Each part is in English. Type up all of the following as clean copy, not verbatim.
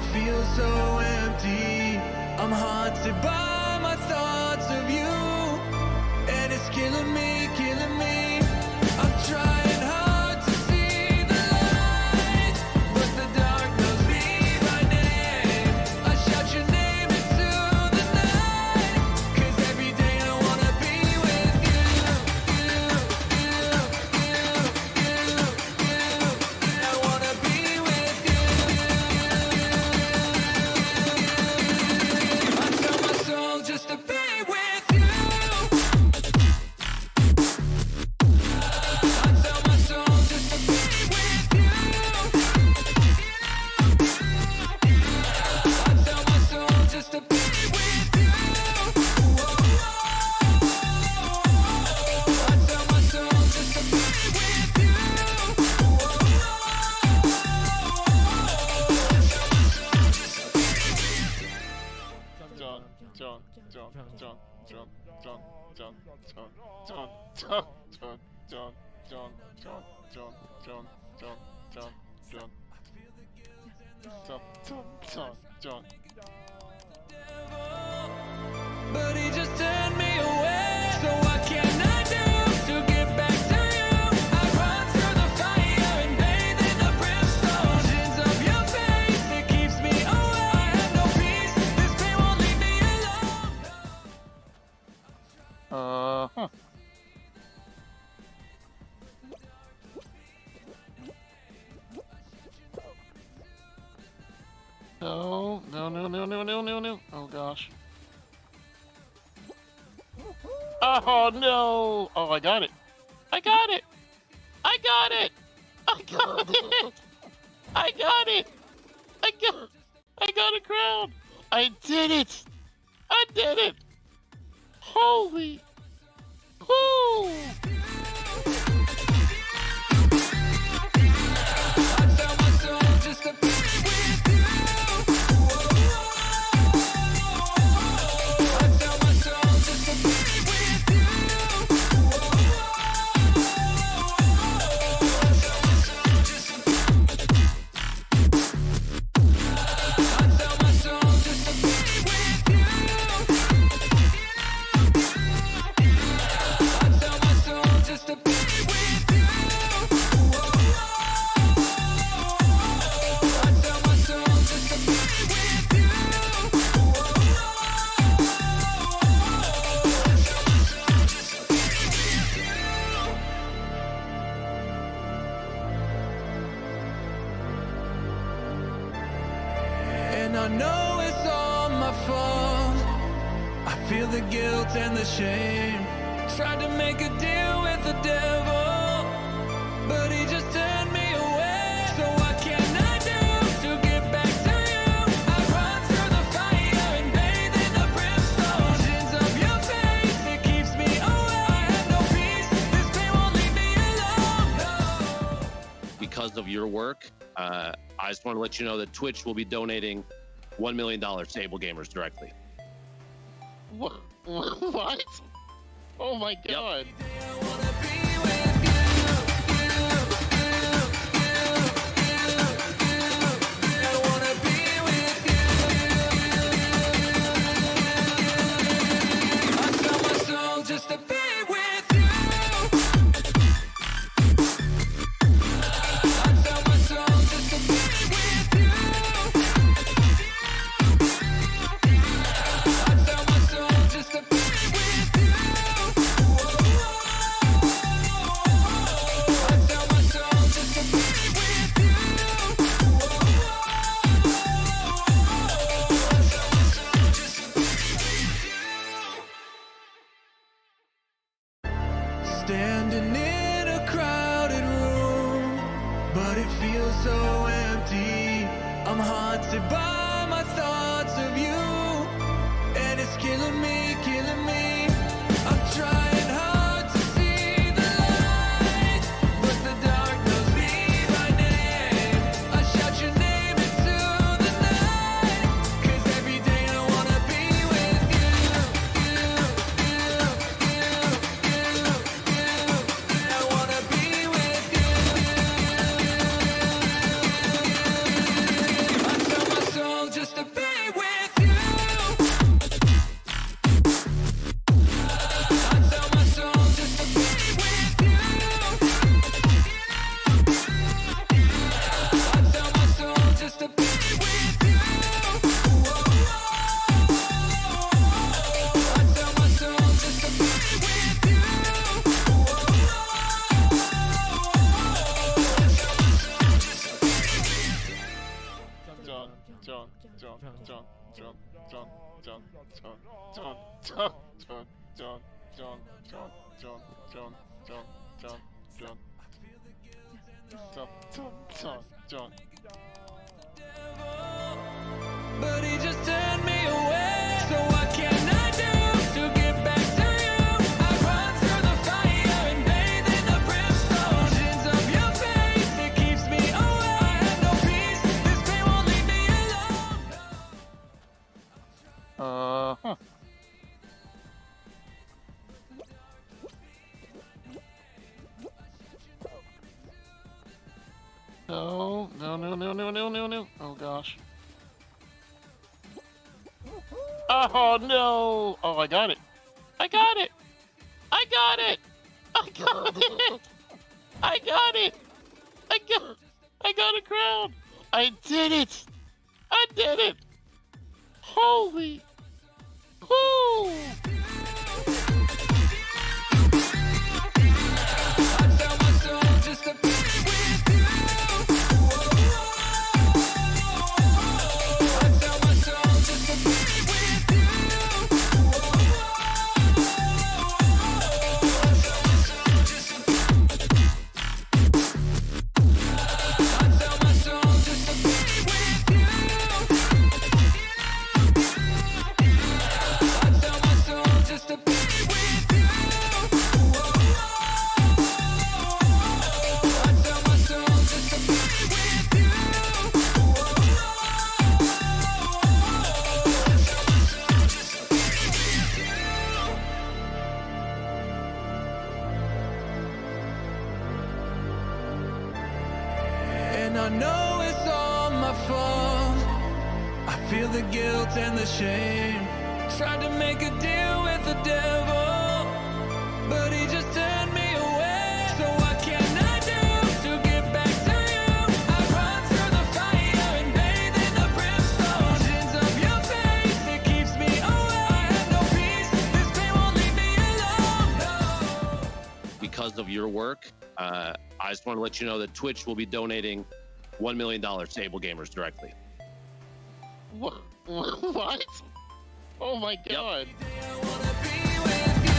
it feels so empty. I'm haunted by my thoughts of you, and it's killing me, killing me. I'm trying hard to see the light, but the dark knows me by name. I shout your name into the night, 'cause every day I wanna be with you. I wanna be with you. I tell my soul just to be with you. I tell my soul just to be with you. I tell my soul just to be with you. I tell my soul just to be with you. But he just turned me away. So what can I do to get back to you? I run through the fire and bathe in the brimstone. Visions of your face, it keeps me away. I have no peace, this pain won't leave me alone. No. Oh gosh. Oh no! Oh, I got it! I got it! I got it! I got it! I got it! I got a crown! I did it! I did it! Holy! Woo! I tell my soul just to be with you. I tell my soul just to be with you. I tell my soul just to be with you. I tell my soul just to be with you. I tell my soul just to be with you. And I know it's all my fault. I feel the guilt and the shame. Tried to make a deal with the devil, but he just turned me away. So what can I do to get back to you? I run through the fire and bathe in the brimstone. Visions of your face, it keeps me away. I have no peace, this pain won't leave me alone. No. Because of your work, I just want to let you know that Twitch will be donating $1 million to Able Gamers directly. What? Oh my god! I wanna be with you. I wanna be with you. I tell my soul just to be with you. I tell my soul just to be with you. I tell my soul just to be with you. I tell my soul just to be with you. Standing in a crowded room, but it feels so empty. I'm haunted by my thoughts of you, and it's killing me, killing me. I'm trying hard to see the light, but the dark knows me by name. I shout your name into the night, 'cause every day I wanna be with you. I wanna be with you. I tell my soul but he just turned me away. So what can I do to get back to you? I run through the fire and bathe in the brimstone. Visions of your face, it keeps me away. I have no peace, this pain won't leave me alone. Huh. No. Oh gosh. Oh no! Oh, I got it. I got it. I got it. I got it. I got it. I got a crown. I did it. I did it. Holy. Woo! I tell my soul just to be with you. I tell my soul just to be with you. I tell my soul just to be with you. I tell my soul just to be with you. I tell my soul just to be with you. And I know it's all my fault. I feel the guilt and the shame. Tried to make a deal with the devil, but he just turned me away. So what can I do to get back to you? I run through the fire and bathe in the brimstone. Visions of your face, it keeps me away. I have no peace, this pain won't leave me alone. No. Because of your work, I just want to let you know that Twitch will be donating $1 million to Able Gamers directly. What? Oh my god. I wanna be with you.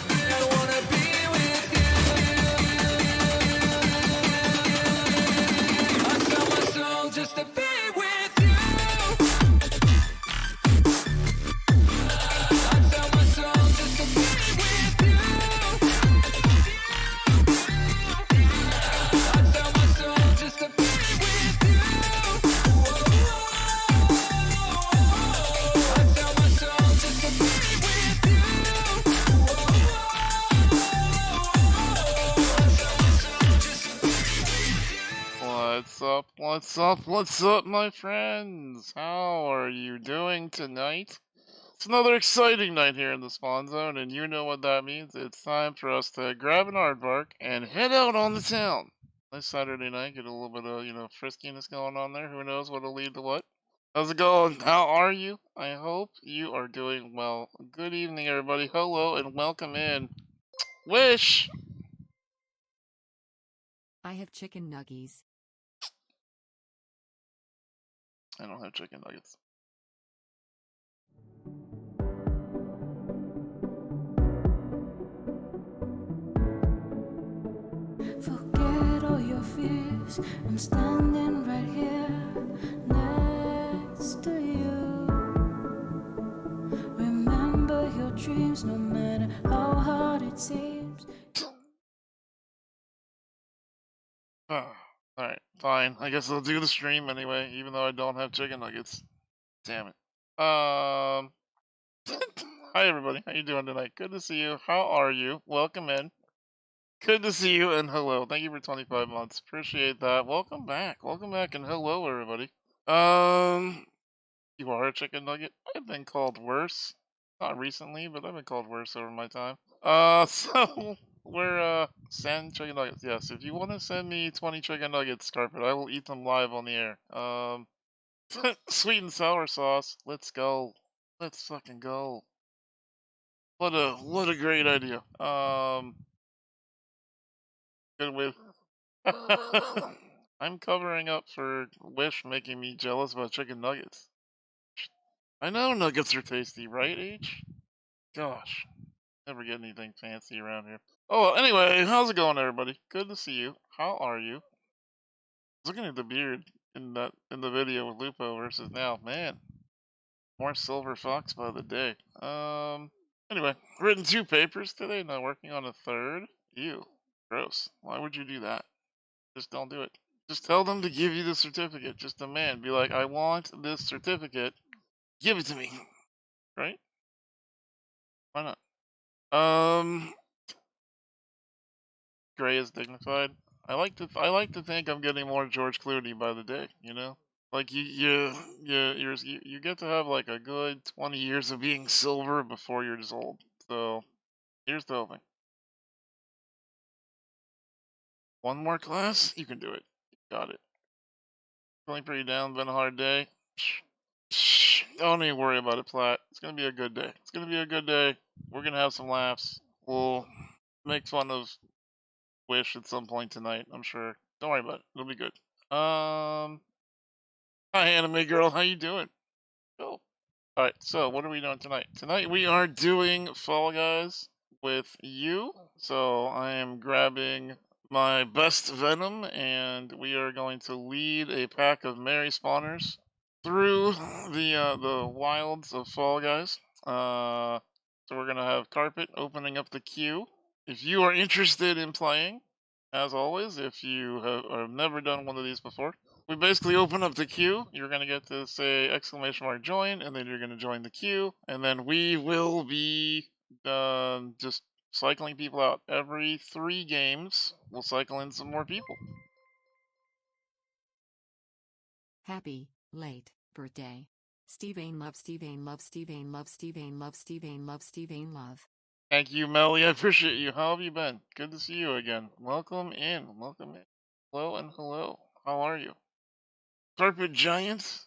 I wanna be with you. I sell my soul just to be with you. I sell my soul just to be with you. I sell my soul just to be with you. I sell my soul just to be with you. What's up, my friends? How are you doing tonight? It's another exciting night here in the spawn zone, and you know what that means. It's time for us to grab an aardvark and head out on the town. This Saturday night, get a little bit of, friskiness going on there. Who knows what'll lead to what? How's it going? How are you? I hope you are doing well. Good evening, everybody. Hello, and welcome in. Wish! I have chicken nuggies. I don't have chicken nuggets. Forget all your fears. I'm standing right here next to you. Remember your dreams, no matter how hard it seems. Alright, fine. I guess I'll do the stream anyway, even though I don't have chicken nuggets. Damn it. Hi everybody, how you doing tonight? Good to see you. How are you? Welcome in. Good to see you and hello. Thank you for 25 months. Appreciate that. Welcome back. Welcome back and hello everybody. You are a chicken nugget? I've been called worse. Not recently, but I've been called worse over my time. So we're send chicken nuggets. Yes, if you want to send me 20 chicken nuggets, Carpet, I will eat them live on the air. Sweet and sour sauce. Let's go. Let's fucking go. What a great idea. Good way I'm covering up for Wish making me jealous about chicken nuggets. I know nuggets are tasty, right, H? Gosh, never get anything fancy around here. Oh, well, anyway, how's it going, everybody? Good to see you. How are you? I was looking at the beard in the video with Lupo versus now. Man, more silver fox by the day. Anyway, written 2 papers today, not working on a third. Ew, gross. Why would you do that? Just don't do it. Just tell them to give you the certificate. Just demand. Be like, I want this certificate. Give it to me. Right? Why not? Gray is dignified. I like to think I'm getting more George Clooney by the day. You know, like you get to have like a good 20 years of being silver before you're just old. So here's the hoping. One more class, you can do it. Got it. Feeling pretty down. Been a hard day. Shh. Don't even worry about it, Platt. It's gonna be a good day. It's gonna be a good day. We're gonna have some laughs. We'll make fun of Wish at some point tonight, I'm sure. Don't worry about it. It'll be good. Hi, anime girl. How you doing? Cool. All right. So, what are we doing tonight? Tonight we are doing Fall Guys with you. So I am grabbing my best Venom, and we are going to lead a pack of merry spawners through the wilds of Fall Guys. So we're gonna have Carpet opening up the queue. If you are interested in playing, as always, if you have never done one of these before, we basically open up the queue. You're going to get to say !join, and then you're going to join the queue, and then we will be just cycling people out. Every 3 games, we'll cycle in some more people. Happy, late, birthday. Steve-Ain love, Steve-Ain love, Steve-Ain love, Steve-Ain love, Steve-Ain love, Steve-Ain love. Thank you, Melly. I appreciate you. How have you been? Good to see you again. Welcome in. Welcome in. Hello and hello. How are you? Carpet Giant,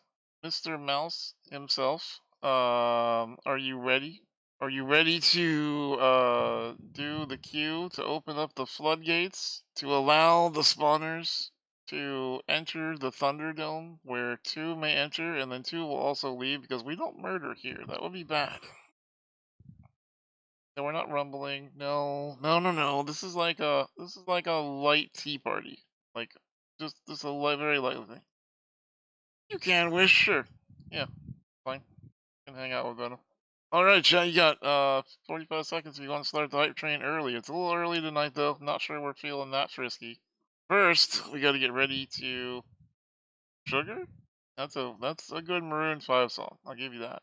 Mr. Mouse himself. Are you ready? Are you ready to do the queue to open up the floodgates to allow the spawners to enter the Thunderdome, where 2 may enter and then 2 will also leave because we don't murder here. That would be bad. No, we're not rumbling. No, no, no, no. This is like a light tea party. Like just a very light thing. You can wish, sure. Yeah, fine. Can hang out with Venom. All right, chat. You got 45 seconds if you want to start the hype train early. It's a little early tonight, though. Not sure we're feeling that frisky. First, we got to get ready to sugar. That's a good Maroon 5 song. I'll give you that.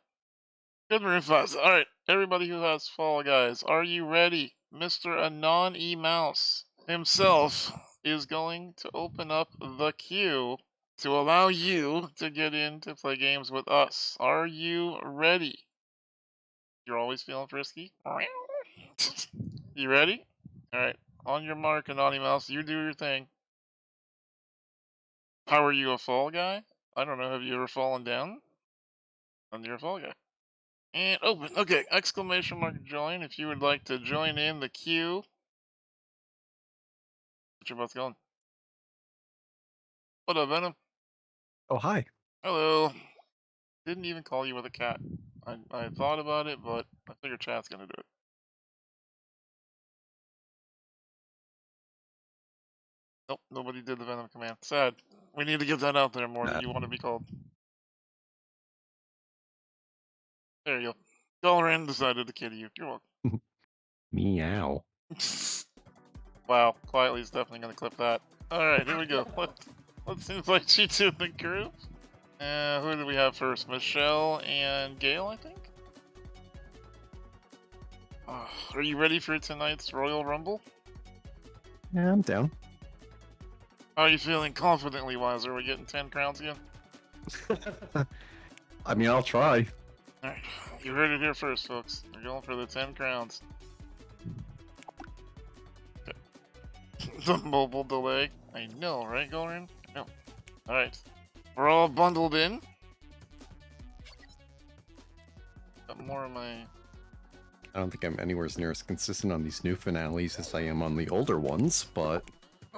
Good Maroon 5. All right, everybody who has Fall Guys, are you ready? Mr. Anon E Mouse himself is going to open up the queue to allow you to get in to play games with us. Are you ready? You're always feeling frisky? You ready? Alright. On your mark, Anonymous, you do your thing. How are you, a fall guy? I don't know, have you ever fallen down? And you're a fall guy. And open. Okay, ! Join if you would like to join in the queue. What you both going? What up, Venom? Oh, hi. Hello. Didn't even call you with a cat. I thought about it, but I figure chat's gonna do it. Nope, nobody did the Venom command. Sad. We need to get that out there more that you want to be called. There you go. Dolaran decided to kid you. You're welcome. Meow. Wow, Quietly is definitely gonna clip that. Alright, here we go. Let's invite you to the group. Who do we have first? Michelle and Gail, I think? Are you ready for tonight's Royal Rumble? Yeah, I'm down. How are you feeling confidently wise? Are we getting 10 crowns again? I mean, I'll try. Alright, you heard it here first, folks. We're going for the 10 crowns. Okay. The mobile delay. I know, right, Goran? No. Alright. We're all bundled in. Got more of my... I don't think I'm anywhere near as consistent on these new finales as I am on the older ones, but...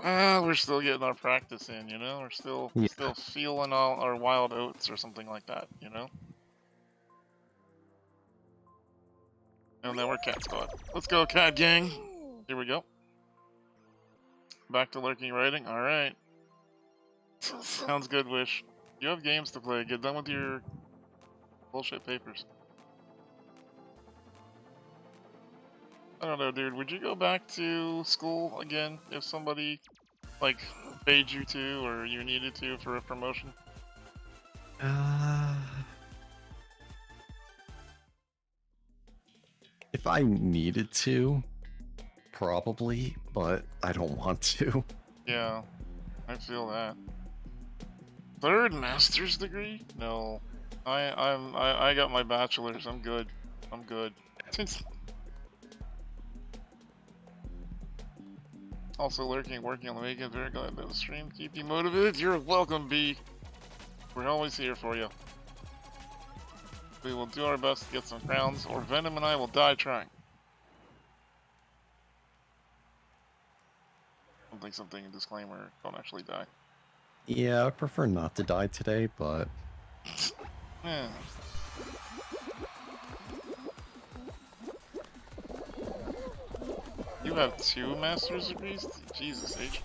We're still getting our practice in, you know? We're still Yeah. still feeling all our wild oats or something like that, you know? And then we're Cat Squad. Let's go, Cat Gang! Here we go. Back to lurking writing. Alright. Sounds good, Wish. You have games to play. Get done with your bullshit papers. I don't know, dude. Would you go back to school again if somebody, like, paid you to or you needed to for a promotion? If I needed to, probably, but I don't want to. Yeah, I feel that. Third master's degree? No. I got my bachelor's. I'm good. I'm good. Also lurking, working on the weekend. Very glad that the stream keep you motivated. You're welcome, B. We're always here for you. We will do our best to get some crowns, or Venom and I will die trying. Something, disclaimer, don't actually die. Yeah, I prefer not to die today, but... Yeah. You have 2 master's degrees? Jesus H.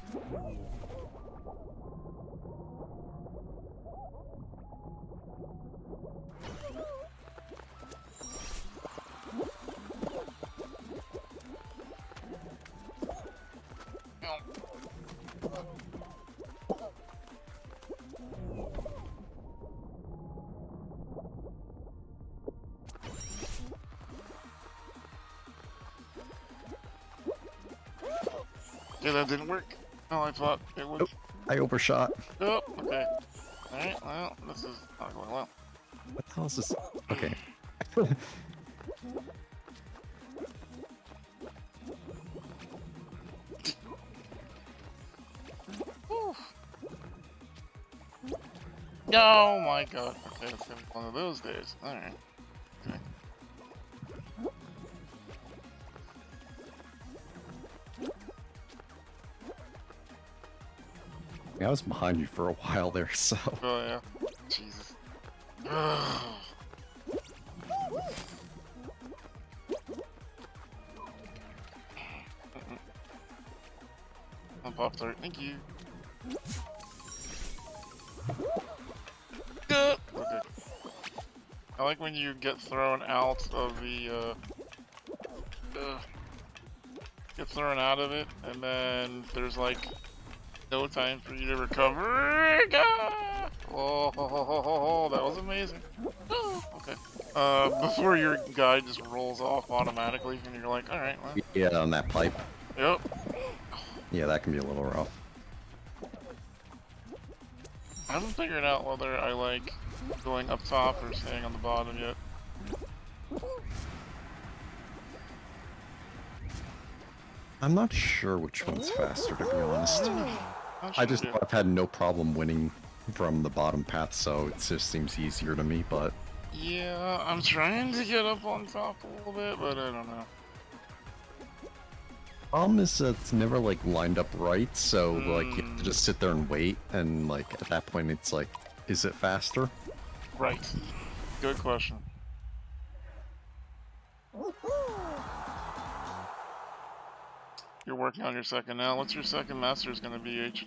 Yeah, that didn't work. Oh, I thought it would. Nope, I overshot. Oh, okay. Alright, well, this is not going well. What the hell is this? Okay. Oh my god. Okay, it's gonna be one of those days. Alright. Okay. I was behind you for a while there, so... Oh yeah. Jesus. I'm Pop-Tart, thank you. Okay. I like when you get thrown out of the, get thrown out of it, and then there's like no time for you to recover. Oh, that was amazing. Okay. Before your guy just rolls off automatically, and you're like, alright, well. Yeah, on that pipe. Yep. Yeah, that can be a little rough. I haven't figured out whether I like going up top or staying on the bottom yet. I'm not sure which one's faster, to be honest. I just Sure. I've had no problem winning from the bottom path, so it just seems easier to me, but... Yeah, I'm trying to get up on top a little bit, but I don't know. Problem is it's never, like, lined up right, so, like, you have to just sit there and wait, and, like, at that point it's like, is it faster? Right. Good question. You're working on your second now. What's your second master's gonna be, H?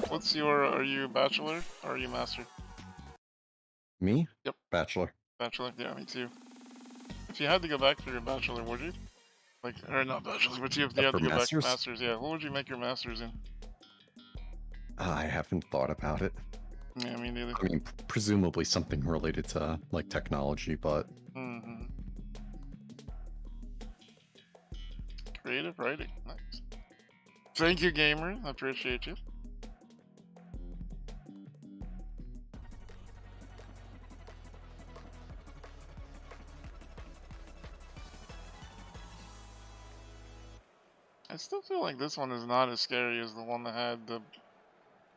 What's your, are you bachelor or are you master? Me? Yep. Bachelor. Bachelor? Yeah, me too. If you had to go back for your bachelor, would you? Like, or not bachelor, but if you had to For go masters? back masters, yeah. What would you make your masters in? I haven't thought about it. Yeah, me neither. I mean, presumably something related to, like, technology, but... Mm-hmm. Creative writing, nice. Thank you, gamer. I appreciate you. I still feel like this one is not as scary as the one that had the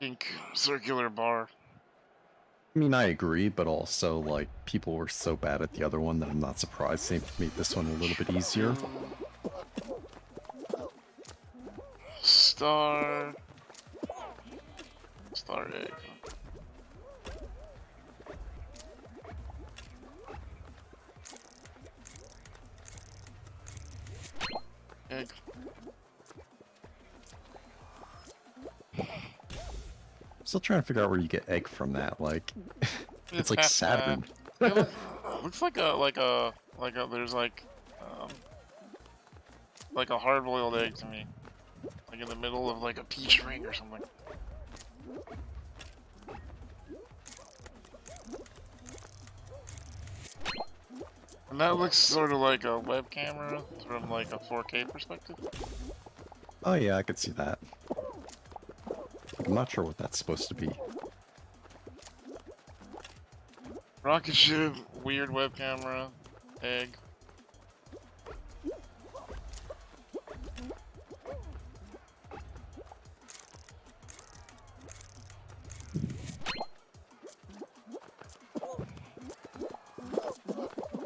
pink circular bar. I mean, I agree, but also, like, people were so bad at the other one that I'm not surprised they made this one a little bit easier. Star egg. Egg. Still trying to figure out where you get egg from that. Like, it's like Saturn. Looks like a there's like a hard-boiled egg to me, like in the middle of like a peach ring or something. And that looks sort of like a web camera from like a 4K perspective. Oh yeah, I could see that. I'm not sure what that's supposed to be. Rocket ship, weird web camera, egg.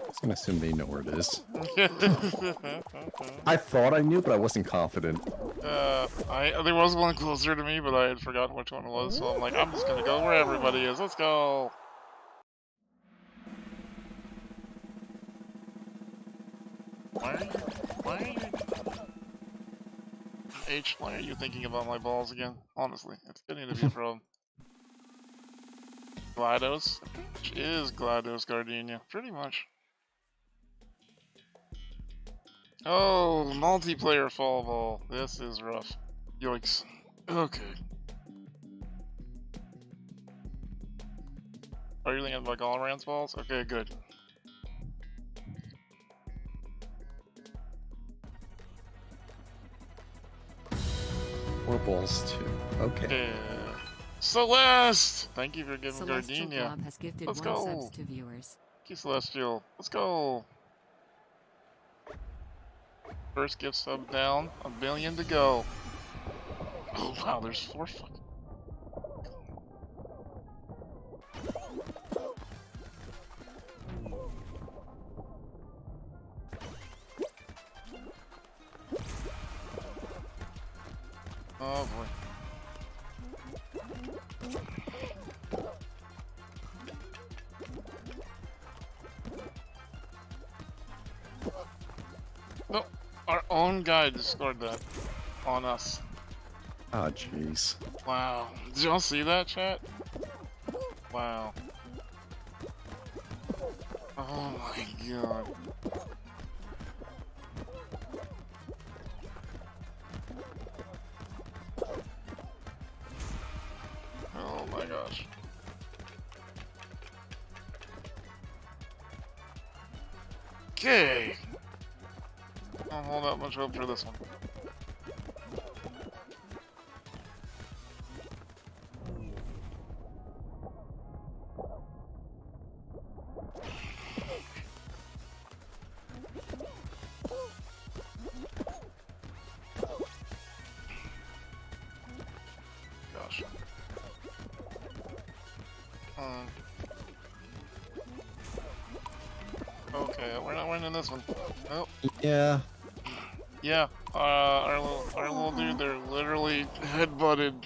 I'm gonna assume they know where it is. I thought I knew, but I wasn't confident. There was one closer to me, but I had forgotten which one it was, so I'm like, I'm just gonna go where everybody is. Let's go. Why are you thinking about my balls again? Honestly, it's getting to be a problem. GLaDOS? Which is GLaDOS Gardenia, pretty much. Oh, multiplayer fall ball. This is rough. Yikes. Okay. Are you thinking about Gallran's balls? Okay, good. Four balls too. Okay. Celeste! Thank you for giving Celestial Gardenia. Blob has gifted Let's 1 go. subs to viewers. Thank you, Celestial. Let's go. First gift sub down. 1 billion to go. Oh wow, there's 4 fucking... Oh boy. No, our own guy just scored that on us. Ah, jeez. Wow. Did y'all see that, chat? Wow. Oh my god. Oh my gosh. Okay. I don't hold out much hope for this one. Gosh. Okay, we're not winning this one. Nope. Yeah. Yeah, our little dude there literally headbutted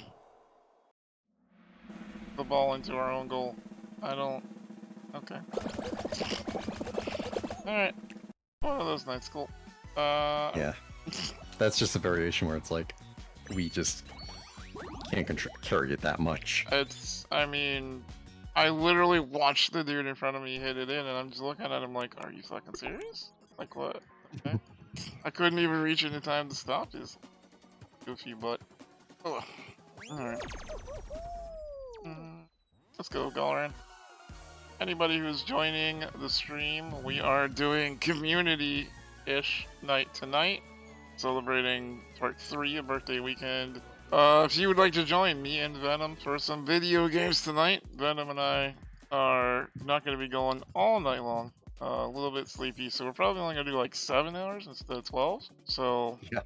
the ball into our own goal. I don't... Okay. Alright. One of those nights, cool. Yeah. That's just a variation where it's like, we just can't carry it that much. It's... I mean... I literally watched the dude in front of me hit it in, and I'm just looking at him like, are you fucking serious? Like, what? Okay. I couldn't even reach it in time to stop his goofy butt. Ugh. Alright. Let's go, Gallran. Anybody who's joining the stream, we are doing community-ish night tonight, celebrating part 3 of birthday weekend. If you would like to join me and Venom for some video games tonight, Venom and I are not going to be going all night long. A little bit sleepy, so we're probably only going to do like 7 hours instead of 12. So, yeah.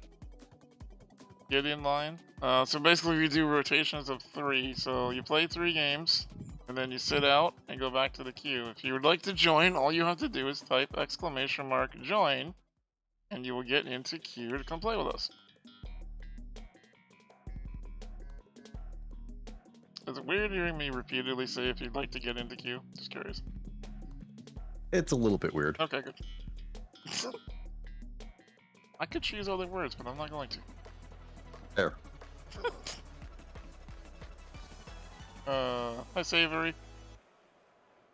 Get in line. So basically we do rotations of 3. So you play 3 games, and then you sit out and go back to the queue. If you would like to join, all you have to do is type !join, and you will get into queue to come play with us. Is it weird hearing me repeatedly say if you'd like to get into queue? Just curious. It's a little bit weird. Okay, good. I could choose other words, but I'm not going to. There. Hi Savory.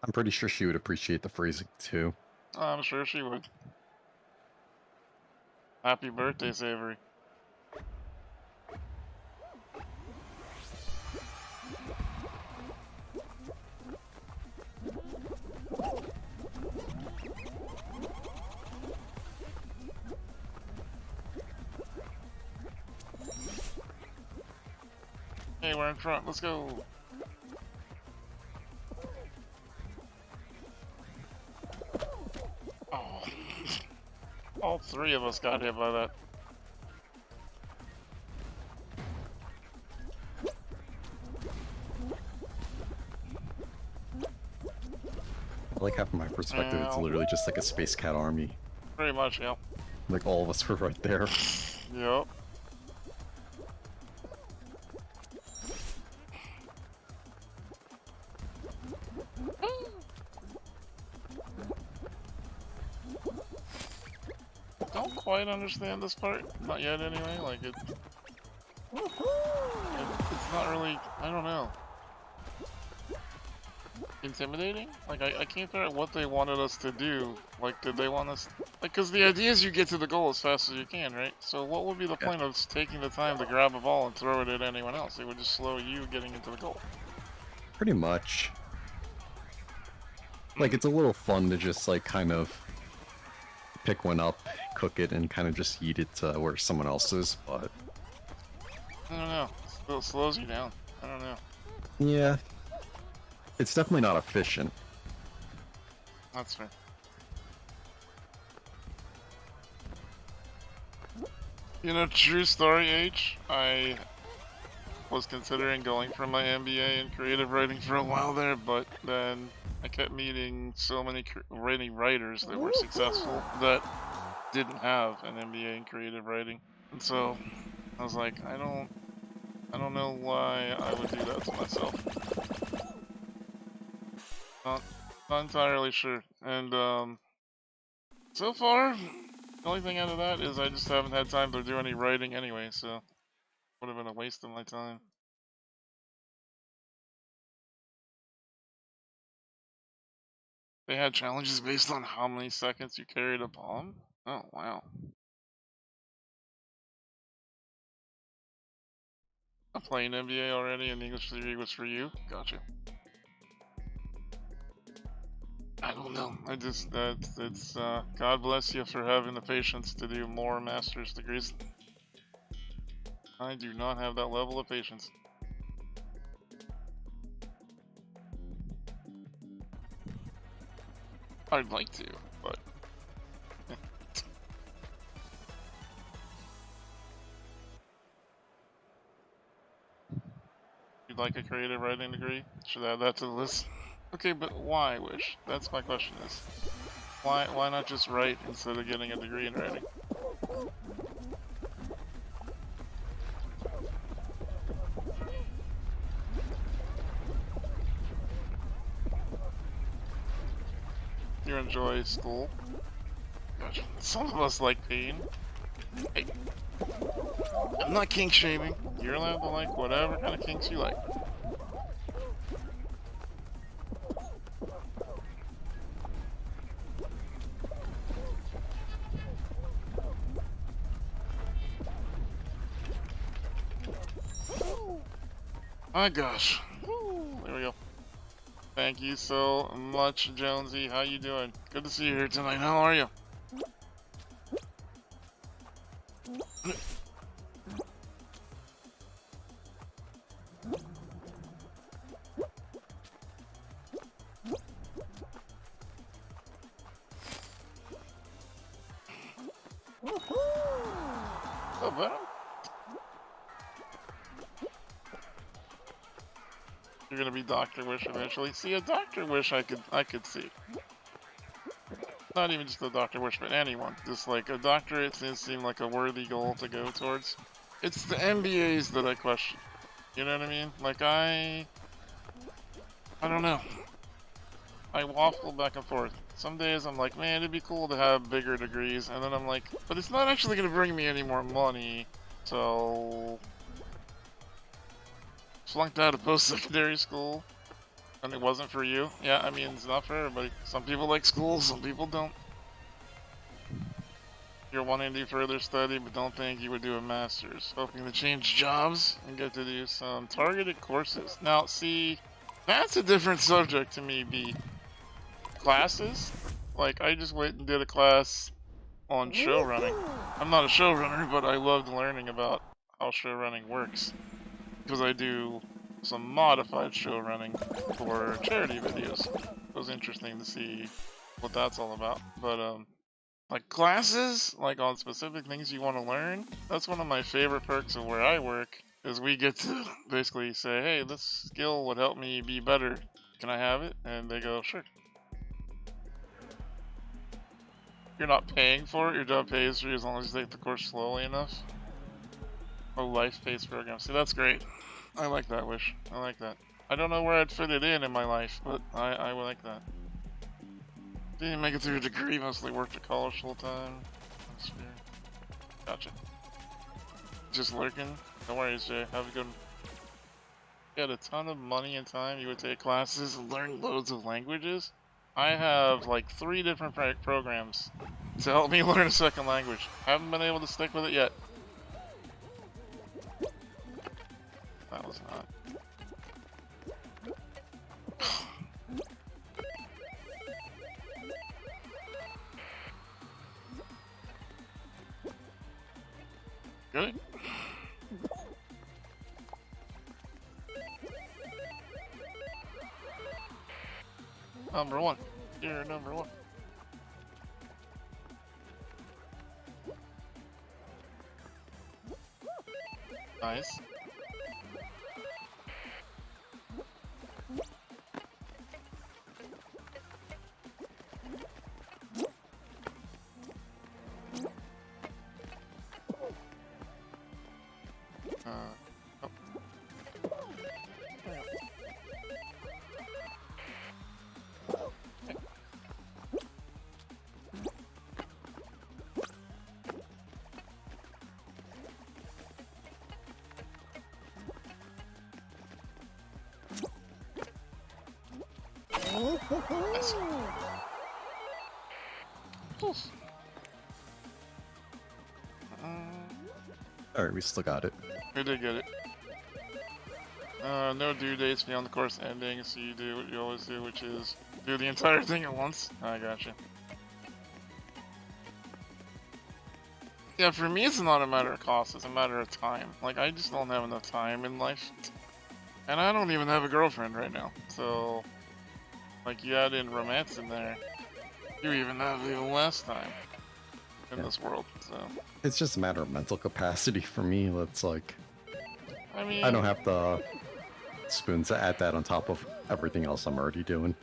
I'm pretty sure she would appreciate the phrasing too. I'm sure she would. Happy birthday, Savory. Hey, we're in front. Let's go. Oh. All three of us got hit by that. I like how from my perspective, it's Ow. literally just like a Space Cat army. Pretty much, yeah. Like all of us were right there. Yep. Don't quite understand this part. Not yet, anyway. Like, it's not really, I don't know. Intimidating? Like, I can't figure out what they wanted us to do. Like, did they want us... Like, because the idea is you get to the goal as fast as you can, right? So what would be the point of taking the time to grab a ball and throw it at anyone else? It would just slow you getting into the goal. Pretty much. Like, it's a little fun to just, like, kind of pick one up, cook it, and kind of just eat it to where someone else is, but... I don't know. It still slows you down. I don't know. Yeah. It's definitely not efficient. That's fair. You know, true story, H. I was considering going for my MBA in creative writing for a while there, but then I kept meeting so many writers that were successful that didn't have an MBA in creative writing, and so I was like, I don't know why I would do that to myself. Not entirely sure, and so far, the only thing out of that is I just haven't had time to do any writing anyway, so would have been a waste of my time. They had challenges based on how many seconds you carried a bomb? Oh, wow. I'm playing NBA already and English 3 was for you? Gotcha. I don't know. I just, it's, God bless you for having the patience to do more master's degrees. I do not have that level of patience. I'd like to, but... You'd like a creative writing degree? Should add that to the list. Okay, but why, Wish? That's my question is. Why not just write instead of getting a degree in writing? You enjoy school? Gotcha. Some of us like pain. Hey, I'm not kink shaming. You're allowed to like whatever kind of kinks you like. My gosh. Woo, there we go. Thank you so much, Jonesy. How you doing? Good to see you here tonight. How are you? Oh, better? You're gonna be Dr. Wish eventually. See, a Dr. Wish I could see. Not even just a Dr. Wish, but anyone. Just like a doctorate seems like a worthy goal to go towards. It's the MBAs that I question. You know what I mean? Like I don't know. I waffle back and forth. Some days I'm like, man, it'd be cool to have bigger degrees, and then I'm like, but it's not actually gonna bring me any more money, so flunked out of post-secondary school, and it wasn't for you. Yeah, I mean, it's not for everybody. Some people like school, some people don't. You're wanting to do further study, but don't think you would do a master's. Hoping to change jobs and get to do some targeted courses. Now, see, that's a different subject to me, B. Classes? Like, I just went and did a class on show running. I'm not a showrunner, but I loved learning about how show running works. Because I do some modified show running for charity videos. It was interesting to see what that's all about. But, like classes, like on specific things you want to learn, that's one of my favorite perks of where I work, is we get to basically say, hey, this skill would help me be better. Can I have it? And they go, sure. You're not paying for it, your job pays for you as long as you take the course slowly enough. A life-based program. See, that's great. I like that, Wish. I like that. I don't know where I'd fit it in my life, but I would like that. Didn't make it through a degree, mostly worked at college full time. Gotcha. Just lurking. Don't worry, Jay. Have a good one. You had a ton of money and time, you would take classes and learn loads of languages. I have like 3 different programs to help me learn a second language. Haven't been able to stick with it yet. That was not. Good. Number 1. You're number 1. Nice. Nice. Alright, we still got it. We did get it. No due dates beyond the course ending, so you do what you always do, which is do the entire thing at once. I gotcha. Yeah, for me it's not a matter of cost, it's a matter of time. Like, I just don't have enough time in life. And I don't even have a girlfriend right now, so... Like, you add in romance in there, you even have even less time in this world, so... It's just a matter of mental capacity for me. That's like... I mean... I don't have the spoons to add that on top of everything else I'm already doing.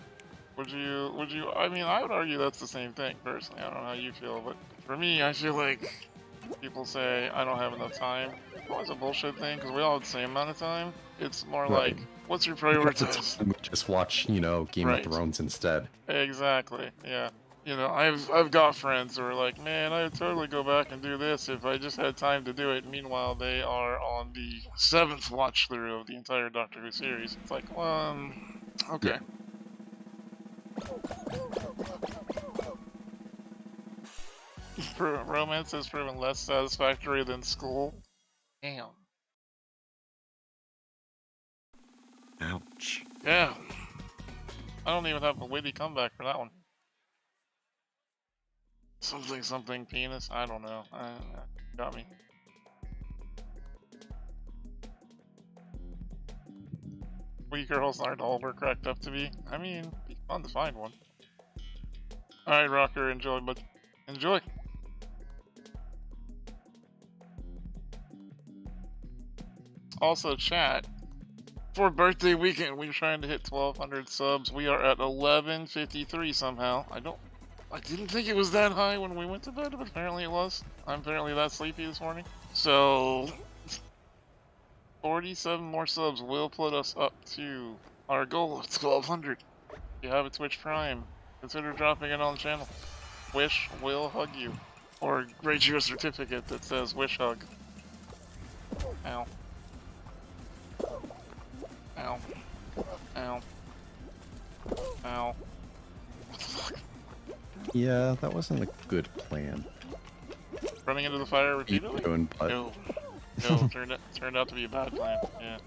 Would you, I mean, I would argue that's the same thing, personally. I don't know how you feel, but for me, I feel like people say I don't have enough time. It's always a bullshit thing, because we all have the same amount of time. It's more Right. like, what's your prioritize? Just watch, you know, Game Right. of Thrones instead. Exactly, yeah. You know, I've got friends who are like, man, I would totally go back and do this if I just had time to do it. Meanwhile, they are on the 7th watch through of the entire Doctor Who series. It's like, well, okay. Romance has proven less satisfactory than school. Damn. Ouch. Yeah. I don't even have a witty comeback for that one. Something penis. I don't know. Got me. Weak girls aren't all we're cracked up to be. I mean, it'd be fun to find one. Alright, Rocker, enjoy, but enjoy. Also, chat. For birthday weekend, we're trying to hit 1,200 subs. We are at 1153 somehow. I didn't think it was that high when we went to bed, but apparently it was. I'm apparently that sleepy this morning. So, 47 more subs will put us up to our goal of 1200. If you have a Twitch Prime, consider dropping it on the channel. Wish will hug you. Or grade you a certificate that says Wish Hug. Ow. Ow. Ow. Ow. What the fuck? Yeah, that wasn't a good plan. Running into the fire repeatedly? Going, but No. No, turned out to be a bad plan. Yeah.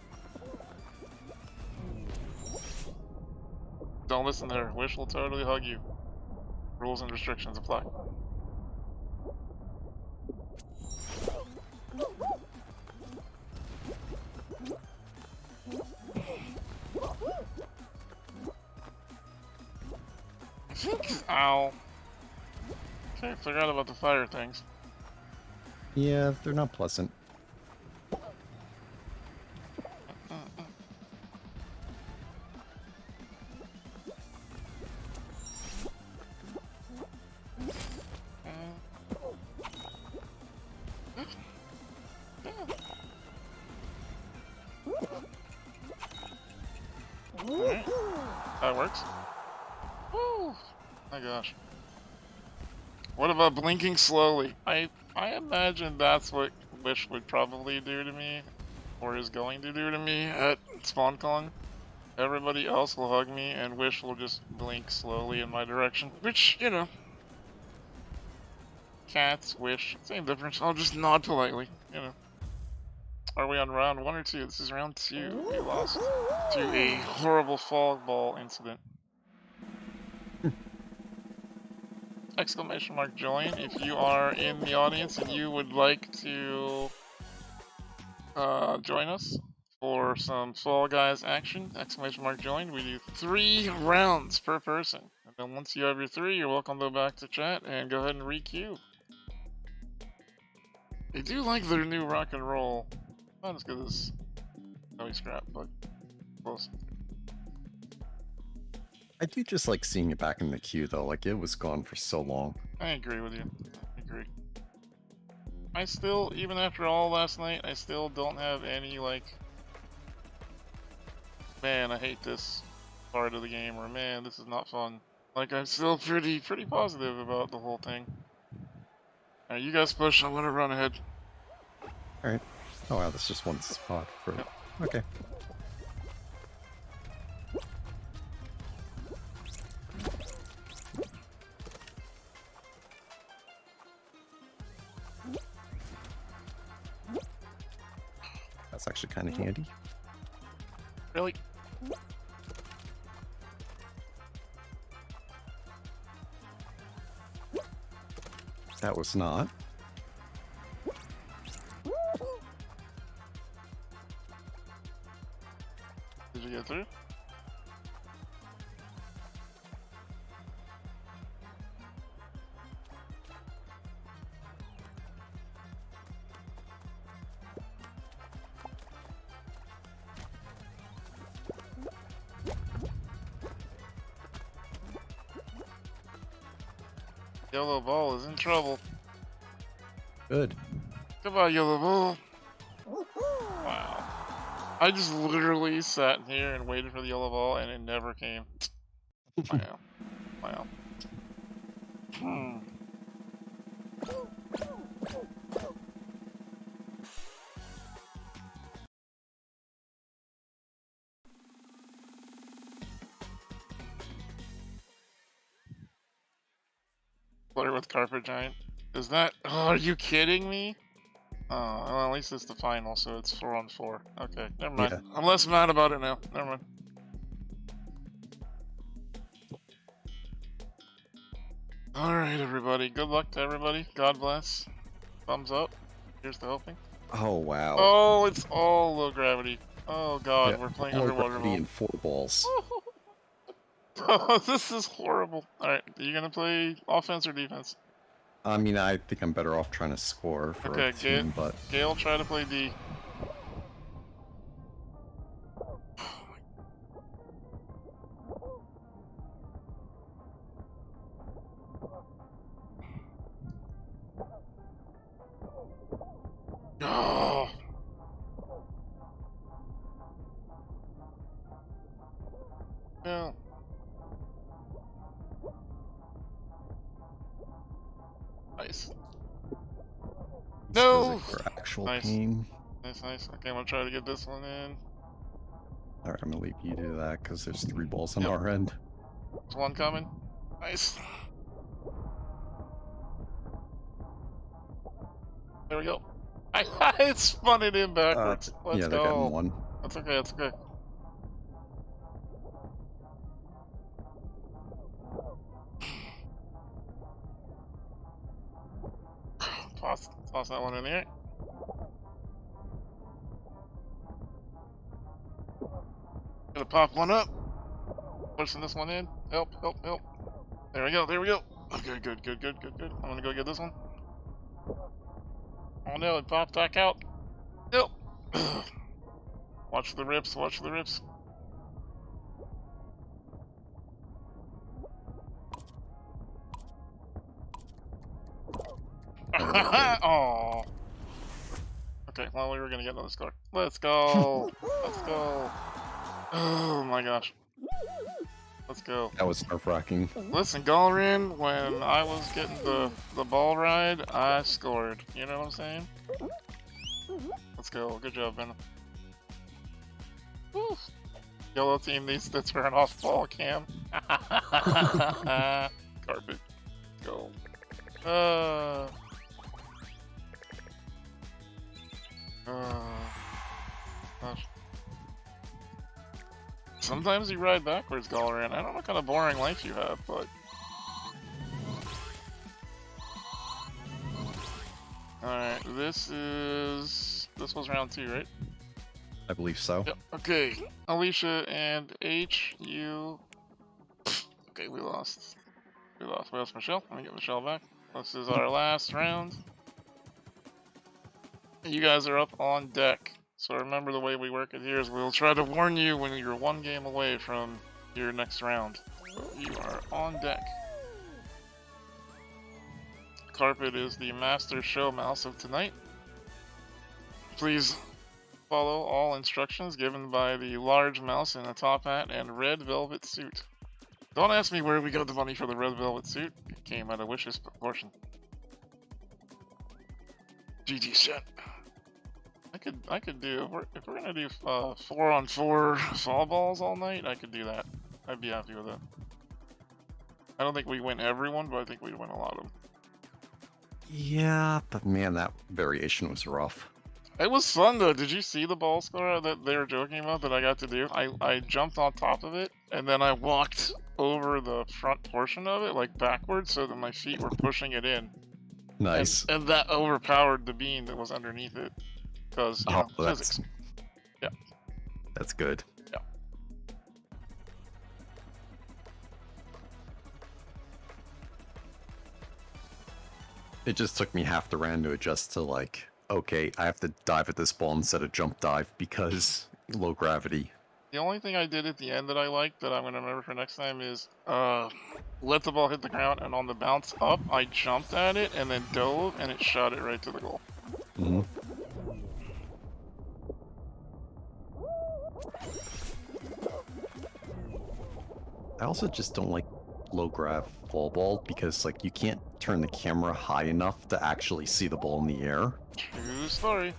Don't listen to her. Wish will totally hug you. Rules and restrictions apply. Ow. Okay, forgot about the fire things. yeah, they're not pleasant. Alright. That works. Woo! My gosh. What about blinking slowly? I imagine that's what Wish would probably do to me, or is going to do to me at SpawnCon. Everybody else will hug me, and Wish will just blink slowly in my direction. Which, you know, cats, Wish, same difference. I'll just nod politely, you know. Are we on round 1 or 2? This is round 2. We lost to a horrible fog ball incident. Exclamation mark join if you are in the audience and you would like to join us for some Fall Guys action. Exclamation mark join. We do 3 rounds per person. And then once you have your 3, you're welcome to go back to chat and go ahead and re-queue. They do like their new rock and roll. Not as good as Zoe Scrap, but close. I do just like seeing it back in the queue though, like it was gone for so long. I agree with you. I agree. I still, even after all last night, I still don't have any, like, man, I hate this part of the game, or man, this is not fun. Like, I'm still pretty positive about the whole thing. Alright, you guys push, I'm gonna run ahead. Alright. Oh wow, that's just one spot for Yep. Okay. That's actually kind of handy. Really? That was not. Did you get through? Yellow ball is in trouble. Good. Goodbye, yellow ball. Wow. I just literally sat here and waited for the yellow ball and it never came. Wow. Wow. Hmm. Player with Carpet Giant. Is that? Oh, are you kidding me? Oh, well, at least it's the final, so it's 4-on-4. Okay, never mind. Yeah. I'm less mad about it now. Never mind. Alright, everybody. Good luck to everybody. God bless. Thumbs up. Here's the helping. Oh wow. Oh, it's all low gravity. Oh god, Yeah, we're playing all underwater gravity ball. and 4 balls. Oh, this is horrible. Alright, are you gonna play offense or defense? I mean, I think I'm better off trying to score for Okay, a team, but Gale, try to play D. Oh. No! For actual Nice. pain. Nice, nice. Okay, I'm gonna try to get this one in. Alright, I'm gonna leave you to that because there's 3 balls on Yep. our end. There's one coming. Nice. There we go. I spun it in backwards. Let's yeah, they're go. getting 1. That's okay, that's okay. Toss that one in there. Gonna pop one up. Pushing this one in. Help, help, help. There we go, there we go. Okay, good, good, good, good, good. I'm gonna go get this one. Oh no, it popped back out. Nope. Watch the rips, watch the rips. Oh. Okay, well, we were gonna get another score. Let's go. Let's go. Oh my gosh. Let's go. That was nerve-wracking. Listen, Galrin, when I was getting the ball ride, I scored. You know what I'm saying? Let's go. Good job, Ben. Woo. Yellow team needs to turn off ball cam. Carpet. Go. Gosh. Sometimes you ride backwards, Galrin. I don't know what kind of boring life you have, but... Alright, this was round 2, right? I believe so. Yep, okay. Alicia and H, you... Okay, we lost. We lost Michelle. Let me get Michelle back. This is our last round. You guys are up on deck. So remember, the way we work it here is we'll try to warn you when you're 1 game away from your next round. So you are on deck. Carpet is the master show mouse of tonight. Please follow all instructions given by the large mouse in a top hat and red velvet suit. Don't ask me where we got the money for the red velvet suit. It came at a wishes proportion. GG chat. I could do if we're gonna do 4-on-4 fall balls all night. I could do that. I'd be happy with it. I don't think we win everyone, but I think we win a lot of them. Yeah, but man, that variation was rough. It was fun though. Did you see the ball score that they were joking about that I got to do? I jumped on top of it and then I walked over the front portion of it, like backwards, so that my feet were pushing it in. Nice. And that overpowered the beam that was underneath it. Because, you know, physics. Yeah. That's good. Yeah. It just took me half the round to adjust to, like, okay, I have to dive at this ball instead of jump dive because low gravity. The only thing I did at the end that I liked that I'm going to remember for next time is let the ball hit the ground, and on the bounce up, I jumped at it and then dove, and it shot it right to the goal. Mm-hmm. I also just don't like low grav fall ball because, like, you can't turn the camera high enough to actually see the ball in the air. True story.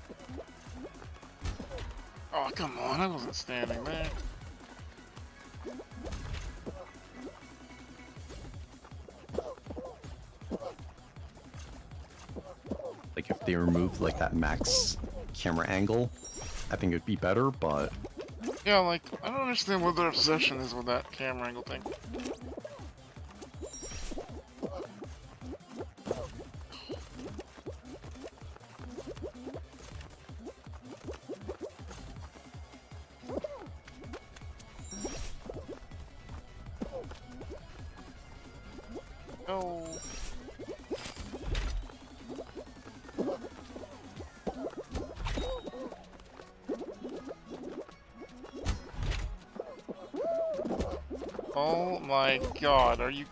Oh, come on, I wasn't standing there. Like, if they removed, like, that max camera angle, I think it'd be better, but... Yeah, like, I don't understand what their obsession is with that camera angle thing. Oh. Oh my god, are you...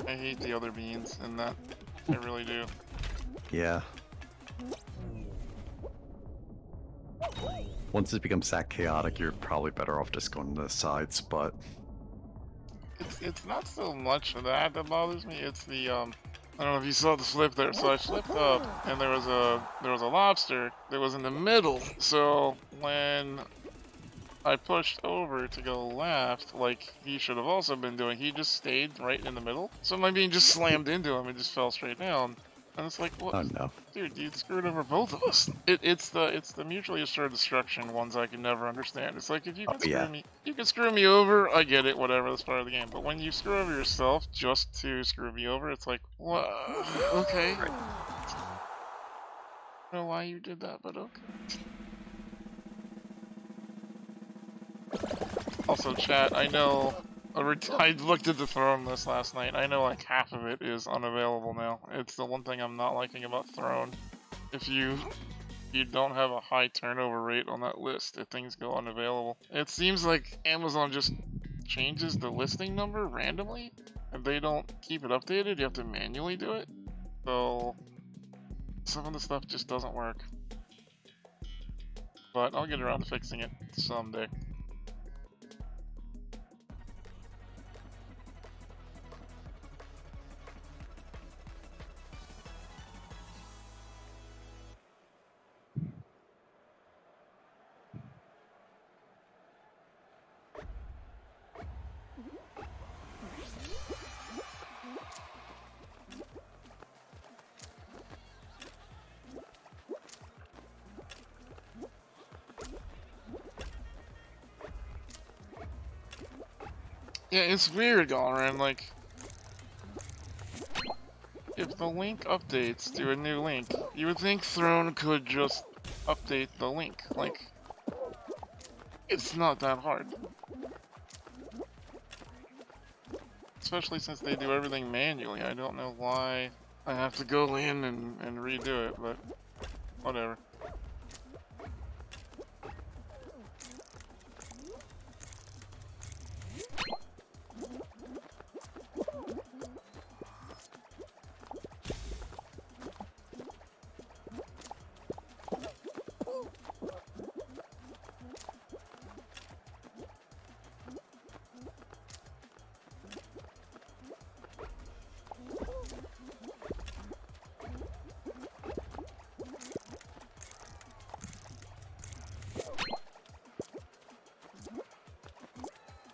I hate the other beans in that. I really do. Yeah. Once it becomes that chaotic, you're probably better off just going to the sides, but... It's not so much of that bothers me, it's the I don't know if you saw the flip there. So I flipped up, and there was a lobster that was in the middle. So when I pushed over to go left, like he should have also been doing, he just stayed right in the middle. So my being just slammed into him and just fell straight down. And it's like, what? Oh no. Dude, you screwed over both of us. It's the mutually assured destruction ones I can never understand. It's like if you Oh can screw yeah. me, you can screw me over. I get it, whatever. That's part of the game. But when you screw over yourself just to screw me over, it's like, what? Okay. I don't know why you did that, but okay. Also, chat. I know. I looked at the throne list last night. I know like half of it is unavailable now. It's the one thing I'm not liking about Throne. If you don't have a high turnover rate on that list, if things go unavailable. It seems like Amazon just changes the listing number randomly, and they don't keep it updated. You have to manually do it. So some of the stuff just doesn't work. But I'll get around to fixing it someday. Yeah, it's weird going around, like, if the link updates to a new link, you would think Throne could just update the link. Like, it's not that hard. Especially since they do everything manually. I don't know why I have to go in and redo it, but whatever.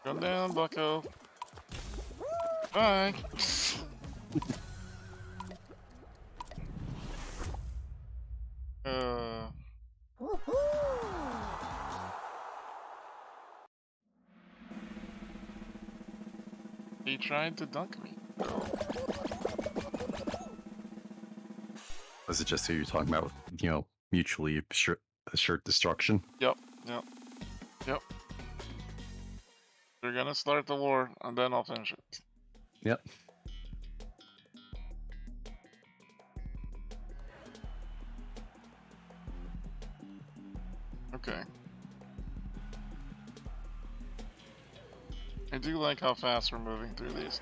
Come down, bucko. Bye. He tried to dunk me. Was it just who you're talking about? You know, mutually assured destruction. Yep. They're gonna start the war, and then I'll finish it. Yep. Okay. I do like how fast we're moving through these.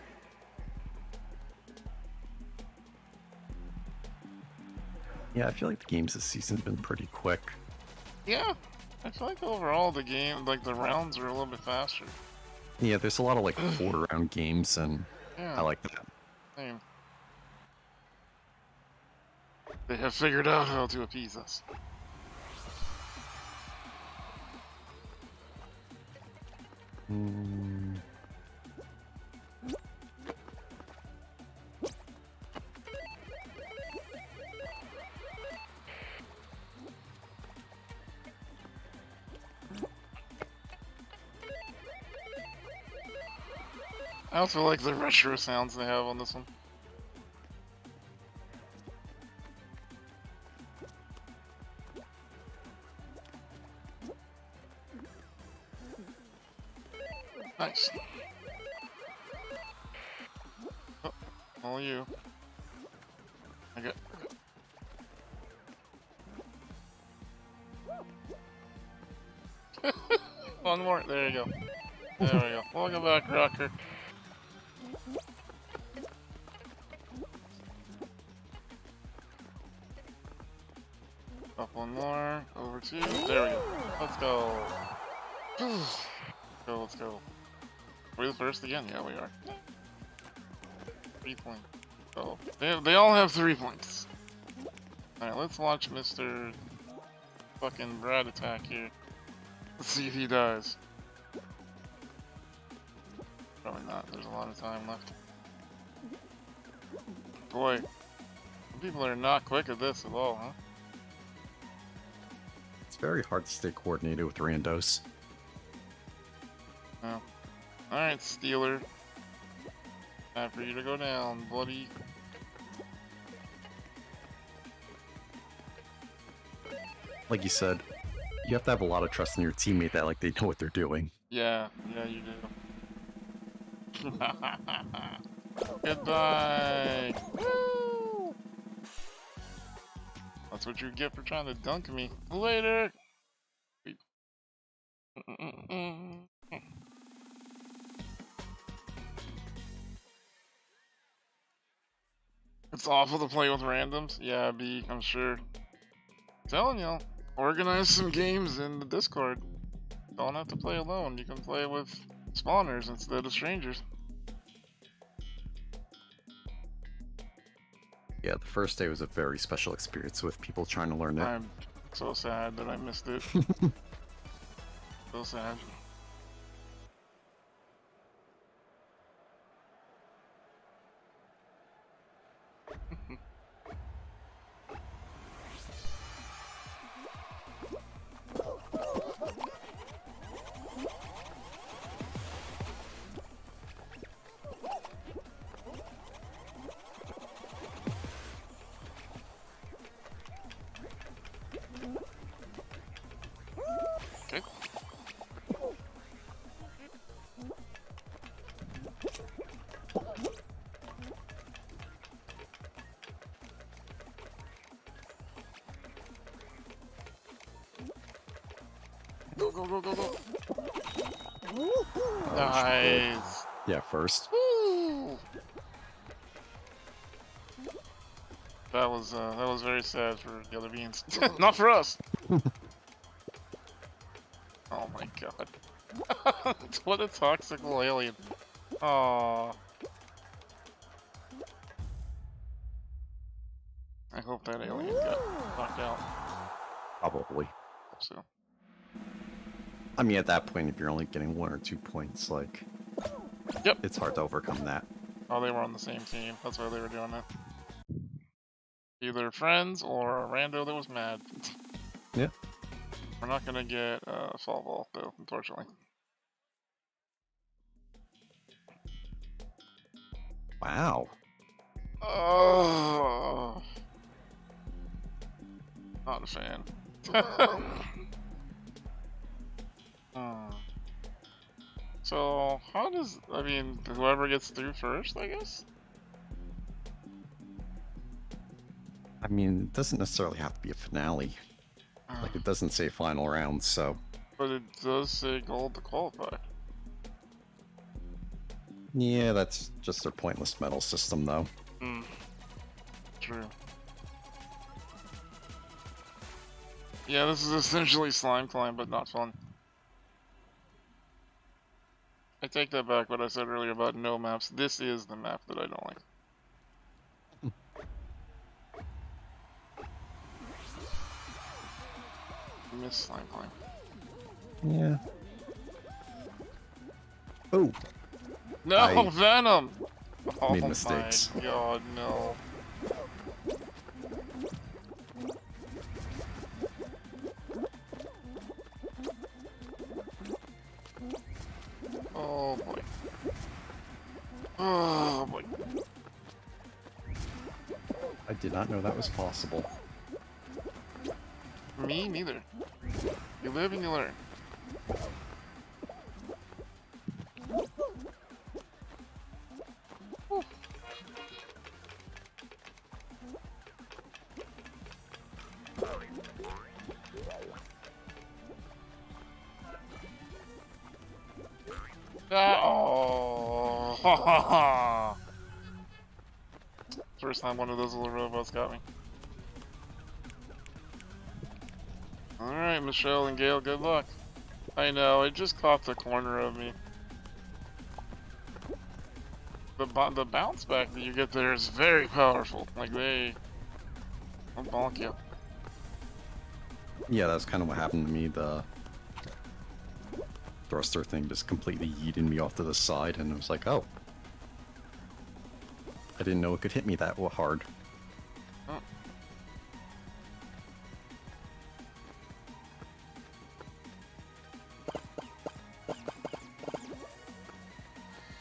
Yeah, I feel like the games this season have been pretty quick. Yeah, I feel like overall the game, like the rounds are a little bit faster. Yeah, there's a lot of like 4-round games, and Yeah, I like that. same. They have figured out how to appease us. I also like the retro sounds they have on this one. Nice. Oh, all you. Okay. One more. There you go. There we go. Welcome back, Rocker. Up one more. Over two. There we go. Let's go. Let's go. Are we the first again? Yeah, we are. 3 point. Oh, they all have 3 points. Alright, let's watch Mr. fucking Brad attack here. Let's see if he dies. Probably not, there's a lot of time left. Boy, people are not quick at this at all, huh? It's very hard to stay coordinated with randos. Oh. Alright, Steeler. Time for you to go down, buddy. Like you said, you have to have a lot of trust in your teammate that like they know what they're doing. Yeah, you do. Goodbye! Woo! That's what you get for trying to dunk me. Later! It's awful to play with randoms. Yeah, B, I'm sure. Telling you, organize some games in the Discord. Don't have to play alone. You can play with spawners instead of strangers. Yeah, the first day was a very special experience with people trying to learn it. I'm so sad that I missed it. So sad. Okay. Go, go, go, go, go. Nice. Yeah, first. Woo. That was very sad for the other beans. Not for us. Oh my god. What a toxical alien. Aww. I hope that alien got knocked out. Probably. Hope so. I mean, at that point, if you're only getting 1 or 2 points, like, Yep. it's hard to overcome that. Oh, they were on the same team. That's why they were doing that. Either friends or a rando that was mad. Yeah. We're not gonna get a fall ball, though, unfortunately. Wow. Oh, not a fan. So, how does, I mean, whoever gets through first, I guess? I mean, it doesn't necessarily have to be a finale. Like, it doesn't say final round, so... But it does say gold to qualify. Yeah, that's just their pointless medal system, though. Hmm. True. Yeah, this is essentially Slime Climb, but not fun. I take that back what I said earlier about no maps. This is the map that I don't like. Miss Slime Climb. Yeah. Oh! No, I Venom! Oh made mistakes. my god, no. Oh boy. Oh boy. I did not know that was possible. Me neither. You live and you learn. Whew. Oh. First time one of those little robots got me. Alright, Michelle and Gail, good luck. I know, it just caught the corner of me. the bounce back that you get there is very powerful. Like they'll bonk you. Yeah, that's kind of what happened to me. The thruster thing just completely yeeted me off to the side, and it was like, oh. I didn't know it could hit me that hard. Oh.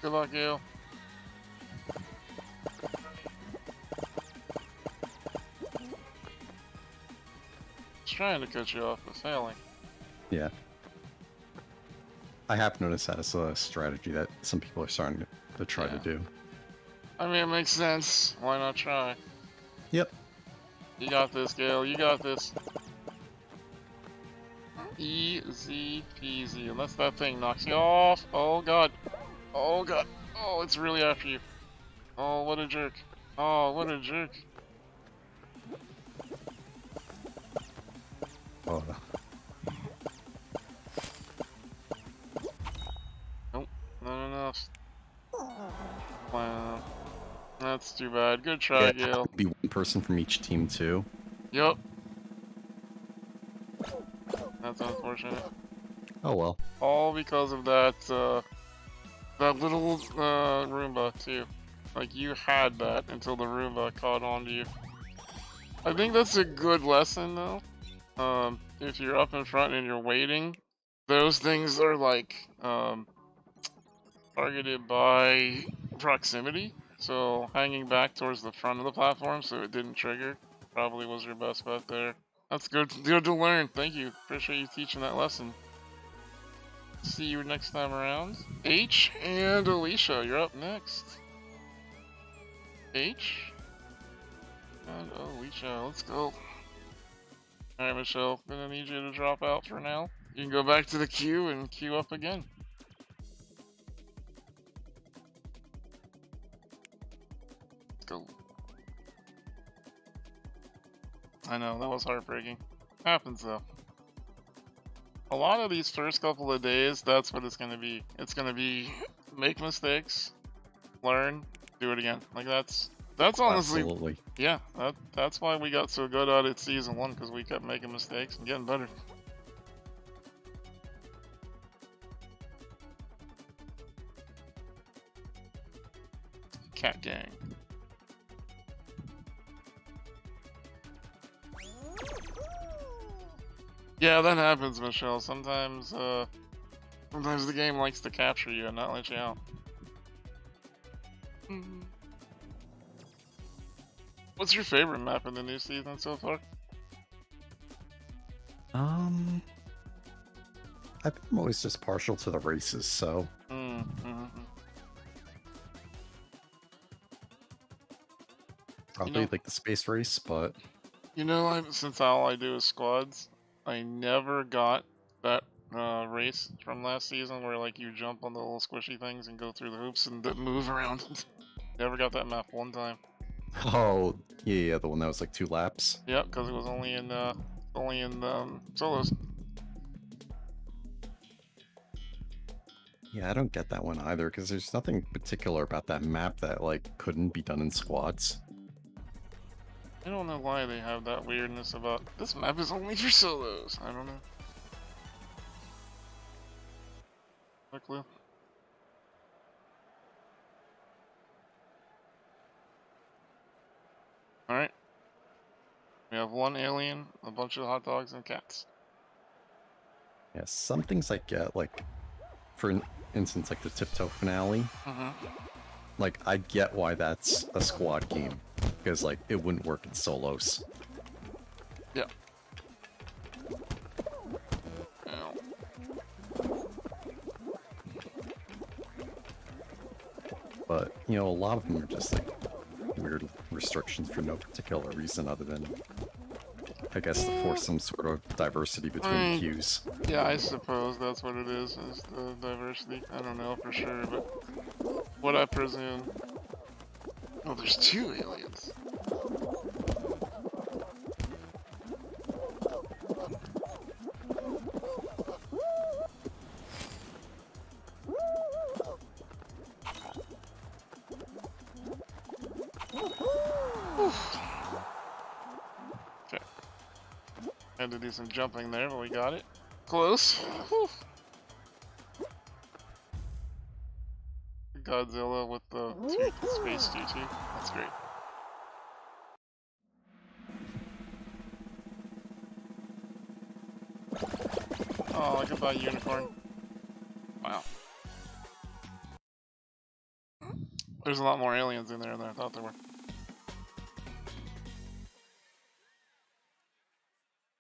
Good luck, Gale. Just trying to cut you off, but failing. Yeah. I have noticed that as a strategy that some people are starting to try to do. I mean, it makes sense. Why not try? Yep. You got this, Gale. You got this. Easy peasy. Unless that thing knocks you off. Oh, God. Oh, God. Oh, it's really after you. Oh, what a jerk. Oh, what a jerk. Oh. Nope. Not enough. Wow. That's too bad. Good try, Yeah, Gale. be one person from each team too. Yup. That's unfortunate. Oh well. All because of that, that little, Roomba, too. Like, you had that until the Roomba caught on to you. I think that's a good lesson, though. If you're up in front and you're waiting, those things are, like, targeted by proximity. So, hanging back towards the front of the platform so it didn't trigger probably was your best bet there. That's good to learn. Thank you. Appreciate you teaching that lesson. See you next time around. H and Alicia, you're up next. H and Alicia, let's go. Alright, Michelle, gonna need you to drop out for now. You can go back to the queue and queue up again. Let's go. I know, that was heartbreaking. Happens though. A lot of these first couple of days, that's what it's gonna be. It's gonna be make mistakes, learn, do it again. Like that's honestly, Absolutely. yeah. That's why we got so good at it season 1, because we kept making mistakes and getting better. Cat gang. Yeah, that happens, Michelle. Sometimes the game likes to capture you and not let you out. What's your favorite map in the new season so far? I'm always just partial to the races, so. Probably like the space race, but. You know, since all I do is squads, I never got that race from last season where like you jump on the little squishy things and go through the hoops and move around. Never got that map one time. Oh, yeah, the one that was like 2 laps. Yep, because it was only in solos. Yeah, I don't get that one either, because there's nothing particular about that map that like couldn't be done in squads. I don't know why they have that weirdness about this map is only for solos. I don't know. No clue. Alright. We have 1 alien, a bunch of hot dogs, and cats. Yeah, some things I get, like, for instance, like the Tiptoe finale. Like, I get why that's a squad game, because, like, it wouldn't work in solos. Yeah. Ow. But, you know, a lot of them are just, like, weird restrictions for no particular reason other than, I guess, to force some sort of diversity between queues. Yeah, I suppose that's what it is the diversity. I don't know for sure, but what I presume. Oh, there's 2 aliens. Whew. Okay. Had to do some jumping there, but we got it. Close. Whew. Godzilla with the space GT. That's great. Oh, goodbye, unicorn. Wow. There's a lot more aliens in there than I thought there were.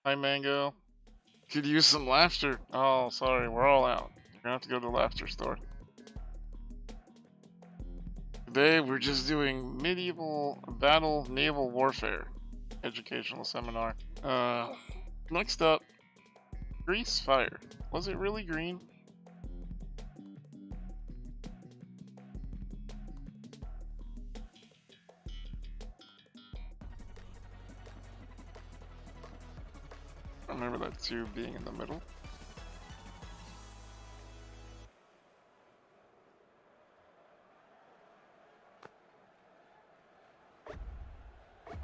Hi, Mango. Could use some laughter. Oh, sorry, we're all out. You're gonna have to go to the laughter store. Today, we're just doing medieval battle naval warfare educational seminar. Next up, Grease Fire. Was it really green? I remember that tube being in the middle.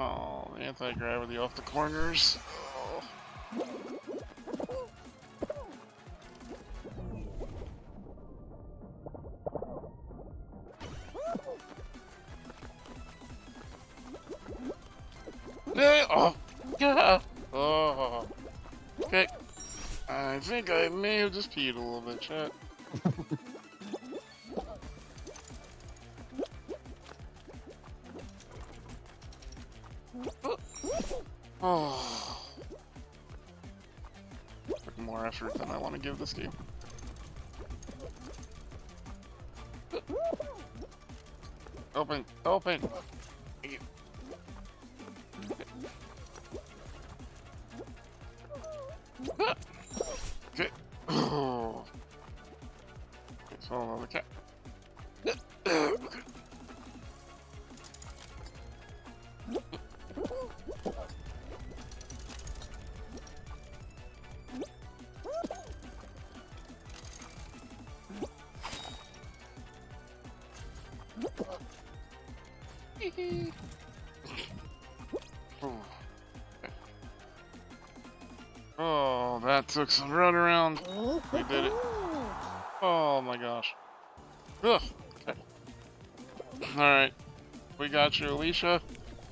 Oh, the anti-gravity off the corners. Oh. Oh, yeah. Oh. Okay. I think I may have just peed a little bit, chat. Oh. Took more effort than I want to give this game. Open, open. Thank you. Okay. Oh. Okay, follow the cat. Okay. Oh, that took some run around. We did it. Oh my gosh. Ugh. Okay. Alright. We got you, Alicia.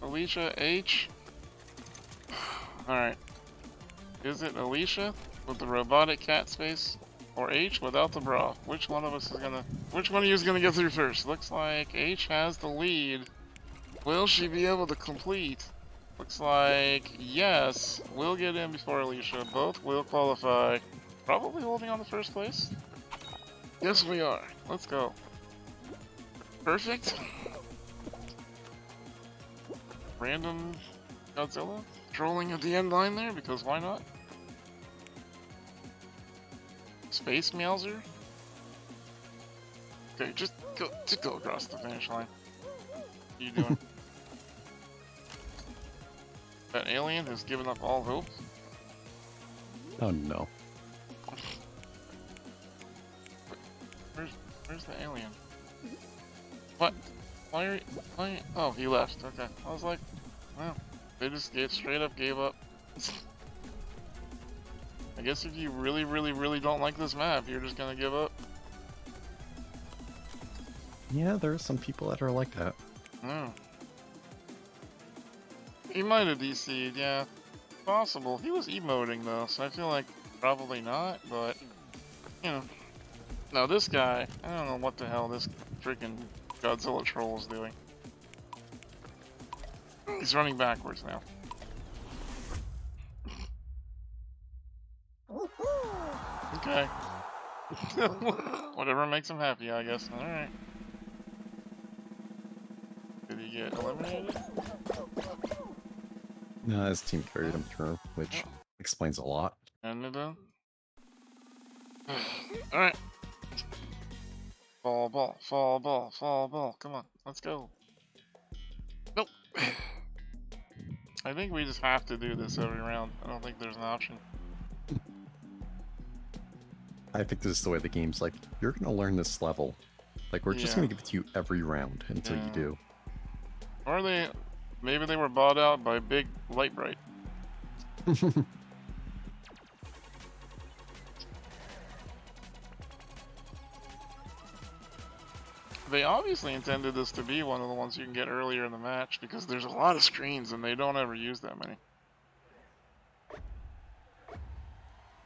Alicia H. Alright. Is it Alicia with the robotic cat space? Or H without the bra? Which one of us is gonna... Which one of you is gonna get through first? Looks like H has the lead. Will she be able to complete? Looks like yes. We'll get in before Alicia. Both will qualify. Probably holding on to first place. Yes, we are. Let's go. Perfect. Random Godzilla trolling at the end line there because why not? Space Meowser. Okay, just go across the finish line. What are you doing? That alien has given up all hope. Oh no. Where's the alien? What? Why? Oh, he left. Okay. I was like, well, they just straight up gave up. I guess if you really don't like this map, you're just gonna give up. Yeah, there are some people that are like that. Oh. He might have DC'd, yeah. Possible. He was emoting though, so I feel like probably not, but you know. No, this guy, I don't know what the hell this freaking Godzilla troll is doing. He's running backwards now. Okay. Whatever makes him happy, I guess. Alright. Did he get eliminated? No, his team carried him through, which explains a lot. Canada. Alright. Fall ball, fall ball, fall ball. Come on, let's go. Nope. I think we just have to do this every round. I don't think there's an option. I think this is the way the game's like, you're gonna learn this level. Like, we're just gonna give it to you every round until you do. Or they Maybe they were bought out by Big Light Bright. They obviously intended this to be one of the ones you can get earlier in the match because there's a lot of screens and they don't ever use that many.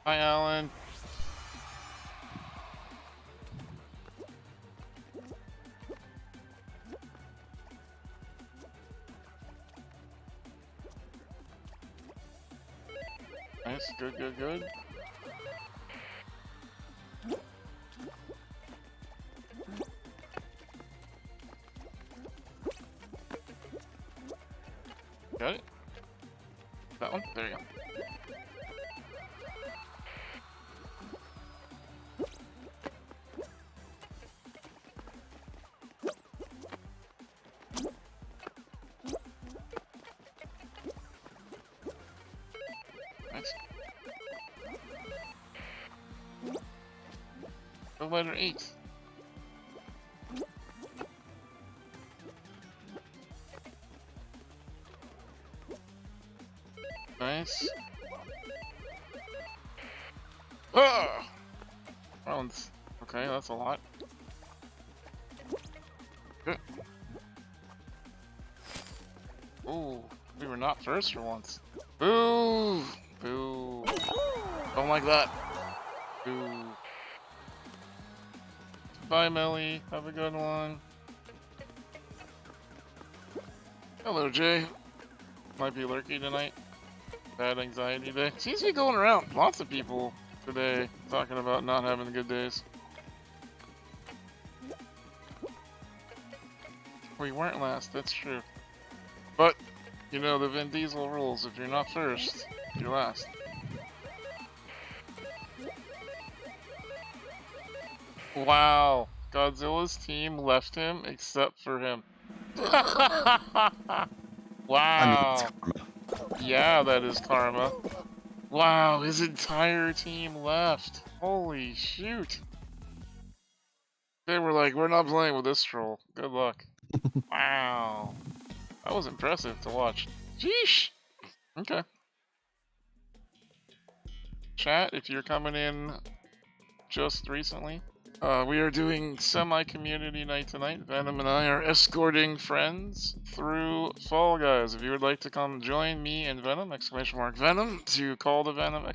Hi, Alan. Nice, good, good, good. Got it? That one? There you go. Nice. The letter 8. Nice. Ah! Rounds. Okay, that's a lot. Good. Ooh, we were not first for once. Boo! Boo. Don't like that. Boo. Bye, Melly. Have a good one. Hello, Jay. Might be lurky tonight. Bad anxiety day. Seems to be going around. Lots of people today talking about not having good days. We weren't last, that's true. But, you know, the Vin Diesel rules. If you're not first, you're last. Wow. Godzilla's team left him except for him. Wow. I mean, it's karma. Yeah, that is karma. Wow, his entire team left. Holy shoot. They were like, we're not playing with this troll. Good luck. Wow. That was impressive to watch. Sheesh. Okay. Chat, if you're coming in just recently, we are doing semi-community night tonight. Venom and I are escorting friends through Fall Guys. If you would like to come join me and Venom, !Venom, to call the Venom,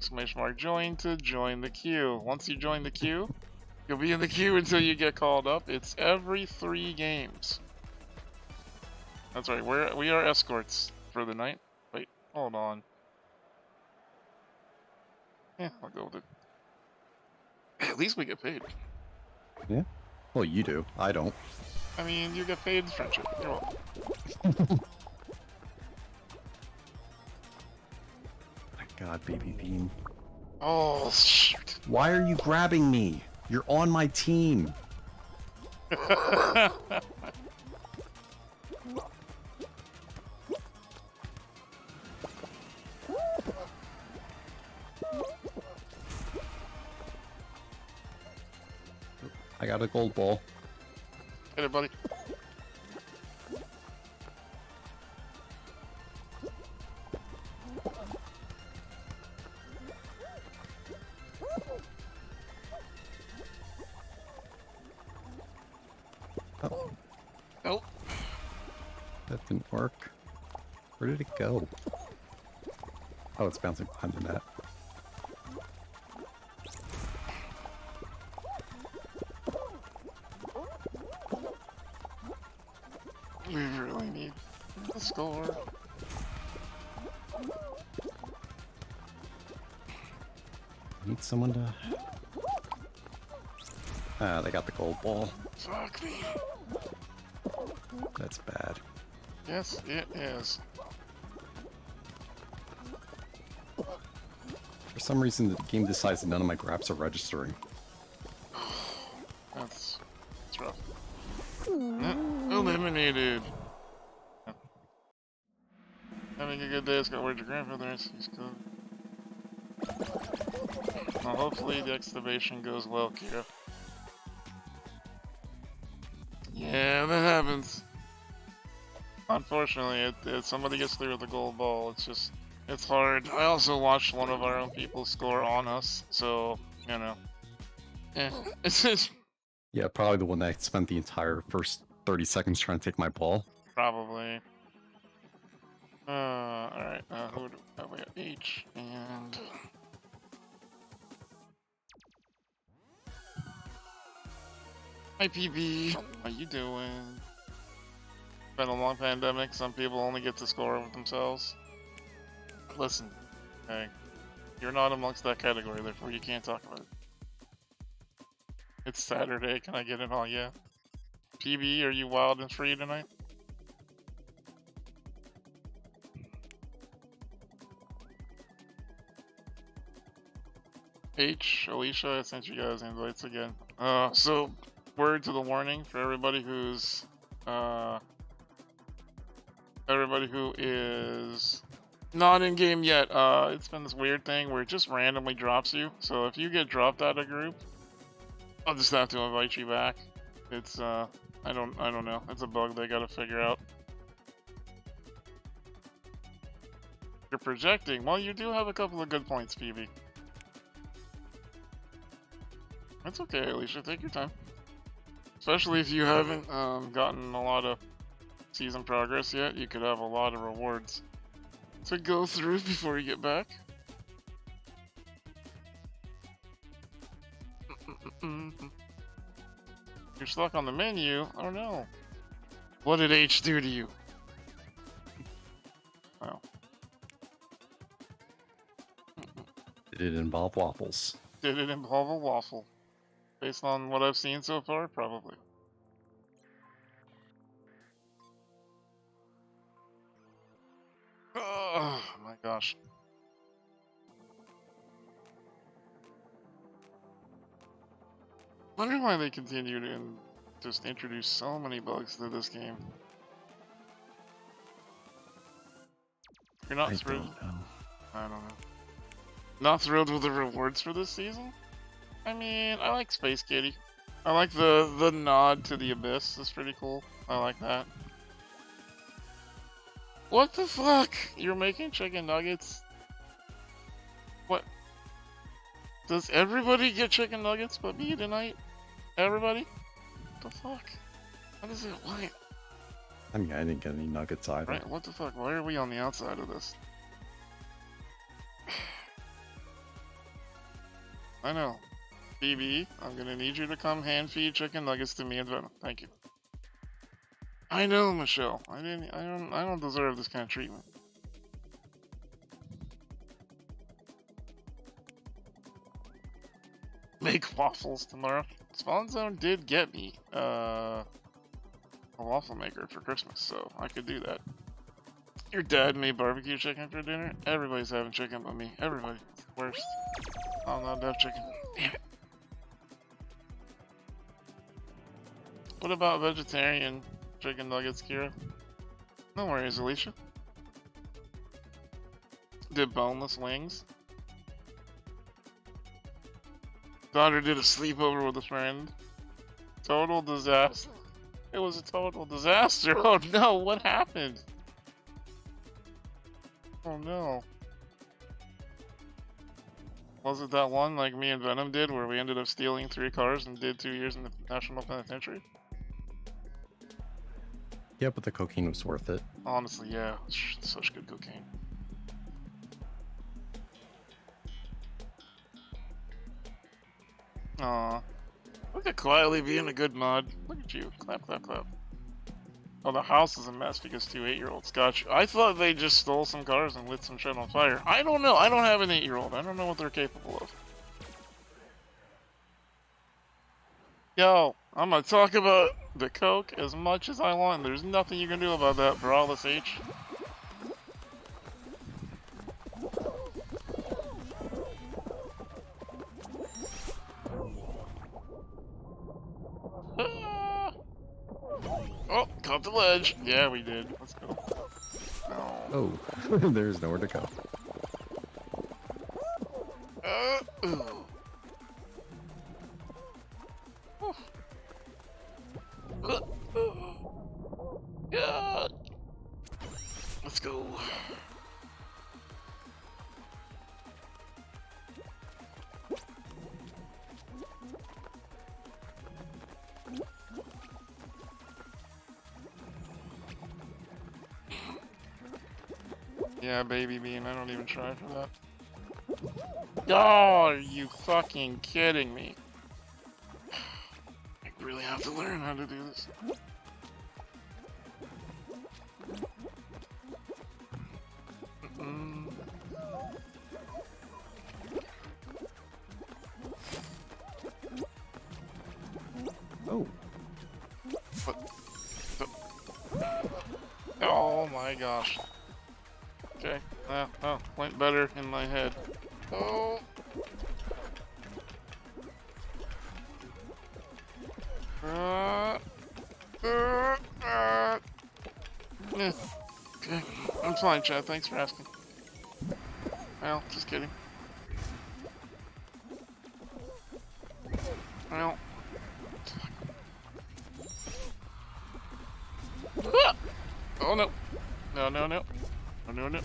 !join to join the queue. Once you join the queue, you'll be in the queue until you get called up. It's every 3 games. That's right, we are escorts for the night. Wait, hold on. Yeah, I'll go with it. At least we get paid. Yeah. Well, you do. I don't. I mean, you get paid friendship. You're welcome. My God, baby bean. Oh, shoot. Why are you grabbing me? You're on my team. I got a gold ball. Get it, buddy. Oh, Nope. that didn't work. Where did it go? Oh, it's bouncing behind the net. We really need a score. Need someone to... Ah, they got the gold ball. Fuck me. That's bad. Yes, it is. For some reason, the game decides that none of my grabs are registering. That's rough. Eliminated. Having a good day. It's got where'd your grandfather is. He's good. Well, hopefully the excavation goes well, Kira. Yeah, that happens. Unfortunately, somebody gets through with the gold ball. It's hard. I also watched one of our own people score on us, so, you know. It's just... Yeah, probably the one that spent the entire first 30 seconds trying to take my ball. Probably. Alright, who do we have? H, and... Hi, PB. How you doing? Been a long pandemic. Some people only get to score with themselves. Listen, hey, you're not amongst that category, therefore you can't talk about it. It's Saturday. Can I get it all? Yeah. PB, are you wild and free tonight? H, Alicia, I sent you guys invites again. So, word to the warning for everybody who is not in game yet. It's been this weird thing where it just randomly drops you. So if you get dropped out of group, I'll just have to invite you back. It's I don't know. It's a bug they gotta figure out. You're projecting. Well, you do have a couple of good points, PB. That's okay, Alicia. Take your time. Especially if you haven't gotten a lot of season progress yet, you could have a lot of rewards to go through before you get back. You're stuck on the menu? Oh no. What did H do to you? Wow. Did it involve waffles? Did it involve a waffle? Based on what I've seen so far, probably. Oh my gosh. Wonder why they continue to just introduce so many bugs to this game. You're not thrilled? I don't know. Not thrilled with the rewards for this season? I mean, I like Space Kitty. I like the nod to the Abyss. It's pretty cool. I like that. What the fuck? You're making chicken nuggets? What? Does everybody get chicken nuggets but me tonight? Everybody? What the fuck? What is it? Why? I mean, I didn't get any nuggets either. Right, what the fuck? Why are we on the outside of this? I know. BB, I'm gonna need you to come hand feed chicken nuggets to me and Venom. Thank you. I know, Michelle. I don't deserve this kind of treatment. Make waffles tomorrow. Spawn Zone did get me a waffle maker for Christmas, so I could do that. Your dad made barbecue chicken for dinner? Everybody's having chicken but me. Everybody. It's the worst. I'm not have chicken. Damn it. What about vegetarian chicken nuggets, Kira? No worries, Alicia. Did boneless wings. Daughter did a sleepover with a friend. Total disaster. It was a total disaster. Oh no, what happened? Oh no. Was it that one like me and Venom did where we ended up stealing 3 cars and did 2 years in the National Penitentiary? Yeah, but the cocaine was worth it. Honestly, yeah. Such good cocaine. Aw. Look at Quietly being a good mod. Look at you. Clap, clap, clap. Oh, the house is a mess because 2 8-year-olds got you. I thought they just stole some cars and lit some shit on fire. I don't know. I don't have an 8-year-old. I don't know what they're capable of. Yo, I'm gonna talk about the coke as much as I want. There's nothing you can do about that, Brawless H. Oh, caught the ledge. Yeah, we did. Let's go. No. Oh, there's nowhere to go. Ooh. God. Yeah, baby bean, I don't even try for that. Oh, are you fucking kidding me? I really have to learn how to do this. Oh. What? Oh my gosh. Okay. Oh, went better in my head. Oh. Yeah. Okay. I'm fine, Chad. Thanks for asking. Well, just kidding. Well. Ah! Oh no. No, no, no. No, no, no.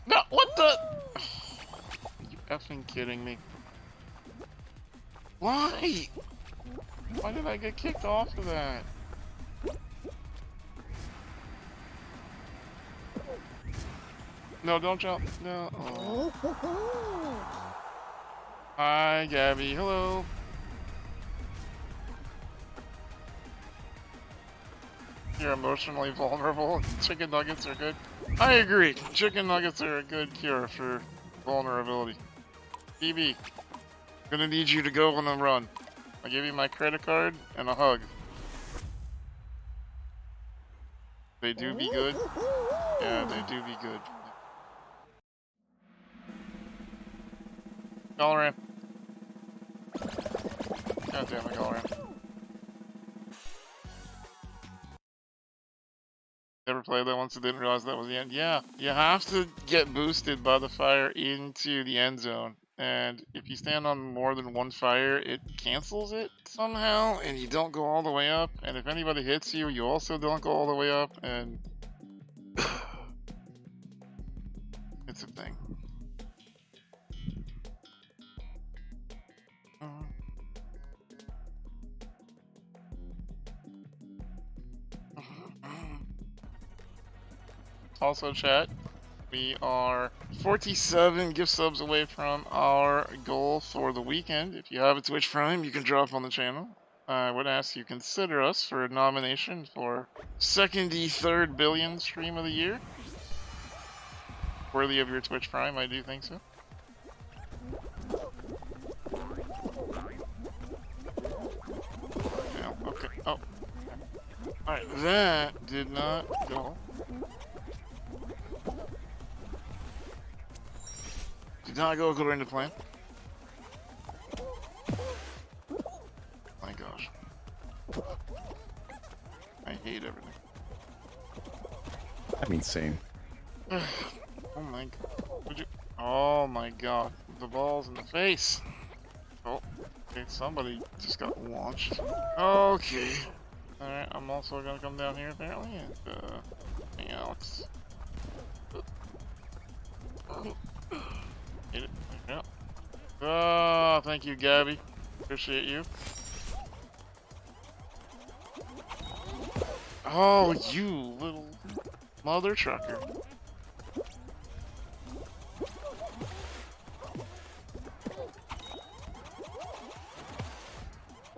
No, what the? Are you effing kidding me? Why? Why did I get kicked off of that? No, don't jump. No. Oh. Hi, Gabby. Hello. You're emotionally vulnerable. Chicken nuggets are good. I agree. Chicken nuggets are a good cure for vulnerability. BB, gonna need you to go on a run. I'll give you my credit card and a hug. They do be good. Yeah, they do be good. Galaran. God damn it, Galaran. Never played that once, I didn't realize that was the end. Yeah, you have to get boosted by the fire into the end zone. And if you stand on more than one fire, it cancels it somehow, and you don't go all the way up. And if anybody hits you, you also don't go all the way up, and it's a thing. Also, chat, we are 47 gift subs away from our goal for the weekend. If you have a Twitch Prime, you can drop on the channel. I would ask you consider us for a nomination for third billion stream of the year. Worthy of your Twitch Prime, I do think so. Yeah, okay. Oh. Alright, that did not go. Did not go according to plan. My gosh. I hate everything. I mean, same. Oh my god. Would you? Oh my god. The ball's in the face. Oh. Okay, somebody just got launched. Okay. Alright, I'm also gonna come down here apparently and, hang out. Hit it. There you go. Oh, thank you, Gabby. Appreciate you. Oh, you little mother trucker.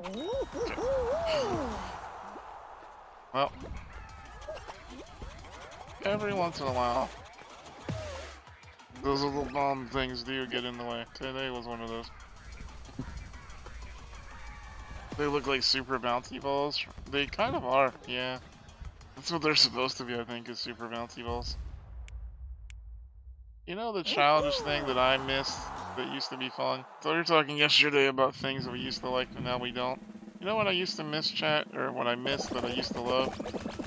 Okay. Well, every once in a while, those little bomb things do get in the way. Today was one of those. They look like super bouncy balls. They kind of are, yeah. That's what they're supposed to be, I think, is super bouncy balls. You know the childish thing that I missed that used to be fun? So we were talking yesterday about things that we used to like, but now we don't. You know what I used to miss, chat? Or what I missed that I used to love?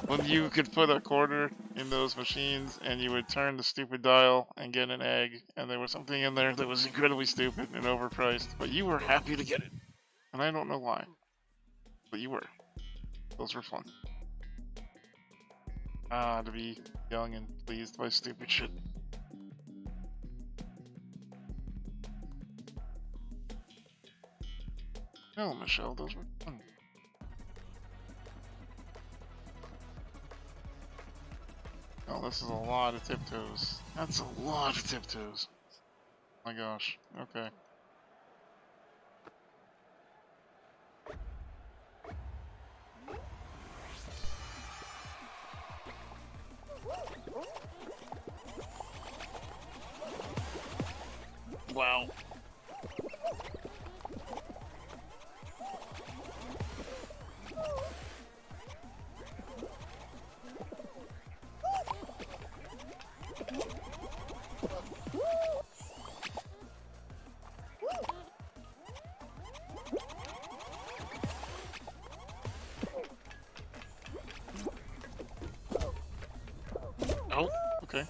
When you could put a quarter in those machines and you would turn the stupid dial and get an egg, and there was something in there that was incredibly stupid and overpriced, but you were happy to get it. And I don't know why. But you were. Those were fun. To be young and pleased by stupid shit. No, Michelle, those were fun. Oh, this is a lot of tiptoes. That's a lot of tiptoes. My gosh. Okay. Wow. Oh, okay.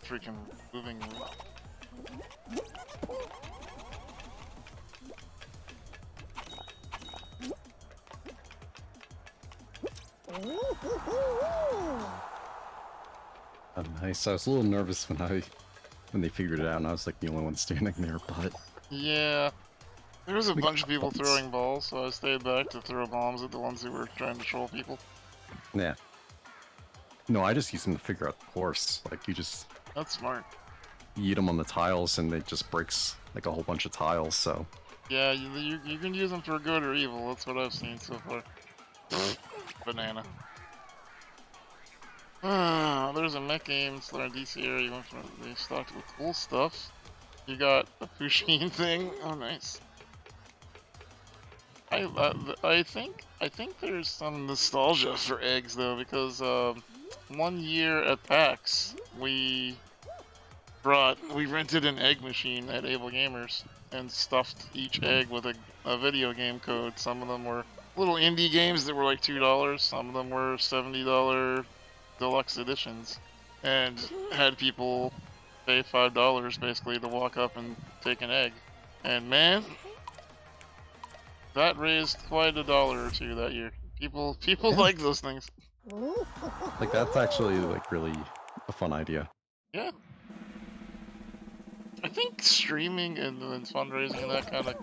Freaking moving. Oh, nice. I was a little nervous when they figured it out, and I was like the only one standing there, but Yeah. There was a We bunch got of people buttons. throwing balls, so I stayed back to throw bombs at the ones who were trying to troll people. yeah. No, I just use them to figure out the course. Like, you just That's smart. yeet them on the tiles, and it just breaks, like, a whole bunch of tiles, so... Yeah, you can use them for good or evil. That's what I've seen so far. Banana. Ah, there's a mech game. It's on DC area. You went from they stocked with cool stuff. You got a Pusheen thing. Oh, nice. I think there's some nostalgia for eggs though, because 1 year at PAX we rented an egg machine at Able Gamers and stuffed each egg with a video game code. Some of them were little indie games that were like $2. Some of them were $70 deluxe editions, and had people pay $5 basically to walk up and take an egg. And man, that raised quite $1 or $2 that year. People like those things. Like, that's actually, like, really a fun idea. Yeah. I think streaming and fundraising and that kind of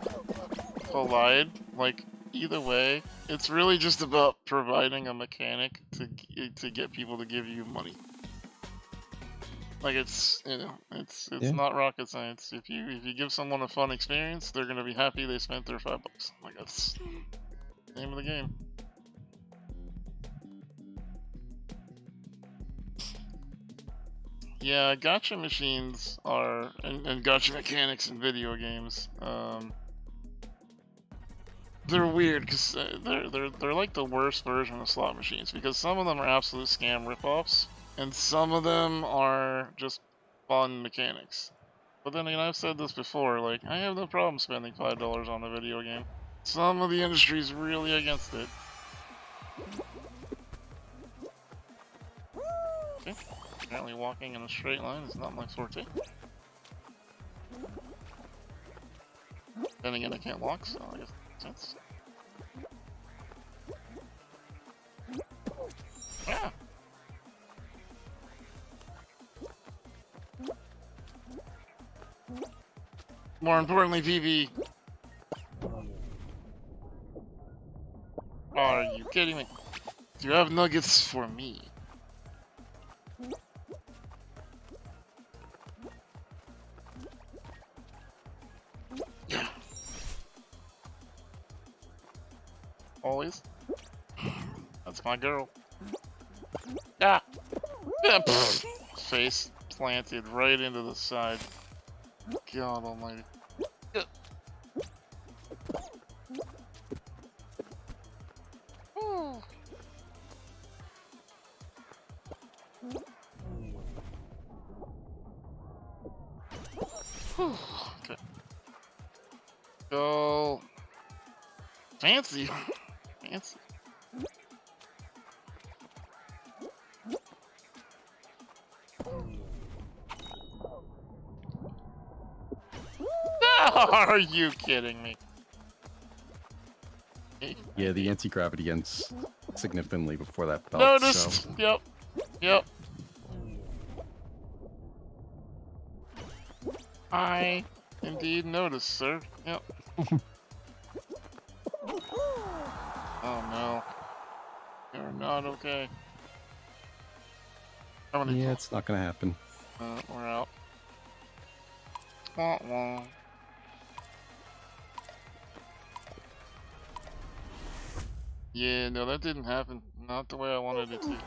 collide. Like, either way, it's really just about providing a mechanic to get people to give you money. Like, it's, you know, it's Yeah. not rocket science. If you give someone a fun experience, they're gonna be happy they spent their $5. Like, that's the name of the game. Yeah, gacha machines are and gacha mechanics in video games. They're weird because they're like the worst version of slot machines, because some of them are absolute scam ripoffs, and some of them are just fun mechanics. But then again, I've said this before, like, I have no problem spending $5 on a video game. Some of the industry's really against it. Okay. Apparently walking in a straight line is not my forte. Then again, I can't walk, so I guess that makes sense. Yeah. More importantly, PB. Are you kidding me? Do you have nuggets for me? Yeah. Always. That's my girl. Ah! Yeah, pfft. Face planted right into the side. God almighty. Ooh. Whew. Okay. Go. Fancy. Fancy. Are you kidding me? Yeah, the anti-gravity ends significantly before that belt. Noticed. So. Yep. Yep. I indeed noticed, sir. Yep. Oh no. You're not okay. How many? Yeah, it's not gonna happen. We're out. Wah, wah. Yeah, no, that didn't happen. Not the way I wanted it to.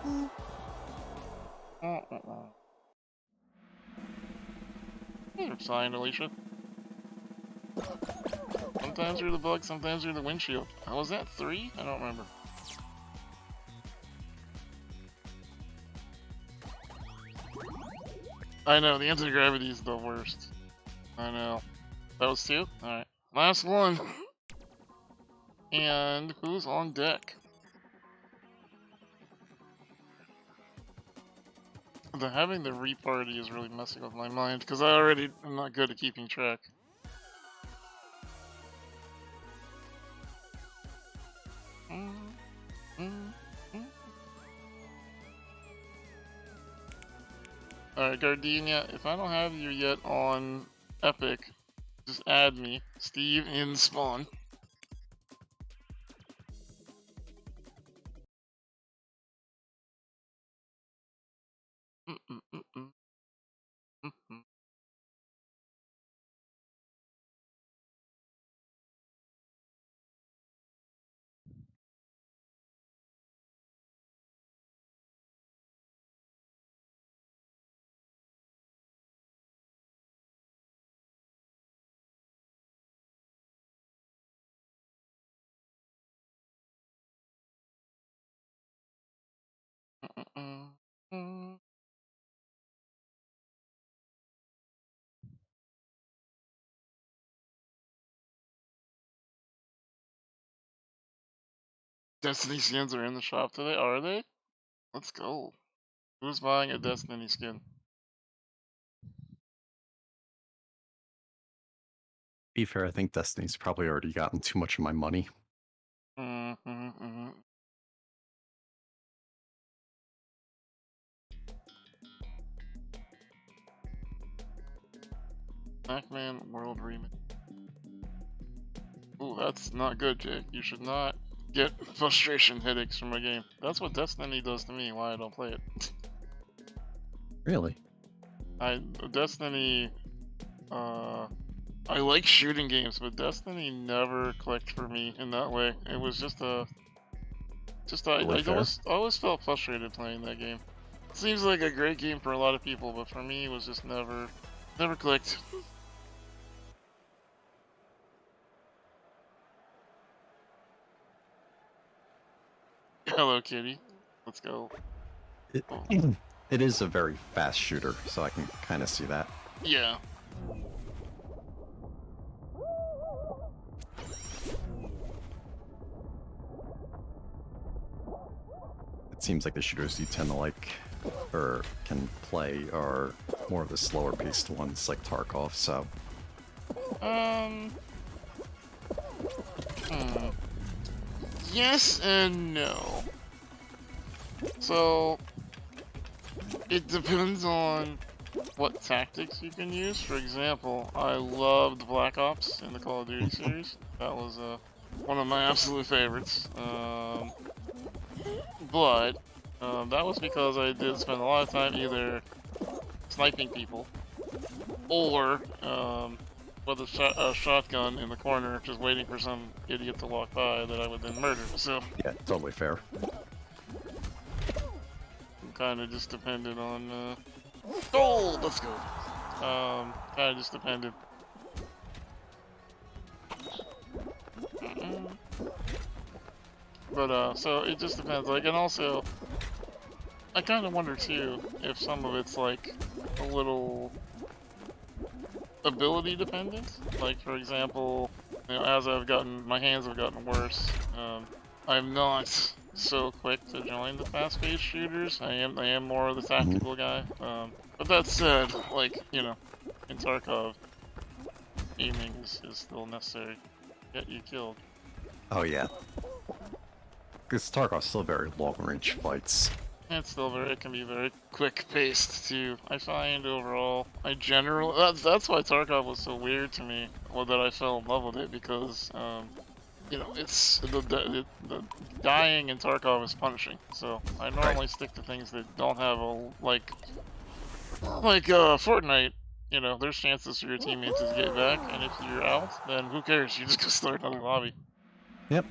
You're fine, Alicia. Sometimes you're the bug, sometimes you're the windshield. Oh, was that 3? I don't remember. I know, the anti-gravity is the worst. I know. That was 2? Alright. Last one. And who's on deck? Having the re-party is really messing with my mind, because I already am not good at keeping track. Alright, Gardenia, if I don't have you yet on Epic, just add me, SteveInSpawn. Destiny skins are in the shop today, are they? Let's go. Who's buying a Destiny skin? Be fair, I think Destiny's probably already gotten too much of my money. Pac-Man World Remake. Ooh, that's not good, Jake. You should not get frustration headaches from a game. That's what Destiny does to me, why I don't play it. Really? Destiny, I like shooting games, but Destiny never clicked for me in that way. It was I always felt frustrated playing that game. It seems like a great game for a lot of people, but for me, it was just never clicked. Hello, kitty. Let's go. It is a very fast shooter, so I can kind of see that. Yeah. It seems like the shooters you tend to like, or can play, are more of the slower paced ones like Tarkov, so. Yes and no. So, it depends on what tactics you can use. For example, I loved Black Ops in the Call of Duty series. That was one of my absolute favorites. But that was because I did spend a lot of time either sniping people or with a shotgun in the corner, just waiting for some idiot to walk by that I would then murder. So yeah, totally fair. Kind of just depended on. Gold. Let's go. Kind of just depended. But so it just depends. Like, and also, I kind of wonder too if some of it's like a little ability dependent. Like, for example, you know, as my hands have gotten worse, I'm not so quick to join the fast-paced shooters. I am more of the tactical guy. But that said, like, you know, in Tarkov, aiming is still necessary to get you killed. Oh yeah. Because Tarkov's still very long-range fights. It's still it can be very quick-paced too. I find overall, that's why Tarkov was so weird to me, or that I fell in love with it, because, you know, it's, the dying in Tarkov is punishing, so I normally stick to things that don't have a, like Fortnite, you know, there's chances for your teammates to get back, and if you're out, then who cares, you just go start another lobby. Yep.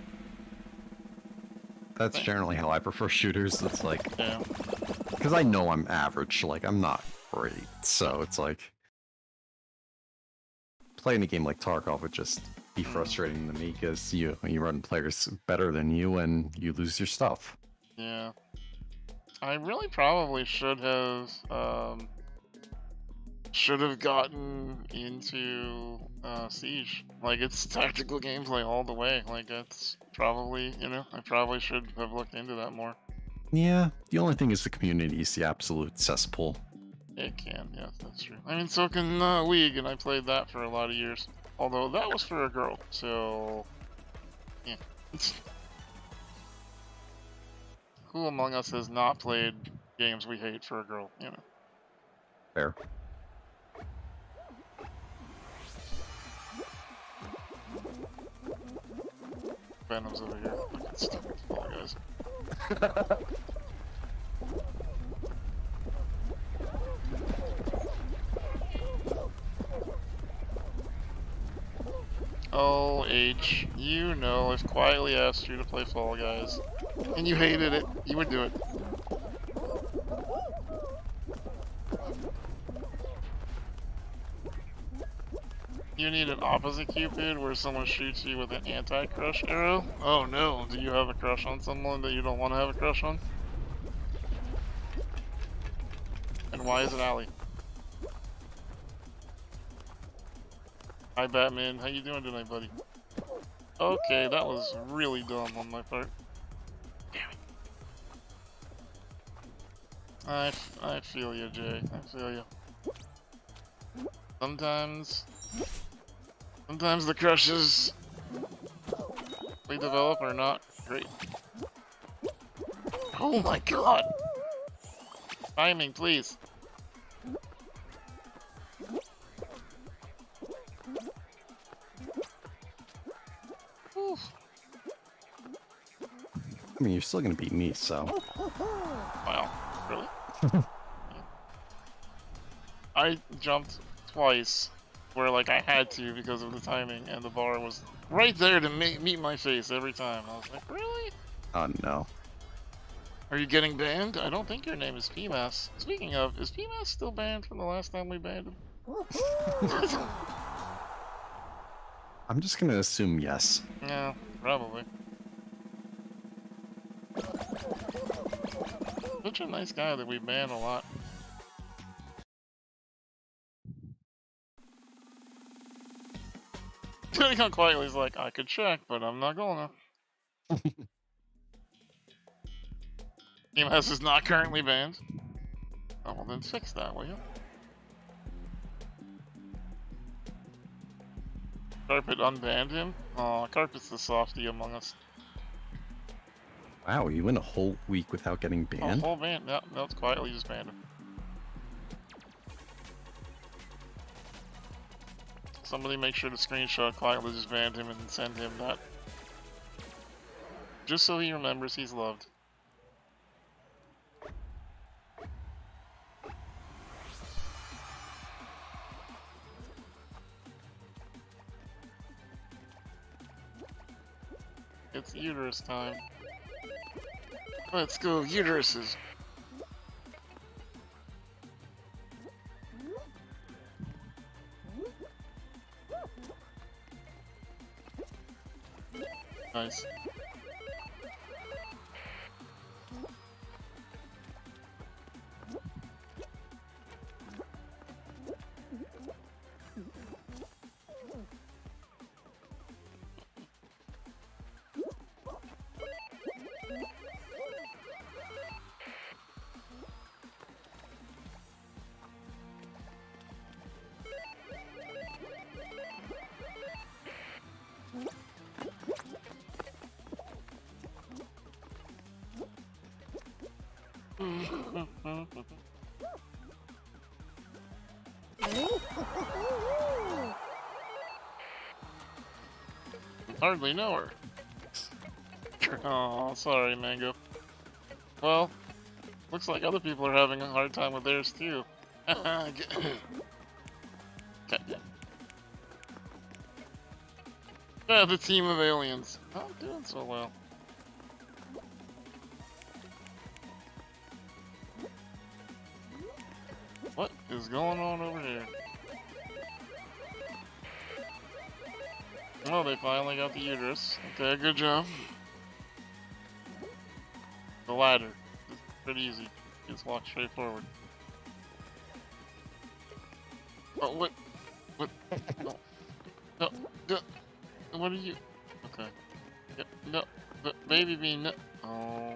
That's generally how I prefer shooters. It's like, Yeah. because I know I'm average, like, I'm not great, so it's like, playing a game like Tarkov would just be frustrating to me, because you run players better than you, and you lose your stuff. Yeah. I really probably should have gotten into Siege. Like, it's tactical gameplay all the way. Like, that's probably, you know, I probably should have looked into that more. Yeah, the only thing is the community is the absolute cesspool. It can, yeah, that's true. I mean, so can League, and I played that for a lot of years. Although that was for a girl, so yeah. Who among us has not played games we hate for a girl, you know? Fair. Venom's over here. Fucking stupid Fall Guys. Oh, H, you know, if quietly asked you to play Fall Guys, and you hated it, you would do it. You need an opposite Cupid where someone shoots you with an anti-crush arrow? Oh no, do you have a crush on someone that you don't want to have a crush on? And why is it Allie? Hi Batman, how you doing tonight, buddy? Okay, that was really dumb on my part. Damn it. I feel you, Jay. I feel you. Sometimes the crushes we develop are not great. Oh my god! Timing, please. Oof. I mean, you're still gonna beat me, so. Wow, really? Yeah. I jumped twice where, like, I had to because of the timing, and the bar was right there to meet my face every time. I was like, really? Oh no. Are you getting banned? I don't think your name is PMAS. Speaking of, is PMAS still banned from the last time we banned him? I'm just gonna assume yes. Yeah, probably. Such a nice guy that we ban a lot. How quietly he's like, I could check, but I'm not going to. PMAS is not currently banned. Oh, well then fix that, will you? Carpet unbanned him? Aw, Carpet's the softie among us. Wow, you went a whole week without getting Oh, banned? whole ban? No, it's quietly just banned him. Somebody make sure to screenshot quietly just banned him and send him that. Just so he remembers he's loved. It's uterus time. Let's go, uteruses. Nice. Hardly know her. Oh, sorry, Mango. Well, looks like other people are having a hard time with theirs too. Okay. Yeah, the team of aliens. Not doing so well. What is going on over here? Oh, they finally got the uterus. Okay, good job. The ladder. It's pretty easy. Just walk straight forward. Oh, what? What? No, no, no, what are you? Okay. Yeah, no, baby bean, no. Oh.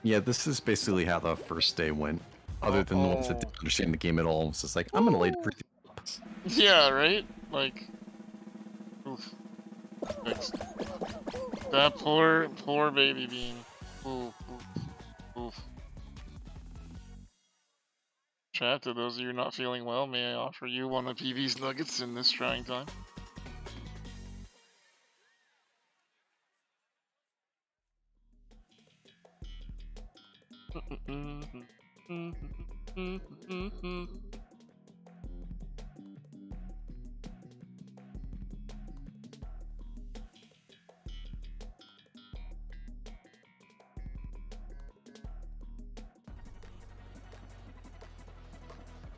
Yeah, this is basically how the first day went. Other than the ones that didn't understand the game at all, it was just like, I'm gonna lay everything up. Yeah, right? Like, oof. Fixed. That poor baby bean. Oof, oof, oof. Chat, to those of you not feeling well, may I offer you one of PV's nuggets in this trying time?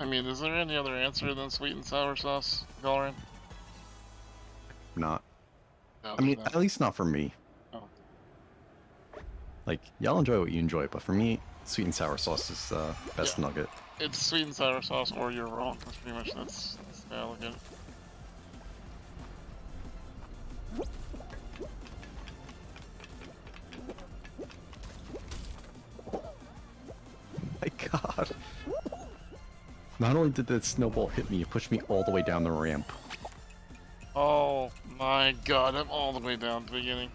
I mean, is there any other answer than sweet and sour sauce, Galrin? Not. No, I mean, no. at least not for me. Oh. Like, y'all enjoy what you enjoy, but for me, sweet and sour sauce is best Yeah. nugget. It's sweet and sour sauce, or you're wrong. That's pretty much that's the way I look at it. My god. Not only did that snowball hit me, it pushed me all the way down the ramp. Oh my god, I'm all the way down to the beginning.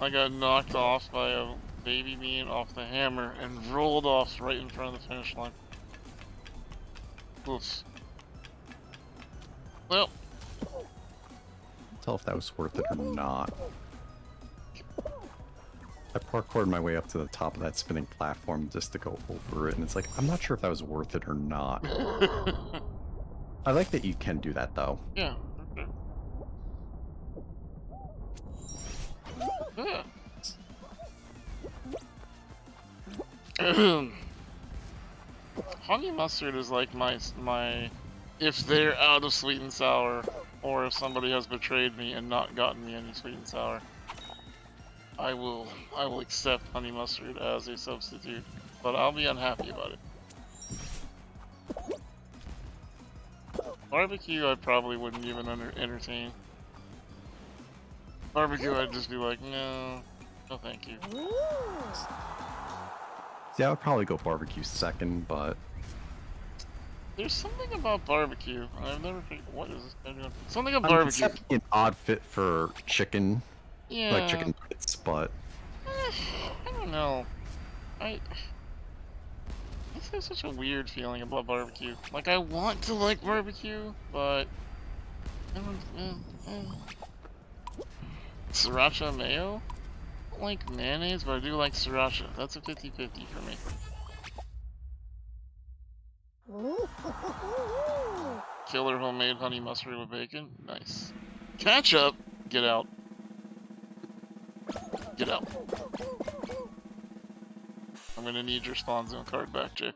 I got knocked off by a baby bean off the hammer and rolled off right in front of the finish line. Oof. Well, Tell if that was worth it or not. I parkoured my way up to the top of that spinning platform just to go over it, and it's like, I'm not sure if that was worth it or not. I like that you can do that, though. yeah. Okay. Yeah. Honey mustard is like my if they're out of sweet and sour, or if somebody has betrayed me and not gotten me any sweet and sour, I will accept honey mustard as a substitute, but I'll be unhappy about it. Barbecue I probably wouldn't even entertain. Barbecue I'd just be like, no thank you. Yeah, I would probably go barbecue second, but There's something about barbecue. I've never figured what is this guy doing? Something about I mean, barbecue. it's definitely an odd fit for chicken, Yeah. like chicken nuggets, but I don't know. I just have such a weird feeling about barbecue. Like, I want to like barbecue, but I don't, Sriracha mayo? I don't like mayonnaise, but I do like sriracha. That's a 50-50 for me. Killer homemade honey mustard with bacon? Nice. Ketchup? Get out. Get out. I'm gonna need your spawn zone card back, Jay.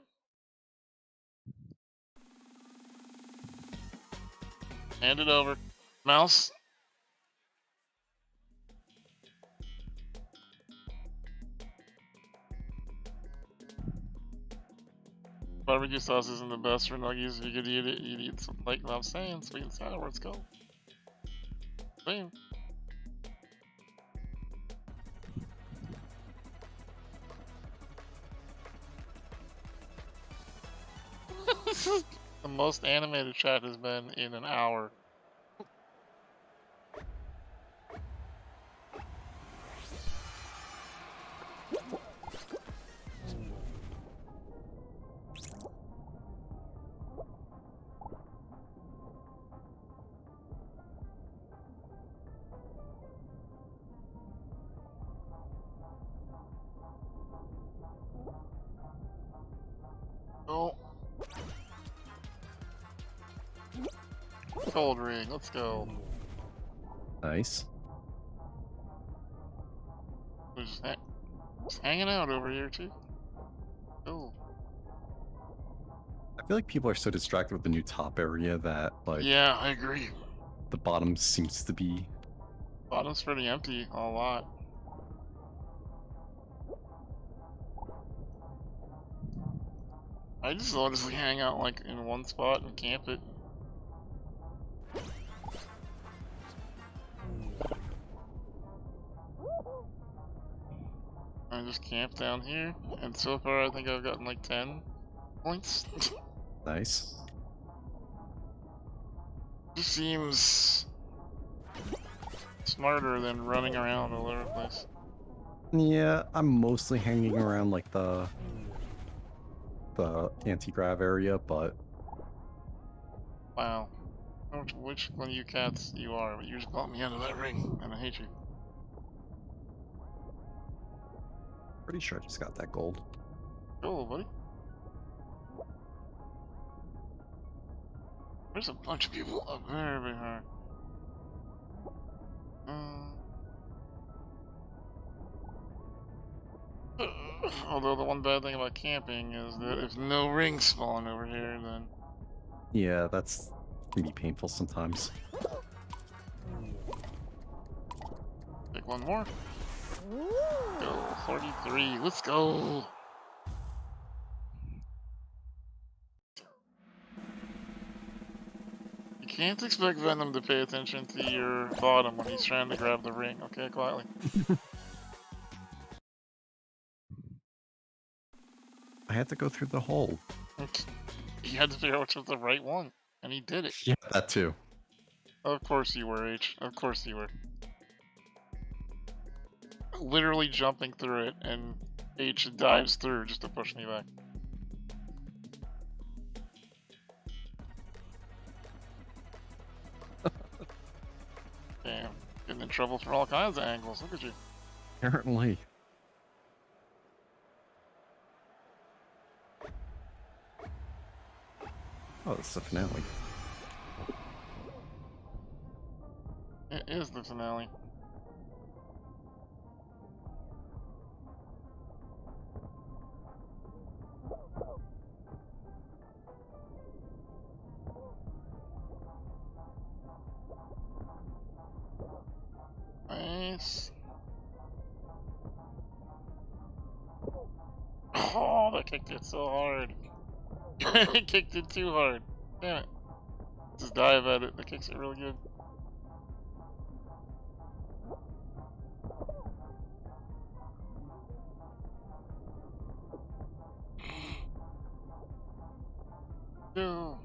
Hand it over. Mouse? Barbecue sauce isn't the best for nuggies. If you could eat it, you'd eat some, like I'm saying, sweet and sour, let's go. Bam. This is the most animated chat has been in an hour. cold ring. Let's go. Nice. We're just hanging out over here too. Oh. I feel like people are so distracted with the new top area that, like, Yeah, I agree. the bottom seems to be... Bottom's pretty empty a lot. I just honestly hang out like in one spot and camp it. I just camp down here, and so far I think I've gotten like 10 points. Nice. Just seems smarter than running around all over the place. Yeah, I'm mostly hanging around, like, the anti-grav area, but... Wow. I don't know which one of you cats you are, but you just bought me out of that ring, and I hate you. Pretty sure I just got that gold. Cool, buddy. There's a bunch of people up there behind. Although the one bad thing about camping is that if no rings spawn over here, then Yeah, that's... can be painful sometimes. take one more. Go, 43, let's go! You can't expect Venom to pay attention to your bottom when he's trying to grab the ring, okay, quietly. I had to go through the hole. He had to figure out which was the right one, and he did it. Yeah, that too. Of course you were, H. Of course you were. Literally jumping through it, and H dives through just to push me back. Damn. Getting in trouble for all kinds of angles. Look at you. Apparently. Oh, it's the finale. It is the finale. Nice. Oh, that kicked it so hard. It kicked it too hard. Damn it. Just dive at it. That kicks it really good. No.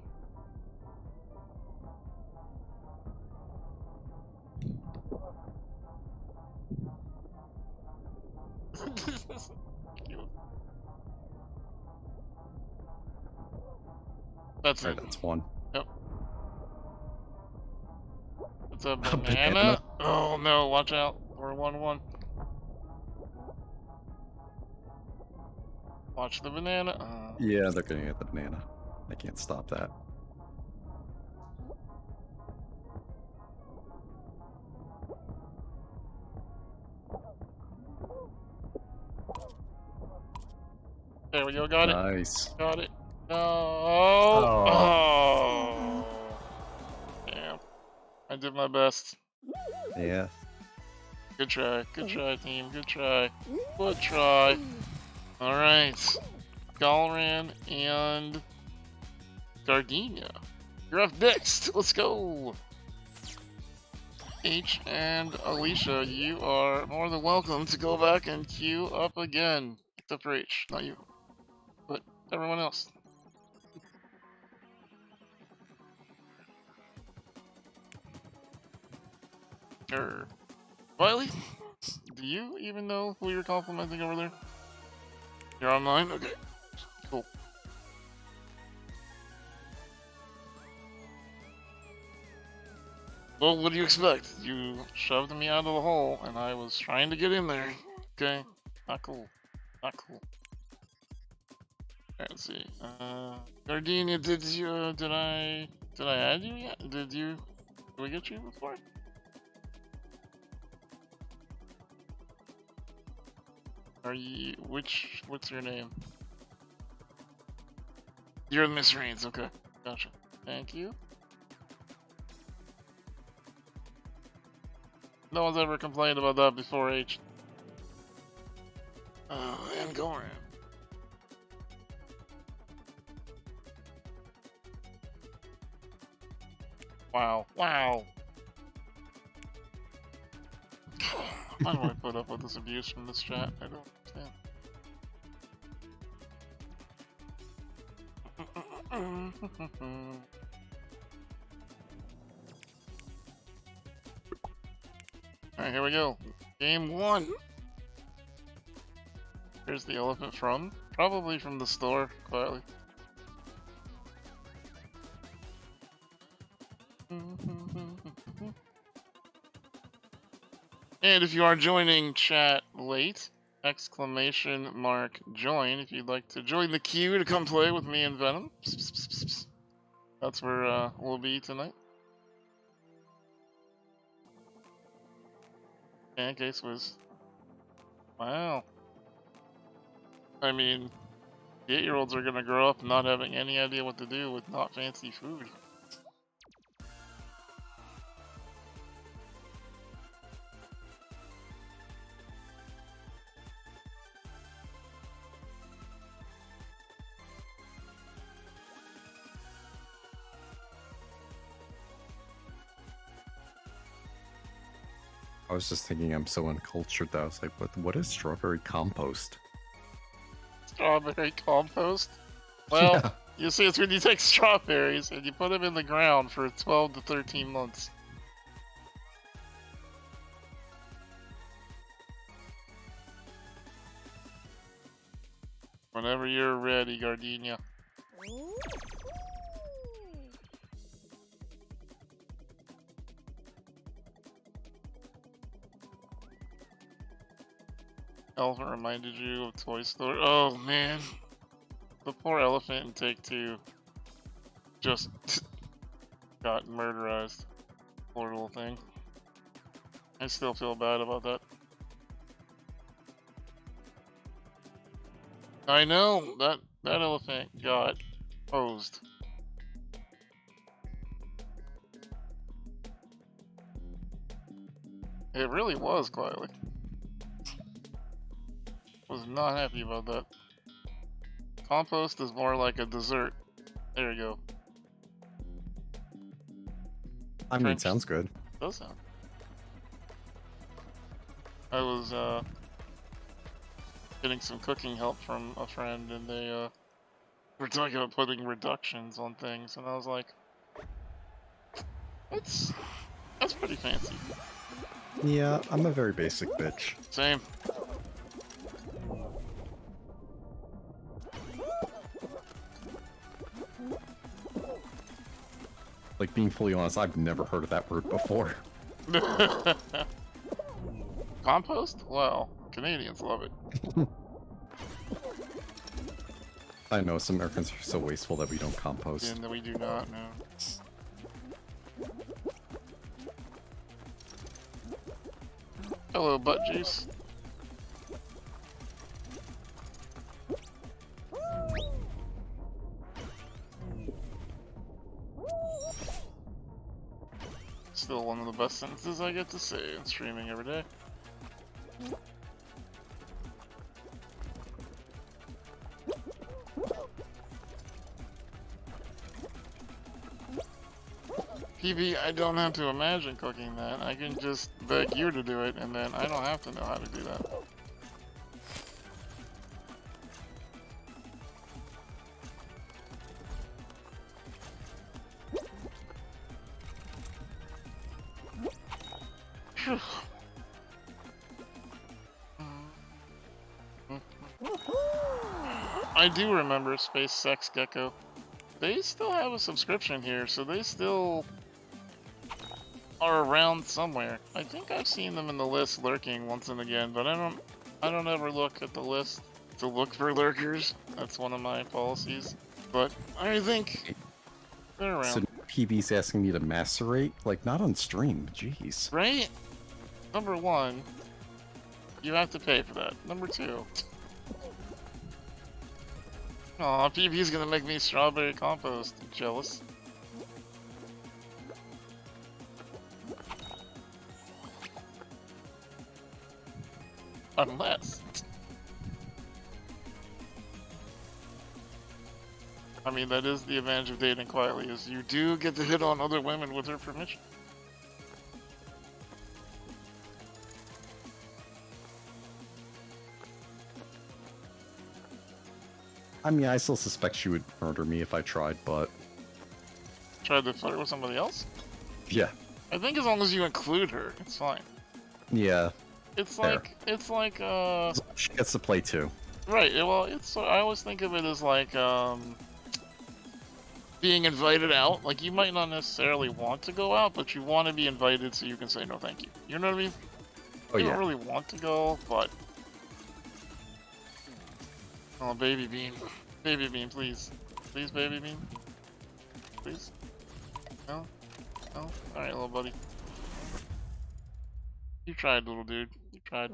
That's Alright, it. that's one. Yep. It's a banana. banana? Oh no, watch out. We're 1-1. Watch the banana. Yeah, they're gonna get the banana. I can't stop that. There we go, got it. Nice. Got it. No. Oh. Damn. I did my best. Yeah. Good try, team. Good try. Good try. Alright. Galran and Gardenia. You're up next. Let's go. H and Alicia, you are more than welcome to go back and queue up again. Except for H, not you. But everyone else. Sure. Wiley, do you even know who you're complimenting over there? You're online? Okay. Cool. Well, what do you expect? You shoved me out of the hole, and I was trying to get in there. Okay. Not cool. Not cool. Alright, let's see. Gardenia, did I Did I add you yet? Did we get you before? Are you, what's your name? You're Miss Reigns, okay. Gotcha. Thank you. No one's ever complained about that before, H. And Goran. Wow. Wow. Why do I put up with this abuse from this chat? I don't understand. Alright, here we go. Game 1. Here's the elephant from. Probably from the store, quietly. And if you are joining chat late, exclamation mark join if you'd like to join the queue to come play with me and Venom. That's where we'll be tonight. Pancakes was... Wow. I mean, 8-year-olds are gonna grow up not having any idea what to do with not fancy food. I was just thinking I'm so uncultured that I was like, what is strawberry compost? Strawberry compost? Well, Yeah. you see, it's when you take strawberries and you put them in the ground for 12 to 13 months. Whenever you're ready, Gardenia. Elephant reminded you of Toy Story. Oh man, the poor elephant in Take Two just got murderized. Poor little thing. I still feel bad about that. I know that elephant got posed. It really was, quietly. Was not happy about that. Compost is more like a dessert. There you go. I mean, sounds good. Does sound. I was getting some cooking help from a friend, and they were talking about putting reductions on things, and I was like, that's pretty fancy. Yeah, I'm a very basic bitch. Same. Like, being fully honest, I've never heard of that word before. Compost? Well, Canadians love it. I know some Americans are so wasteful that we don't compost. And we do not know. Hello, butt juice. Still one of the best sentences I get to say in streaming every day. PB, I don't have to imagine cooking that. I can just beg you to do it, and then I don't have to know how to do that. I do remember Space Sex Gecko. They still have a subscription here, so they still are around somewhere. I think I've seen them in the list lurking once and again, but I don't ever look at the list to look for lurkers. That's one of my policies. But I think they're around. So PB's asking me to macerate? Like, not on stream. Jeez. Right? Number one, you have to pay for that. Number two. Aw, PB's gonna make me strawberry compost. I'm jealous. Unless... I mean, that is the advantage of dating quietly, is you do get to hit on other women with her permission. I mean, I still suspect she would murder me if I tried, but... Tried to flirt with somebody else? Yeah. I think as long as you include her, it's fine. Yeah. It's Fair. like, She gets to play too. right, well, it's, I always think of it as like, being invited out. Like, you might not necessarily want to go out, but you want to be invited so you can say no thank you. You know what I mean? Oh, You yeah. don't really want to go, but... Oh, baby bean. Baby bean, please. Please, baby bean. Please. No? No? Alright, little buddy. You tried, little dude. You tried.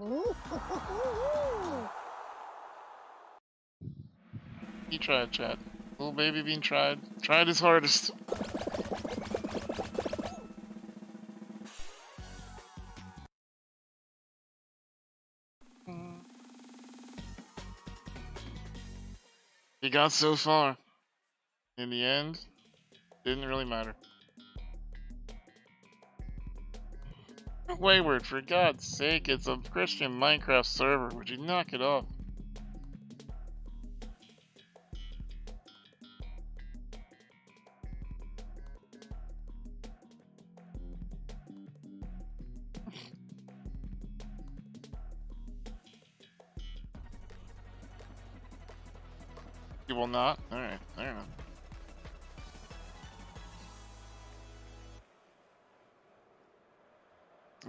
He tried, chat. Little baby bean tried. Tried his hardest. He got so far. In the end, didn't really matter. Wayward, for God's sake, it's a Christian Minecraft server. Would you knock it off? You will not? Alright, fair enough.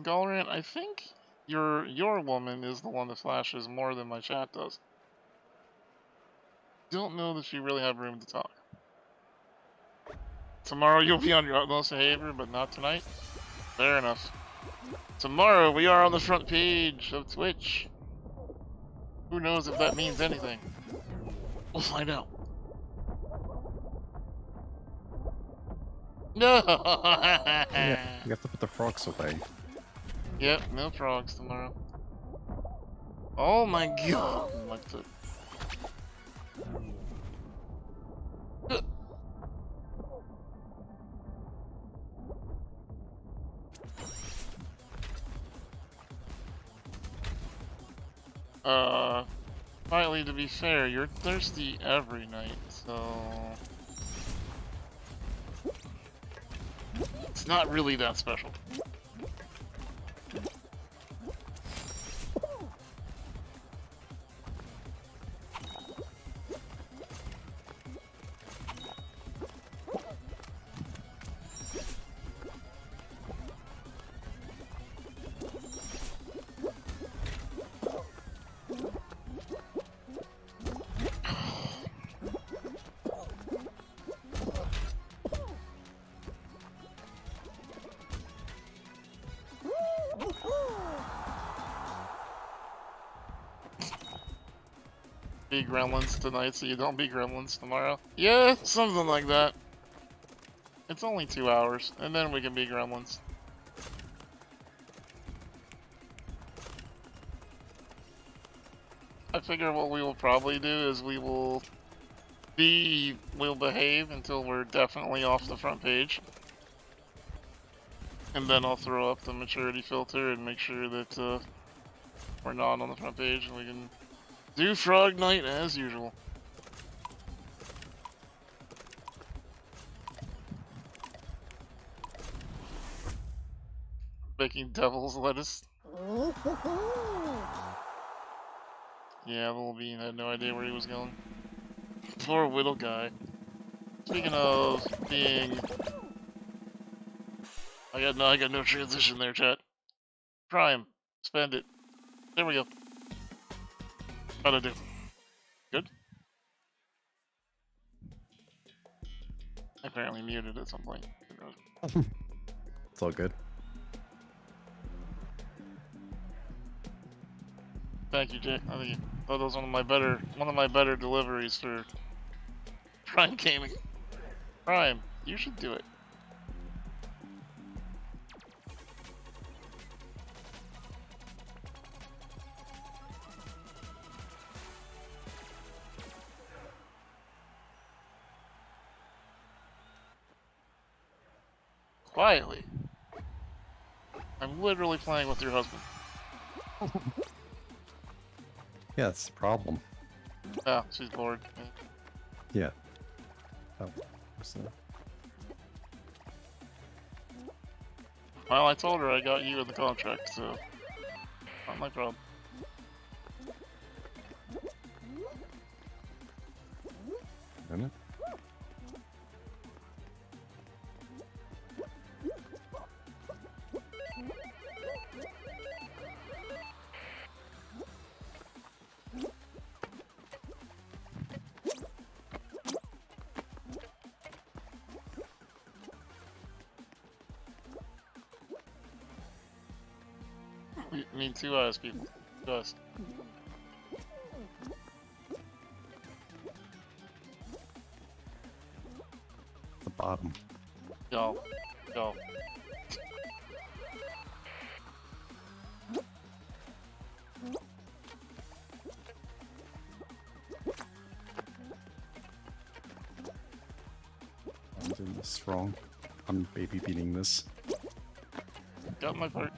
Galrant, I think your woman is the one that flashes more than my chat does. Don't know that you really have room to talk. Tomorrow you'll be on your utmost behavior, but not tonight? Fair enough. Tomorrow we are on the front page of Twitch. Who knows if that means anything? We'll find out. No! Yeah, you have to put the frogs away. Yep, no frogs tomorrow. Oh my god! What the... Quietly, to be fair, you're thirsty every night, so... It's not really that special. Be gremlins tonight so you don't be gremlins tomorrow. Yeah, something like that. It's only 2 hours, and then we can be gremlins. I figure what we will probably do is we'll behave until we're definitely off the front page. And then I'll throw up the maturity filter and make sure that we're not on the front page and we can do Frog Night as usual. Making devil's lettuce. Yeah, Little Bean had no idea where he was going. Poor little guy. Speaking of being... I got no transition there, chat. Prime. Spend it. There we go. How'd I do? Good? I apparently muted at some point. It's all good. Thank you, Jake. I think that was one of my better deliveries for Prime Gaming. Prime, you should do it. Quietly. I'm literally playing with your husband. Yeah, that's the problem. Yeah, she's bored. Yeah. Oh, so. Well, I told her I got you in the contract, so not my problem. Isn't it? Me too, eyes, people. Just. The bottom. Y'all. Y'all. I'm doing this wrong. I'm baby beating this. Got my part.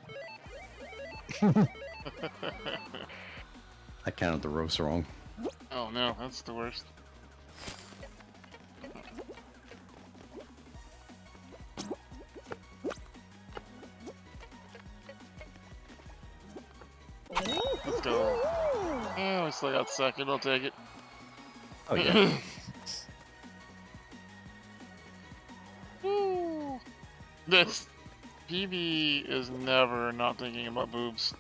I counted the roast wrong. Oh no, that's the worst. Let's go. Oh, we still got second, I'll take it. Oh yeah. Woo. This PB is never not thinking about boobs.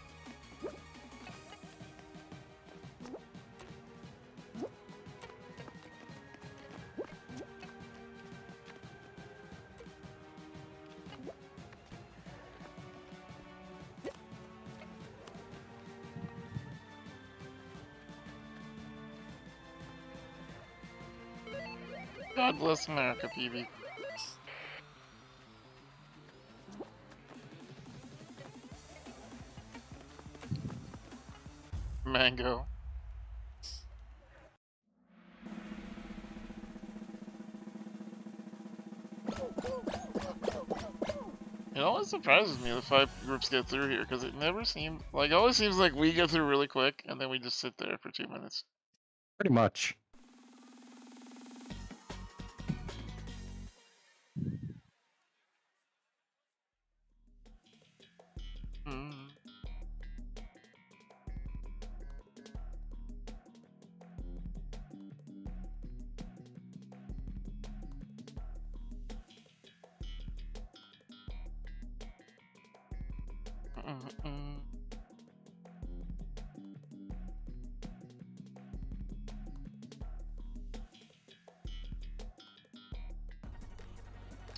God bless America, PB. Mango. It always surprises me the 5 groups get through here, because it never seems like, it always seems like we get through really quick, and then we just sit there for 2 minutes. Pretty much. Mm. Mm-mm.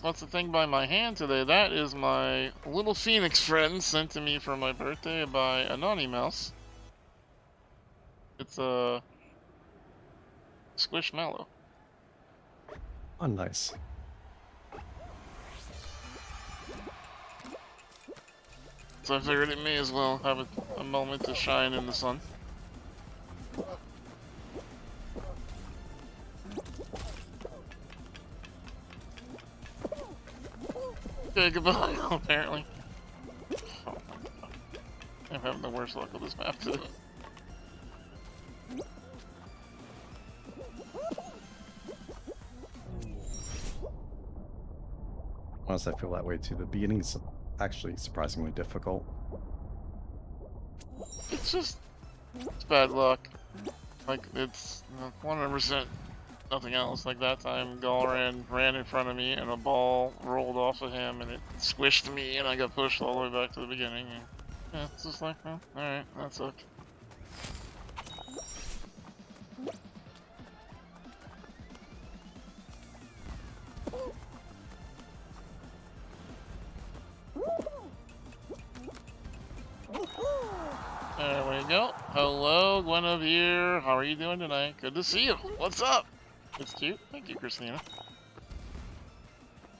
What's the thing by my hand today? That is my little phoenix friend sent to me for my birthday by Anonymous. It's a Squishmallow. Oh, nice. So I figured it may as well have a moment to shine in the sun. Okay, goodbye, apparently. Oh my god. I'm having the worst luck with this map today. Honestly, I feel that way too. The beginning's actually surprisingly difficult. It's just, it's bad luck. Like, it's 100% nothing else. Like that time, Galran ran in front of me and a ball rolled off of him and it squished me and I got pushed all the way back to the beginning. And yeah, it's just like, well, alright, that sucked. Hello, Guinevere. How are you doing tonight? Good to see you. What's up? It's cute. Thank you, Christina.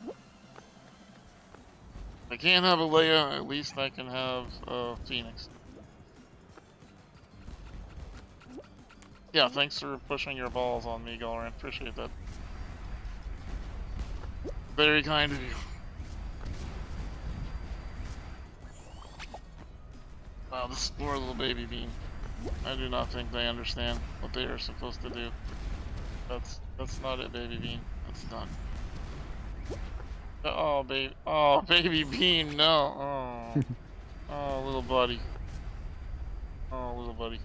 If I can't have a Leia, at least I can have Phoenix. Yeah, thanks for pushing your balls on me, Galran. Appreciate that. Very kind of you. Wow, this poor little baby bean. I do not think they understand what they are supposed to do. That's not it, baby bean. That's done. Oh, baby. Oh, baby bean. No. Oh. Oh, little buddy. Oh, little buddy.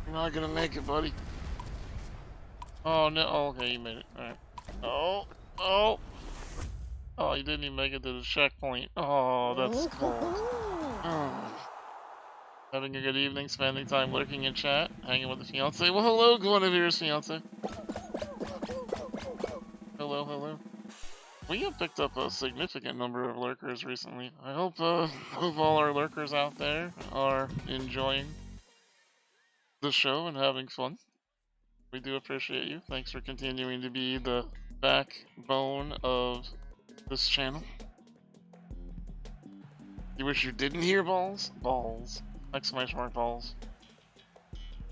You're not gonna make it, buddy. Oh no. Oh, okay, you made it. All right. Oh. Oh. Oh, you didn't even make it to the checkpoint. Oh, that's cold. Oh. Having a good evening, spending time lurking in chat, hanging with the fiance. Well, hello, Guinevere's fiance. Hello, hello. We have picked up a significant number of lurkers recently. I hope all our lurkers out there are enjoying the show and having fun. We do appreciate you. Thanks for continuing to be the backbone of this channel. You wish you didn't hear balls? Balls. Exclamation mark balls.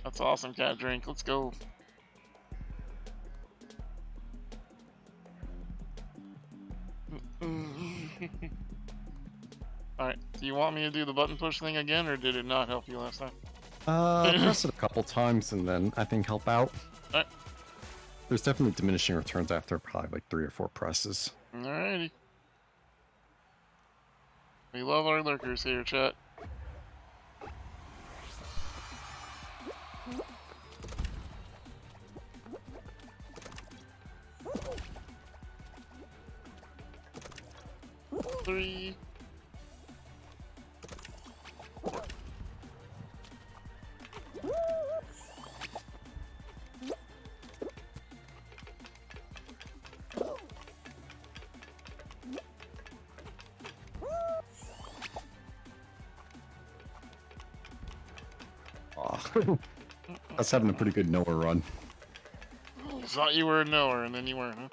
That's awesome, cat drink. Let's go. Alright, do you want me to do the button push thing again, or did it not help you last time? Press it a couple times and then I think help out. Alright. There's definitely diminishing returns after probably like 3 or 4 presses. Alrighty. We love our lurkers here, chat. Three. Oh, that's having a pretty good Noah run. Thought you were a knower, and then you weren't, huh?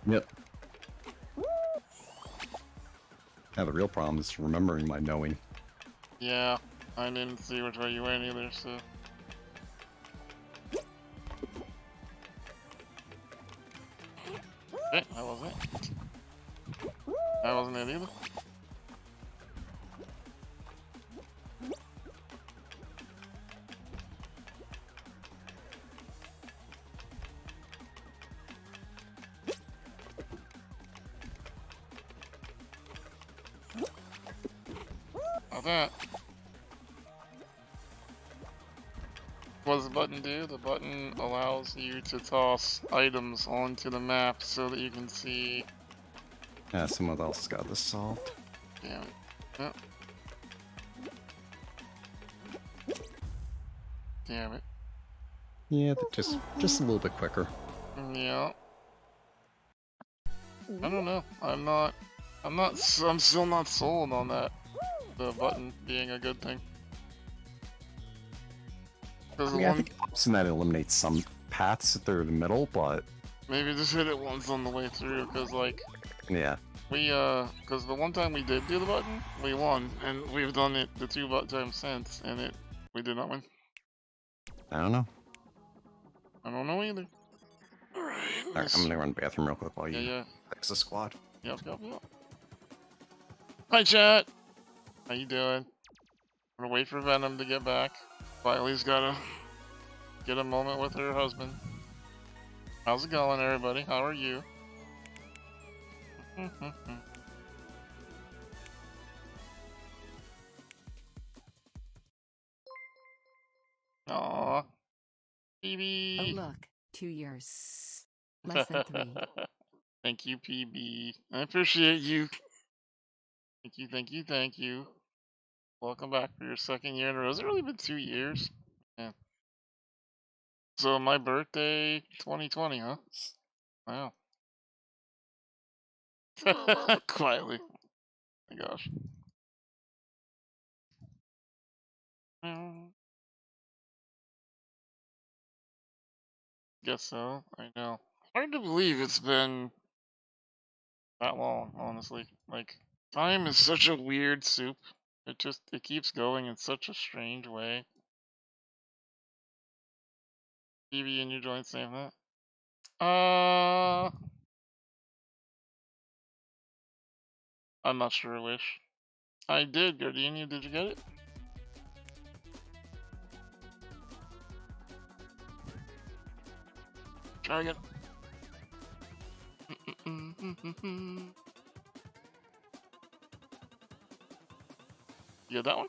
Yep. Yeah, the real problem is remembering my knowing. Yeah, I didn't see which way you went either, so... Okay, that wasn't it. That wasn't it either. Not that. What does the button do? The button allows you to toss items onto the map so that you can see... Yeah, someone else got this solved. Damn it. Yep. Damn it. Yeah, just a little bit quicker. Yeah. I don't know. I'm still not sold on that. The button being a good thing. I mean, I think it helps in that it eliminates some paths if they're in the middle, but... Maybe just hit it once on the way through, because, like... Yeah. We, because the one time we did do the button, we won, and we've done it the 2 times since, and we did not win. I don't know. I don't know either. Alright. Alright, I'm gonna run to the bathroom real quick while you fix the squad. Yep. Hi, chat! How you doing? I'm gonna wait for Venom to get back. Wiley's gotta get a moment with her husband. How's it going, everybody? How are you? Aww. PB! Oh look, 2 years. Less than 3. Thank you, PB. I appreciate you. Thank you. Welcome back for your 2nd year in a row. Has it really been 2 years? Yeah. So my birthday, 2020, huh? Wow. Quietly. Oh my gosh. Guess so. I know. Hard to believe it's been that long, honestly. Like, time is such a weird soup. It keeps going in such a strange way. TV and you joint saying that? I'm not sure. I wish I did. Gardenia, did you get it? Try again. You got that one?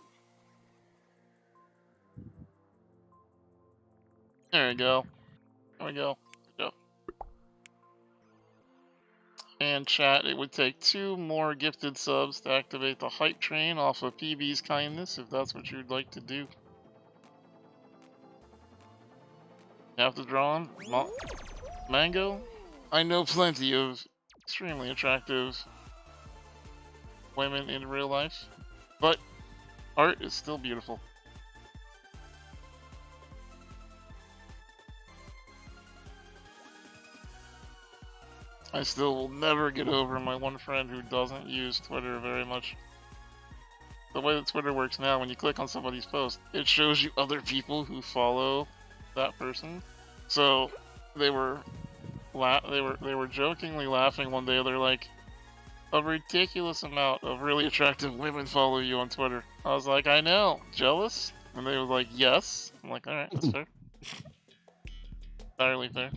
There we go. There we go. Good job. And chat, it would take 2 more gifted subs to activate the hype train off of PB's kindness, if that's what you'd like to do. You have to draw on Mango? I know plenty of extremely attractive women in real life, but art is still beautiful. I still will never get over my one friend who doesn't use Twitter very much. The way that Twitter works now, when you click on somebody's post, it shows you other people who follow that person. So they were jokingly laughing one day. They're like, a ridiculous amount of really attractive women follow you on Twitter. I was like, I know, jealous? And they were like, yes. I'm like, alright, that's fair. Entirely fair.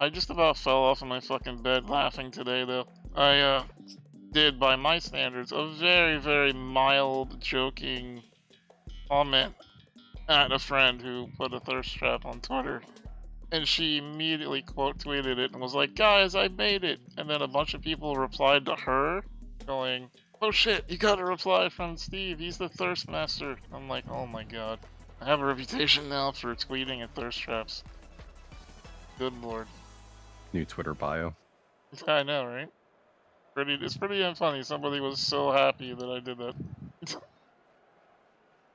I just about fell off of my fucking bed laughing today, though. I did, by my standards, a very, very mild, joking comment at a friend who put a thirst trap on Twitter. And she immediately quote tweeted it and was like, guys, I made it! And then a bunch of people replied to her, going, oh shit, you got a reply from Steve, he's the thirst master. I'm like, oh my god. I have a reputation now for tweeting at thirst traps. Good lord. New Twitter bio. I know, right? It's pretty funny. Somebody was so happy that I did that.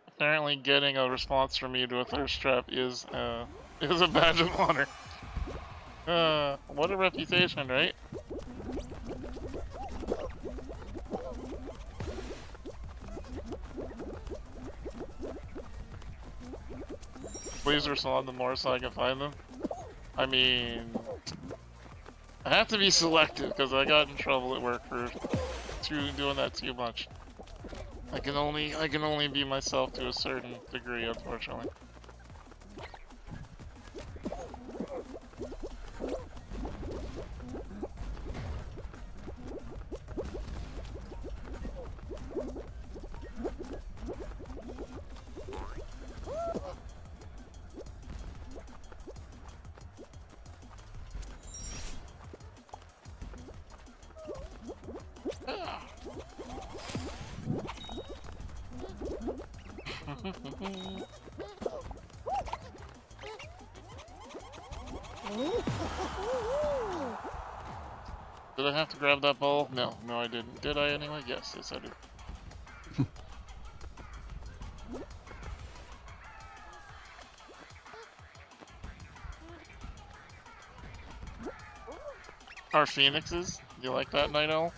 Apparently getting a response from me to a thirst trap is a badge of honor. What a reputation, right? Please respond to more so I can find them. I mean, I have to be selective because I got in trouble at work for doing that too much. I can only be myself to a certain degree, unfortunately. Did I have to grab that ball? No, I didn't. Did I anyway? Yes, I did. Our phoenixes? You like that, Night Owl?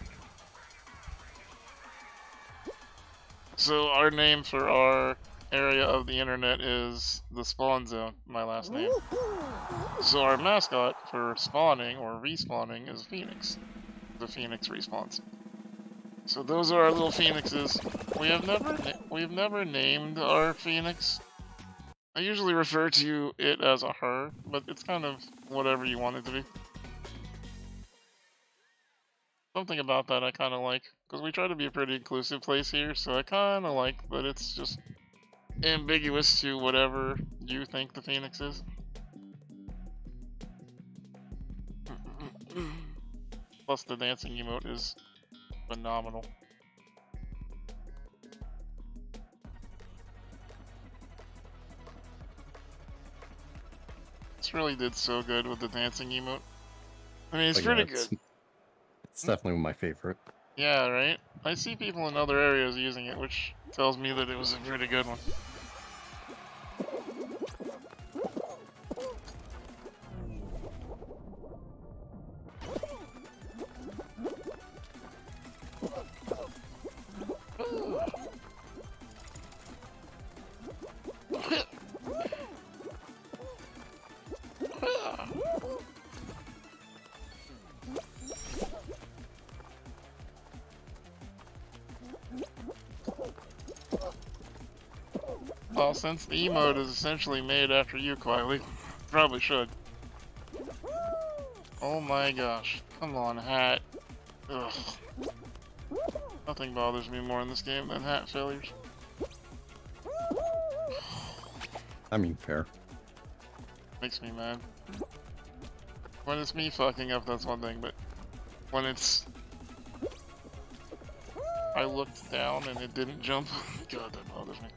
So our name for our area of the internet is the spawn zone, my last name. So our mascot for spawning or respawning is Phoenix. The Phoenix respawns. So those are our little phoenixes. We've never named our phoenix. I usually refer to it as a her, but it's kind of whatever you want it to be. Something about that I kind of like, because we try to be a pretty inclusive place here, so I kind of like that it's just ambiguous to whatever you think the phoenix is. Plus the dancing emote is phenomenal. This really did so good with the dancing emote. I mean, it's pretty good. It's definitely my favorite. Yeah, right? I see people in other areas using it, which tells me that it was a pretty good one. Well, since the emote is essentially made after you, Quietly, probably should. Oh my gosh. Come on, hat. Ugh. Nothing bothers me more in this game than hat failures. I mean, fair. Makes me mad. When it's me fucking up, that's one thing, but when it's... I looked down and it didn't jump, God, that bothers me.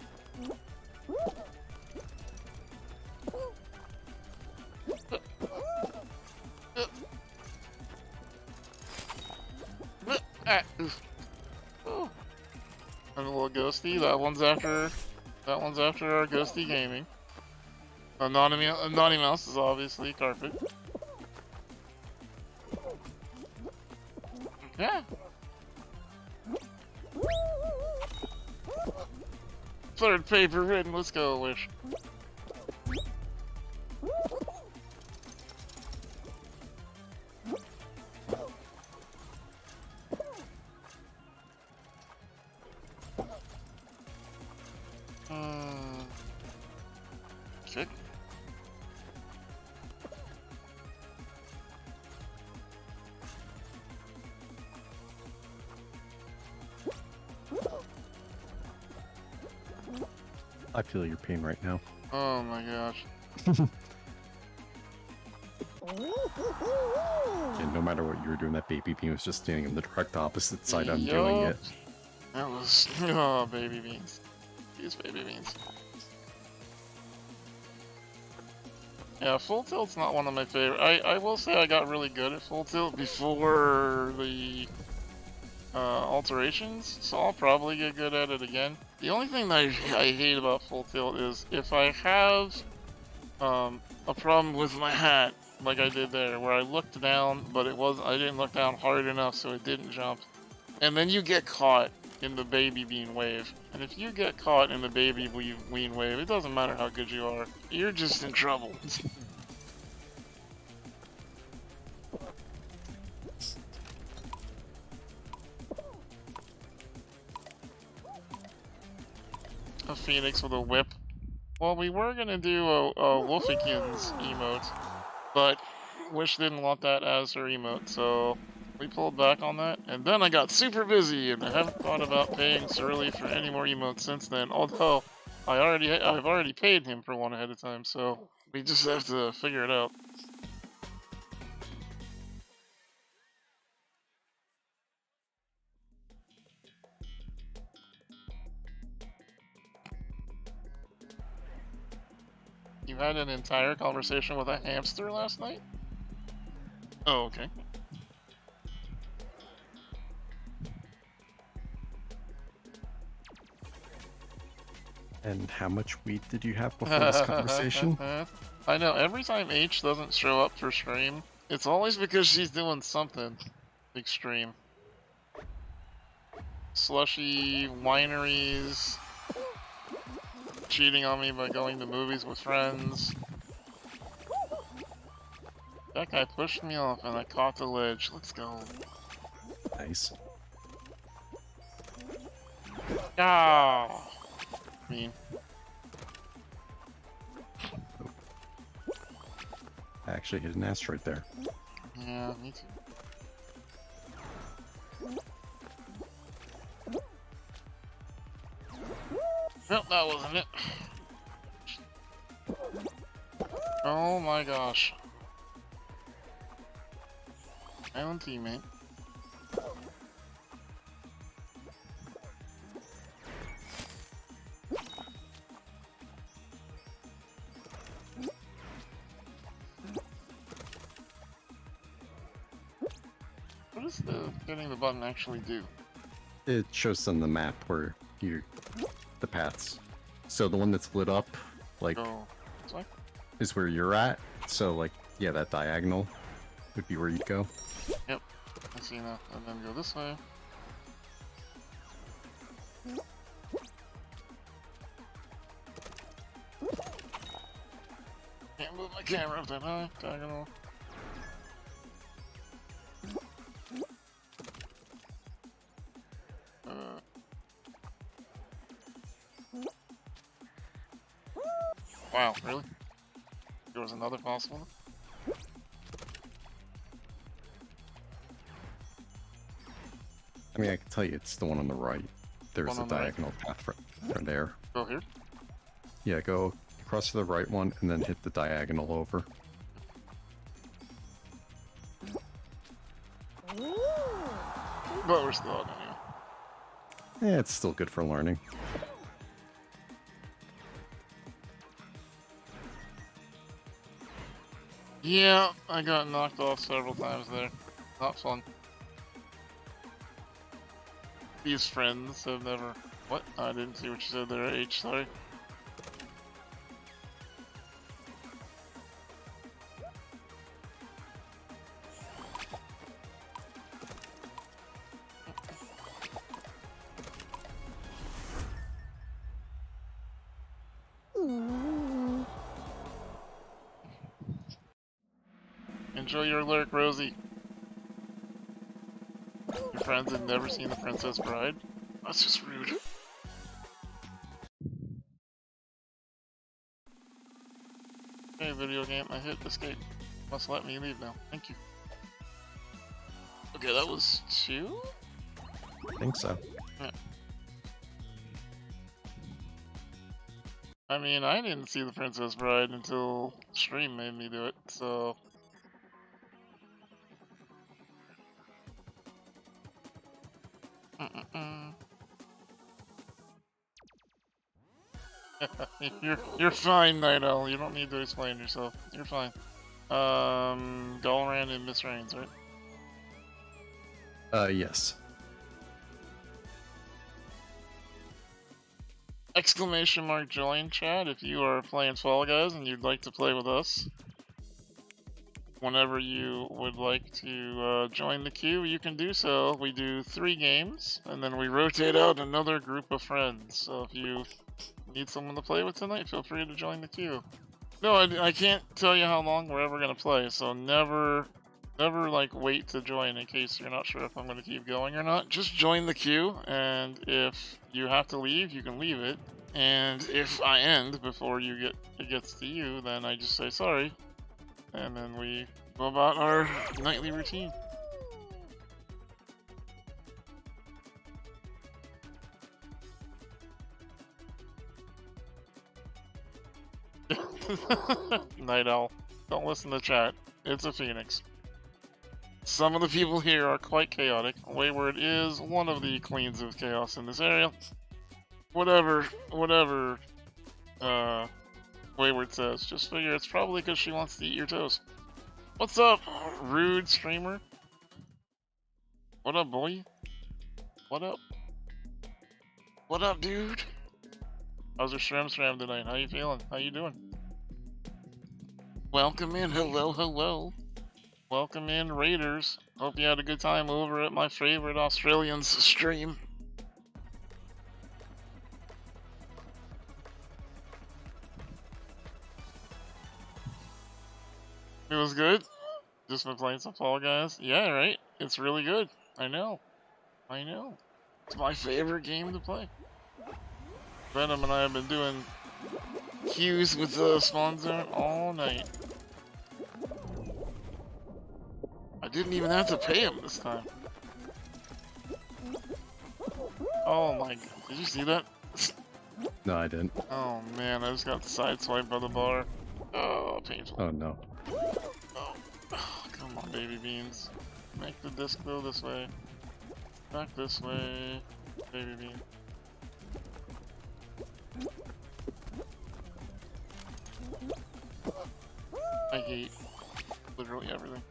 And a little ghosty. That one's after our ghosty gaming. Naughty Mouse is obviously carpet. Yeah. Third paper written. Let's go, Wish. Shit. I feel your pain right now. Oh my gosh. And no matter what you were doing, that baby bean was just standing on the direct opposite side. I'm doing it. That was... Oh, baby beans. These baby beans. Yeah, full tilt's not one of my favorite. I will say I got really good at full tilt before the alterations, so I'll probably get good at it again. The only thing that I hate about full tilt is if I have a problem with my hat, like I did there, where I looked down, but I didn't look down hard enough, so it didn't jump. And then you get caught in the baby bean wave. And if you get caught in the baby bean wave, it doesn't matter how good you are, you're just in trouble. A phoenix with a whip. Well, we were gonna do a Wolfykins emote, but Wish didn't want that as her emote, so we pulled back on that. And then I got super busy, and I haven't thought about paying Surly for any more emotes since then. Although I've already paid him for one ahead of time, so we just have to figure it out. You had an entire conversation with a hamster last night? Oh, okay. And how much weed did you have before this conversation? I know, every time H doesn't show up for stream, it's always because she's doing something extreme. Slushy wineries, cheating on me by going to movies with friends. That guy pushed me off and I caught the ledge. Let's go. Nice. Ah, mean. I actually hit an asteroid there. Yeah, me too. Nope, that wasn't it. Oh my gosh. Island teammate. What does the hitting the button actually do? It shows on the map where you the paths. So the one that's lit up, like, Go this way? is where you're at. So, like, yeah, that diagonal would be where you'd go. Yep, I see that. And then go this way. Can't move my camera up that high. Diagonal. Wow, really? There was another possible? I mean, I can tell you it's the one on the right. There's One a on the right? diagonal path from there. Go here? Yeah, go across to the right one and then hit the diagonal over. But we're still out anyway. Yeah, it's still good for learning. Yeah, I got knocked off several times there. Not fun. These friends have never... What? I didn't see what you said there, H, sorry. Enjoy your lurk, Rosie. Your friends had never seen The Princess Bride? That's just rude. Okay, video game, I hit escape. Must let me leave now. Thank you. Okay, that was 2? I think so. Yeah. I mean, I didn't see The Princess Bride until stream made me do it, so... you're fine, Night Owl. You don't need to explain yourself. You're fine. Galran and Miss Rains, right? Yes. Exclamation mark join chat if you are playing Fall Guys and you'd like to play with us. Whenever you would like to join the queue, you can do so. We do 3 games, and then we rotate out another group of friends. So if you need someone to play with tonight, feel free to join the queue. No, I can't tell you how long we're ever going to play, so never like wait to join in case you're not sure if I'm going to keep going or not. Just join the queue, and if you have to leave, you can leave it. And if I end before it gets to you, then I just say sorry. And then we go about our nightly routine. Night Owl. Don't listen to chat. It's a phoenix. Some of the people here are quite chaotic. Wayward is one of the queens of chaos in this area. Whatever, Wayward says. Just figure it's probably because she wants to eat your toes. What's up, rude streamer? What up, boy? What up? What up, dude? How's your stram tonight? How you feeling? How you doing? Welcome in. Hello, hello. Welcome in, Raiders. Hope you had a good time over at my favorite Australians stream. It was good? Just been playing some Fall Guys? Yeah, right? It's really good. I know. It's my favorite game to play. Venom and I have been doing queues with the Spawn Zone all night. I didn't even have to pay him this time. Oh my god. Did you see that? No, I didn't. Oh man, I just got sideswiped by the bar. Oh, painful. Oh no. Oh, come on, baby beans. Make the disc go this way. Back this way, baby bean. I hate literally everything.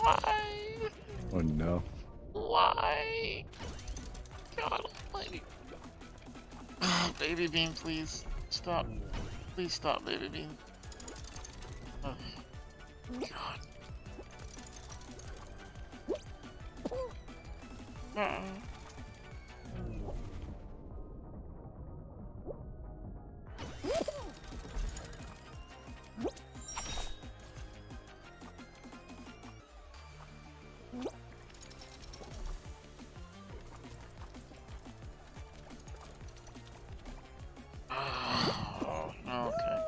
Why? Oh no. Why? God almighty. Baby Bean, please. Stop. Please stop, Baby Bean. Oh, God. Oh, okay.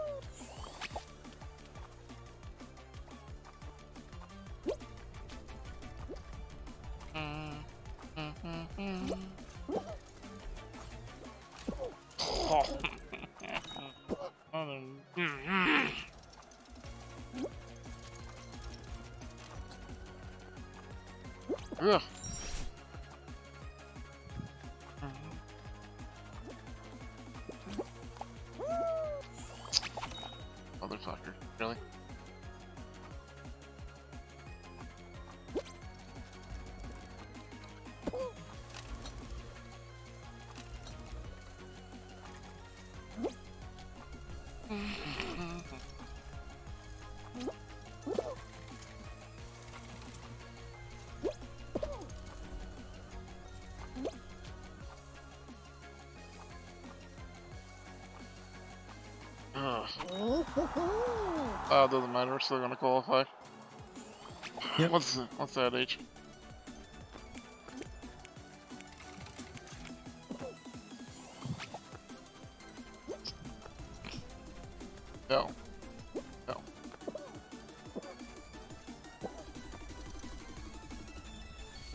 Ugh. Motherfucker, really? Doesn't matter, we're still gonna qualify. Yep. What's that, H? No. No.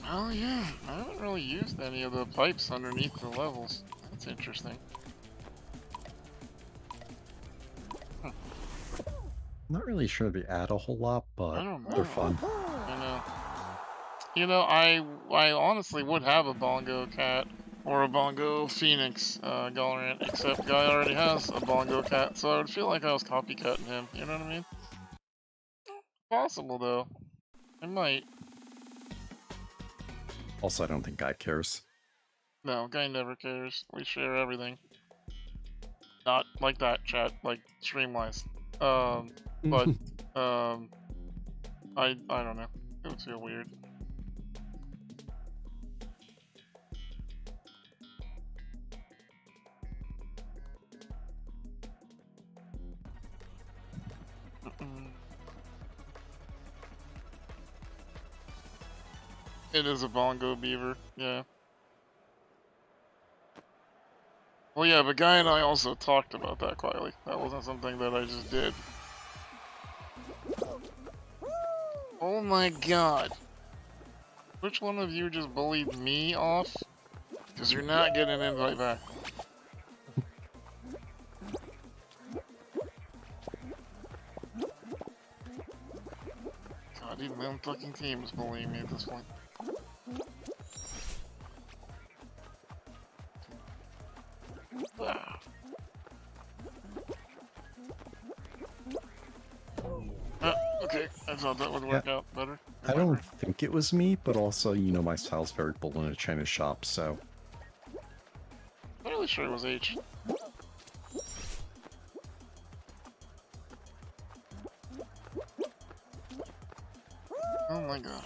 Oh yeah, I haven't really used any of the pipes underneath the levels. That's interesting. Not really sure they add a whole lot, but I don't know. they're fun. I honestly would have a Bongo Cat or a Bongo Phoenix Galorant, except Guy already has a Bongo Cat, so I would feel like I was copycatting him, you know what I mean? Possible though. I might. Also, I don't think Guy cares. No, Guy never cares. We share everything. Not like that, chat, like stream-wise. But, I don't know. It would feel weird. It is a Bongo Beaver, yeah. Well, yeah, but Guy and I also talked about that quietly. That wasn't something that I just did. Oh my god. Which one of you just bullied me off? Because you're not getting an invite back. God, even my own fucking team is bullying me at this point. Ah. Okay, I thought that would work out better. I don't think it was me, but also, you know, my style's very bull in a China shop, so... I'm really sure it was H. Oh my god.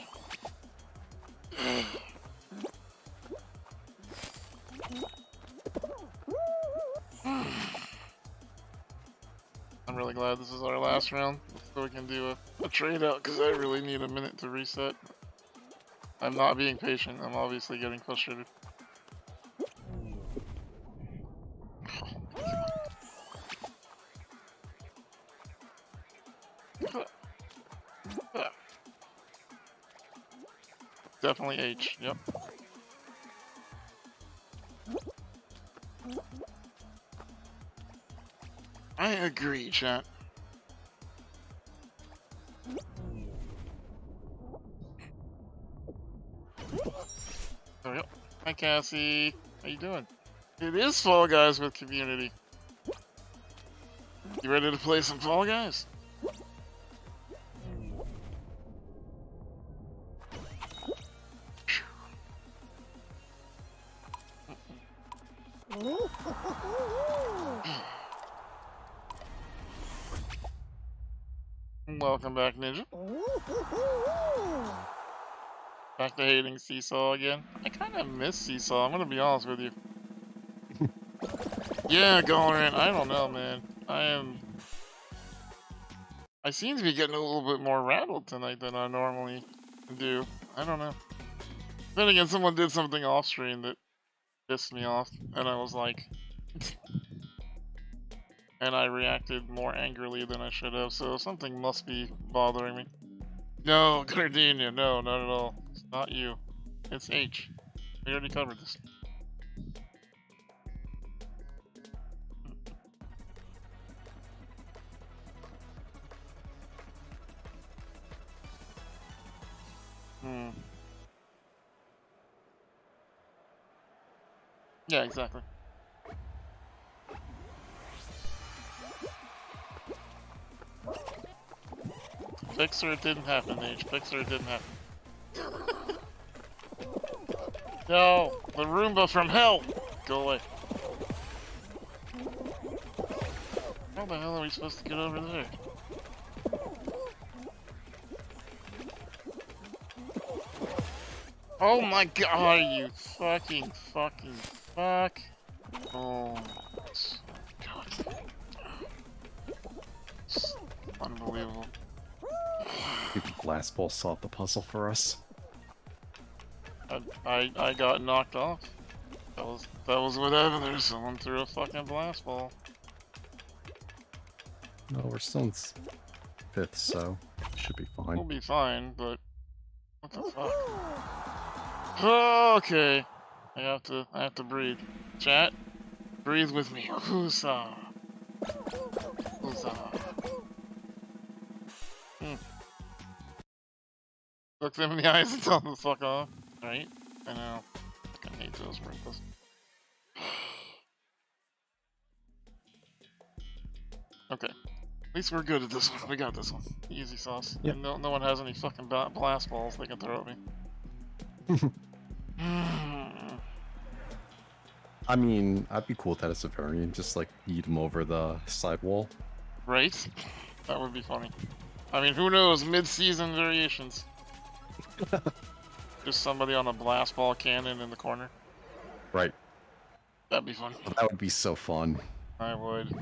I'm really glad this is our last round, so we can do a trade out, because I really need a minute to reset. I'm not being patient, I'm obviously getting frustrated. Definitely H, yep. I agree, chat. There we go. Hi Cassie, how you doing? It is Fall Guys with community. You ready to play some Fall Guys? Welcome back, Ninja. Back to hating Seesaw again. I kind of miss Seesaw, I'm gonna be honest with you. Yeah, Gallery, I don't know, man. I seem to be getting a little bit more rattled tonight than I normally do. I don't know. Then again, someone did something off screen that pissed me off, and I was like... and I reacted more angrily than I should have, so something must be bothering me. No, Gardenia, no, not at all. It's not you. It's H. We already covered this. Yeah, exactly. Fix or it didn't happen, H. Fix or it didn't happen. No! The Roomba from hell! Go away. How the hell are we supposed to get over there? Oh my god, you fucking fuck. Oh, god. It's unbelievable. Maybe Blast Ball solved the puzzle for us. I got knocked off. That was whatever. There's someone threw a fucking blast ball. No, we're still in 5th, so should be fine. We'll be fine, but what the fuck? Okay, I have to breathe. Chat, breathe with me. Husa. Look them in the eyes and tell them to fuck off. Right? I know. I hate those wrinkles. Okay. At least we're good at this one. We got this one. Easy sauce. Yep. And no one has any fucking blast balls they can throw at me. I mean, I'd be cool with that as a variant, just like yeet him over the sidewall. Right? That would be funny. I mean, who knows? Mid-season variations. Just somebody on a blast ball cannon in the corner. Right. That'd be fun. That would be so fun. I would.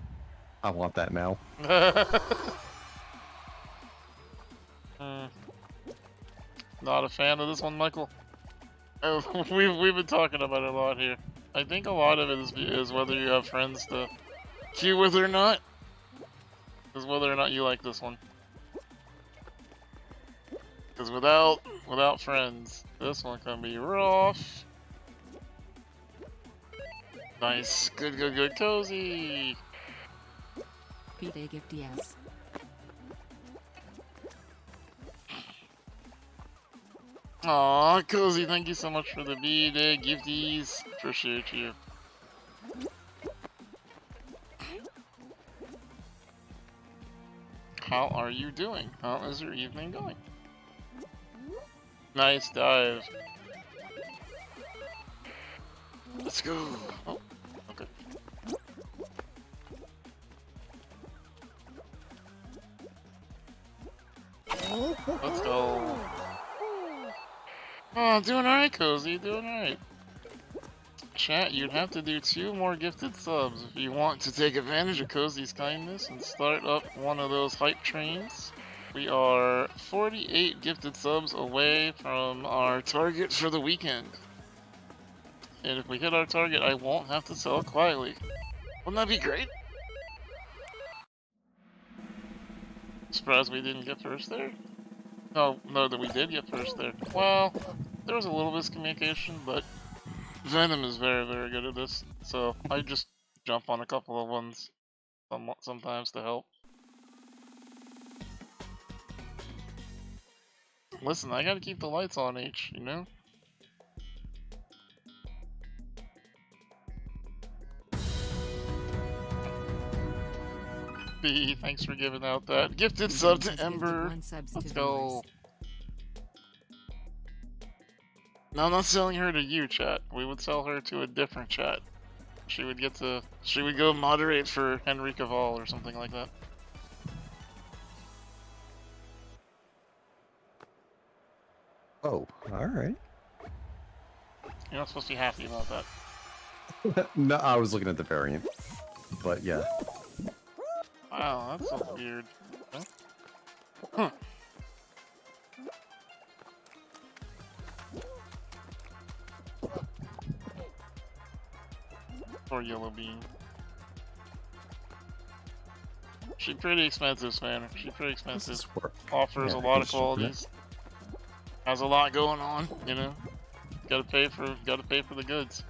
I want that now. Not a fan of this one, Michael. We've been talking about it a lot here. I think a lot of it is whether you have friends to queue with or not. Is whether or not you like this one. Because without friends, this one can be rough. Nice, good, cozy. B-Day gift yes. Aw, cozy, thank you so much for the B-Day gifties. Appreciate you. How are you doing? How is your evening going? Nice dive. Let's go. Oh, okay. Let's go. Oh, doing alright, Cozy, doing alright. Chat, you'd have to do 2 more gifted subs if you want to take advantage of Cozy's kindness and start up one of those hype trains. We are 48 gifted subs away from our target for the weekend. And if we hit our target, I won't have to sell quietly. Wouldn't that be great? Surprised we didn't get first there? No, that we did get first there. Well, there was a little miscommunication, but Venom is very, very good at this. So I just jump on a couple of ones sometimes to help. Listen, I gotta keep the lights on, H, you know? B, thanks for giving out that gifted sub to Ember. Let's go. No, I'm not selling her to you, chat. We would sell her to a different chat. she would get to. She would go moderate for Henry Cavill or something like that. Oh, all right. You're not supposed to be happy about that. No, I was looking at the variant, but yeah. Wow, that's so weird. Huh. Poor Yellow Bean. She's pretty expensive, Spanner. She's pretty expensive. Offers a lot of qualities. Has a lot going on, you know. Gotta pay for the goods.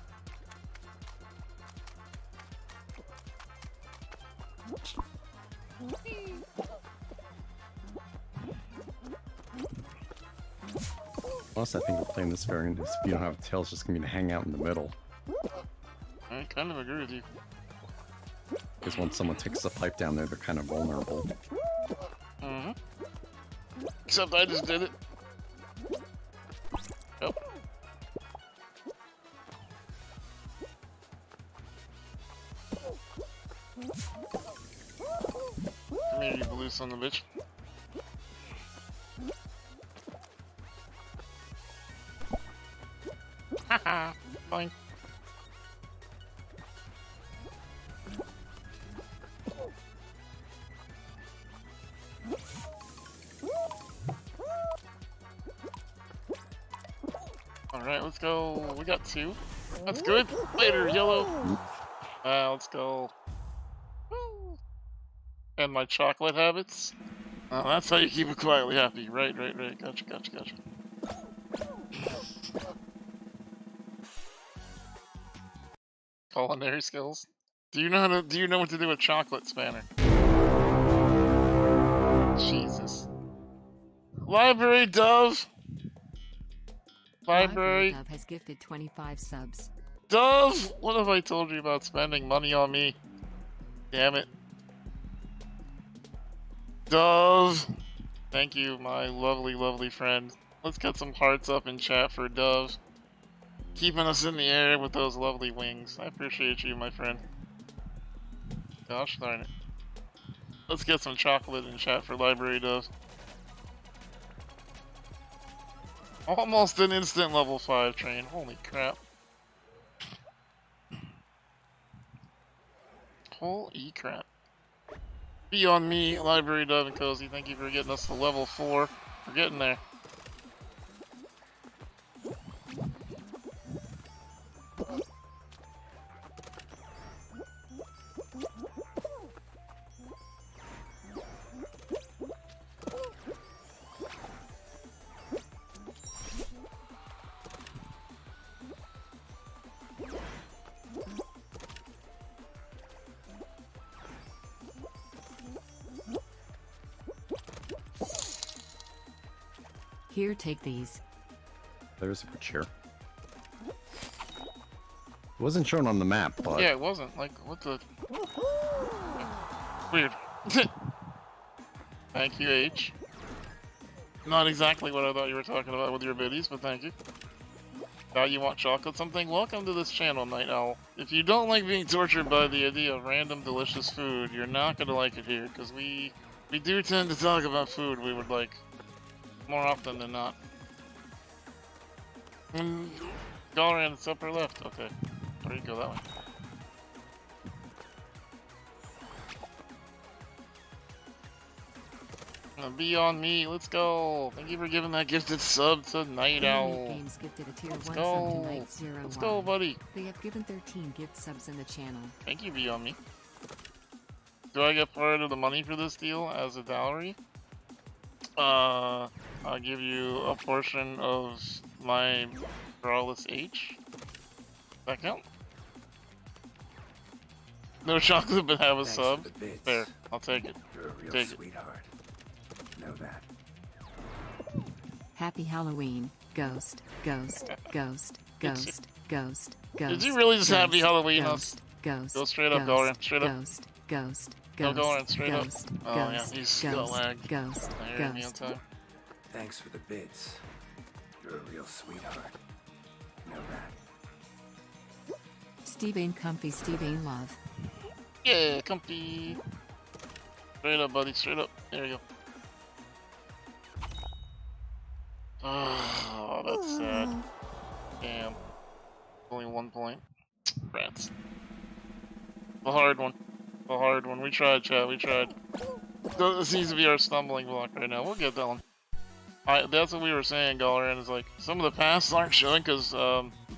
Plus, I think we're playing this variant is if you don't have tails, just gonna be to hang out in the middle. I kind of agree with you. Because once someone takes the pipe down there, they're kind of vulnerable. Mm-hmm. Except I just did it. Yep. Come here, you blue son of a bitch. Haha, fine. Alright, let's go. We got 2. That's good. Later, Yellow. Let's go. Woo. And my chocolate habits. That's how you keep it quietly happy. Right. Gotcha. Culinary skills. Do you know what to do with chocolate, Spanner? Jesus. Library Dove. Library Dove has gifted 25 subs. Dove! What have I told you about spending money on me? Damn it. Dove! Thank you, my lovely, lovely friend. Let's get some hearts up in chat for Dove. Keeping us in the air with those lovely wings. I appreciate you, my friend. Gosh darn it. Let's get some chocolate in chat for Library Dove. Almost an instant level 5 train. Holy crap. Holy crap. Be on me, Library Dove and Cozy. Thank you for getting us to level 4. We're getting there. Here, take these. There's a chair. It wasn't shown on the map, but... Yeah, it wasn't. Like, what the... Weird. Thank you, H. Not exactly what I thought you were talking about with your biddies, but thank you. Now you want chocolate something? Welcome to this channel, Night Owl. If you don't like being tortured by the idea of random delicious food, you're not gonna like it here, because we do tend to talk about food we would like. More often than not. Galran, it's upper left. Okay. There you go, that way. Be on me, let's go! Thank you for giving that gifted sub to Night Owl. Games gifted a tier Let's 1 go! sub to Night 0 Let's go, buddy! They have given 13 gift subs in the channel. Thank you, Be on me. Do I get part of the money for this deal as a dowry? I'll give you a portion of my Brawless H. That count? No chocolate, but have a sub. There, I'll take it. You're a real Take it. sweetheart. Know that. Happy Halloween, Ghost, Ghost, Ghost, Ghost, Ghost, Ghost. Did you really just Ghost, Happy Halloween Ghost, Ghost, Go straight up, Ghost, Galran, straight up. Ghost, Ghost, Go Ghost, Galran, straight up. Ghost, Oh yeah, Ghost, he's got lag. Ghost, I heard me on Ghost. time. Thanks for the bits. You're a real sweetheart. Know that. Steven Comfy Steven Love. Yeah, comfy. Straight up, buddy. Straight up. There you go. Oh, that's sad. Damn. Only 1 point. Rats. The hard one. The hard one. We tried, chat. We tried. This seems to be our stumbling block right now. We'll get that one. That's what we were saying, Galaran, is like, some of the paths aren't showing because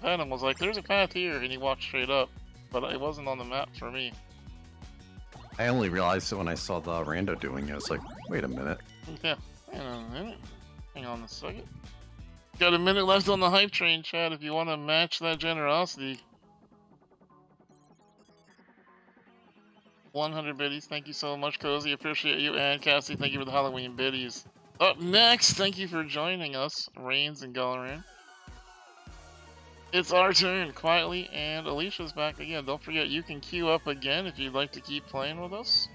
Venom was like, there's a path here, and he walked straight up. But it wasn't on the map for me. I only realized it when I saw the rando doing it. I was like, wait a minute. Yeah, hang on a minute. Hang on a second. Got a minute left on the hype train, Chad, if you want to match that generosity. 100 biddies, thank you so much, Cozy. Appreciate you. And Cassie, thank you for the Halloween biddies. Up next, thank you for joining us, Reigns and Galaran. It's our turn, quietly, and Alicia's back again. Don't forget, you can queue up again if you'd like to keep playing with us.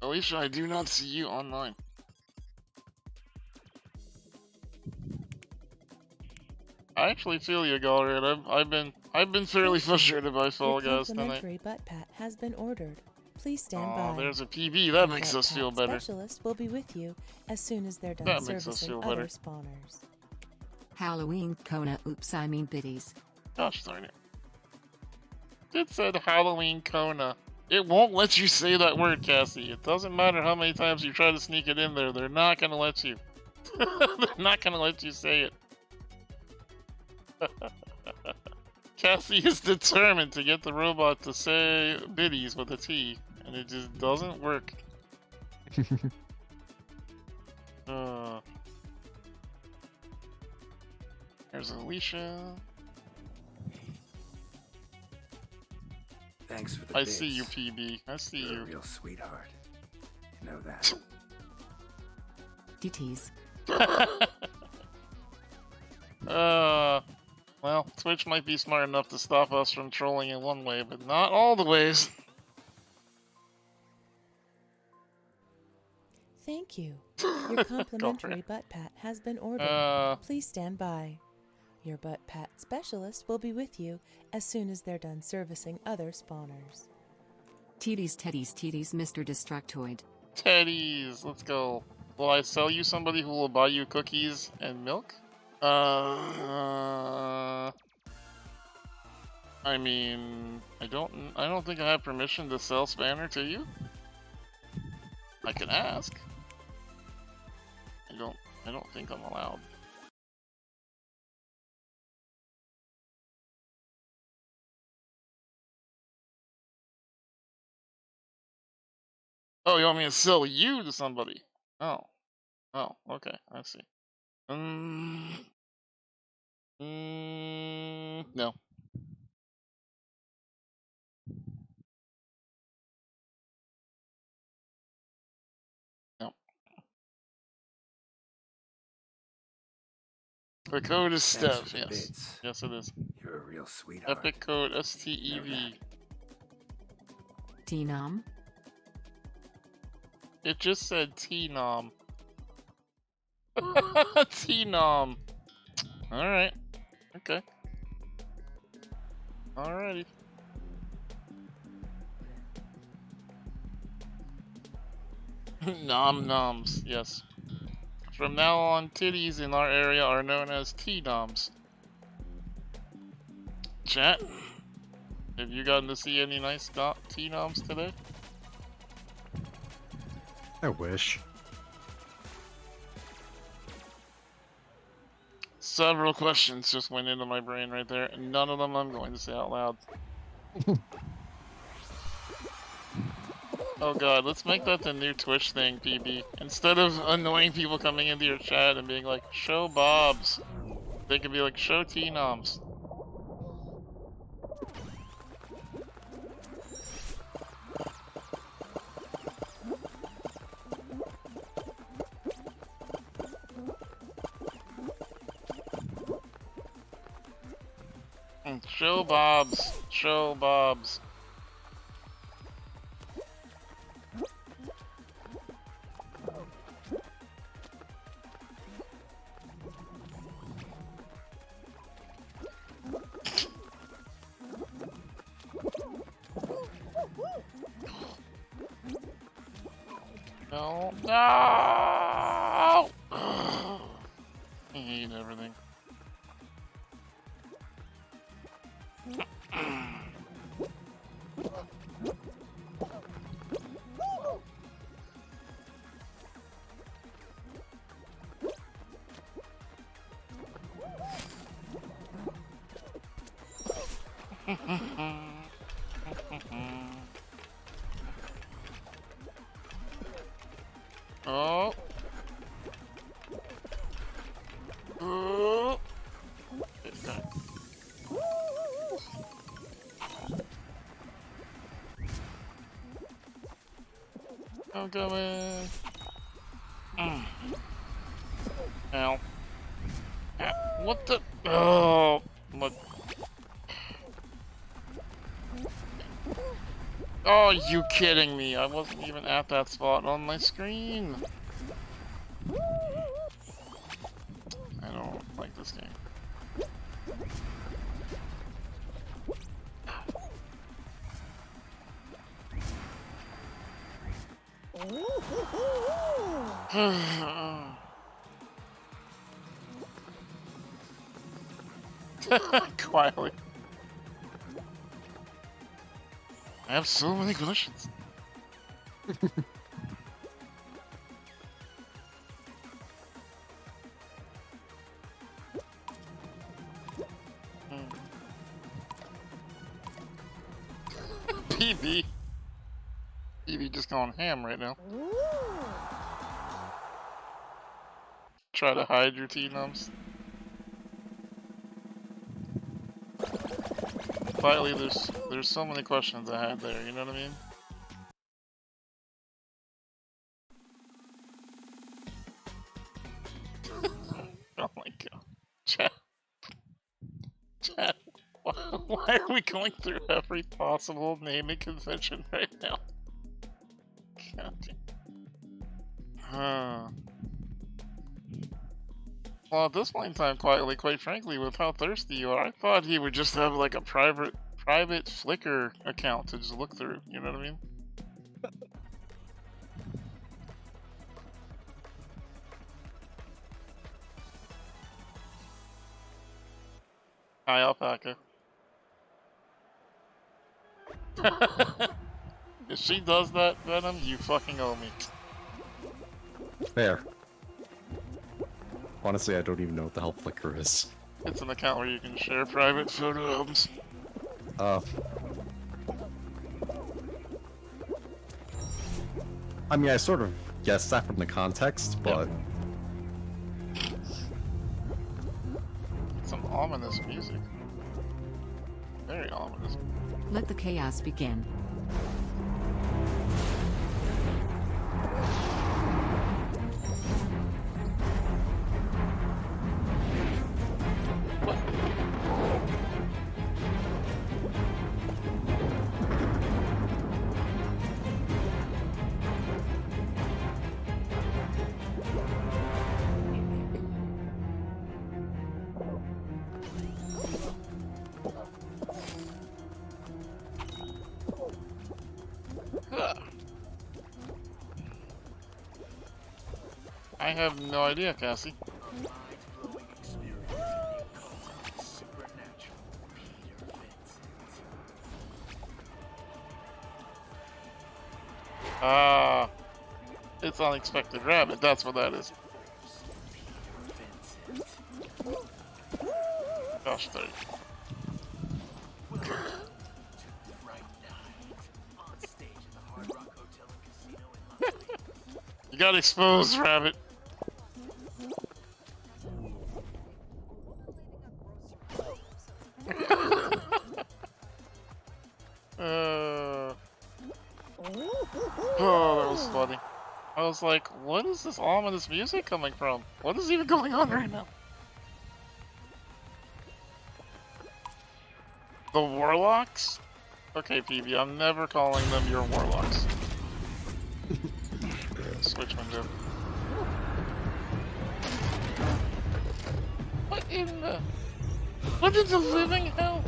Alicia, I do not see you online. I actually feel you, Galaran. I've been fairly frustrated by Fall Guys tonight. Complimentary butt pat has been ordered. Please stand by. Oh, there's a PB. That makes us feel better. Specialist will be with you as soon as they're done That makes us servicing feel other better. spawners. Halloween Kona. Oops, I mean biddies. Gosh darn it. It said Halloween Kona. It won't let you say that word, Cassie. It doesn't matter how many times you try to sneak it in there. They're not gonna let you. They're not gonna let you say it. Cassie is determined to get the robot to say biddies with a T, and it just doesn't work. There's Alicia. Thanks for the I bits. see you, PB. I see You're you. a real sweetheart. You know that. DTs. Well, Twitch might be smart enough to stop us from trolling in one way, but not all the ways. Thank you. Your complimentary butt pat has been ordered. Please stand by. Your butt pat specialist will be with you as soon as they're done servicing other spawners. Teddies, Mr. Destructoid. Teddies, let's go. Will I sell you somebody who will buy you cookies and milk? I mean, I don't think I have permission to sell Spanner to you. I can ask. I don't think I'm allowed. Oh, you want me to sell you to somebody? Oh. Oh, okay, I see. No. No. The code is Thanks Stev, for the yes. bits. Yes, it is. You're a real sweetheart. Epic code STEV. T-nom. It just said T-nom. T-nom. Alright. Okay. Alrighty. Nom noms, yes. From now on, titties in our area are known as T-noms. Chat, have you gotten to see any nice T-noms today? I wish. Several questions just went into my brain right there, and none of them I'm going to say out loud. Oh god, let's make that the new Twitch thing, PB. Instead of annoying people coming into your chat and being like, show Bobs, they can be like, show T-noms. Show Bobs. Show Bobs. No. No! I hate everything. Oh. Oh. Okay. I'm coming. Ow. Ah, what the? Oh. What? Oh, you kidding me? I wasn't even at that spot on my screen. I don't like this game. Quietly. I have so many questions. PB. PB just going ham right now. Try to hide your T-nums. Quietly, there's so many questions I had there, you know what I mean? Oh my god. Chat. Chat. Why are we going through every possible naming convention right now? God damn. Well, at this point in time, quietly, quite frankly, with how thirsty you are, I thought he would just have like a private Flickr account to just look through, you know what I mean? Hi, Alpaca. If she does that, Venom, you fucking owe me. Fair. Honestly, I don't even know what the hell Flickr is. It's an account where you can share private photo albums. I mean, I sort of guessed that from the context, but... Yep. Some ominous music. Very ominous. Let the chaos begin. I have no idea, Cassie. Ah, it's Unexpected Rabbit, that's what that is. Gosh dang. You got exposed, Rabbit. Oh, that was funny. I was like, what is this ominous music coming from? What is even going on right now? The Warlocks? Okay, PB, I'm never calling them your Warlocks. Switch window. What in the... What in the living hell?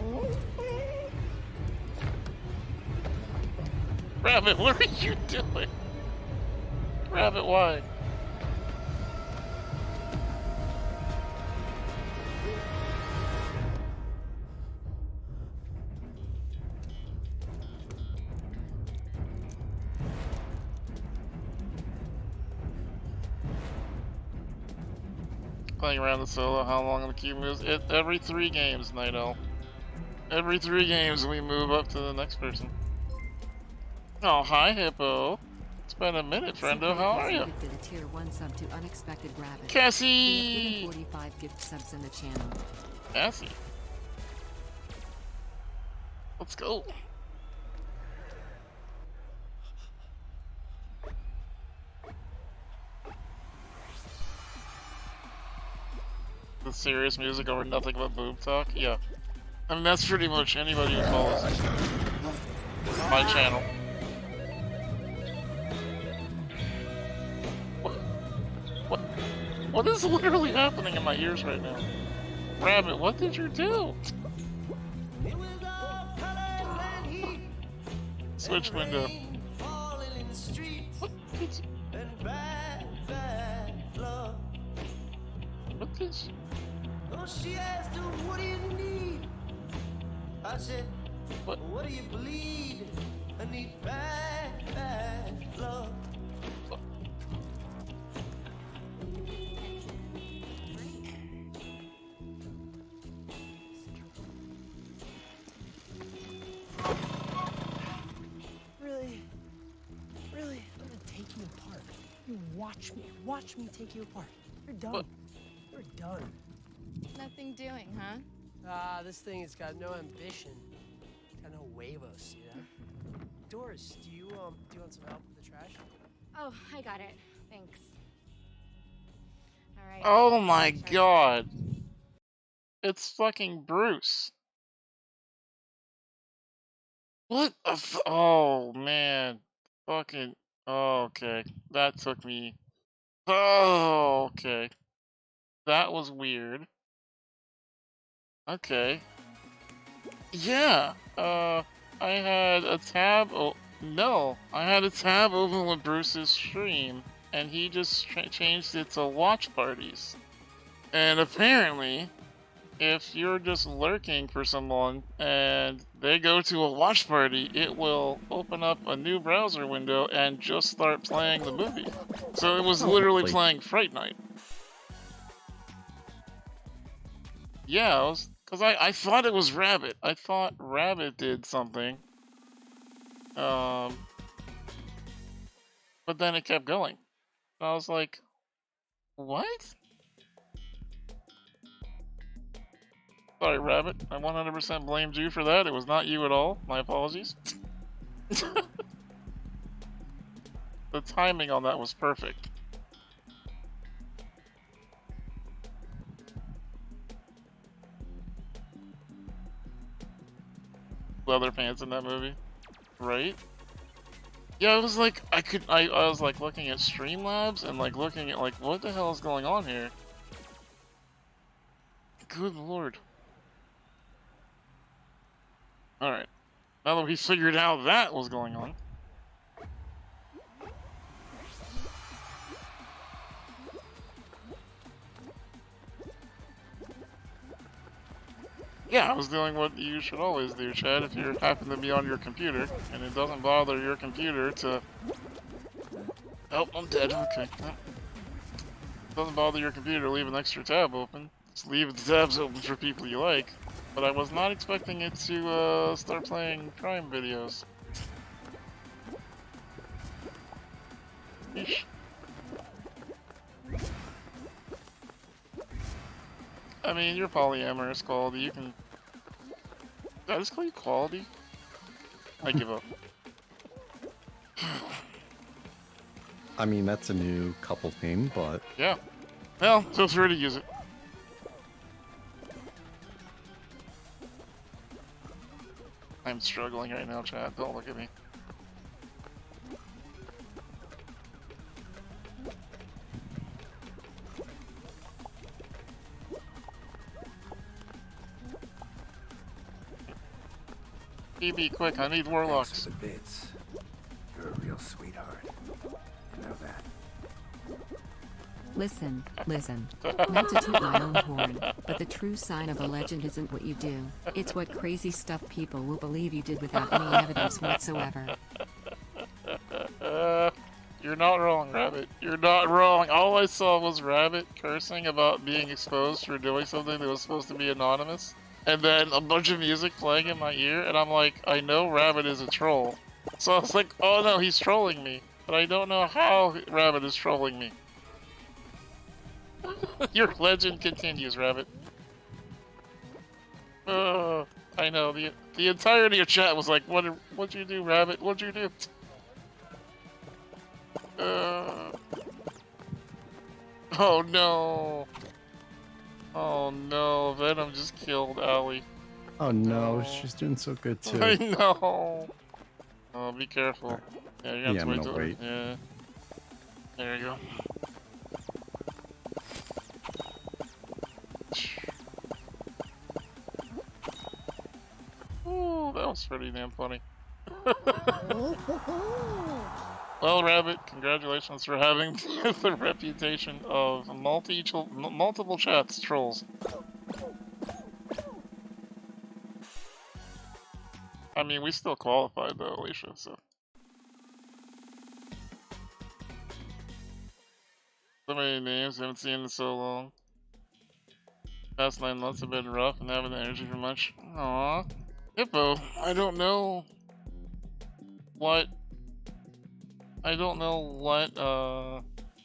Rabbit, what are you doing? Rabbit, why? Playing around the solo, how long the cube moves? Every 3 games, Night Owl. Every 3 games we move up to the next person. Oh, hi, Hippo. It's been a minute, friendo. How are you? Did a tier 1 sub to Unexpected Rabbit. Cassie! 45 gift subs in the channel. Cassie. Let's go. The serious music over nothing but boob talk? Yeah. I mean, that's pretty much anybody who follows my channel. What is literally happening in my ears right now? Rabbit, what did you do? Switch window. What did you... What did you... She asked her, what do you need? I said, what do you bleed? I need bad, bad love. Really, I'm gonna take you apart. You watch me take you apart. You're done. You're done. Nothing doing, huh? This thing has got no ambition. Got no huevos, you know? Doris, do you want some help with the trash? Oh, I got it. Thanks. Alright. Oh my god. It's fucking Bruce. What a oh man. Fucking oh, okay. That took me oh okay. That was weird. Okay. Yeah. I had a tab I had a tab open with Bruce's stream and he just changed it to watch parties. And apparently, if you're just lurking for someone and they go to a watch party, it will open up a new browser window and just start playing the movie. So it was literally playing Fright Night. Yeah, because I thought it was Rabbit. I thought Rabbit did something. But then it kept going. And I was like, what? Sorry, Rabbit. I 100% blamed you for that. It was not you at all. My apologies. The timing on that was perfect. Leather pants in that movie, right? Yeah, it was like I was like looking at Streamlabs and like looking at like what the hell is going on here? Good lord. All right, now that we figured out that was going on. Yeah, I was doing what you should always do, Chad, if you happen to be on your computer, and it doesn't bother your computer to... Oh, I'm dead, okay. It doesn't bother your computer to leave an extra tab open. Just leave the tabs open for people you like. But I was not expecting it to start playing crime videos. Eesh. I mean, you're polyamorous, Quality. You can... Did I just call you Quality? I give up. I mean, that's a new couple theme, but... Yeah. Well, feel free to use it. I'm struggling right now, Chad. Don't look at me. BB, quick, I need warlocks. Thanks for the bits. You're a real sweetheart. You know that. Listen, not to toot my own horn, but the true sign of a legend isn't what you do, it's what crazy stuff people will believe you did without any evidence whatsoever. You're not wrong, Rabbit. You're not wrong. All I saw was Rabbit cursing about being exposed for doing something that was supposed to be anonymous. And then a bunch of music playing in my ear, and I'm like, I know Rabbit is a troll. So I was like, oh no, he's trolling me. But I don't know how Rabbit is trolling me. Your legend continues, Rabbit. I know, the entirety of chat was like, what'd you do, Rabbit? What'd you do? Oh no. Oh no, Venom just killed Allie. Oh no, she's doing so good too. I know. Oh, be careful. Right. Yeah, you're gonna Yeah, have I'm to gonna wait. wait. Yeah. There you go. Ooh, that was pretty damn funny. Well, Rabbit, congratulations for having the reputation of multiple chats trolls. I mean, we still qualified though, Alicia, so. So many names, haven't seen in so long. Past 9 months have been rough and haven't the energy for much. Aww. Hippo, I don't know what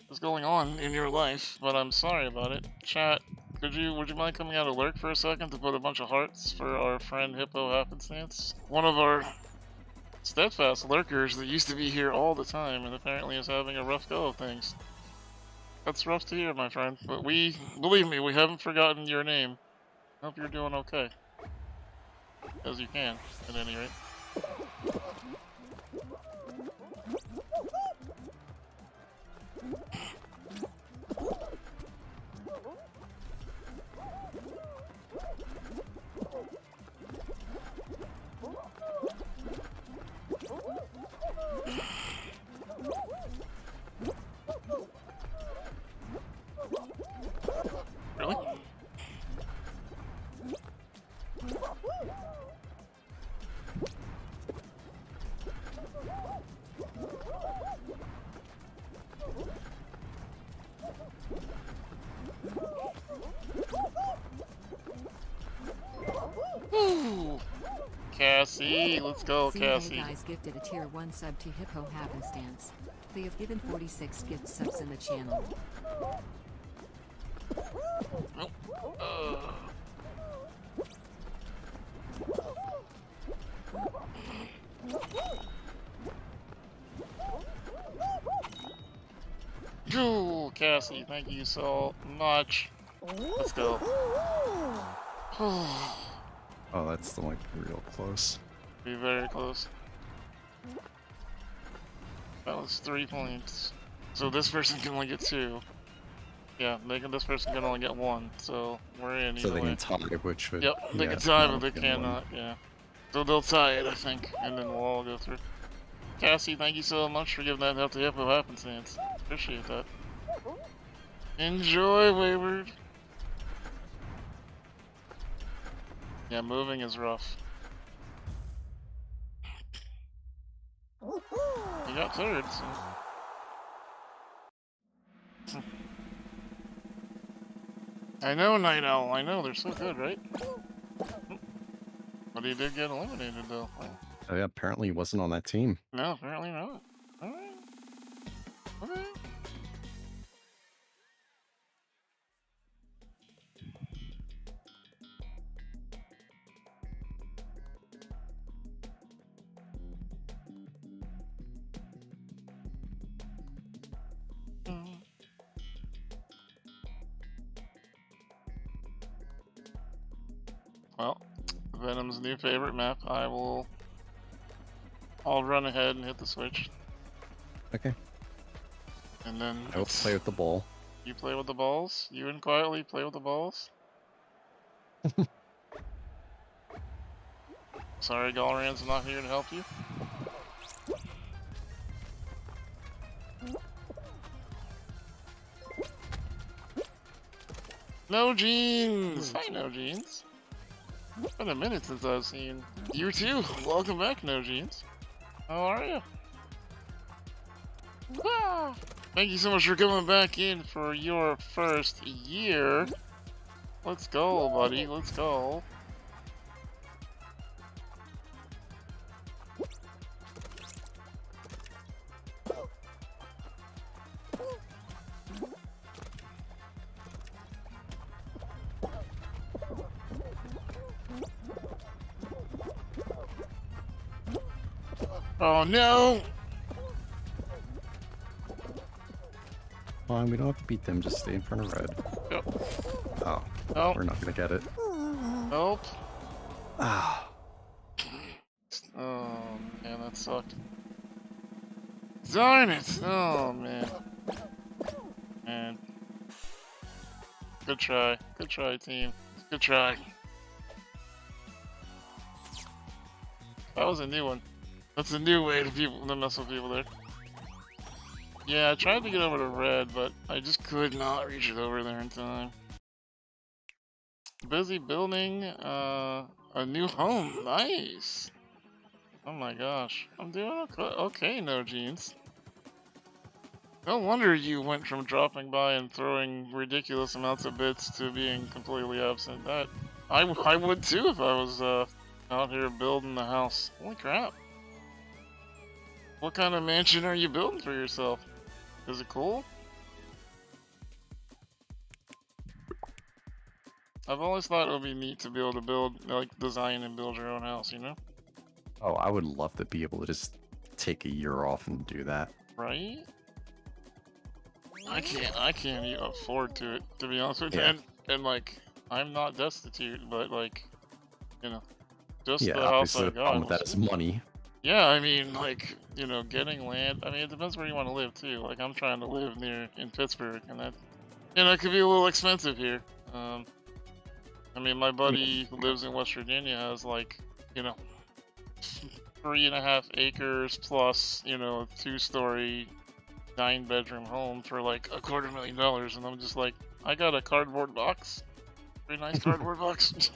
is going on in your life, but I'm sorry about it. Chat, would you mind coming out of lurk for a second to put a bunch of hearts for our friend Hippo Happenstance? One of our steadfast lurkers that used to be here all the time and apparently is having a rough go of things. That's rough to hear, my friend, but believe me, we haven't forgotten your name. Hope you're doing okay. As you can, at any rate. Really? Woo! Cassie, let's go, Cassie. guys gifted a tier 1 sub to Hippo Happenstance. They have given 46 gift subs in the channel. Nope. Ooh, Cassie, thank you so much. Let's go. Oh, that's the like real close. Be very close. That was 3 points. So this person can only get 2. Yeah, this person can only get 1, so we're in So either they way. can tie, which would... Yep, they yeah, can tie, no, but they get one. cannot, yeah. So they'll tie it, I think, and then we'll all go through. Cassie, thank you so much for giving that help to Hippo Happenstance. Appreciate that. Enjoy, Wayward. Yeah, moving is rough. You got third, so... I know, Night Owl, I know, they're so good, right? But he did get eliminated, though. Oh, yeah, apparently he wasn't on that team. No, apparently not. Alright. Okay. Well, Venom's new favorite map. I'll run ahead and hit the switch. Okay. And then I will play with the ball. you play with the balls. You and quietly play with the balls. Sorry, Galran's not here to help you. No Jeans! Hi, No Jeans. It's been a minute since I've seen you too. Welcome back, No Jeans. How are you? Ah, thank you so much for coming back in for your first year. Let's go, buddy. Let's go. Oh no! Fine, we don't have to beat them, just stay in front of red. Yep. Oh, Nope. we're not gonna get it. Nope. Ah. Oh man, that sucked. Darn it! Oh man. Man. Good try. Good try, team. Good try. That was a new one. That's a new way to mess with people there. Yeah, I tried to get over to red, but I just could not reach it over there in time. Busy building a new home. Nice. Oh my gosh. I'm doing okay, No Jeans. No wonder you went from dropping by and throwing ridiculous amounts of bits to being completely absent. That I would too if I was out here building the house. Holy crap. What kind of mansion are you building for yourself? Is it cool? I've always thought it would be neat to be able to build, like, design and build your own house, you know? Oh, I would love to be able to just take a year off and do that. Right? I can't even afford to it, to be honest with you. Yeah. And like, I'm not destitute, but like, you know, just Yeah, the house obviously I the problem got. with that is money. Yeah, I mean, like, you know, getting land. I mean, it depends where you want to live too. Like, I'm trying to live in Pittsburgh, and that, you know, it could be a little expensive here. I mean, my buddy who lives in West Virginia has like, you know, 3.5 acres plus, you know, a 2-story, 9-bedroom home for like $250,000, and I'm just like, I got a cardboard box. Very nice cardboard box.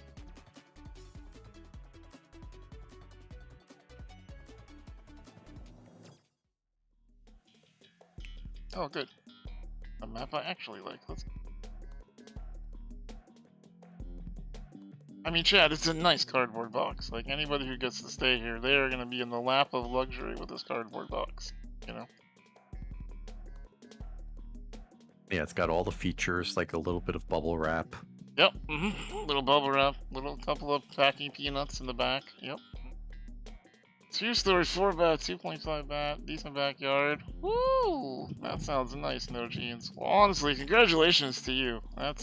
Oh, good. A map I actually like. I mean, Chad, it's a nice cardboard box. Like, anybody who gets to stay here, they are going to be in the lap of luxury with this cardboard box, you know? Yeah, it's got all the features, like a little bit of bubble wrap. Yep, little bubble wrap, little couple of packing peanuts in the back, yep. 2-story, 4-bath, 2.5 bath, decent backyard. Woo! That sounds nice, No Jeans. Well, honestly, congratulations to you. That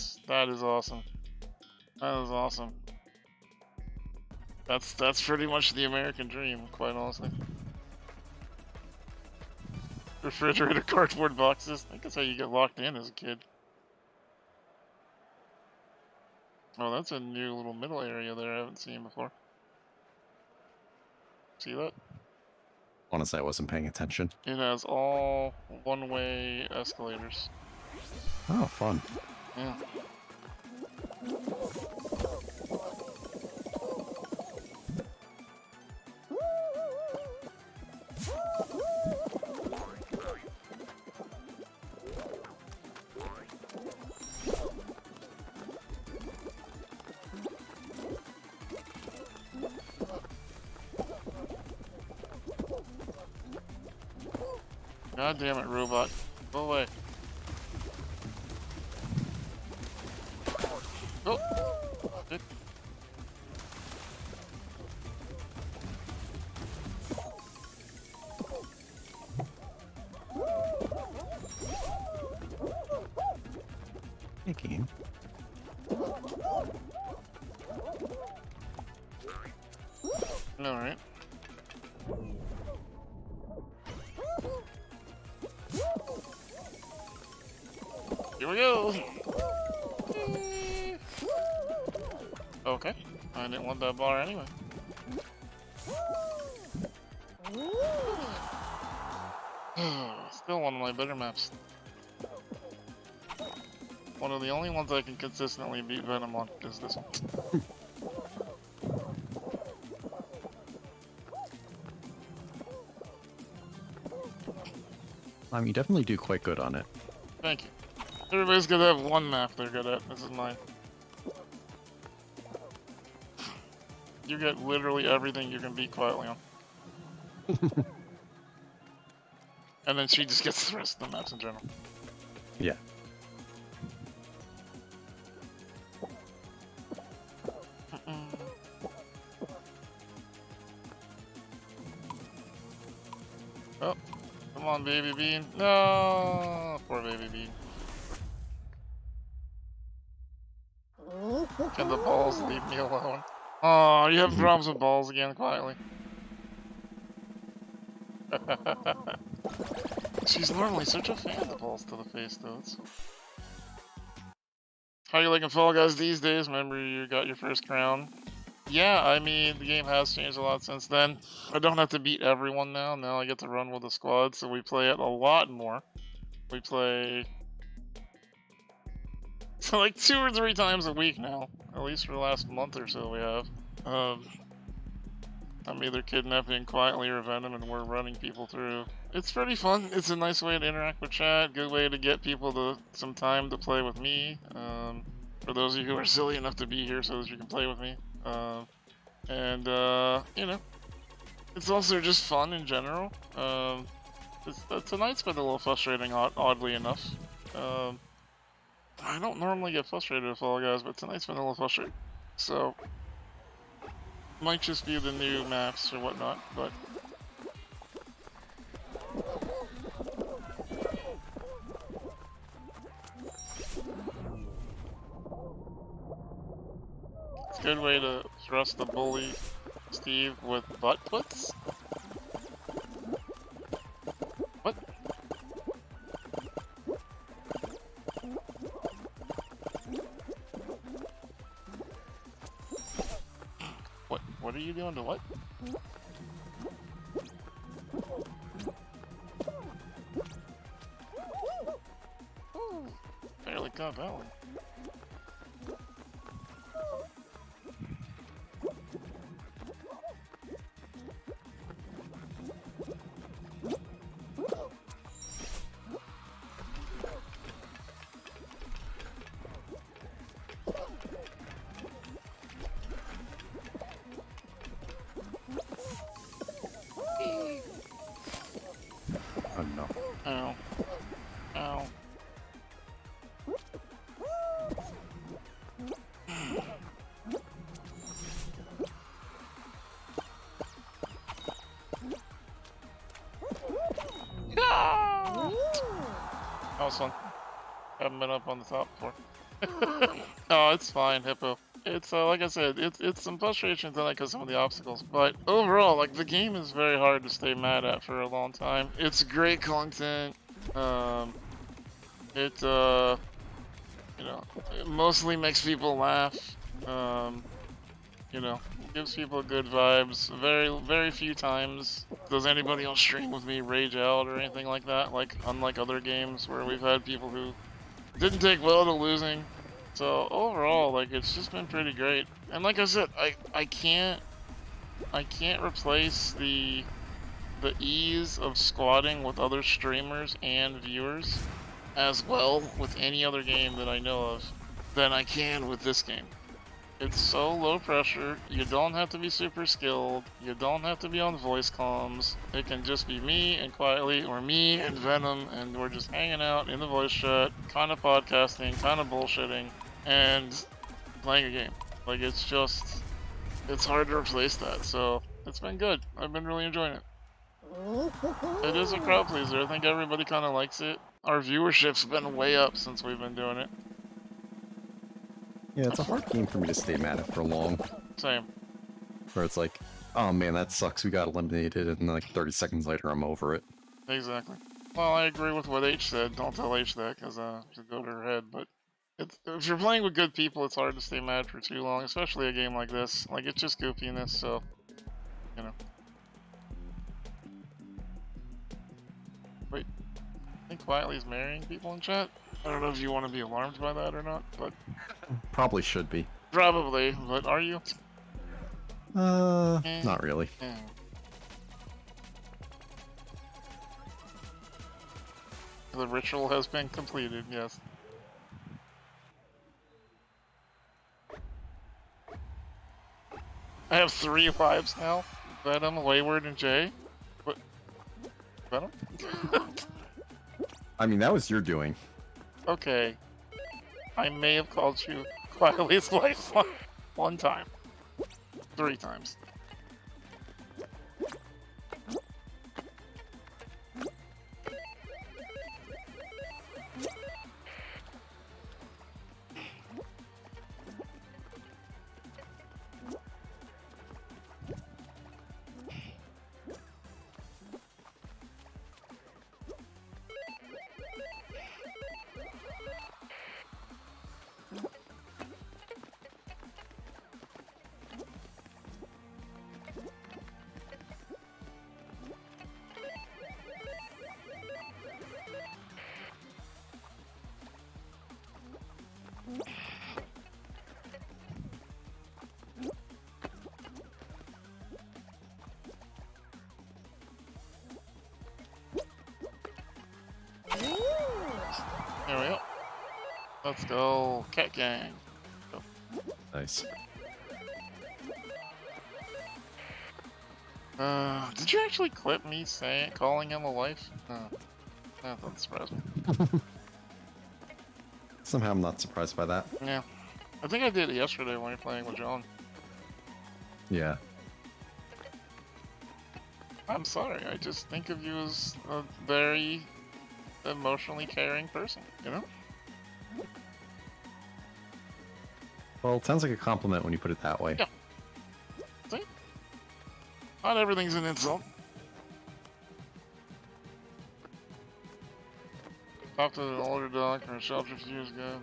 is awesome. That is awesome. That's pretty much the American dream, quite honestly. Refrigerator cardboard boxes. I think that's how you get locked in as a kid. Oh, that's a new little middle area there I haven't seen before. See that? Honestly, I wasn't paying attention. It has all one-way escalators. Oh, fun. Yeah. God damn it, robot. Go away. Oh! Good. Hey, game. Alright. Here we go! Okay. I didn't want that bar anyway. Still one of my better maps. one of the only ones I can consistently beat Venom on is this one. You definitely do quite good on it. Thank you. Everybody's gonna have one map they're good at. This is mine. You get literally everything you can beat quietly on. And then she just gets the rest of the maps in general. Yeah. Oh, come on, baby bean. No, poor baby bean. Can the balls leave me alone? Oh, you have problems with balls again, quietly. She's normally such a fan of the balls to the face, though. It's... How you liking Fall Guys these days? Remember you got your first crown? Yeah, I mean, the game has changed a lot since then. I don't have to beat everyone now. Now I get to run with a squad, so we play it a lot more. We play... So like 2 or 3 times a week now. At least for the last month or so we have. I'm either kidnapping quietly or Venom, and we're running people through. It's pretty fun. It's a nice way to interact with chat. Good way to get people to some time to play with me. For those of you who are silly enough to be here so that you can play with me. You know, it's also just fun in general. Tonight's been a little frustrating, oddly enough. I don't normally get frustrated with Fall Guys, but tonight's been a little frustrating. So, might just be the new maps or whatnot, but... It's a good way to thrust the bully Steve with butt puts. What? What are you doing to what? Fairly compelling. Oh no. Ow. Ow. That was fun. Haven't been up on the top before. Oh, it's fine, Hippo. It's like I said, it's some frustration tonight because some of the obstacles, but overall, like the game is very hard to stay mad at for a long time. It's great content. It you know, it mostly makes people laugh. You know, gives people good vibes. Very few times does anybody on stream with me rage out or anything like that. Like unlike other games where we've had people who didn't take well to losing. So overall, like it's just been pretty great. And like I said, I can't replace the ease of squatting with other streamers and viewers as well with any other game that I know of than I can with this game. It's so low pressure, you don't have to be super skilled, you don't have to be on voice comms, it can just be me and Quietly, or me and Venom, and we're just hanging out in the voice chat, kind of podcasting, kind of bullshitting, and playing a game. Like it's hard to replace that, so it's been good. I've been really enjoying it. It is a crowd pleaser, I think everybody kind of likes it. Our viewership's been way up since we've been doing it. Yeah, it's a hard game for me to stay mad at for long. Same. Where it's like, oh man, that sucks, we got eliminated, and then like 30 seconds later I'm over it. Exactly. Well, I agree with what H said. Don't tell H that, because it'll go to her head, but if you're playing with good people, it's hard to stay mad for too long, especially a game like this. Like, it's just goofiness, so, you know. Wait, I think Quietly's marrying people in chat? I don't know if you want to be alarmed by that or not, but Probably should be. probably. But are you? Not really. The ritual has been completed. Yes. I have 3 lives now. Venom, Wayward, and Jay. What? Venom? I mean, that was your doing. Okay. I may have called you Quietly's life one time. 3 times. There we go. Let's go, Cat Gang. Go. Nice. Did you actually clip me calling him a wife? No, that doesn't surprise me. Somehow I'm not surprised by that. Yeah, I think I did it yesterday when we were playing with John. Yeah. I'm sorry, I just think of you as a very emotionally caring person, you know? Well, it sounds like a compliment when you put it that way. Yeah. See? Not everything's an insult. Talked to an older dog from a shelter a few years ago.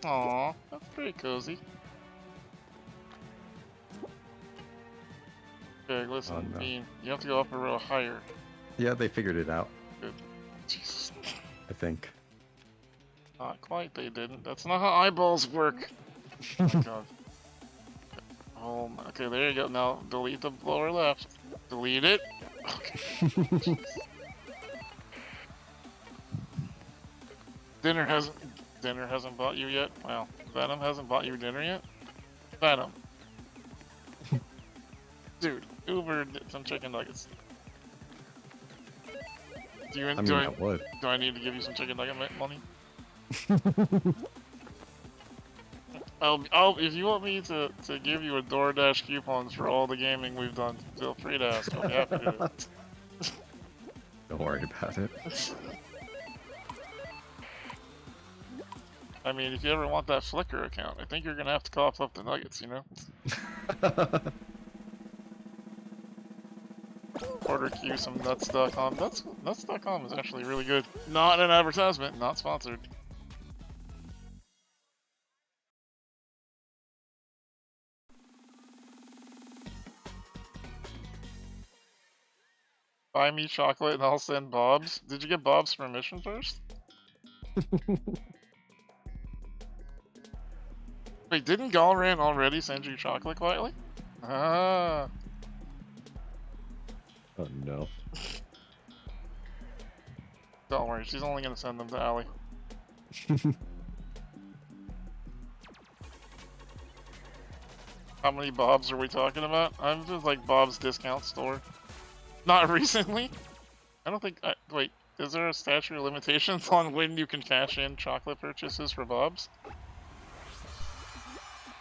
Aww, that's pretty cozy. Okay, listen, Oh, no. Bean, you have to go up a row higher. Yeah, they figured it out. Good. Jesus. I think. Not quite, they didn't. That's not how eyeballs work. Oh my god. Oh my, okay, there you go. Now, delete the lower left. Delete it. Okay. Dinner hasn't bought you yet? Wow. Venom hasn't bought you dinner yet? Venom. Dude, Uber some chicken nuggets. Do you I mean, I would. Do I need to give you some chicken nugget money? If you want me to give you a DoorDash coupons for all the gaming we've done, feel free to ask. I'll be happy to do it. Don't worry about it. I mean, if you ever want that Flickr account, I think you're gonna have to cough up the nuggets, you know? Order Q some nuts.com. Nuts.com is actually really good. Not an advertisement, not sponsored. Buy me chocolate and I'll send Bob's. Did you get Bob's permission first? Wait, didn't Galran already send you chocolate quietly? Ah. Oh no. Don't worry, she's only gonna send them to Allie. How many Bob's are we talking about? I'm just like Bob's discount store. Not recently. I don't think. Wait, is there a statute of limitations on when you can cash in chocolate purchases for Bob's?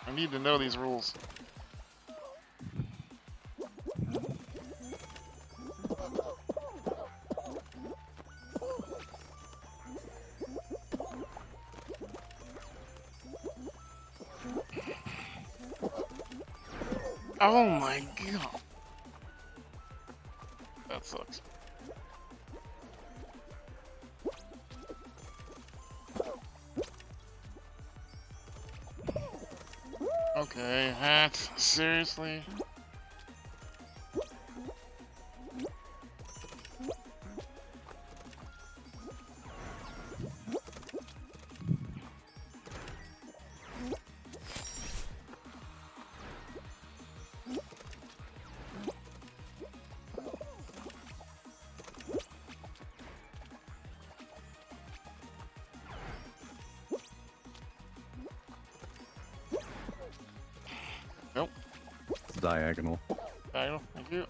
I need to know these rules. Oh my god. That sucks. Okay, hat. Seriously? diagonal. Diagonal, thank you.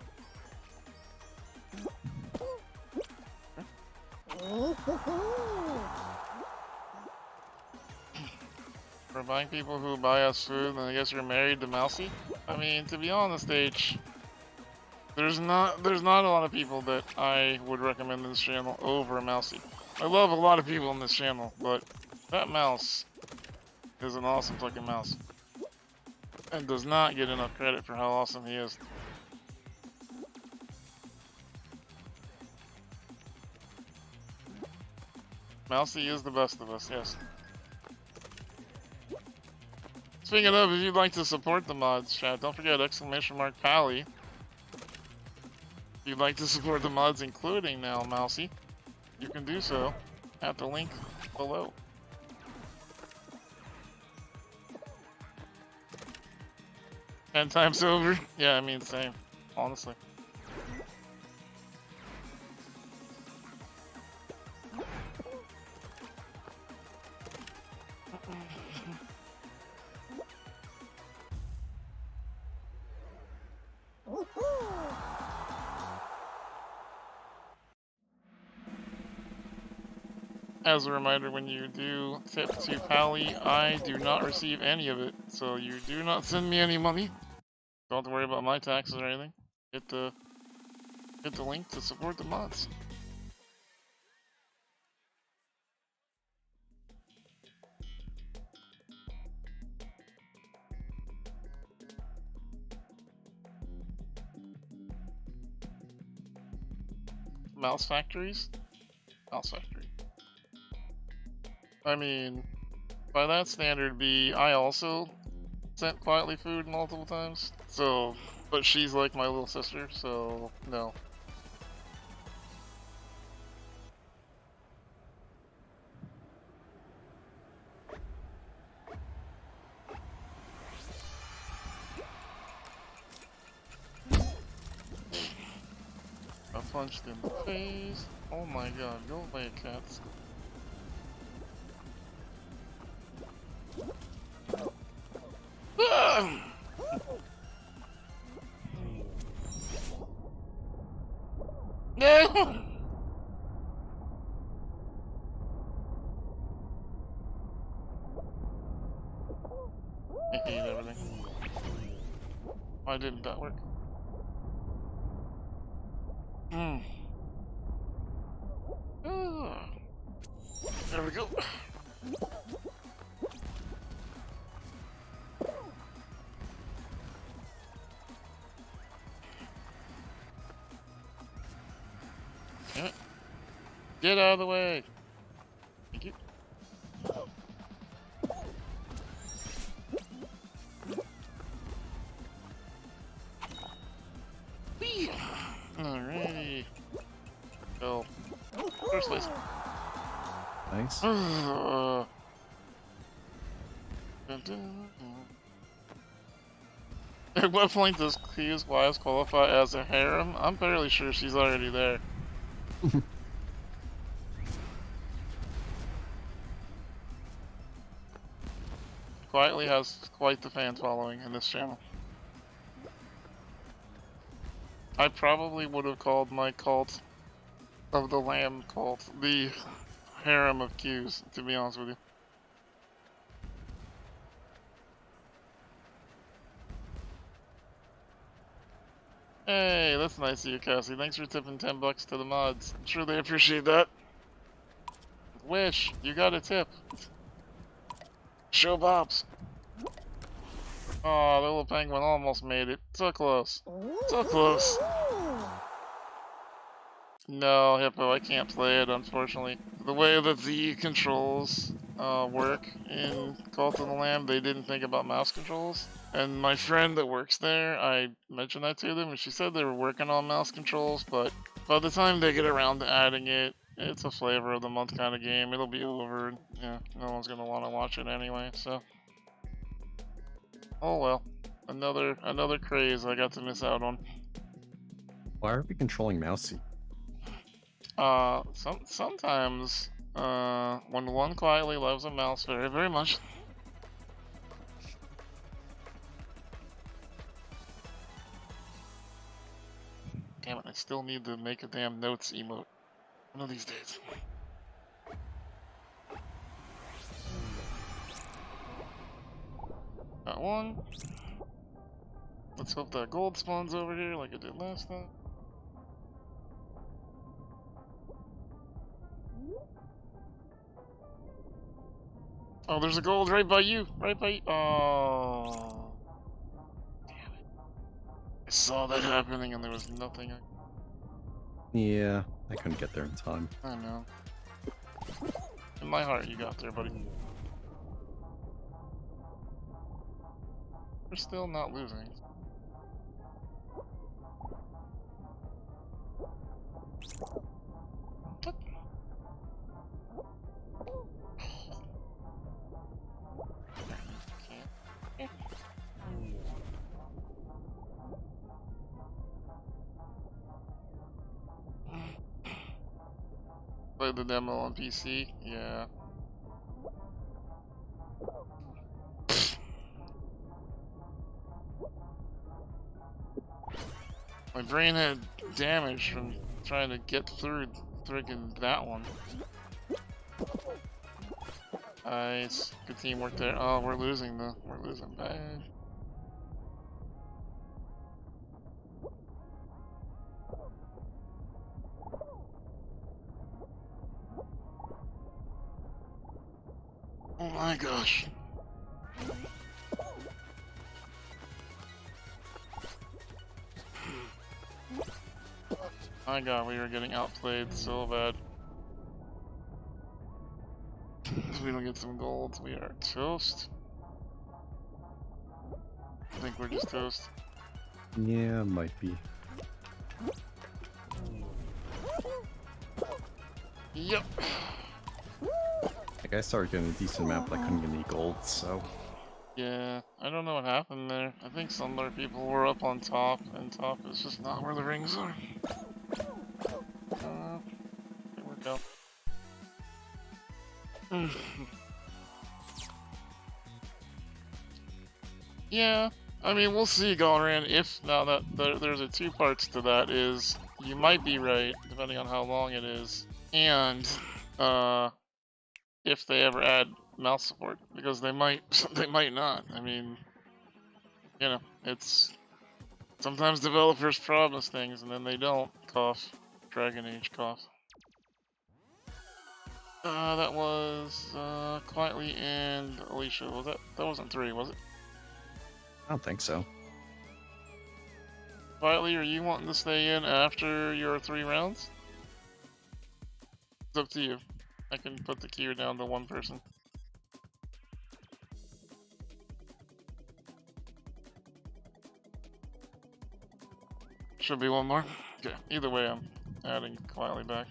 For buying people who buy us food, and I guess you're married to Mousy? I mean, to be honest, H, there's not a lot of people that I would recommend this channel over Mousy. I love a lot of people on this channel, but that mouse is an awesome fucking mouse. And does not get enough credit for how awesome he is. Mousy is the best of us, yes. Speaking of, if you'd like to support the mods, chat, don't forget !Pally. If you'd like to support the mods, including now Mousy, you can do so at the link below. Ten times over? Yeah, I mean, same, honestly. As a reminder, when you do tip to Pally, I do not receive any of it, so you do not send me any money. Don't have to worry about my taxes or anything. Hit the link to support the mods. Mouse factories? Mouse factory. I mean, by that standard, I also sent Quietly food multiple times. So, but she's like my little sister, so no. I punched in the face. Oh my god, go away, cats. No! I hate everything. Why didn't that work? There we go. Damn it. Get out of the way. Thank you. Whee! Alrighty. Go. First place. Nice. At what point does Q's wives qualify as a harem? I'm fairly sure she's already there. Quietly has quite the fan following in this channel. I probably would have called my cult of the Lamb cult the harem of Q's, to be honest with you. Hey, that's nice of you, Cassie. Thanks for tipping $10 to the mods. I'm sure they appreciate that. Wish, you got a tip. Show Bobs. Oh, the little penguin almost made it. So close. So close. No, Hippo, I can't play it, unfortunately. The way that the controls work in Cult of the Lamb, they didn't think about mouse controls. And my friend that works there, I mentioned that to them, and she said they were working on mouse controls, but by the time they get around to adding it, it's a flavor of the month kind of game. It'll be over, and yeah, no one's gonna want to watch it anyway, so. Oh well. Another craze I got to miss out on. Why are we controlling Mousy? Sometimes, when one quietly loves a mouse very, very much. Damn it, I still need to make a damn notes emote. One of these days. Got one. Let's hope that gold spawns over here like it did last time. Oh, there's a gold right by you. Right by you. Oh. Damn it. I saw that happening and there was nothing. Yeah, I couldn't get there in time. I know. In my heart, you got there, buddy. We're still not losing. What? Can't. Played the demo on PC, yeah. My brain had damage from trying to get through friggin' that one. Nice. Good teamwork there. Oh, we're losing though. We're losing bad. Oh my gosh. My god, we were getting outplayed so bad. If we don't get some gold, we are toast. I think we're just toast. Yeah, might be. Yep. Like, I started getting a decent map, but I couldn't get any gold, so... Yeah, I don't know what happened there. I think some other people were up on top, and top is just not where the rings are. There we go. Yeah, I mean, we'll see, Galran. If now that there's a two parts to that, is you might be right, depending on how long it is, and if they ever add mouse support, because they might not. I mean, you know, it's sometimes developers promise things and then they don't. Cough. Dragon Age cough. That was Quietly and Alicia. Was that wasn't 3, was it? I don't think so. Quietly, are you wanting to stay in after your 3 rounds? It's up to you. I can put the queue down to 1 person. Should be 1 more. Okay, either way, I'm adding Quietly back.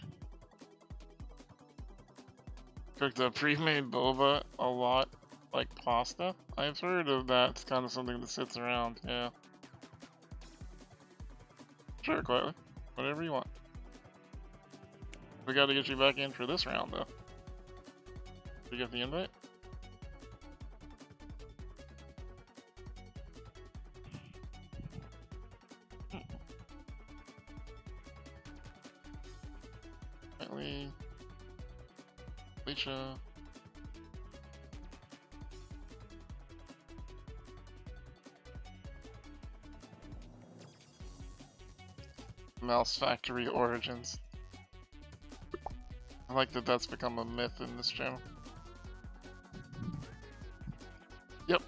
Cooked a pre-made boba a lot, like pasta. I've heard of that. It's kind of something that sits around, yeah. Sure, Quietly. Whatever you want. We gotta get you back in for this round, though. Did you get the invite? Quietly. Alicia. Mouse Factory Origins. I like that that's become a myth in this channel. Yep.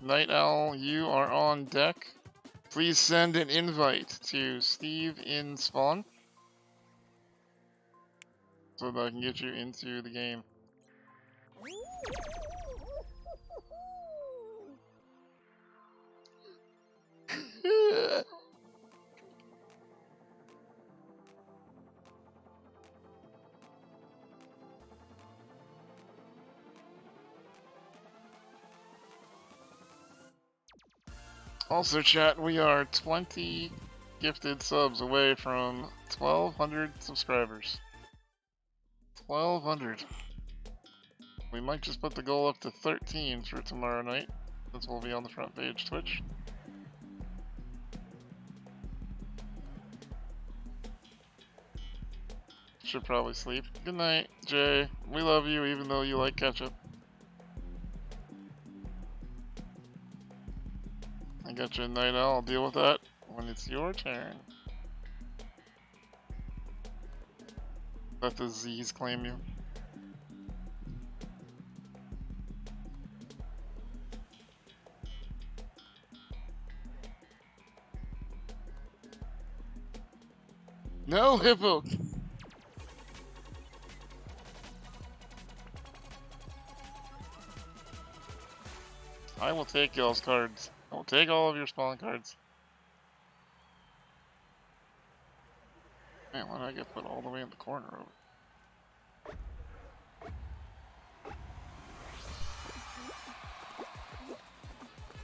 Night Owl, you are on deck. Please send an invite to SteveInSpawn so that I can get you into the game. Also, chat, we are 20 gifted subs away from 1,200 subscribers. 1,200. We might just put the goal up to 13 for tomorrow night, since we'll be on the front page Twitch. should probably sleep. Good night, Jay. We love you even though you like ketchup. I got you a night owl. I'll deal with that when it's your turn. Let the Z's claim you. No, Hippo! I will take y'all's cards. I will take all of your spawn cards. Man, why did I get put all the way in the corner of it?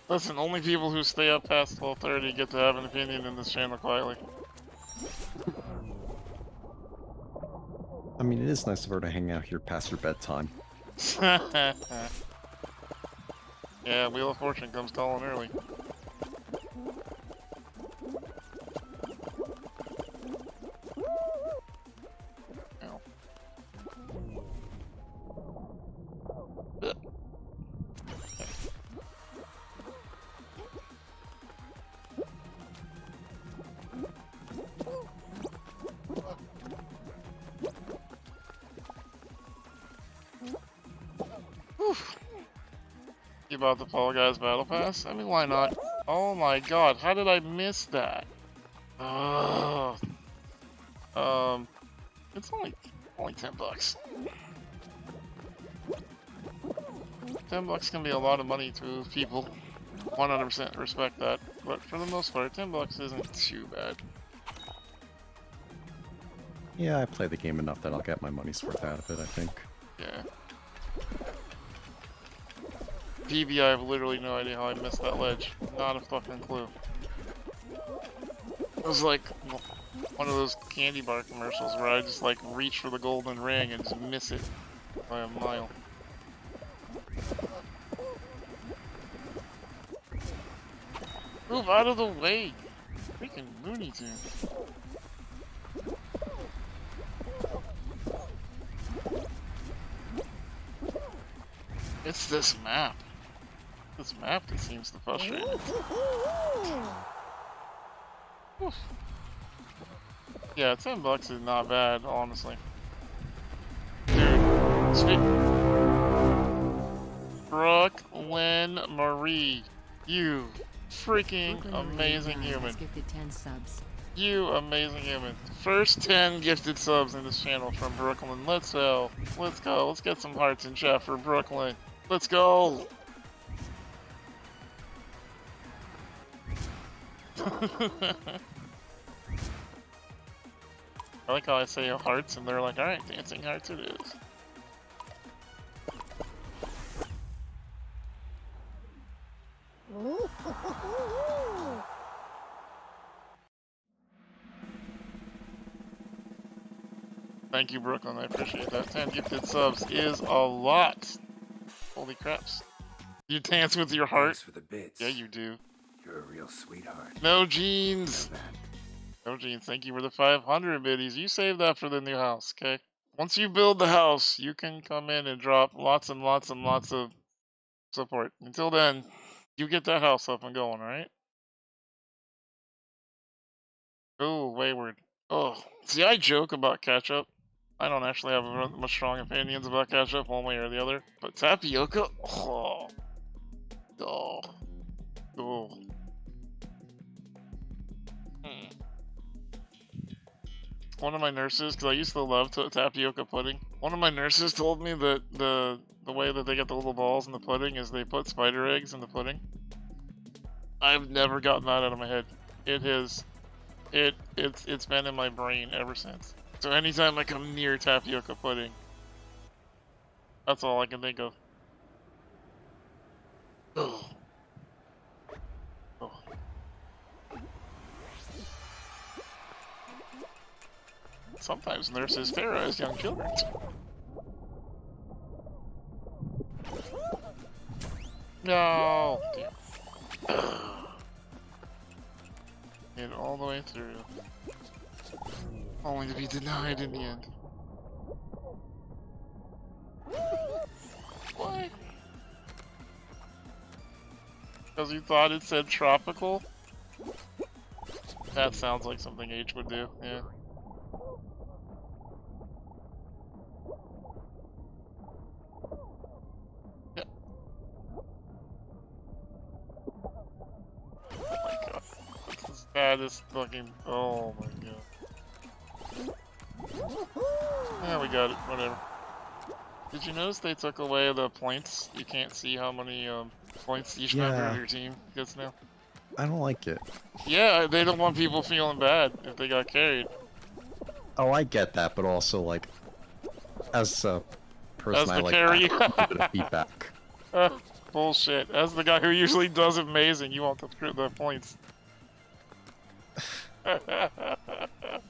Listen, only people who stay up past 12:30 get to have an opinion in this channel quietly. I mean, it is nice of her to hang out here past your bedtime. Yeah, Wheel of Fortune comes calling early. Ow. You bought the Fall Guys Battle Pass? I mean, why not? Oh my god, how did I miss that? Ugh. It's only $10. $10 can be a lot of money to people. 100% respect that, but for the most part, $10 isn't too bad. Yeah, I play the game enough that I'll get my money's worth out of it, I think. Yeah. PB, I have literally no idea how I missed that ledge. Not a fucking clue. It was like one of those candy bar commercials where I just like reach for the golden ring and just miss it by a mile. Move out of the way! Freaking Looney Tune. It's this map. This map that seems to frustrate me. Oof. Yeah, $10 is not bad, honestly. Dude, Brooklyn Marie, you freaking amazing human. Gifted 10 subs. You amazing human. First 10 gifted subs in this channel from Brooklyn. Let's go. Let's go. Let's get some hearts in chat for Brooklyn. Let's go. I like how I say hearts and they're like, alright, dancing hearts it is. Thank you, Brooklyn. I appreciate that. 10 gifted subs is a lot. Holy craps. You dance with your heart? Thanks for the bits. Yeah, you do. You're a real sweetheart. No jeans. Know that. No jeans. Thank you for the 500 biddies. You save that for the new house, okay? Once you build the house, you can come in and drop lots and lots and lots of support. Until then, you get that house up and going, alright? Oh, wayward. Oh, see, I joke about ketchup. I don't actually have much strong opinions about ketchup one way or the other. But tapioca? Oh. Oh. Oh. One of my nurses, because I used to love tapioca pudding, one of my nurses told me that the way that they get the little balls in the pudding is they put spider eggs in the pudding. I've never gotten that out of my head. It's been in my brain ever since. So anytime I come near tapioca pudding, that's all I can think of. Ugh. Oh. Sometimes nurses terrorize young children. No! Damn. Made it all the way through. Only to be denied in the end. Why? Because you thought it said tropical? That sounds like something H would do, yeah. Yeah. Oh my god. That's the saddest fucking. Oh my god. Yeah, we got it, whatever. Did you notice they took away the points? You can't see how many points each member of your team gets now. I don't like it. Yeah, they don't want people feeling bad if they got carried. Oh, I get that, but also, like, as a person, As I the like carry. a bit of feedback. Bullshit. As the guy who usually does amazing, you want the points.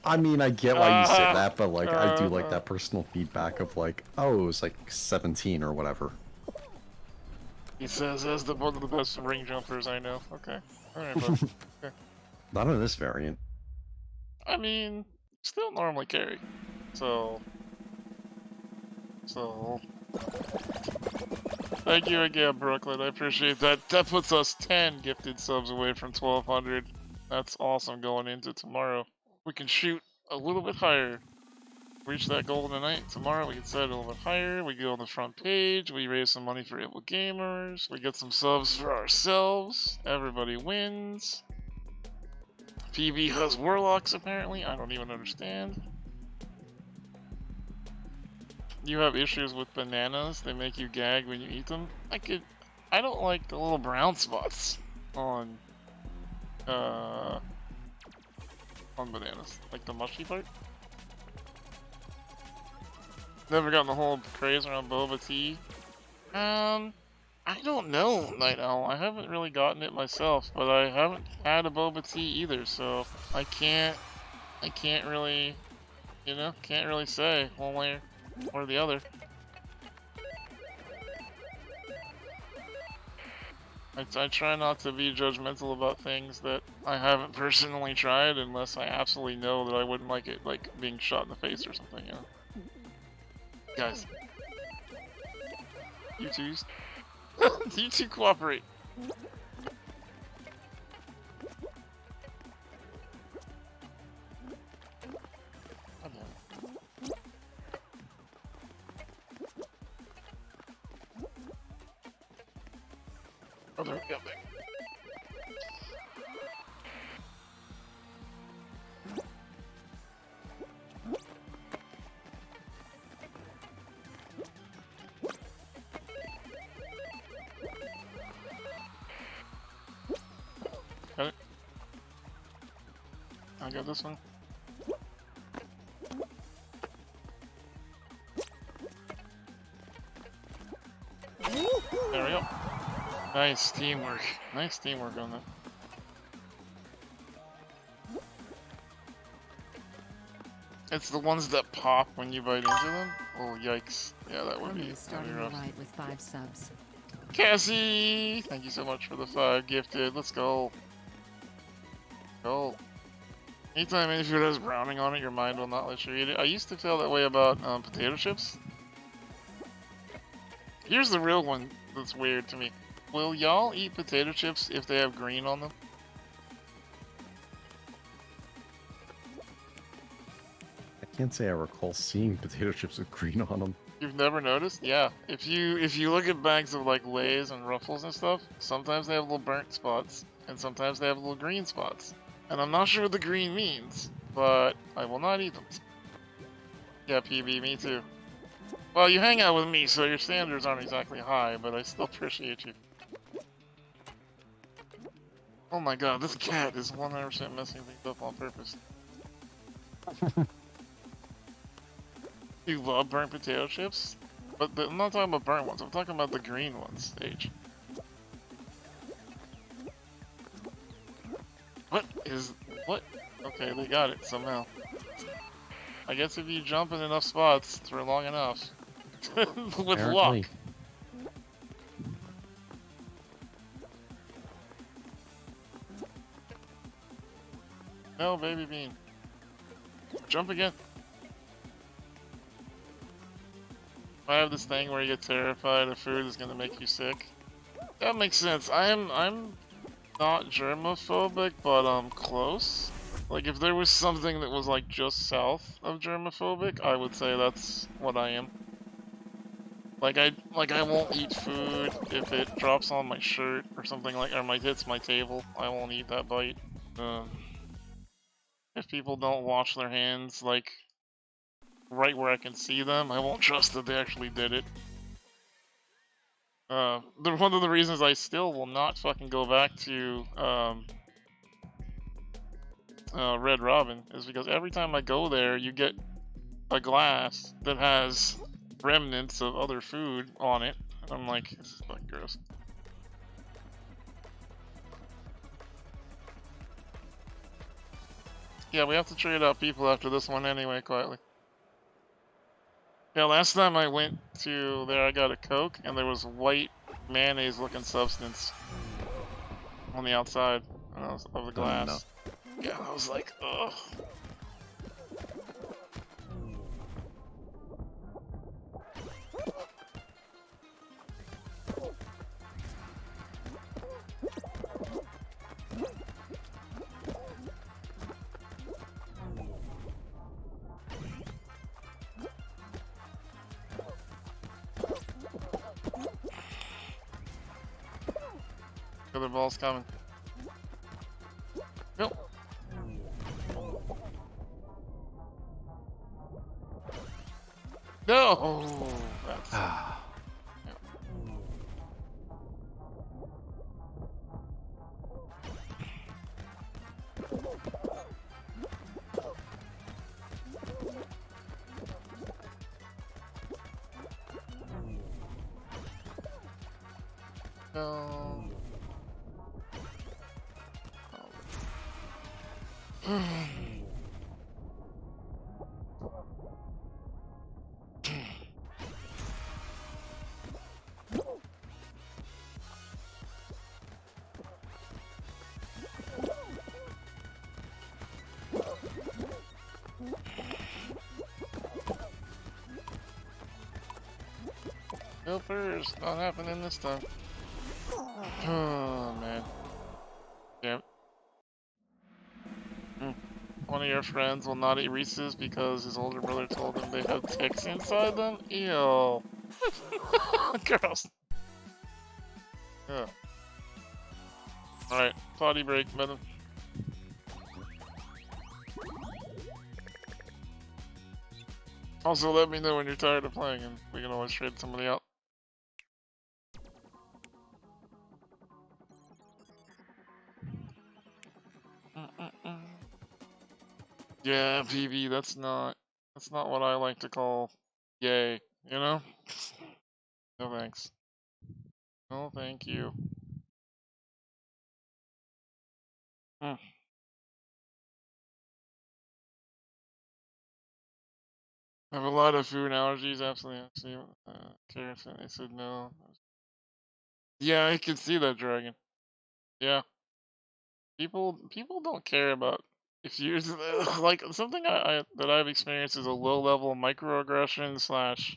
I mean, I get why you say that, but, like, I do like that personal feedback of, like, oh, it was, like, 17 or whatever. He says, as one of the best ring jumpers I know. Okay. Alright, bud. Okay. Not in this variant. I mean, still normally carry. So... Thank you again, Brooklyn. I appreciate that. That puts us 10 gifted subs away from 1,200. That's awesome going into tomorrow. We can shoot a little bit higher. Reach that goal tonight. Tomorrow we can set it a little bit higher. We go on the front page. We raise some money for Able Gamers. We get some subs for ourselves. Everybody wins. PB has warlocks apparently. I don't even understand. You have issues with bananas. They make you gag when you eat them. I don't like the little brown spots on bananas. Like the mushy part. Never gotten the whole craze around boba tea. I don't know, Night Owl. I haven't really gotten it myself, but I haven't had a boba tea either, so I can't really, can't really say one way or the other. I try not to be judgmental about things that I haven't personally tried unless I absolutely know that I wouldn't like it, like being shot in the face or something, you know? Guys. You twos. You two cooperate. Oh, there we go. Got it. I got this one. There we go. Nice teamwork. Nice teamwork on that. It's the ones that pop when you bite into them? Oh, yikes. Yeah, that would be starting rough. the ride with 5 subs. Cassie! Thank you so much for the 5 gifted. Let's go. Go. Anytime any food has browning on it, your mind will not let you eat it. I used to feel that way about potato chips. Here's the real one that's weird to me. Will y'all eat potato chips if they have green on them? I can't say I recall seeing potato chips with green on them. You've never noticed? Yeah. If you look at bags of like Lay's and Ruffles and stuff, sometimes they have little burnt spots, and sometimes they have little green spots. And I'm not sure what the green means, but I will not eat them. Yeah, PB, me too. Well, you hang out with me, so your standards aren't exactly high, but I still appreciate you. Oh my god, this cat is 100% messing things up on purpose. You love burnt potato chips? But I'm not talking about burnt ones, I'm talking about the green ones, H. What? Okay, they got it somehow. I guess if you jump in enough spots for long enough, with luck. No, baby bean. Jump again. I have this thing where you get terrified of food is gonna make you sick. That makes sense. I'm not germophobic, but close. Like if there was something that was like just south of germophobic, I would say that's what I am. Like I won't eat food if it drops on my shirt or something like, or hits my table. I won't eat that bite. If people don't wash their hands like right where I can see them, I won't trust that they actually did it. One of the reasons I still will not fucking go back to Red Robin is because every time I go there, you get a glass that has remnants of other food on it. And I'm like, this is fucking gross. Yeah, we have to trade out people after this one anyway, quietly. Yeah, last time I went to there, I got a Coke, and there was white mayonnaise-looking substance on the outside of the glass. Oh, no. Yeah, I was like, ugh. Other ball's coming. Nope. No! That's... No. Helpers, not happening this time. Oh man. Yep. One of your friends will not eat Reese's because his older brother told him they have ticks inside them? Ew. Gross. Yeah. Alright, potty break, madam. Also, let me know when you're tired of playing and we can always trade somebody out. Yeah, PB, that's not what I like to call gay, you know? No thanks. No thank you. I have a lot of food allergies, absolutely. Carrots, and they said no. Yeah, I can see that, Dragon. Yeah. People don't care about if you like something that I've experienced is a low level microaggression slash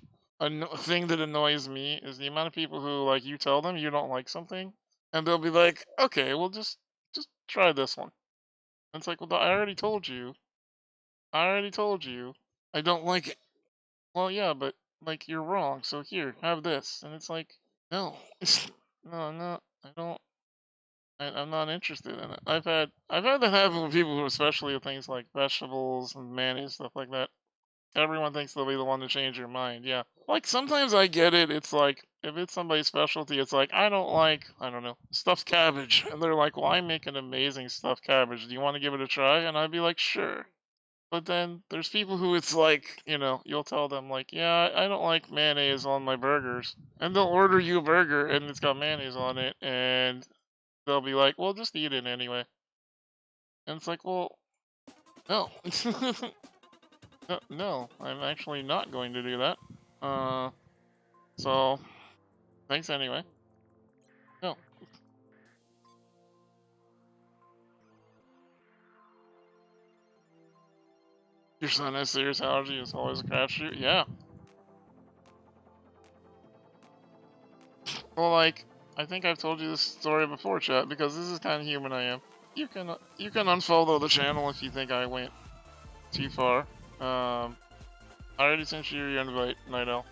thing that annoys me is the amount of people who like you tell them you don't like something and they'll be like, okay, well just try this one. And it's like, well, I already told you. I don't like it. Well, yeah, but like you're wrong. So here, have this. And it's like, no, no, I don't. I'm not interested in it. I've had that happen with people who, especially with things like vegetables and mayonnaise, stuff like that. Everyone thinks they'll be the one to change your mind. Yeah, like sometimes I get it. It's like if it's somebody's specialty, it's like I don't know, stuffed cabbage, and they're like, well, I make an amazing stuffed cabbage. Do you want to give it a try? And I'd be like, sure. But then there's people who it's like, you'll tell them like, yeah, I don't like mayonnaise on my burgers, and they'll order you a burger and it's got mayonnaise on it, and they'll be like, well, just eat it anyway. And it's like, well, no. No, I'm actually not going to do that. So, thanks anyway. No. Your son has serious allergy, it's always a crapshoot? Yeah. Well, like, I think I've told you this story before, chat, because this is kind of human I am. You can unfollow the channel if you think I went too far. I already sent you your invite, Night Owl.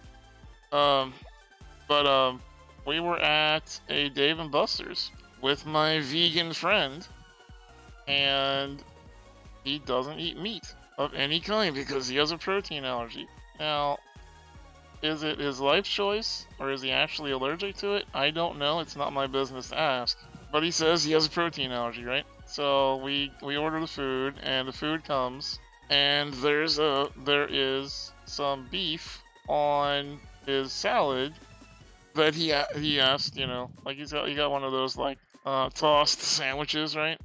We were at a Dave & Buster's with my vegan friend, and he doesn't eat meat of any kind because he has a protein allergy. Now, is it his life choice, or is he actually allergic to it? I don't know. It's not my business to ask. But he says he has a protein allergy, right? So we order the food, and the food comes, and there is some beef on his salad that he asked, you know, like he got one of those like tossed sandwiches, right?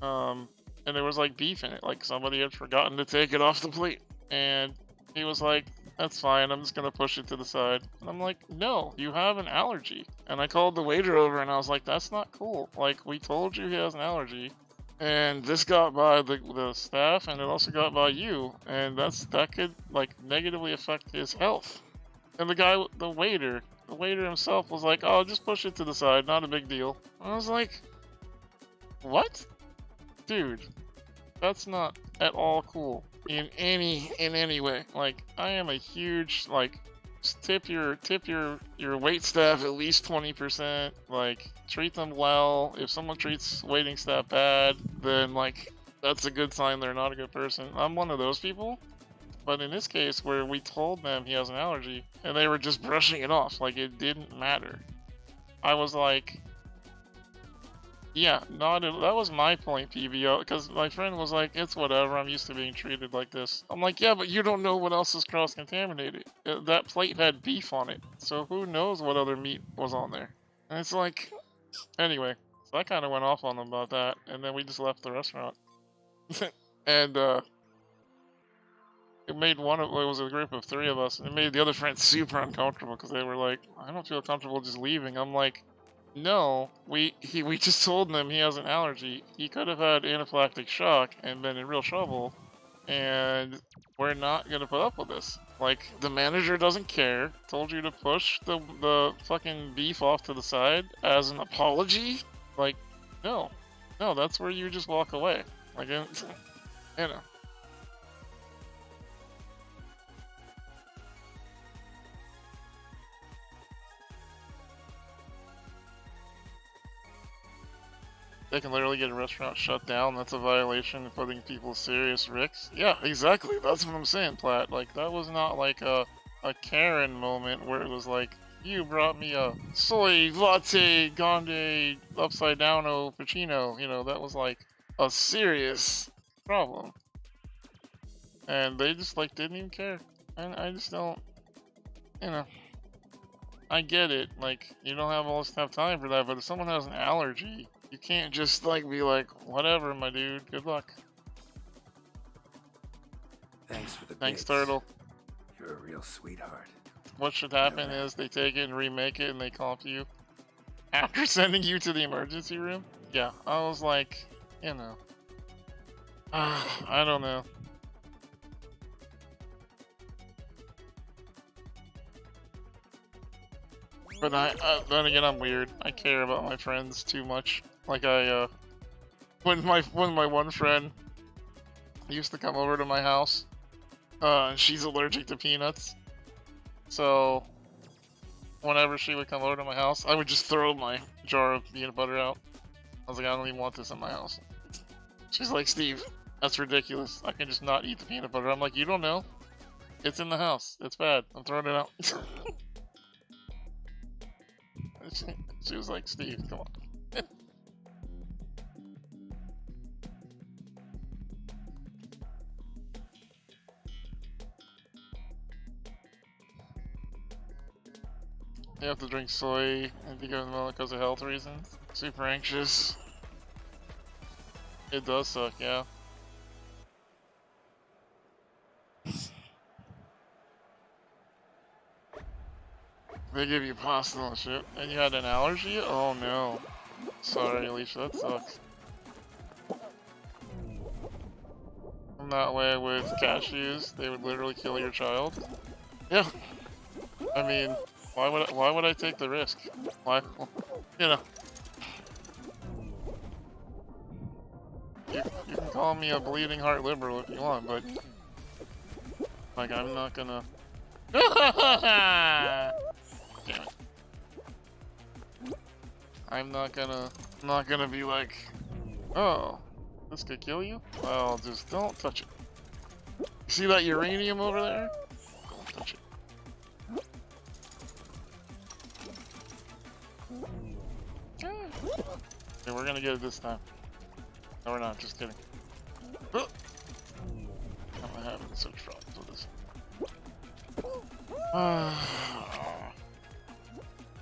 And there was like beef in it, like somebody had forgotten to take it off the plate, and he was like, "That's fine, I'm just gonna push it to the side." And I'm like, "No, you have an allergy." And I called the waiter over, and I was like, "That's not cool. Like, we told you he has an allergy, and this got by the staff, and it also got by you, and that could like negatively affect his health." And the waiter himself was like, "Oh, just push it to the side, not a big deal." And I was like, "What? Dude, that's not at all cool in any way. Like, I am a huge, like, tip your wait staff at least 20%, like, treat them well. If someone treats waiting staff bad, then like that's a good sign they're not a good person." I'm one of those people. But in this case, where we told them he has an allergy, and they were just brushing it off, like it didn't matter, I was like, yeah, that was my point, PBO, because my friend was like, "It's whatever, I'm used to being treated like this." I'm like, "Yeah, but you don't know what else is cross-contaminated. That plate had beef on it, so who knows what other meat was on there?" And it's like, anyway, so I kind of went off on them about that, and then we just left the restaurant. And, it was a group of 3 of us, and it made the other friends super uncomfortable, because they were like, "I don't feel comfortable just leaving." I'm like, "No, we just told him he has an allergy. He could have had anaphylactic shock and been in real trouble, and we're not gonna put up with this. Like, the manager doesn't care, told you to push the fucking beef off to the side as an apology? Like, no, that's where you just walk away. Like, you know." They can literally get a restaurant shut down. That's a violation of putting people serious risks. Yeah, exactly. That's what I'm saying, Platt. Like, that was not like a Karen moment where it was like, "You brought me a soy latte grande upside down cappuccino." You know, that was like a serious problem. And they just like didn't even care. And I just don't, you know. I get it. Like, you don't have time for that, but if someone has an allergy, you can't just like be like, "Whatever, my dude, good luck." Thanks for the Thanks, bits. Turtle. You're a real sweetheart. What should happen is they take it and remake it, and they comp you after sending you to the emergency room. Yeah, I was like, you know, I don't know. But then again, I'm weird. I care about my friends too much. Like when my one friend used to come over to my house, and she's allergic to peanuts, so whenever she would come over to my house, I would just throw my jar of peanut butter out. I was like, "I don't even want this in my house." She's like, "Steve, that's ridiculous. I can just not eat the peanut butter." I'm like, "You don't know. It's in the house. It's bad. I'm throwing it out." She was like, "Steve, come on." You have to drink soy and be given milk because of health reasons. Super anxious. It does suck, yeah. They give you pasta and shit. And you had an allergy? Oh no. Sorry, Alicia, that sucks. I'm that way with cashews. They would literally kill your child. Yeah. I mean, Why would I take the risk? Why? You know. You can call me a bleeding heart liberal if you want, but like I'm not gonna. Damn it! I'm not gonna be like, oh, this could kill you. Well, just don't touch it. You see that uranium over there? Don't touch it. Okay, we're gonna get it this time. No, we're not. Just kidding. I'm having such problems with this.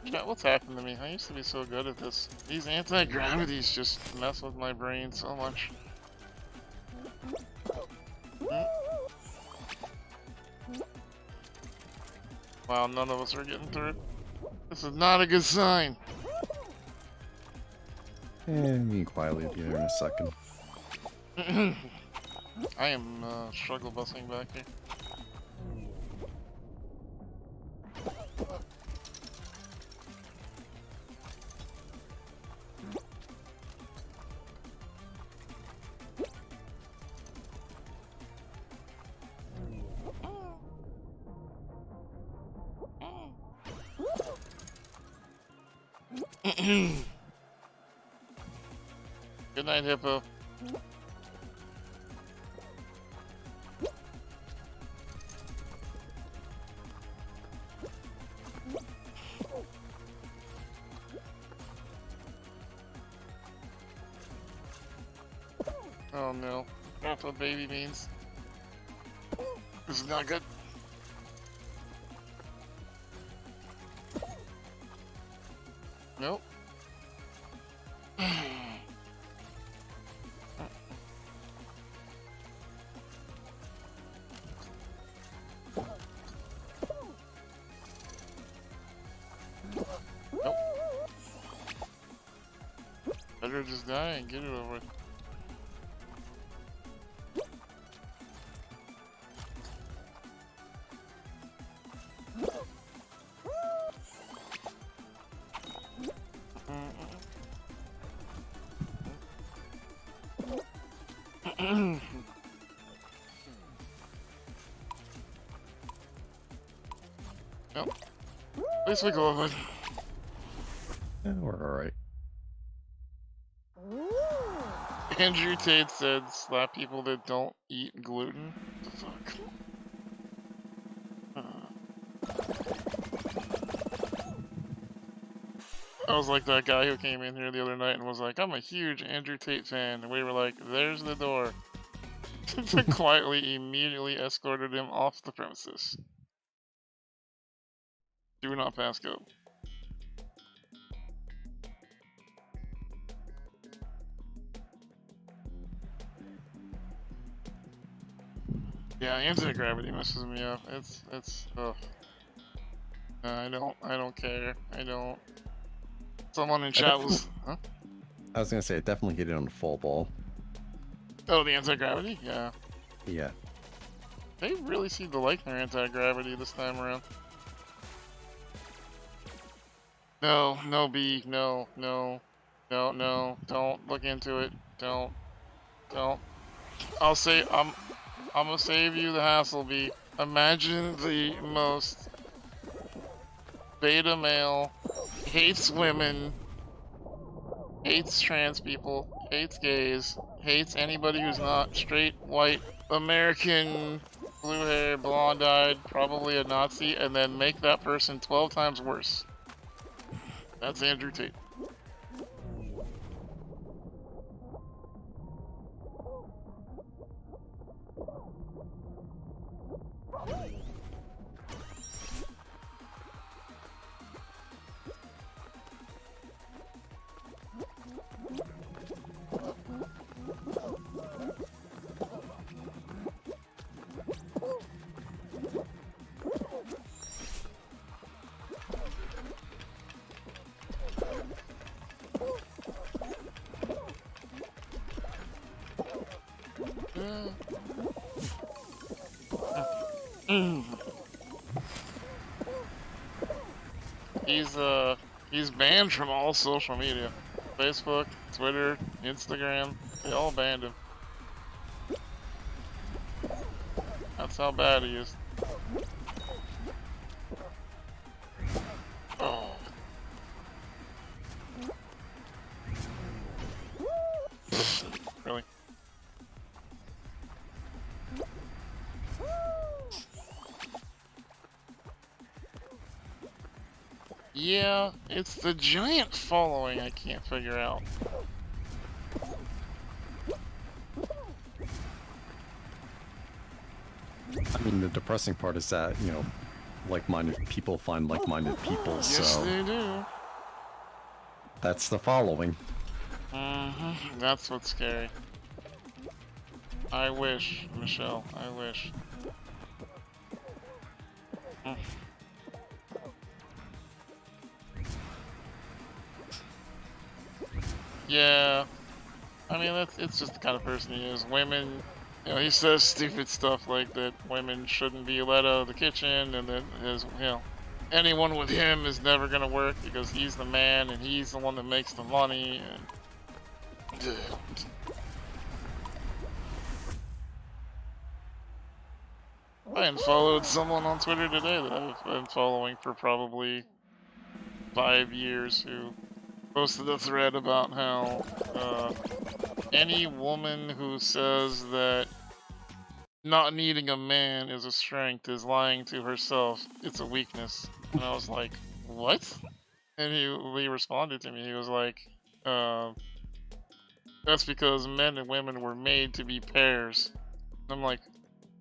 Chat, what's happened to me? I used to be so good at this. These anti-gravities just mess with my brain so much. Wow, none of us are getting through it. This is not a good sign. Me quietly be there in a second. I am struggle busing back here. Good night, Hippo. Oh no, that's what baby means. This is not good. Nope. Nope. Better just die and get it over with. Nope. At least we go over it. Yeah, we're alright. Andrew Tate said, slap people that don't eat gluten. Fuck. I was like that guy who came in here the other night and was like, I'm a huge Andrew Tate fan. And we were like, there's the door. Quietly, immediately escorted him off the premises. Do not pass go. Yeah, anti-gravity messes me up. It's ugh. No, I don't care. I don't. Someone in chat was, huh? I was gonna say, I definitely hit it on the full ball. Oh, the anti-gravity? Yeah. Yeah. They really seem to like their anti-gravity this time around. No, no, B, no, no, no, no, don't look into it. Don't. I'll say, I'm gonna save you the hassle, B. Imagine the most beta male, hates women, hates trans people, hates gays, hates anybody who's not straight, white, American, blue hair, blonde eyed, probably a Nazi, and then make that person 12 times worse. That's Andrew Tate. He's banned from all social media. Facebook, Twitter, Instagram, they all banned him. That's how bad he is. Oh. Really? Yeah, it's the giant following I can't figure out. I mean, the depressing part is that, you know, like-minded people find like-minded people, Yes, so they do. that's the following. That's what's scary. I wish, Michelle, I wish. Yeah, I mean, it's just the kind of person he is. Women, you know, he says stupid stuff like that women shouldn't be let out of the kitchen, and that anyone with him is never gonna work because he's the man and he's the one that makes the money. And I unfollowed someone on Twitter today that I've been following for probably 5 years who posted a thread about how any woman who says that not needing a man is a strength is lying to herself. It's a weakness. And I was like, what? And he responded to me. He was like, that's because men and women were made to be pairs. And I'm like,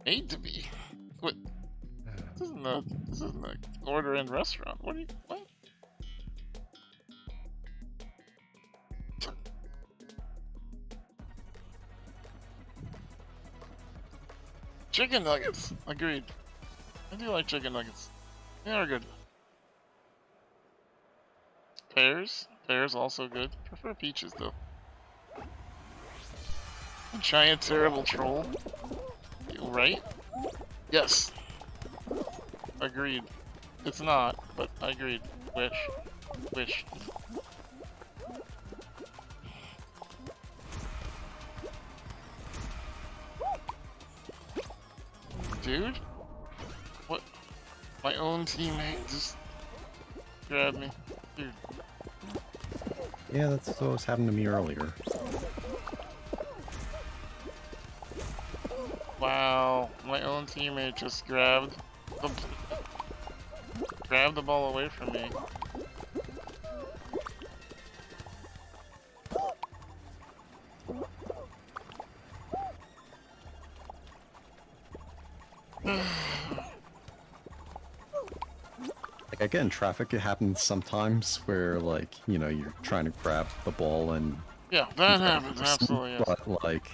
made to be? What? This isn't a order in restaurant. What? Chicken nuggets. Agreed. I do like chicken nuggets. They are good. Pears. Pears also good. Prefer peaches though. A giant terrible troll. Right? Yes. Agreed. It's not, but I agreed. Wish. Wish. Dude? What? My own teammate just grabbed me. Dude. Yeah, that's what was happening to me earlier. Wow, my own teammate just grabbed the ball away from me. Like, again, traffic, it happens sometimes where, like, you know, you're trying to grab the ball and... Yeah, that happens, absolutely, yes. But, like,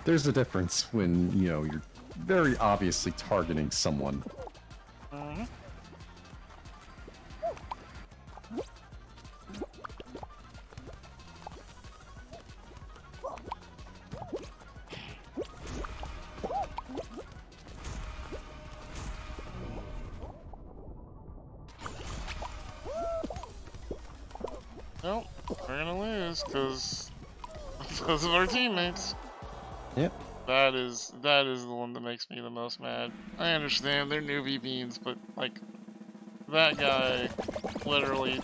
there's a difference when, you know, you're very obviously targeting someone. Nope, we're gonna lose because of our teammates. Yep. That is the one that makes me the most mad. I understand they're newbie beans, but like that guy literally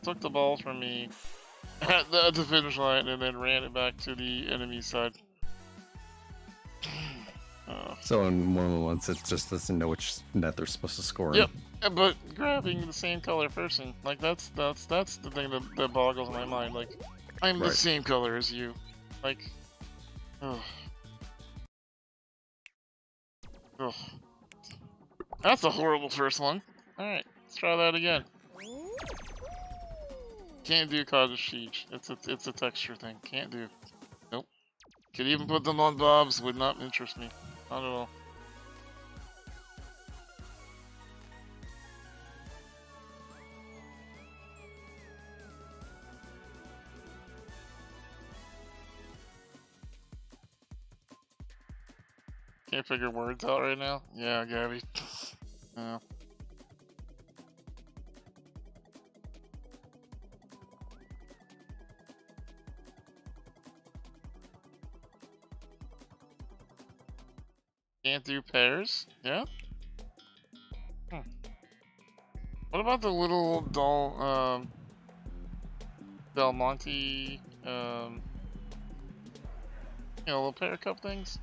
took the ball from me at the finish line and then ran it back to the enemy side. So in one of the ones, it just doesn't know which net they're supposed to score in. Yep, but grabbing the same color person, like that's the thing that boggles my mind. Like, I'm the same color as you. Like, ugh. Ugh. That's a horrible first one. Alright, let's try that again. Can't do cottage cheese. It's a texture thing. Can't do. Nope. Could even put them on bobs, would not interest me. Not at all. Can't figure words out right now? Yeah, Gabby. Yeah. Can't do pears? Yeah? Hmm. What about the little Del Monte, little pear cup things?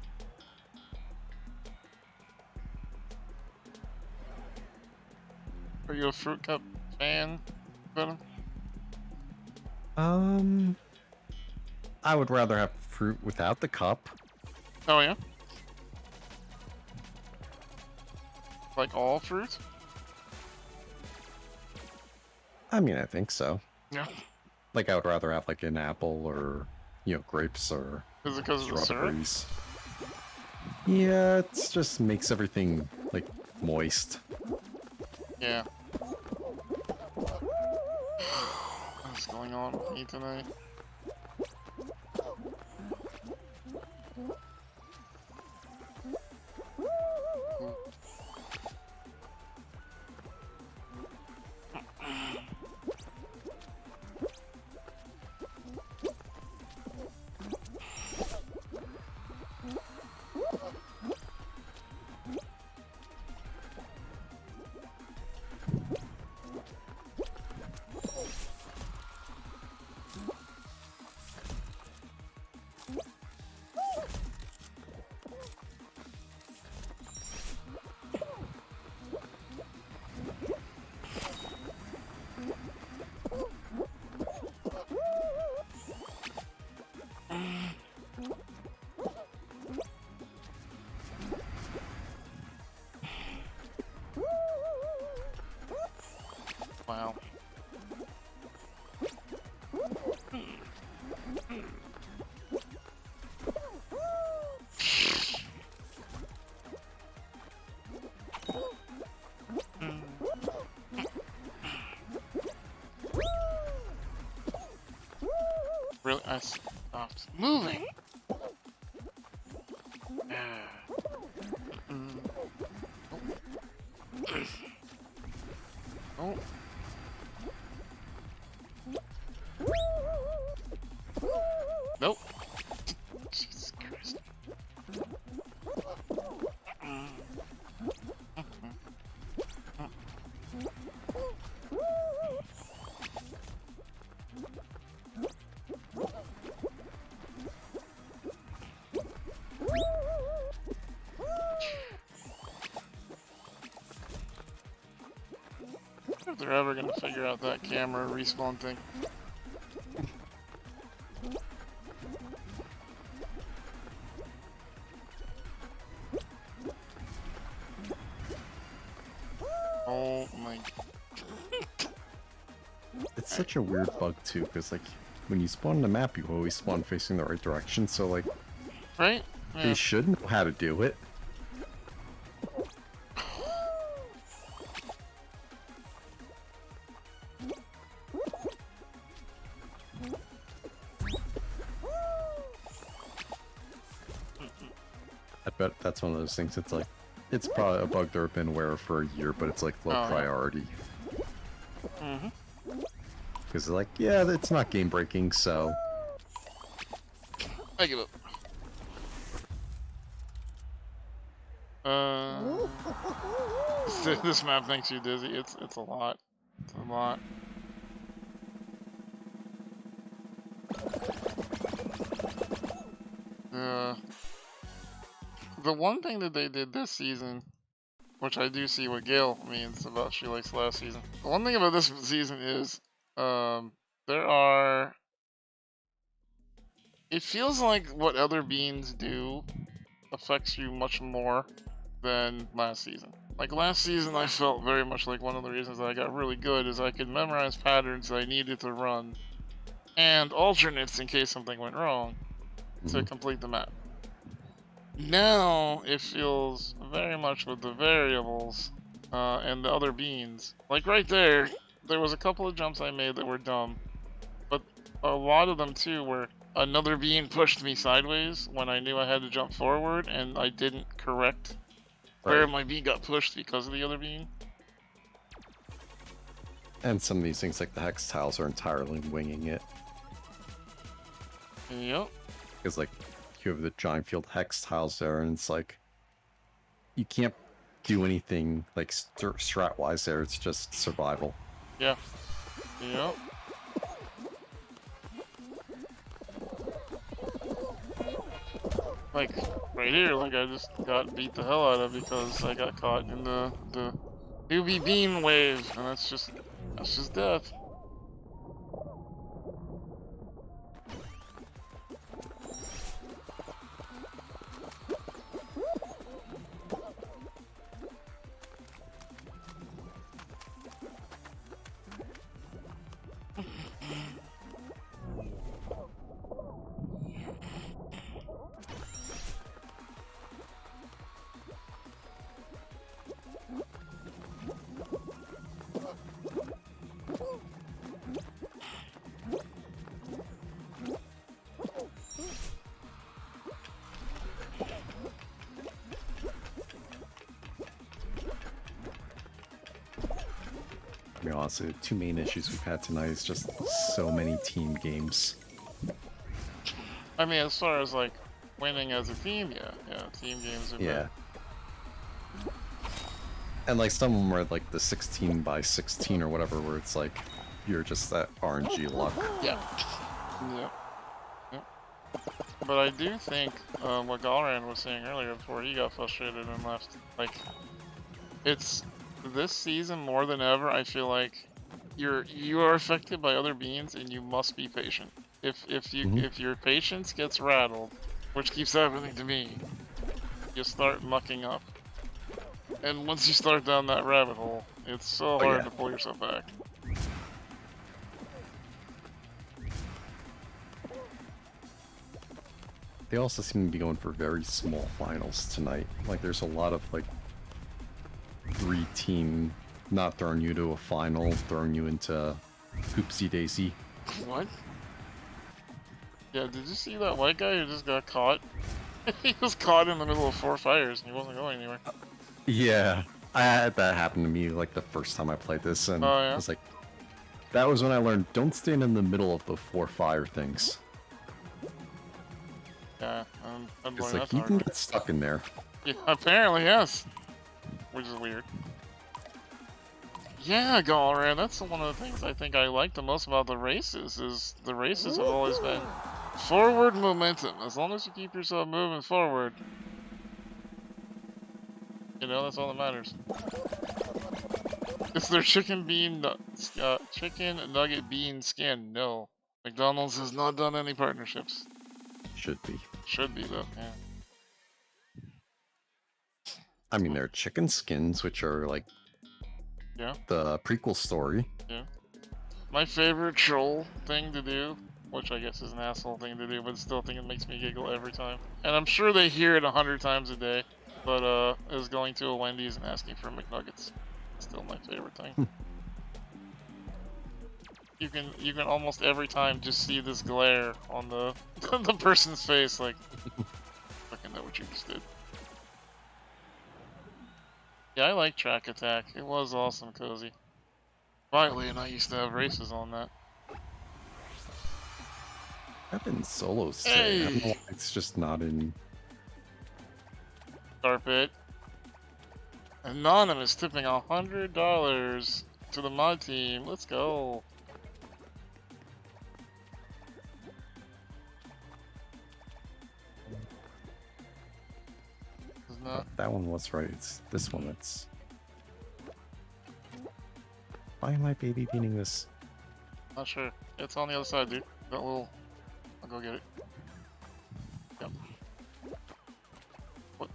Are you a fruit cup fan, Venom? I would rather have fruit without the cup. Oh yeah? Like all fruit? I mean, I think so. Yeah. Like, I would rather have, like, an apple or, grapes or Is it because of the syrup? strawberries. Yeah, it just makes everything, like, moist. Yeah. What's going on with me tonight? Wow. Really? I stopped moving. Oh. Nope. Jesus Christ. If they're ever gonna figure out that camera respawn thing. Oh my. It's such a weird bug, too, because, like, when you spawn in a map, you always spawn facing the right direction, so, like... Right? Yeah. They should know how to do it. I bet that's one of those things, it's like... It's probably a bug they've been aware of for a year, but it's, like, low priority. Mm-hmm. Because they're like, yeah, it's not game-breaking, so... I give up. This map makes you dizzy. It's a lot. It's a lot. The one thing that they did this season, which I do see what Gail means about she likes last season. The one thing about this season is, there are... It feels like what other beans do affects you much more than last season. Like last season, I felt very much like one of the reasons that I got really good is I could memorize patterns I needed to run and alternates in case something went wrong to complete the map. Now it feels very much with the variables and the other beans. Like right there was a couple of jumps I made that were dumb, but a lot of them too were another bean pushed me sideways when I knew I had to jump forward and I didn't correct where my bean got pushed because of the other bean. And some of these things, like the hex tiles, are entirely winging it. Yep. Because, like, you have the giant field hex tiles there, and it's like, you can't do anything like strat wise there. It's just survival. Yeah. Yep. Like right here, like I just got beat the hell out of because I got caught in the newbie bean wave, and that's just death. To be honest, the two main issues we've had tonight is just so many team games. I mean, as far as like winning as a team, yeah, team games are Yeah. And like some of them are like the 16 by 16 or whatever, where it's like you're just that RNG luck. Yeah. But I do think what Galran was saying earlier before he got frustrated and left, like, it's this season more than ever. I feel like you are affected by other beings, and you must be patient. If your patience gets rattled, which keeps happening to me, you start mucking up. And once you start down that rabbit hole, it's so hard to pull yourself back. They also seem to be going for very small finals tonight. Like there's a lot of like 3-team, not throwing you to a final, throwing you into hoopsie daisy. What? Yeah, did you see that white guy who just got caught? He was caught in the middle of 4 fires and he wasn't going anywhere. Yeah, I had that happen to me like the first time I played this, and Oh, yeah? I was like, that was when I learned don't stand in the middle of the 4 fire things. Yeah, I'm It's learning like that you can hard. get stuck in there. Yeah, apparently, yes. Which is weird. Yeah, Galran, that's one of the things I think I like the most about the races, is the races have always been forward momentum. As long as you keep yourself moving forward, you know, that's all that matters. Is there chicken nugget bean skin? No. McDonald's has not done any partnerships. Should be. Should be, though, yeah. I mean, there are chicken skins, which are like the prequel story. Yeah. My favorite troll thing to do, which I guess is an asshole thing to do, but still think it makes me giggle every time. And I'm sure they hear it 100 times a day, but is going to a Wendy's and asking for McNuggets. Still my favorite thing. You can almost every time just see this glare on the the person's face, like, fucking know what you just did. Yeah, I like Track Attack. It was awesome, Cozy. Riley and I used to have races on that. I've been solos today. I don't know why it's just not in. Carpet. Anonymous tipping $100 to the mod team. Let's go. That one was right. It's this one that's. Why am I baby beating this? Not sure. It's on the other side, dude. That little. I'll go get it. Yep. What?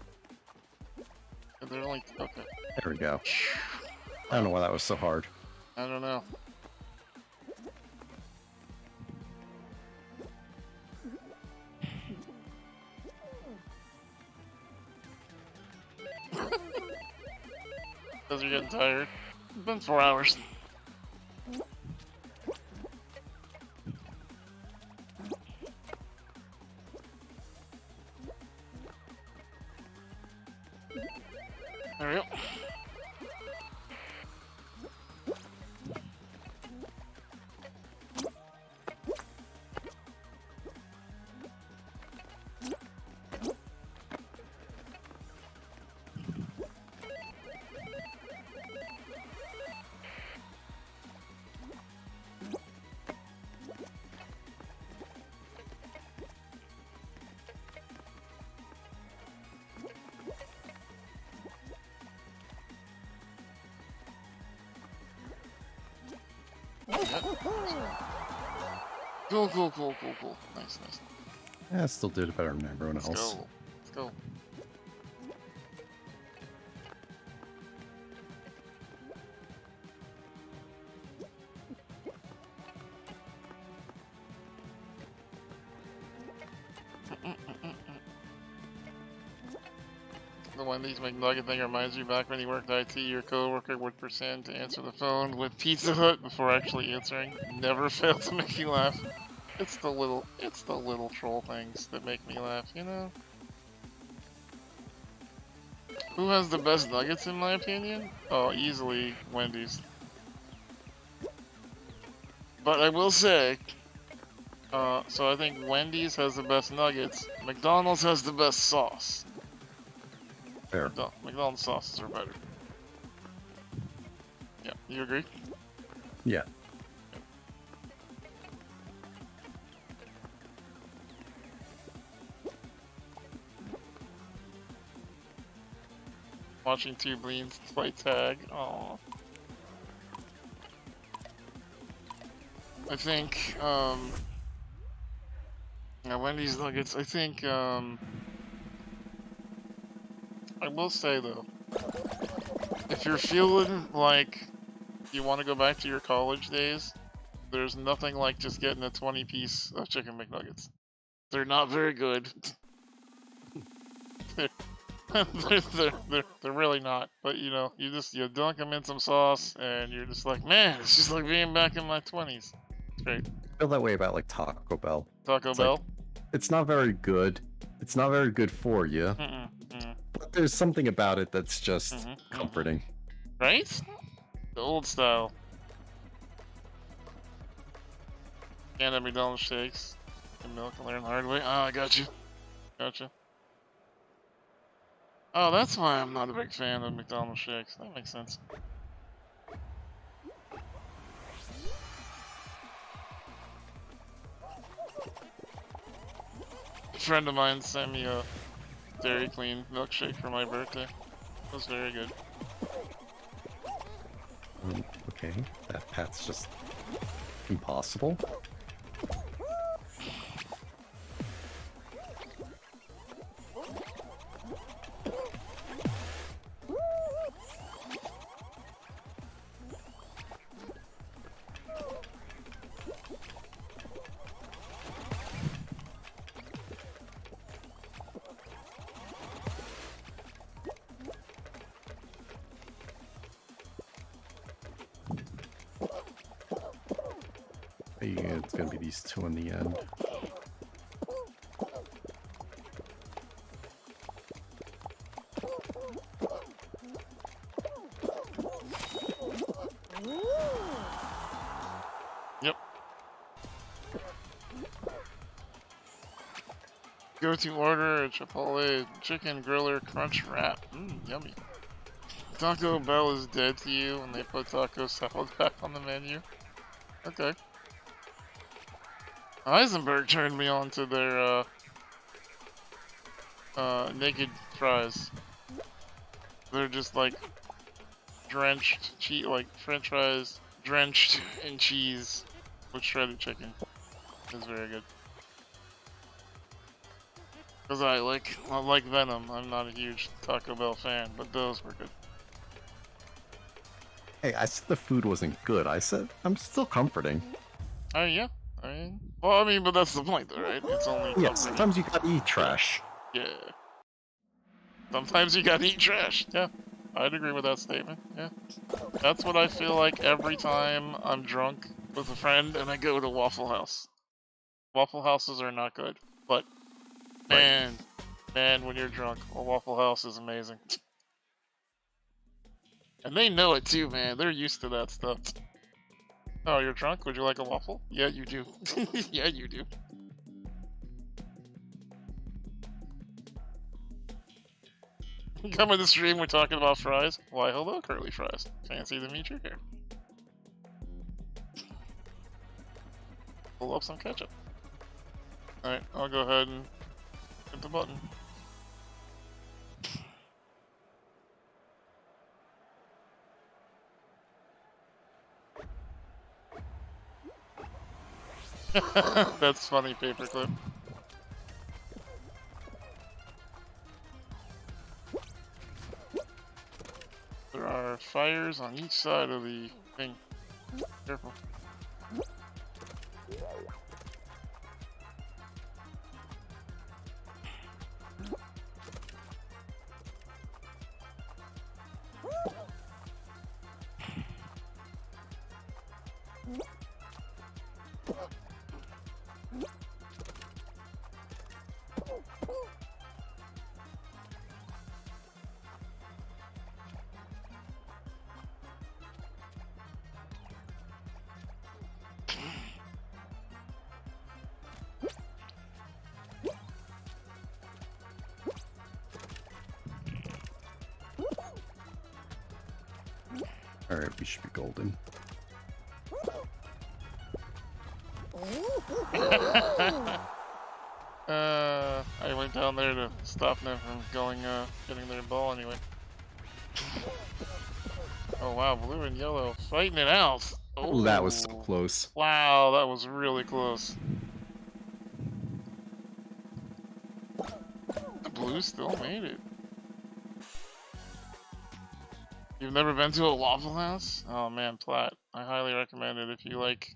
They're only. Okay. There we go. I don't know why that was so hard. I don't know. Because you're getting tired. It's been 4 hours. There we go. yet. Cool, cool, cool, cool, cool. Nice, nice. Yeah, I still did it better than everyone Let's else. go. Let's go. The Wendy's McNugget thing reminds me back when you worked IT, your coworker would pretend to answer the phone with Pizza Hut before actually answering. Never failed to make you laugh. It's the little troll things that make me laugh, you know? Who has the best nuggets in my opinion? Oh, easily Wendy's. But I will say, so I think Wendy's has the best nuggets. McDonald's has the best sauce. Fair. McDonald's sauces are better. Yeah, you agree? Yeah. Watching two bleeds play tag. Aww. I think, yeah, Wendy's nuggets. I think, I will say though, if you're feeling like you want to go back to your college days, there's nothing like just getting a 20-piece of chicken McNuggets. They're not very good. they're really not. But you know, you dunk them in some sauce, and you're just like, man, it's just like being back in my 20s. It's great. I feel that way about like Taco Bell. Taco It's Bell? like, it's not very good. It's not very good for you. But there's something about it that's just comforting. Right? The old style. Can't have McDonald's shakes. And milk and learn the hard way. Oh, I got you. Gotcha. Oh, that's why I'm not a big fan of McDonald's shakes. That makes sense. A friend of mine sent me a Dairy Queen milkshake for my birthday. It was very good. Okay, that path's just impossible. It's gonna be these two in the end. Yep. Go to order a Chipotle chicken griller crunch wrap. Yummy. Taco Bell is dead to you when they put taco salad back on the menu. Okay. Heisenberg turned me on to their naked fries. They're just like drenched like French fries drenched in cheese with shredded chicken. It's very good. Cause I like Venom. I'm not a huge Taco Bell fan, but those were good. Hey, I said the food wasn't good. I said I'm still comforting. Oh yeah. I mean, but that's the point, though, right? It's only. Yeah, sometimes you gotta eat trash. Yeah. Sometimes you gotta eat trash. Yeah, I'd agree with that statement. Yeah. That's what I feel like every time I'm drunk with a friend and I go to Waffle House. Waffle Houses are not good, but man, when you're drunk, a Waffle House is amazing. And they know it too, man. They're used to that stuff. Oh, you're drunk? Would you like a waffle? Yeah, you do. Yeah, you do. Come in the stream, we're talking about fries. Why, hello, curly fries. Fancy to meet you here. Pull up some ketchup. Alright, I'll go ahead and hit the button. That's funny, paperclip. There are fires on each side of the thing. Careful. Alright, we should be golden. I went down there to stop them from going, getting their ball anyway. Oh wow, blue and yellow fighting it out. Oh, that was so Ooh. close. Wow, that was really close. The blue still made it. You've never been to a Waffle House? Oh man, Platt. I highly recommend it if you like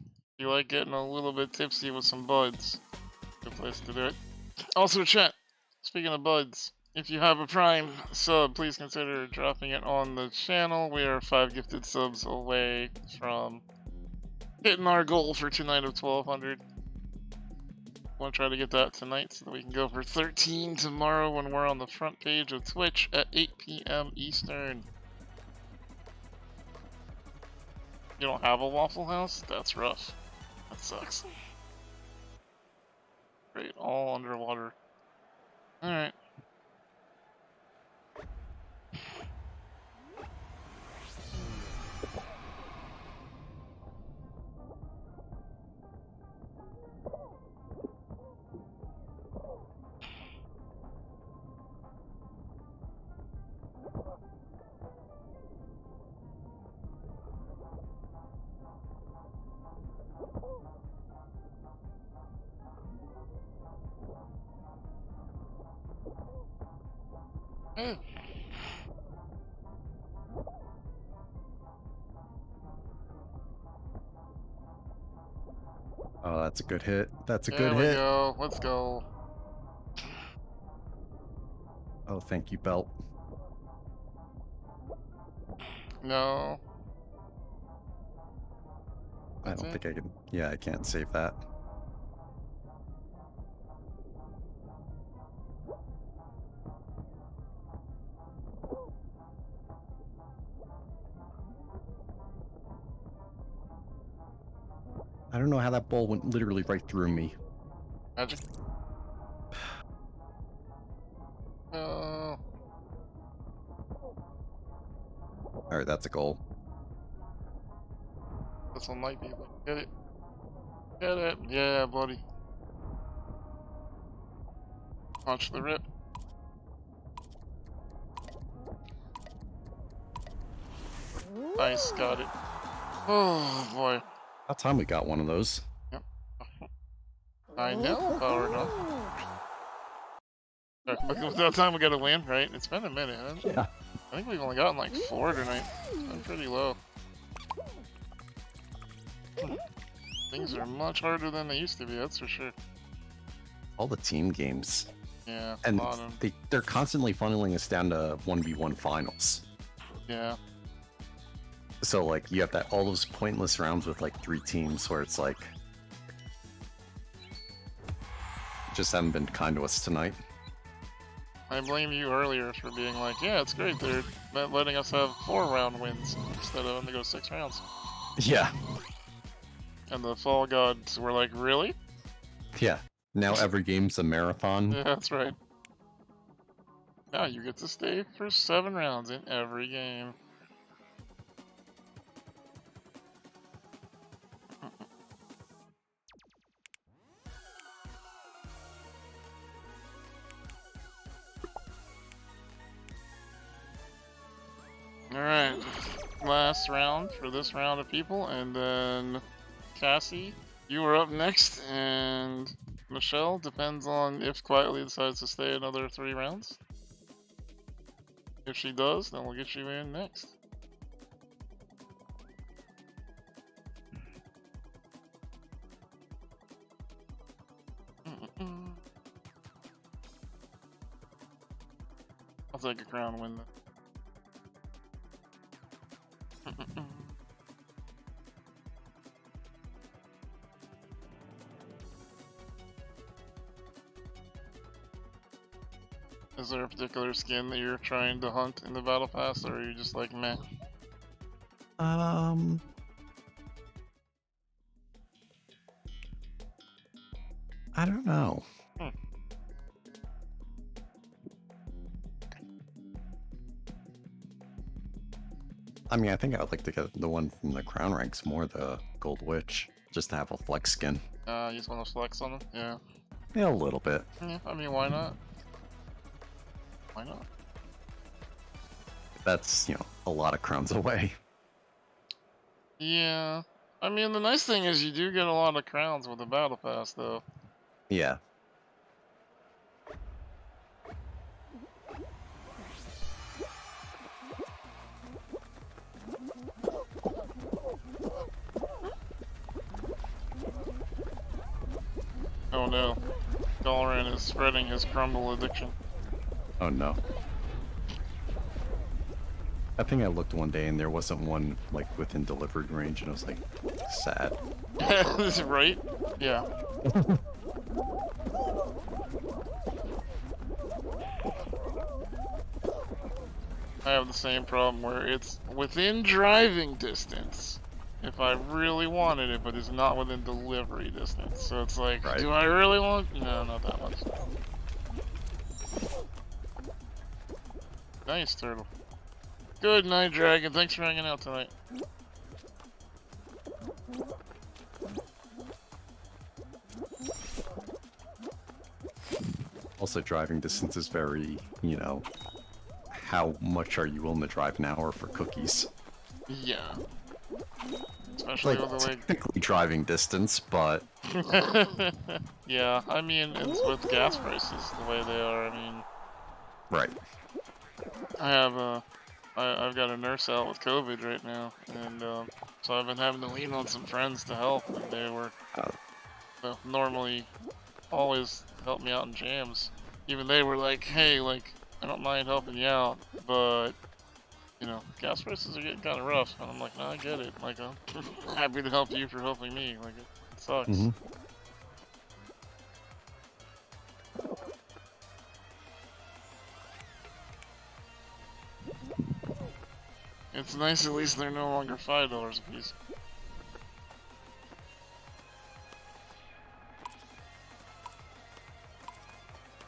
getting a little bit tipsy with some buds. Good place to do it. Also, chat. Speaking of buds, if you have a Prime sub, please consider dropping it on the channel. We are 5 gifted subs away from hitting our goal for tonight of 1,200. Want to try to get that tonight so that we can go for 13 tomorrow when we're on the front page of Twitch at 8 p.m. Eastern. You don't have a Waffle House? That's rough. That sucks. Great, all underwater. Alright. Oh, that's a good hit. That's a There good we hit. go. Let's go. Oh, thank you, Belt. No. I That's don't it? think I can. Yeah, I can't save that. I don't know how that ball went literally right through me. Magic. No. Alright, that's a goal. This one might be. Get it. Get it. Yeah, buddy. Punch the rip. Nice, got it. Oh boy. About time we got one of those. Yep. I know, power enough. Look, that time we gotta land, right? It's been a minute, hasn't it? Yeah. I think we've only gotten like 4 tonight. I'm pretty low. Things are much harder than they used to be, that's for sure. All the team games. Yeah, And a lot of them. they're constantly funneling us down to 1v1 finals. Yeah. So like you have all those pointless rounds with like 3 teams where it's like just haven't been kind to us tonight. I blame you earlier for being like, yeah, it's great, they're letting us have 4-round wins instead of having to go 6 rounds. Yeah. And the Fall Gods were like, really? Yeah. Now every game's a marathon. Yeah, that's right. Now you get to stay for 7 rounds in every game. Alright, last round for this round of people, and then Cassie You were up next, and Michelle, depends on if Quietly decides to stay another 3 rounds. If she does, then we'll get you in next. I'll take a crown win then. Is there a particular skin that you're trying to hunt in the battle pass, or are you just like meh? I don't know. I mean, I think I would like to get the one from the crown ranks more, the Gold Witch, just to have a flex skin. You just want to flex on them? Yeah. Yeah, a little bit. Yeah, I mean, why not? Why not? That's, you know, a lot of crowns away. Yeah. I mean, the nice thing is you do get a lot of crowns with the battle pass, though. Yeah. Oh no. Dalaran is spreading his crumble addiction. Oh no. I think I looked one day and there wasn't one like within delivery range, and I was like, sad. Right? Yeah. I have the same problem where it's within driving distance if I really wanted it, but it's not within delivery distance. So it's like, Right. do I really want? No, not that much. Nice, Turtle. Good night, Dragon. Thanks for hanging out tonight. Also, driving distance is very, you know, how much are you willing to drive an hour for cookies? Yeah. Especially Like, with the way... technically driving distance, but... Yeah, I mean, it's with gas prices the way they are, I mean... Right. I have I've got a nurse out with COVID right now, and so I've been having to lean on some friends to help, and they were normally always help me out in jams. Even they were like, hey, like, I don't mind helping you out, but, you know, gas prices are getting kind of rough. And I'm like, no, I get it. Like, I'm happy to help you for helping me. Like, it sucks. Mm-hmm. It's nice at least they're no longer $5 a piece.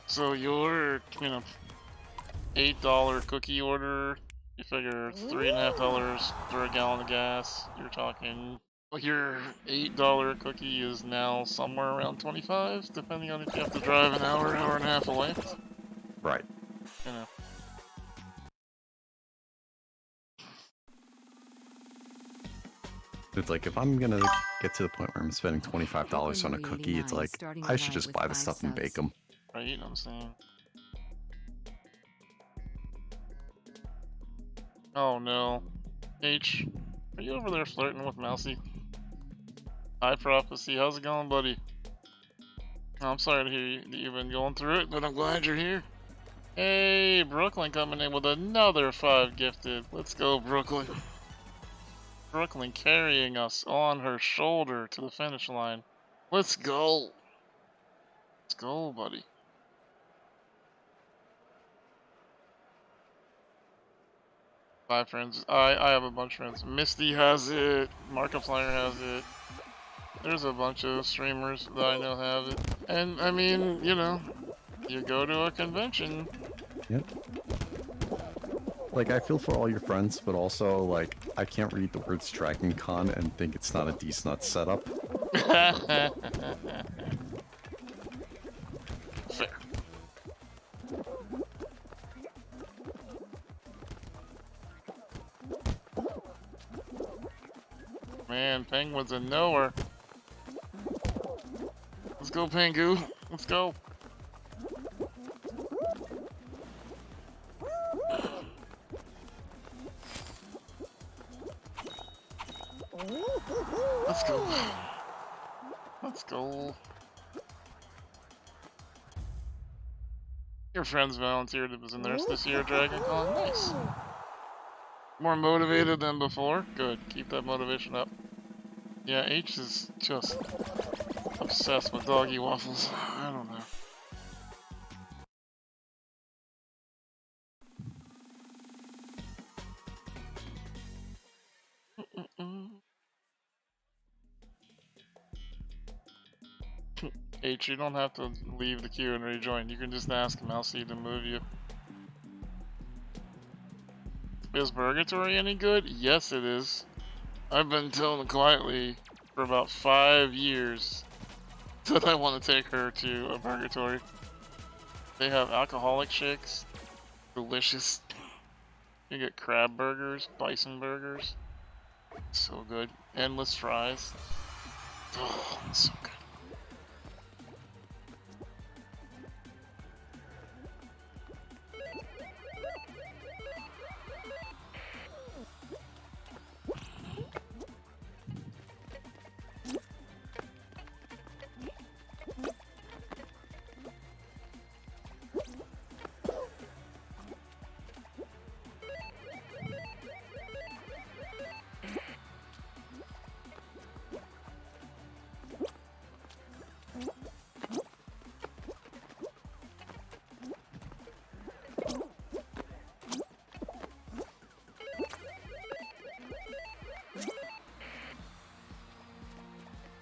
So your, you know, $8 cookie order, you figure it's $3.50 for a gallon of gas. You're talking, like, your $8 cookie is now somewhere around 25, depending on if you have to drive an hour, hour and a half away. Right. You know. It's like, if I'm gonna get to the point where I'm spending $25 on a cookie, it's like, I should just buy the stuff and bake them. Right, you know what I'm saying? Oh no. H, are you over there flirting with Mousy? Hi, Prophecy, how's it going, buddy? Oh, I'm sorry to hear that you've been going through it, but I'm glad you're here. Hey, Brooklyn coming in with another 5 gifted. Let's go, Brooklyn. Brooklyn carrying us on her shoulder to the finish line. Let's go. Let's go, buddy. Bye, friends. I have a bunch of friends. Misty has it. Markiplier has it. There's a bunch of streamers that I know have it. And, I mean, you know, you go to a convention. Yep. Like, I feel for all your friends, but also, like, I can't read the words Dragon Con and think it's not a decent setup. Fair. Man, Penguin's a knower. Let's go, Pangu. Let's go. Let's go. Let's go. Your friends volunteered it was in theirs this year, Dragon Con. Nice. More motivated than before? Good. Keep that motivation up. Yeah, H is just obsessed with doggy waffles. I don't know. H, you don't have to leave the queue and rejoin. You can just ask him. I'll see to move you. Is Purgatory any good? Yes, it is. I've been telling quietly for about 5 years that I want to take her to a Purgatory. They have alcoholic shakes. Delicious. You get crab burgers, bison burgers. So good. Endless fries. Oh, so good.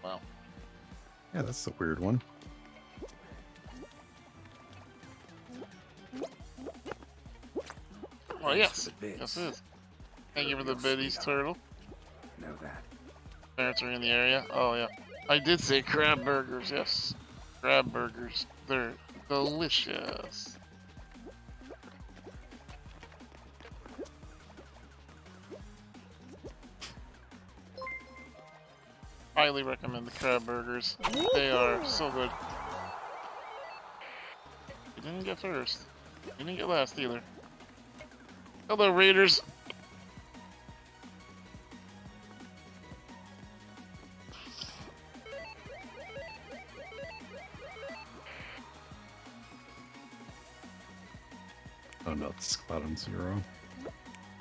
Wow. Yeah, that's a weird one. Oh yes, yes it is. Thank you for the biddies, turtle. Know that. Parents are in the area. Oh yeah, I did say crab burgers. Yes, crab burgers. They're delicious. Highly recommend the crab burgers. They are so good. You didn't get first. You didn't get last either. Hello, Raiders. Oh no, the squad on 0.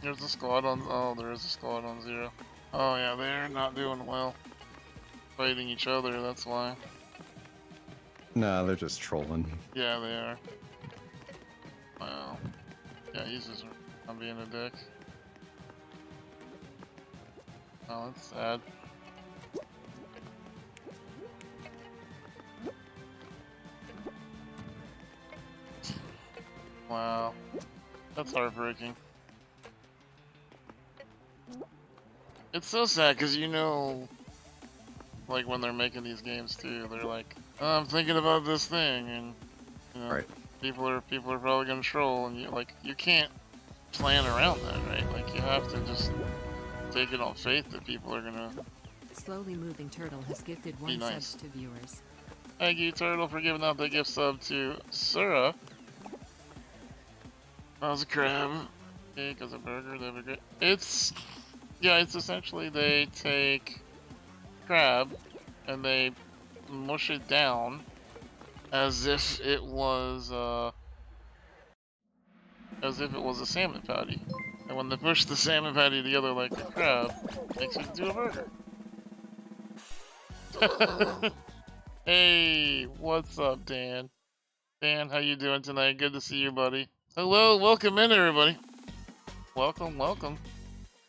There's a squad on. Oh, there is a squad on 0. Oh yeah, they're not doing well. Fighting each other. That's why. Nah, they're just trolling. Yeah, they are. Wow. Yeah, he's just not being a dick. Oh, that's sad. Wow. That's heartbreaking. It's so sad because you know, like when they're making these games too, they're like, oh, I'm thinking about this thing, and you know, Right. people are probably gonna troll, and you can't plan around that, right? Like you have to just take it on faith that people are gonna. Slowly moving turtle has gifted Be 1 nice. sub to viewers. Thank you, Turtle, for giving out the gift sub to Sura. That was a crab. Okay, because a burger, they have a great. It's essentially they take crab and they mush it down as if it was a salmon patty. And when they push the salmon patty together like a crab, it makes it into a burger. Hey, what's up, Dan? Dan, how you doing tonight? Good to see you, buddy. Hello, welcome in, everybody. Welcome, welcome.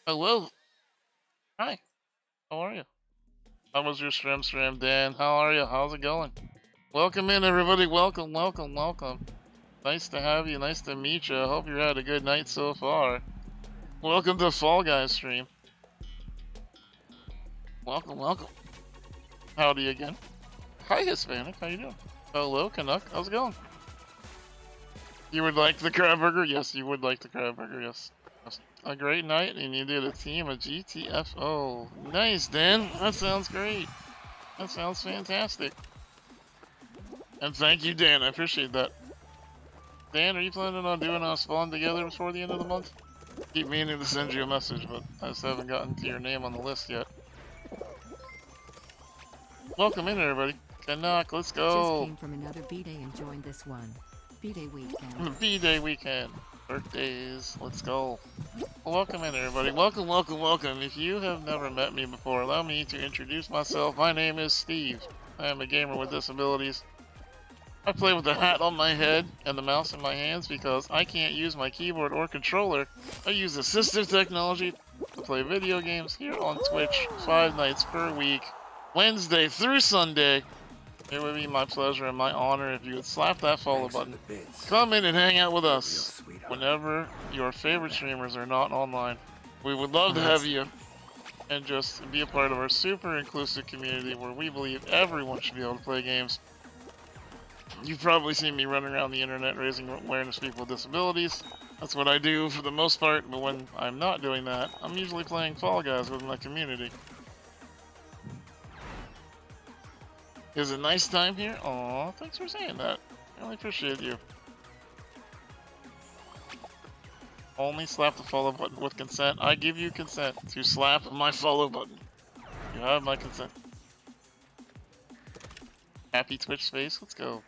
Hello. Hi. How are you? How was your stream, Dan? How are you? How's it going? Welcome in, everybody. Welcome, welcome, welcome. Nice to have you. Nice to meet you. I hope you had a good night so far. Welcome to Fall Guys stream. Welcome, welcome. Howdy again. Hi, Hispanic. How you doing? Hello, Canuck. How's it going? You would like the crab burger? Yes, you would like the crab burger. Yes. A great night, and you did a team of GTFO. Nice, Dan. That sounds great. That sounds fantastic. And thank you, Dan. I appreciate that. Dan, are you planning on doing a spawn together before the end of the month? Keep meaning to send you a message, but I just haven't gotten to your name on the list yet. Welcome in, everybody. Canuck, let's go. Just came from another B-Day and joined this one. B-Day weekend. B-Day weekend. Birthdays, let's go. Welcome in, everybody. Welcome, welcome, welcome. If you have never met me before, allow me to introduce myself. My name is Steve. I am a gamer with disabilities. I play with the hat on my head and the mouse in my hands because I can't use my keyboard or controller. I use assistive technology to play video games here on Twitch 5 nights per week, Wednesday through Sunday. It would be my pleasure and my honor if you would slap that follow button. Come in and hang out with us whenever your favorite streamers are not online. We would love to have you and just be a part of our super inclusive community where we believe everyone should be able to play games. You've probably seen me running around the internet raising awareness of people with disabilities. That's what I do for the most part, but when I'm not doing that, I'm usually playing Fall Guys with my community. Is it a nice time here? Aw, thanks for saying that. I really appreciate you. Only slap the follow button with consent. I give you consent to slap my follow button. You have my consent. Happy Twitch space, let's go.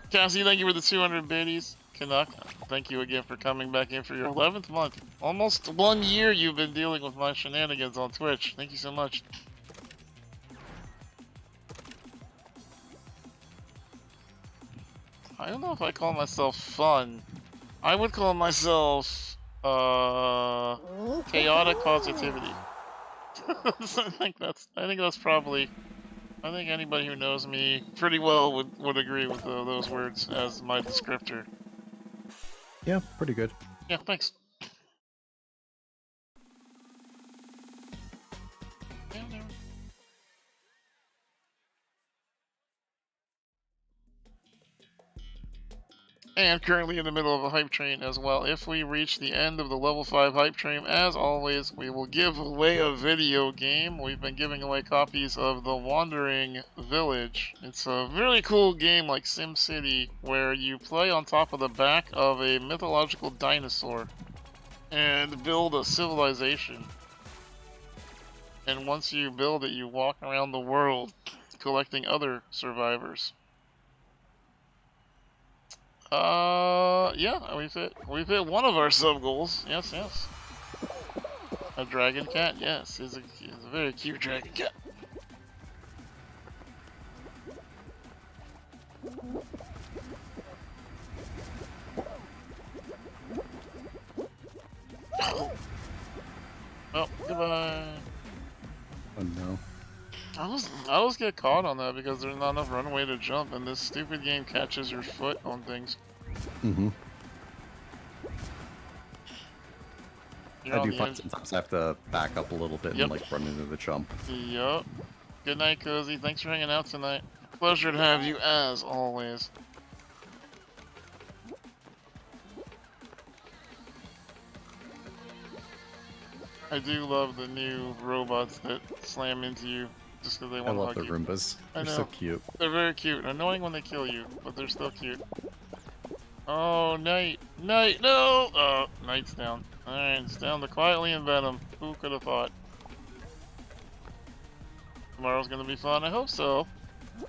Cassie, thank you for the 200 biddies. Canuck, thank you again for coming back in for your 11th month. Almost 1 year you've been dealing with my shenanigans on Twitch. Thank you so much. I don't know if I call myself fun. I would call myself, chaotic positivity. I think that's probably... I think anybody who knows me pretty well would agree with those words as my descriptor. Yeah, pretty good. Yeah, thanks. And currently in the middle of a hype train as well. If we reach the end of the level 5 hype train, as always, we will give away a video game. We've been giving away copies of The Wandering Village. It's a really cool game like SimCity, where you play on top of the back of a mythological dinosaur and build a civilization. And once you build it, you walk around the world collecting other survivors. Yeah, we've hit one of our sub goals. Yes, yes. A dragon cat, yes, is a very cute dragon cat. Oh, goodbye. Oh no. I always get caught on that because there's not enough runway to jump, and this stupid game catches your foot on things. Mm-hmm. You're I do find sometimes I have to back up a little bit and like run into the jump. Yup. Good night, Cozy. Thanks for hanging out tonight. Pleasure to have you as always. I do love the new robots that slam into you just because they want to hug you. I love the Roombas. They're so cute. They're very cute. Annoying when they kill you, but they're still cute. Oh, Night! Night! No! Oh, Night's down. Alright, it's down to Quietly and Venom. Who could have thought? Tomorrow's gonna be fun. I hope so.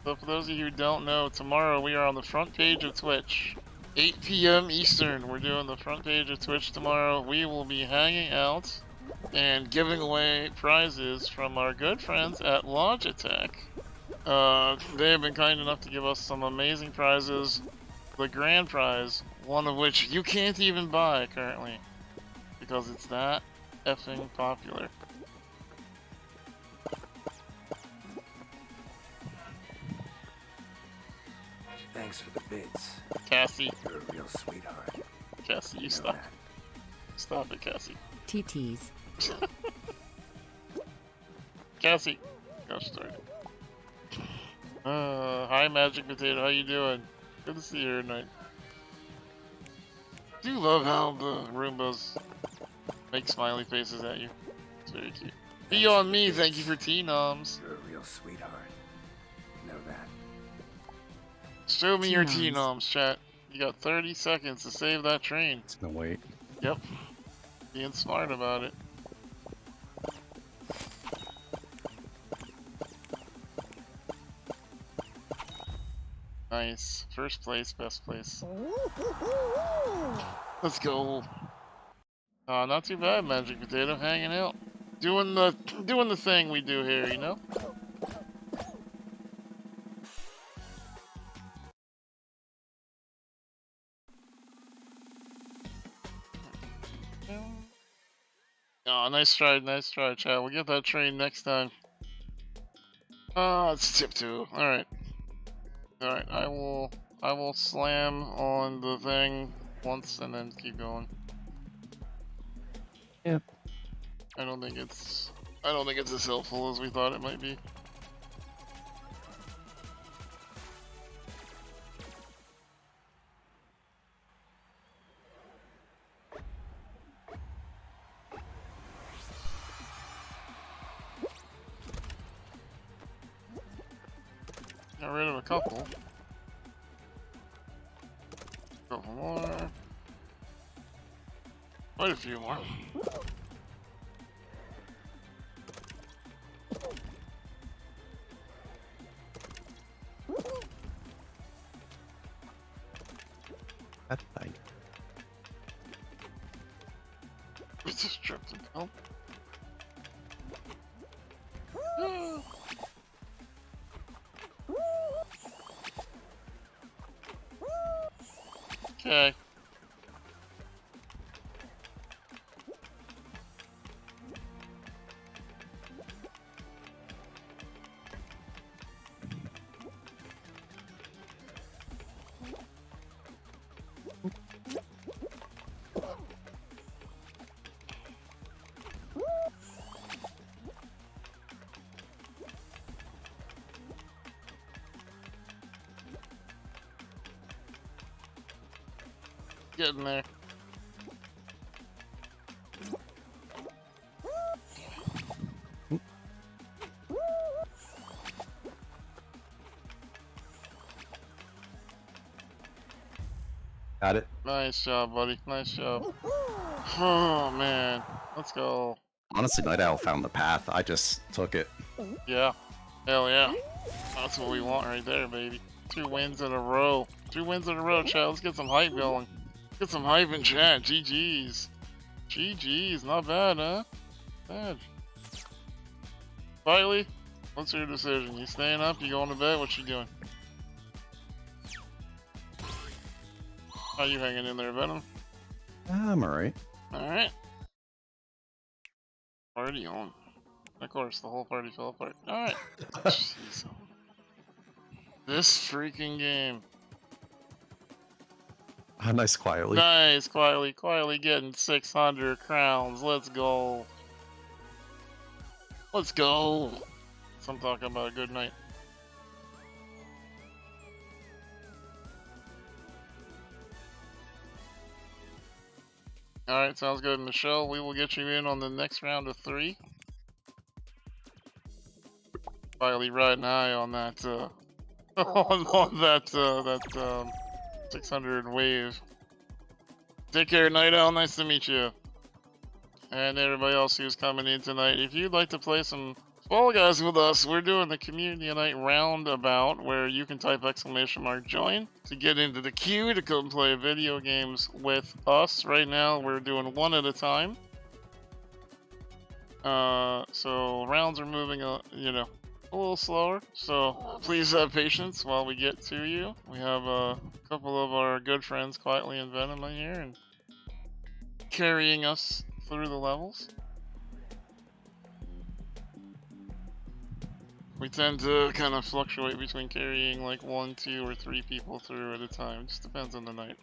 But for those of you who don't know, tomorrow we are on the front page of Twitch. 8 p.m. Eastern. We're doing the front page of Twitch tomorrow. We will be hanging out and giving away prizes from our good friends at Logitech. They have been kind enough to give us some amazing prizes. The grand prize, one of which you can't even buy currently, because it's that effing popular. Thanks for the bits. Cassie. You're a real sweetheart. Cassie, you stop. Stop it, Cassie. TTs. Cassie. Gosh darn it. Hi Magic Potato, how you doing? Good to see you tonight. I do love how the Roombas make smiley faces at you. It's very cute. Be on me, thank you for T-noms. You're a real sweetheart. Know that. Show me Two your nines. T-noms, chat. You got 30 seconds to save that train. It's gonna wait. Yep. Being smart about it. Nice. First place, best place. Let's go. Not too bad, Magic Potato, hanging out. Doing the thing we do here, you know? Oh, nice try, chat. We'll get that train next time. Oh, it's tip 2. Alright. Alright, I will slam on the thing once and then keep going. Yeah. I don't think it's as helpful as we thought it might be. Got rid of a couple. Couple more. Quite a few more. That thing. We just tripped and fell. Okay. Getting there. Got it. Nice job, buddy. Nice job. Oh man, let's go. Honestly, Night Owl found the path. I just took it. Yeah. Hell yeah. That's what we want right there, baby. 2 wins in a row. 2 wins in a row, chat. Let's get some hype going. Get some hype in chat. GG's. GG's. Not bad, huh? Bad. Riley, what's your decision? You staying up? You going to bed? What you doing? How you hanging in there, Venom? I'm alright. Alright. Party on. Of course, the whole party fell apart. Alright. Jeez. This freaking game. Nice, quietly. Nice, quietly getting 600 crowns. Let's go. Let's go. So I'm talking about a good night. Alright, sounds good. Michelle, we will get you in on the next round of 3. Quietly riding high on that, on that 600 wave. Take care, Night Owl. Nice to meet you. And everybody else who's coming in tonight. If you'd like to play some Fall Guys with us, we're doing the Community Night Roundabout, where you can type !join to get into the queue to come play video games with us. Right now, we're doing 1 at a time. So rounds are moving, you know, a little slower. So please have patience while we get to you. We have a couple of our good friends, Quietly and Venom, in here and carrying us through the levels. We tend to kind of fluctuate between carrying like 1, 2, or 3 people through at a time. It just depends on the night.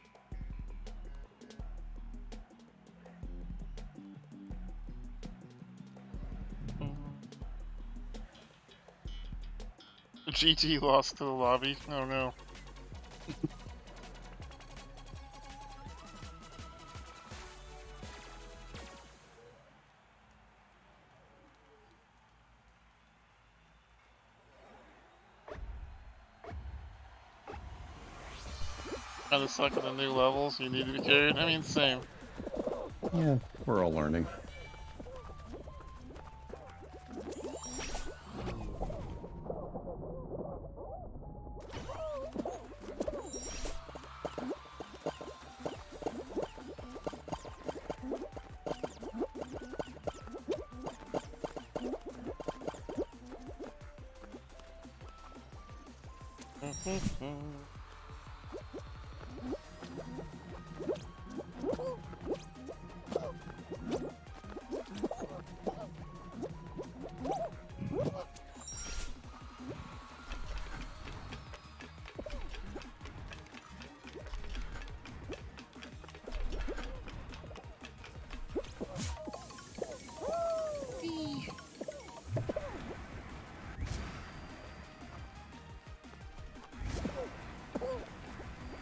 GT lost to the lobby. Oh no. Kinda suck at the new levels, you need to be carried. I mean, same. Yeah, we're all learning.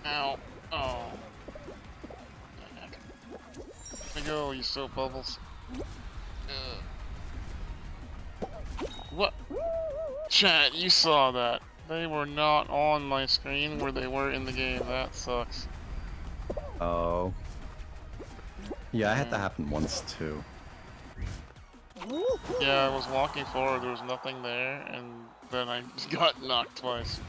Ow. Oh. There you go, you soap bubbles. What? Chat, you saw that. They were not on my screen where they were in the game. That sucks. Oh. Yeah, I had that happen once too. Yeah, I was walking forward, there was nothing there, and then I got knocked twice.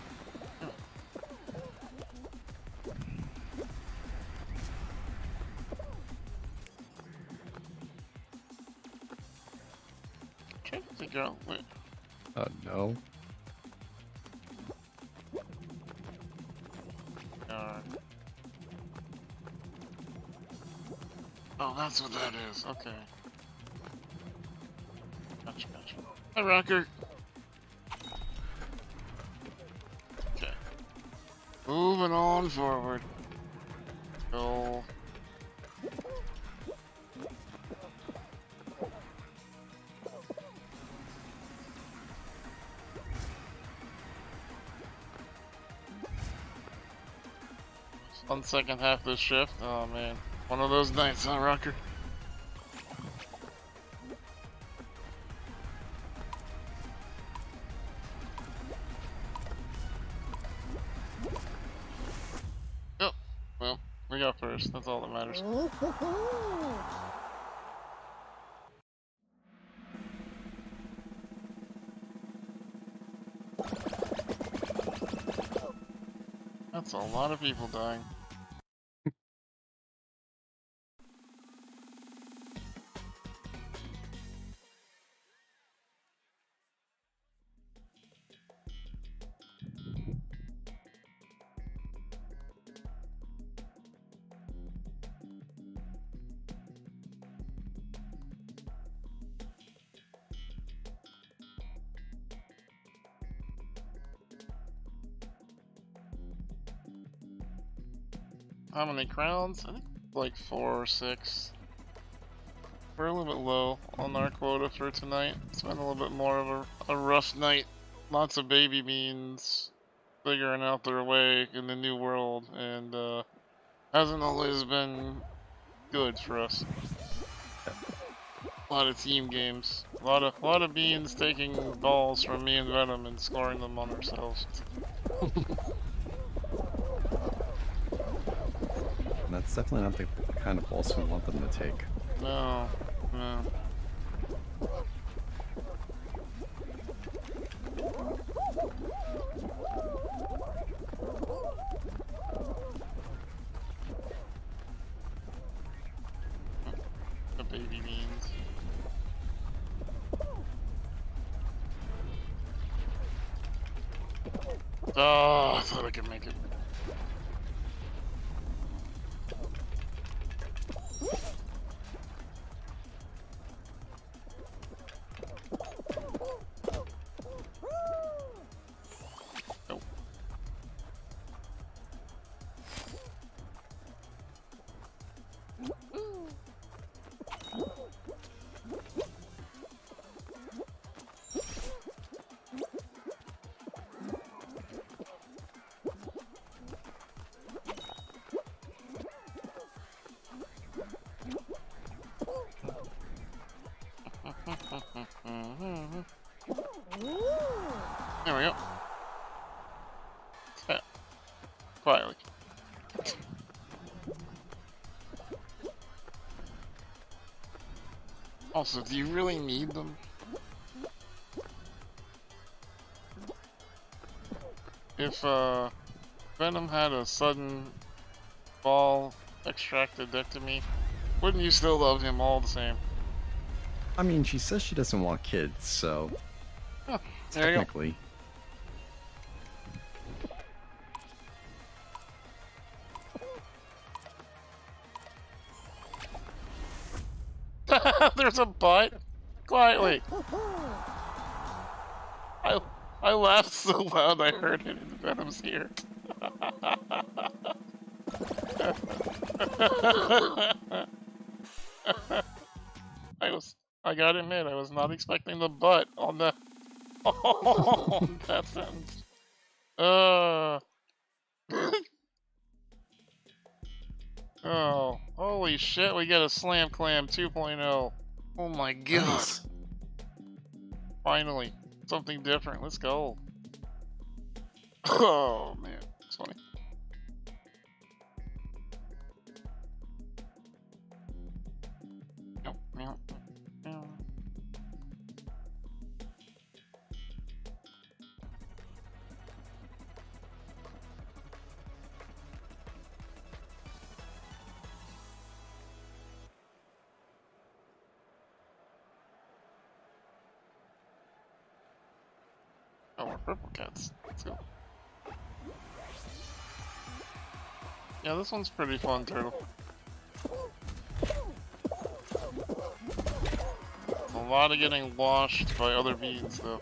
Trying to figure out where. No. Oh, that's what that is. Okay. Gotcha, gotcha. Hi, Rocker. Okay. Moving on forward. Go. On second half of the shift. Oh man. One of those nights, huh, Rocker? Yep. Well, we got first. That's all that matters. That's a lot of people dying. How many crowns? I think like 4 or 6. We're a little bit low on our quota for tonight. It's been a little bit more of a rough night. Lots of baby beans figuring out their way in the new world, and hasn't always been good for us. A lot of team games. A lot of beans taking balls from me and Venom and scoring them on ourselves. That's definitely not the kind of balls we want them to take. No, no. The baby beans. Oh, I thought I could make it. There we go. Yeah. Quietly. Also, do you really need them? If Venom had a sudden ball extractedectomy, wouldn't you still love him all the same? I mean, she says she doesn't want kids, so Huh, there you go. technically. There's a butt. Quietly. I laughed so loud I heard it in Venom's ear. I gotta admit, I was not expecting the butt on the on that sentence. Oh, holy shit, we get a Slam Clam 2.0. Oh my god. Nice. Finally, something different. Let's go. Oh man, it's funny. Nope, nope, nope. Oh, we're purple cats. Let's go. Yeah, this one's pretty fun, Turtle. A lot of getting washed by other beans, though.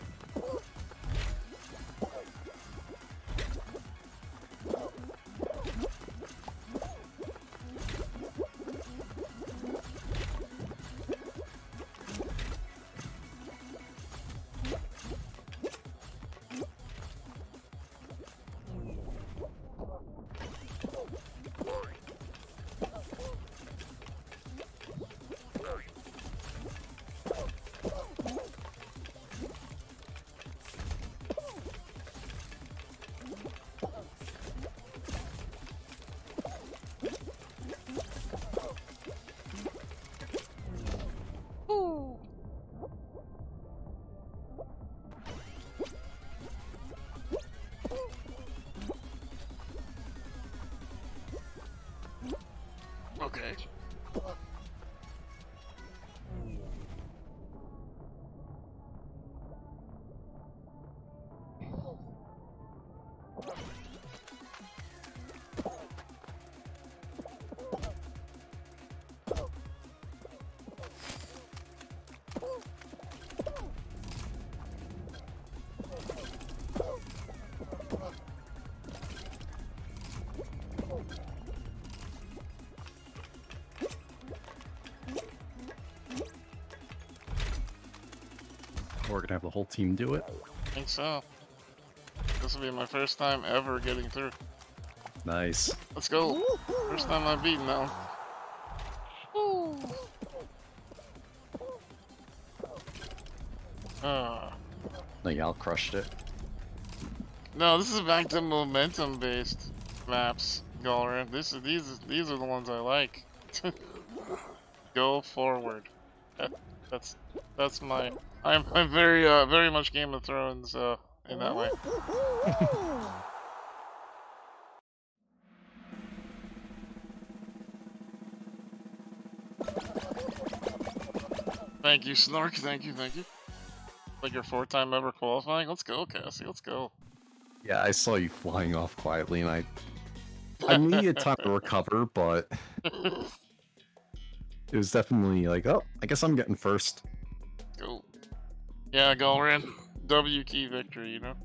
Okay. We're gonna have the whole team do it. I think so. This will be my first time ever getting through. Nice. Let's go. First time I've beaten that one. No, y'all crushed it. No, this is back to momentum-based maps, Galrin. These are the ones I like. Go forward. That's my. I'm very much Game of Thrones in that way. Thank you, Snark. Thank you. Like your 4th time ever qualifying. Let's go, Cassie. Let's go. Yeah, I saw you flying off quietly, and I needed time to recover, but it was definitely like, oh, I guess I'm getting first. Go. Yeah, Galrin. W key victory, you know?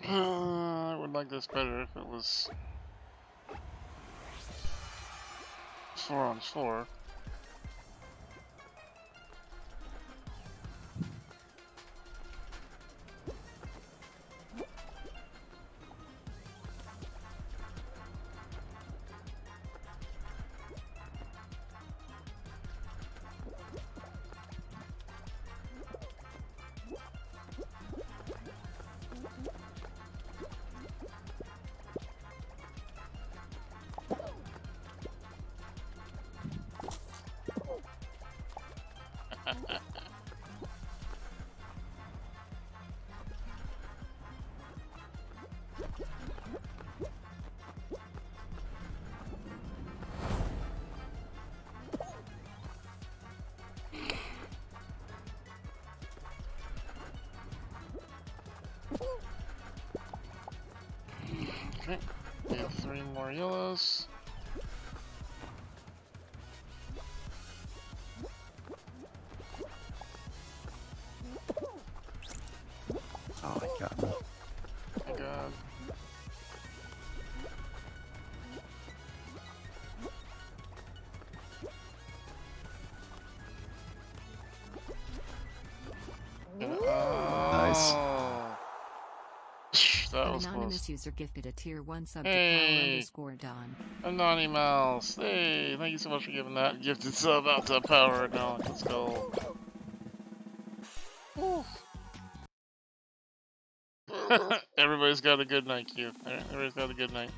I would like this better if it was 4-on-4. Okay. We have 3 more yellows. Oh my god. Thank God. Nice. That An was anonymous close. user gifted a tier 1 sub Hey. to Power_Don. Anonymous Mouse. Hey, thank you so much for giving that gifted sub out to Power. No, let's go. Everybody's got a good night, Q. Everybody's got a good night.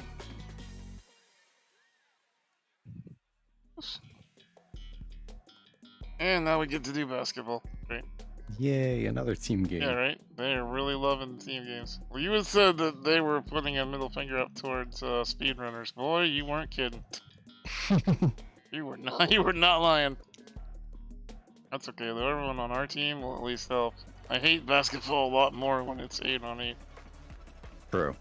And now we get to do basketball. Great. Yay, another team game. Yeah, right? They're really loving team games. Well, you had said that they were putting a middle finger up towards speedrunners. Boy, you weren't kidding. You were not lying. That's okay though, everyone on our team will at least help. I hate basketball a lot more when it's 8 on 8. True.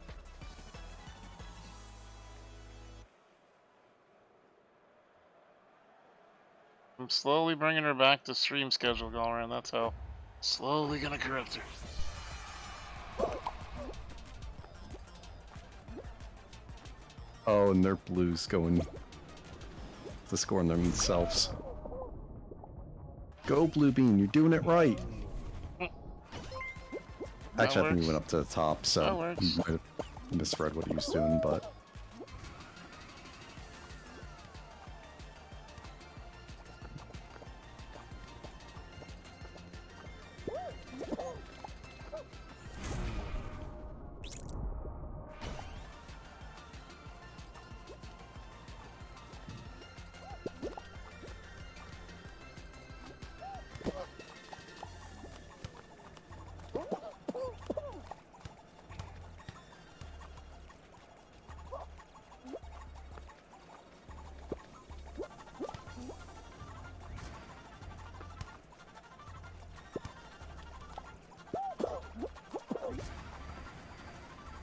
I'm slowly bringing her back to stream schedule going around, that's how. Slowly gonna corrupt her. Oh, and their blues going to score on themselves. Go, Blue Bean, you're doing it right. Actually, I think he went up to the top, so he might have misread what he was doing, but...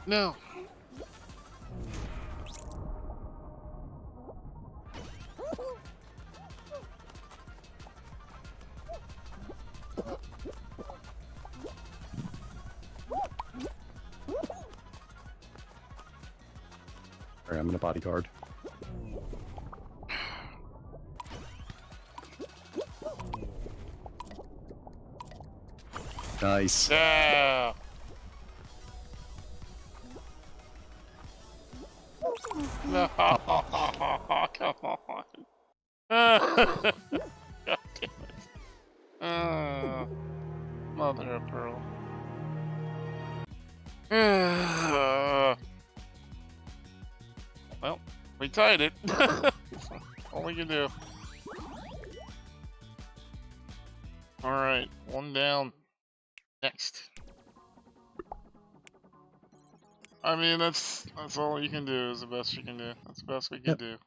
No. Alright, I'm gonna bodyguard. Nice. Yeah. No, come on. God damn it. Mother of pearl. Well, we tied it. All we can do. Alright, 1 down. Next. I mean, that's all you can do, is the best you can do. That's the best we can do.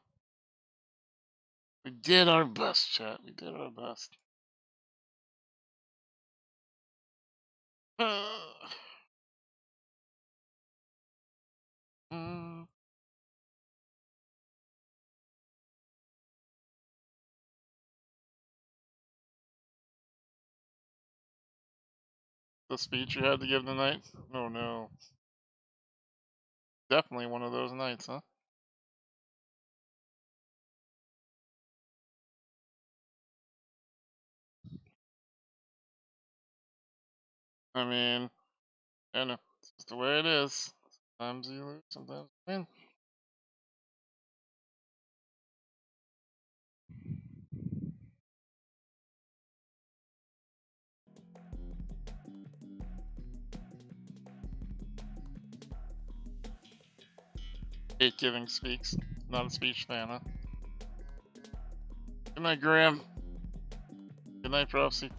We did our best, chat. We did our best. The speech you had to give tonight? Oh no. Definitely one of those nights, huh? I mean, I know. It's just the way it is. Sometimes you lose, sometimes you win. Hate giving speaks. Not a speech fan, huh? Good night, Graham. Good night, Prophecy.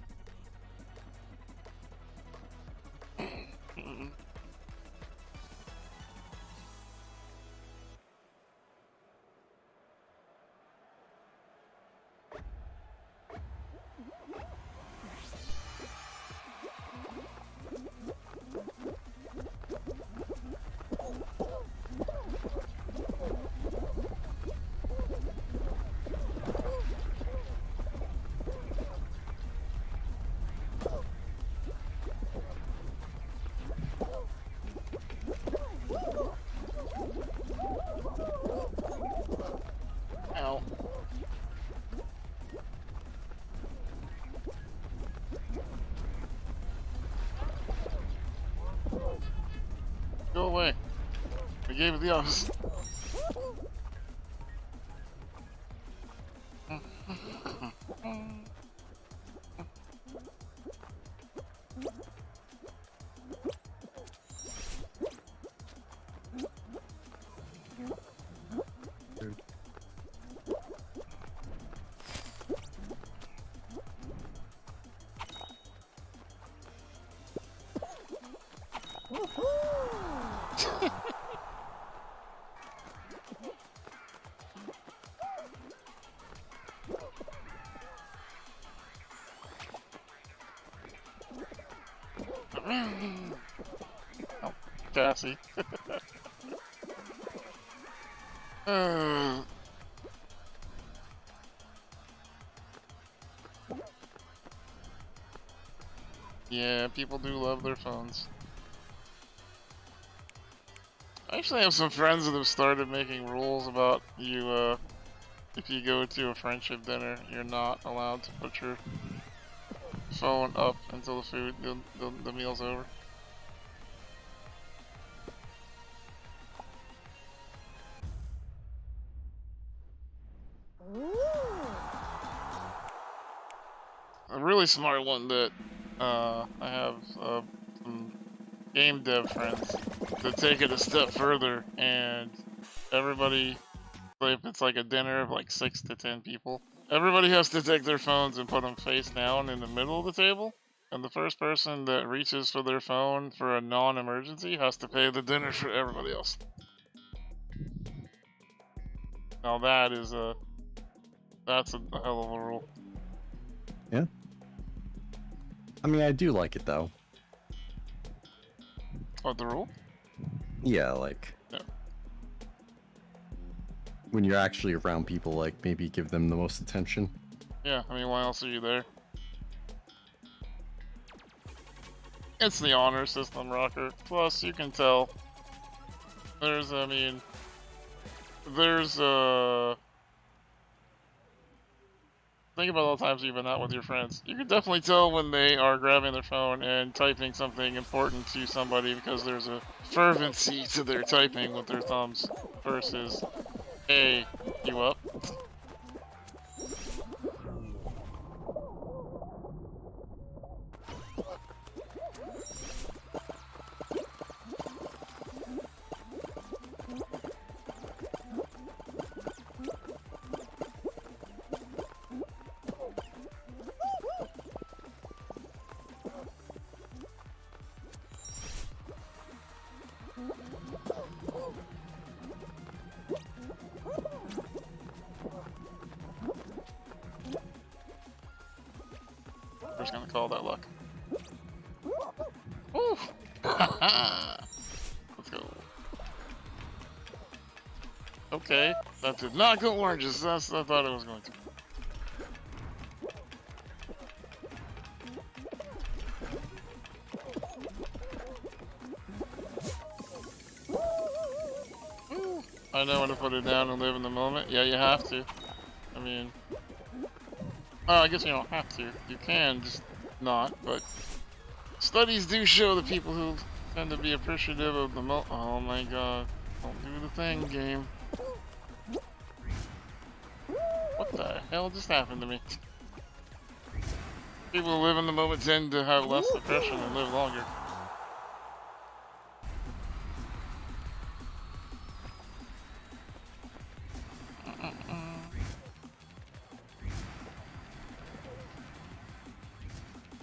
away. We gave it the office. Oh, Cassie. Yeah, people do love their phones. I actually have some friends that have started making rules about you, if you go to a friendship dinner, you're not allowed to put your phone up until the meal's over. A really smart one that I have some game dev friends that take it a step further, and everybody, if it's like a dinner of like 6 to 10 people, everybody has to take their phones and put them face down in the middle of the table, and the first person that reaches for their phone for a non-emergency has to pay the dinner for everybody else. Now that is that's a hell of a rule. Yeah. I mean, I do like it though. What, the rule? Yeah, like... Yeah. When you're actually around people, like, maybe give them the most attention. Yeah, I mean, why else are you there? It's the honor system, Rocker. Plus, you can tell. There's, I mean... There's, think about all the times you've been out with your friends. You can definitely tell when they are grabbing their phone and typing something important to somebody because there's a fervency to their typing with their thumbs versus, hey, you up? We're just gonna call that luck. Woo! Let's go. Okay, that did not go oranges. That's I thought it was going to. Woo. I know when to put it down and live in the moment. Yeah, you have to. I mean... Oh, I guess you don't have to. You can, just not, but... Studies do show that people who tend to be appreciative of the oh my god. Don't do the thing, game. What the hell just happened to me? People who live in the moment tend to have less depression and live longer.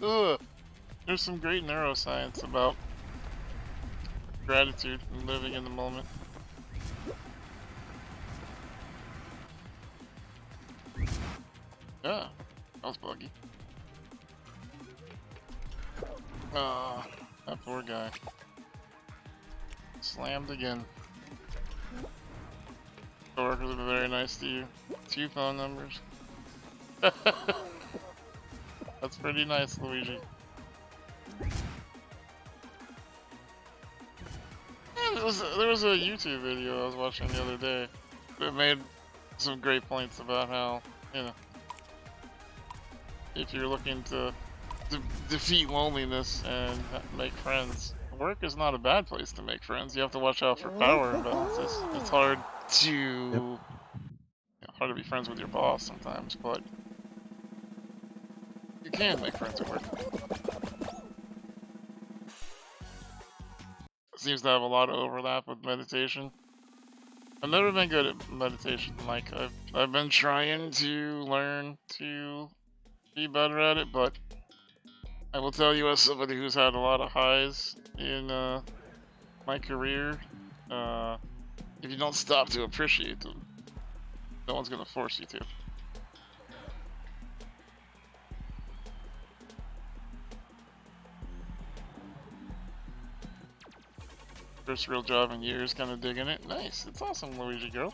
Ugh. There's some great neuroscience about gratitude and living in the moment. Yeah, that was buggy. Ah, that poor guy. Slammed again. Coworkers have been very nice to you. 2 phone numbers. That's pretty nice, Luigi. Yeah, there was a YouTube video I was watching the other day that made some great points about how, you know, if you're looking to defeat loneliness and make friends, work is not a bad place to make friends. You have to watch out for power imbalances. It's hard to hard to be friends with your boss sometimes, but you can make friends at work. It seems to have a lot of overlap with meditation. I've never been good at meditation, Mike. I've been trying to learn to be better at it, but I will tell you, as somebody who's had a lot of highs in my career, if you don't stop to appreciate them, no one's gonna force you to. First real job in years, kind of digging it. Nice, it's awesome, Luigi girl.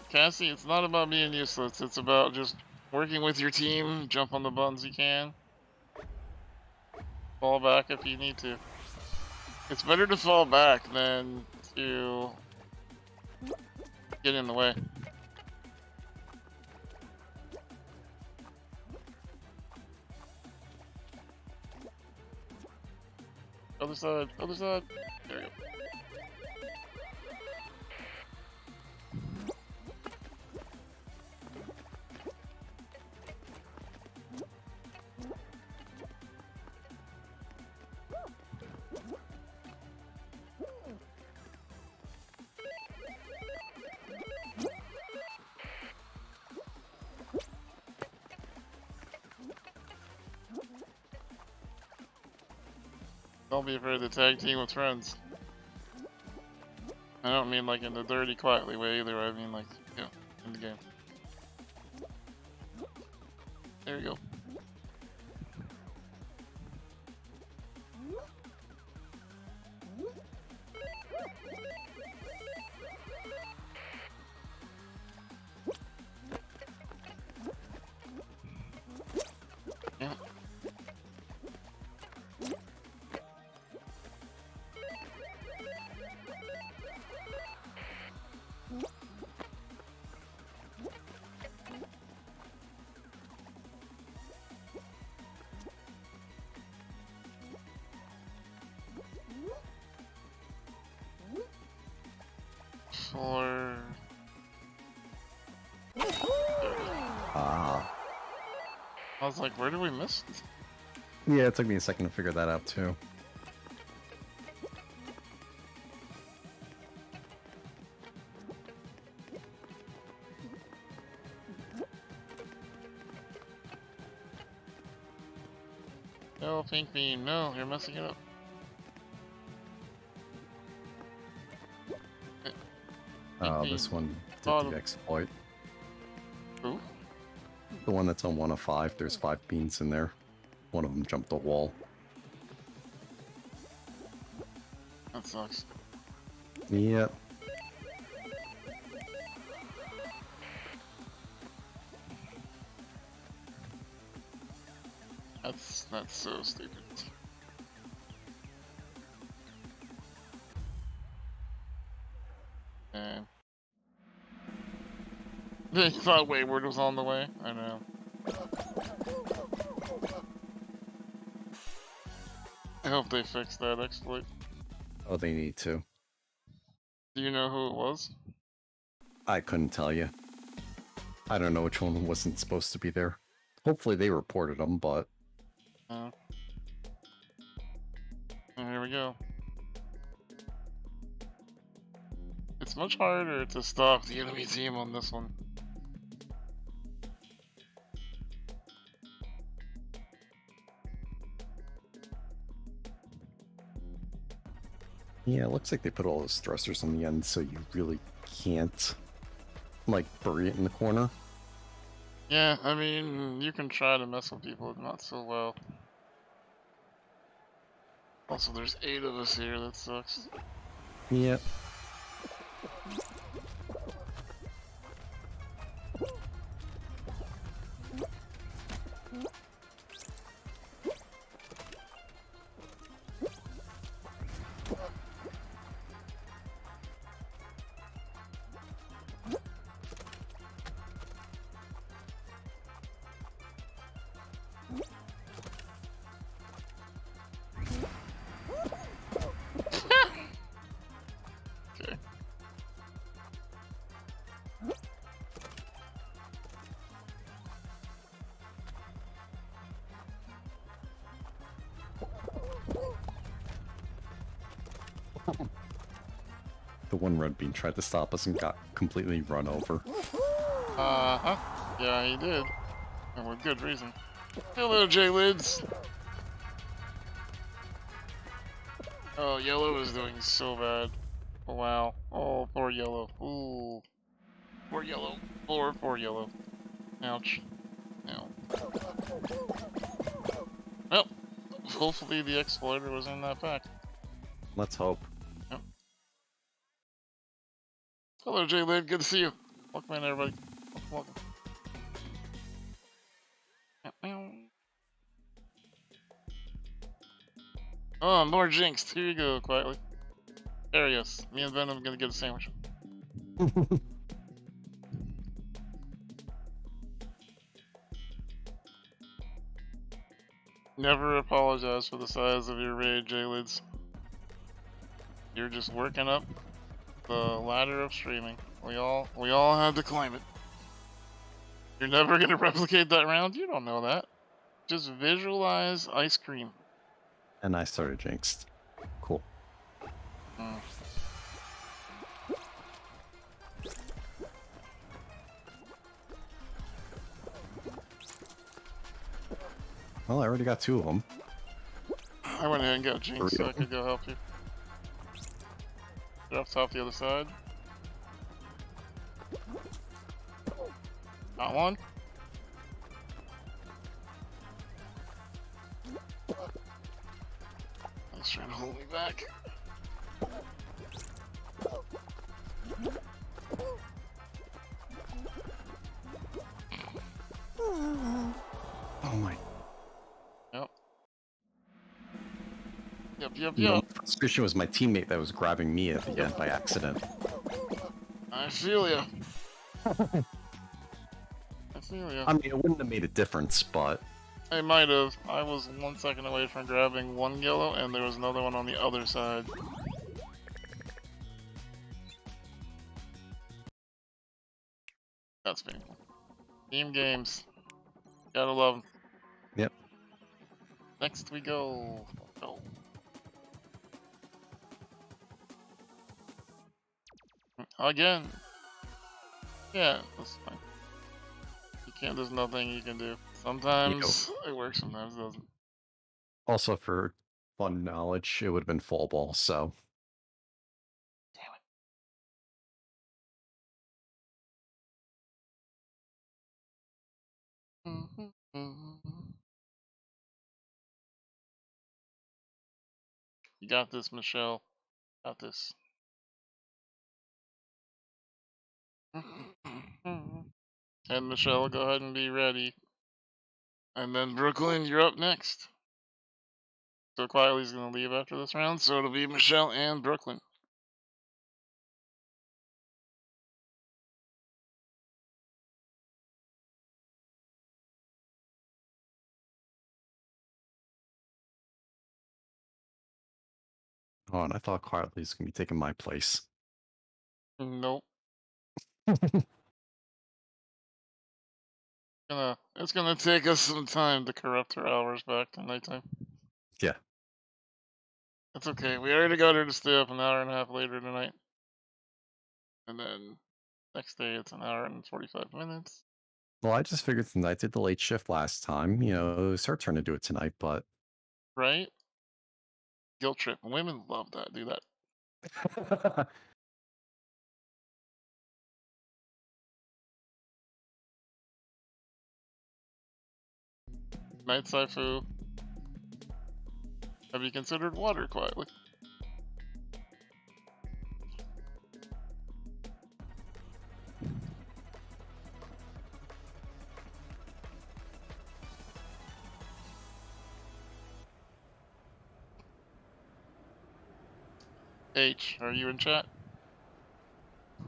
Cassie, it's not about being useless, it's about just working with your team, jump on the buttons you can. Fall back if you need to. It's better to fall back than to get in the way. Other side, other side. There we go. Don't be afraid to tag team with friends. I don't mean like in the dirty, quietly way either. I mean like, you know, in the game. There you go. Yeah. For Ah. I was like, where did we miss it? Yeah, it took me a second to figure that out too. No, pink beam, no, you're messing it up. Oh, this one did Bottom. the exploit. Who? The one that's on 1 of 5, there's 5 beans in there. One of them jumped the wall. That sucks. Yep. That's so stupid. Man. They thought Wayward was on the way. I know. I hope they fix that exploit. Oh, they need to. Do you know who it was? I couldn't tell you. I don't know which one wasn't supposed to be there. Hopefully they reported them, but... Oh, here we go. It's much harder to stop the enemy team on this one. Yeah, it looks like they put all those thrusters on the end, so you really can't, like, bury it in the corner. Yeah, I mean, you can try to mess with people, but not so well. Also, there's 8 of us here, that sucks. Yep. The one red bean tried to stop us and got completely run over. Uh-huh. Yeah, he did. And with good reason. Hello, J-Lids! Oh, yellow is doing so bad. Oh, wow. Oh, poor yellow. Ooh. Poor yellow. Poor yellow. Ouch. Ow. Well, hopefully the exploiter was in that pack. Let's hope. Yep. Hello, J-Lid. Good to see you. Welcome in, everybody. Welcome. Oh, more jinxed. Here you go, quietly. There he is. Me and Venom are gonna get a sandwich. Never apologize for the size of your raid, J-Lids. You're just working up the ladder of streaming. We all had to climb it. You're never gonna replicate that round? You don't know that. Just visualize ice cream. And I started jinxed. Cool. Mm. Well, I already got 2 of them. I went ahead and got jinxed so I could go help you. Drops off the other side. Got one. He's trying to hold me back. Oh my. Yep. No, the frustration was my teammate that was grabbing me at the end by accident. I feel ya. I feel ya. I mean, it wouldn't have made a difference, but... I might have. I was 1 second away from grabbing one yellow, and there was another one on the other side. That's painful. Team games. Gotta love them. Yep. Next we go. Go. Again. Yeah, that's fine. You can't, there's nothing you can do. Sometimes it works, sometimes it doesn't. Also, for fun knowledge, it would have been fall ball, so... You got this, Michelle. Got this. And Michelle, go ahead and be ready. And then Brooklyn, you're up next. So Quietly's gonna leave after this round, so it'll be Michelle and Brooklyn. Oh, and I thought Quietly's gonna be taking my place. Nope. It's gonna take us some time to corrupt her hours back to nighttime. Yeah. That's okay. We already got her to stay up an hour and a half later tonight. And then next day it's an hour and 45 minutes. Well, I just figured since I did the late shift last time, you know, it was her turn to do it tonight, but... Right? Guilt trip. Women love that. Do that. Night Saifu. Have you considered water quietly? H, are you in chat?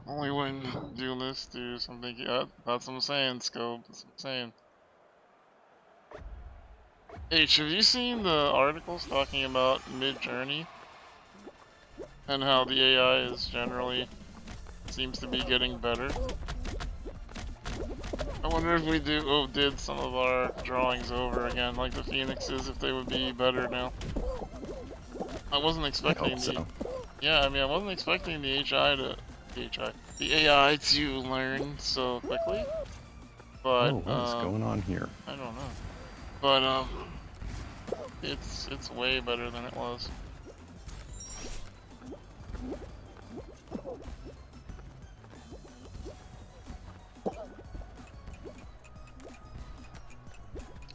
Only when duelists do something. Yeah, that's what I'm saying, Scope. That's what I'm saying. H, have you seen the articles talking about Mid-Journey? And how the AI is generally seems to be getting better? I wonder if we did some of our drawings over again, like the Phoenixes, if they would be better now. I wasn't expecting Yeah, I mean, I wasn't expecting the the AI to learn so quickly, but Oh, what is going on here? I don't know, but it's way better than it was.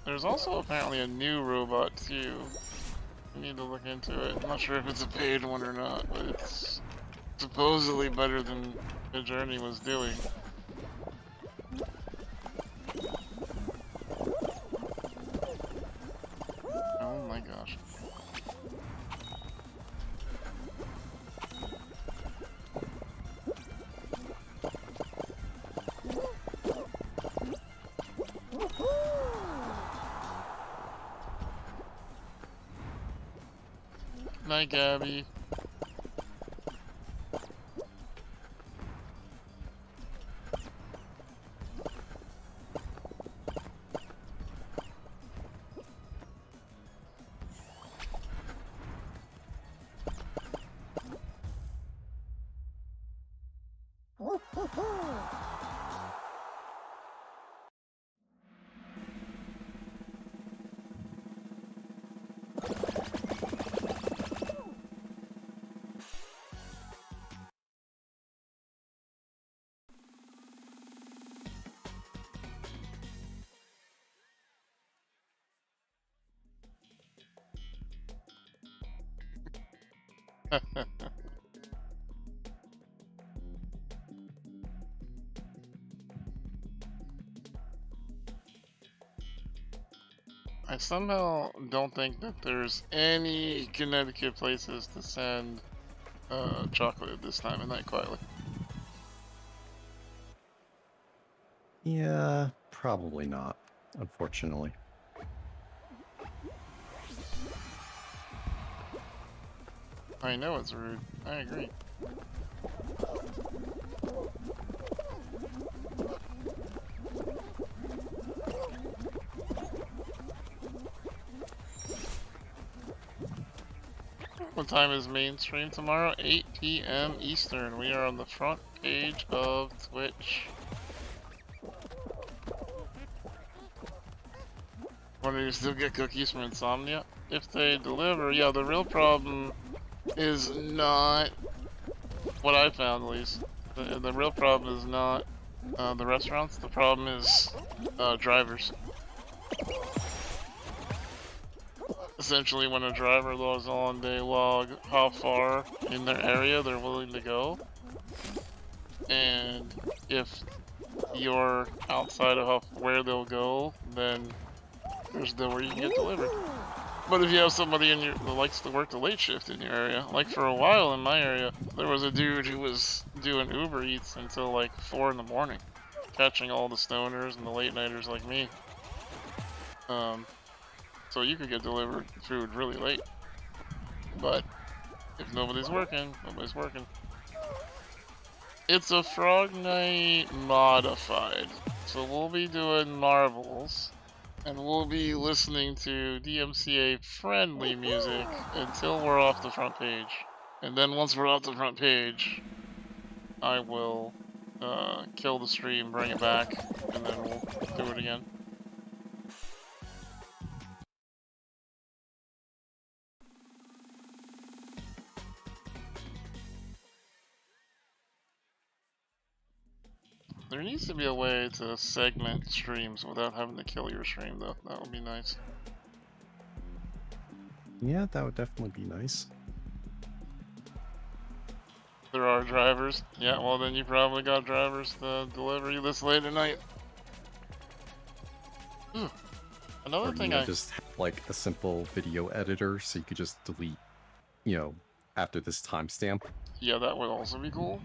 There's also apparently a new robot too. I need to look into it. I'm not sure if it's a paid one or not, but it's supposedly better than the Journey was doing. Oh my gosh. Night, Gabby. I somehow don't think that there's any Connecticut places to send chocolate at this time of night quietly. Yeah, probably not, unfortunately. I know it's rude. I agree. What time is mainstream tomorrow? 8 p.m. Eastern. We are on the front page of Twitch. Wonder if you still get cookies from Insomnia? If they deliver, yeah, the real problem is not what I found, at least. The real problem is not the restaurants. The problem is drivers. Essentially, when a driver logs on, they log how far in their area they're willing to go. And if you're outside of where they'll go, then there's nowhere you can get delivered. But if you have somebody in your that likes to work the late shift in your area, like for a while in my area, there was a dude who was doing Uber Eats until like 4 in the morning, catching all the stoners and the late nighters like me. So you could get delivered food really late. But if nobody's working, nobody's working. It's a Frog Night modified. So we'll be doing marbles. And we'll be listening to DMCA friendly music until we're off the front page. And then once we're off the front page, I will kill the stream, bring it back, and then we'll do it again. There needs to be a way to segment streams without having to kill your stream, though. That would be nice. Yeah, that would definitely be nice. There are drivers. Yeah, well then you probably got drivers to deliver you this late at night. Another Or, thing just have, like a simple video editor so you could just delete, after this timestamp. Yeah, that would also be cool.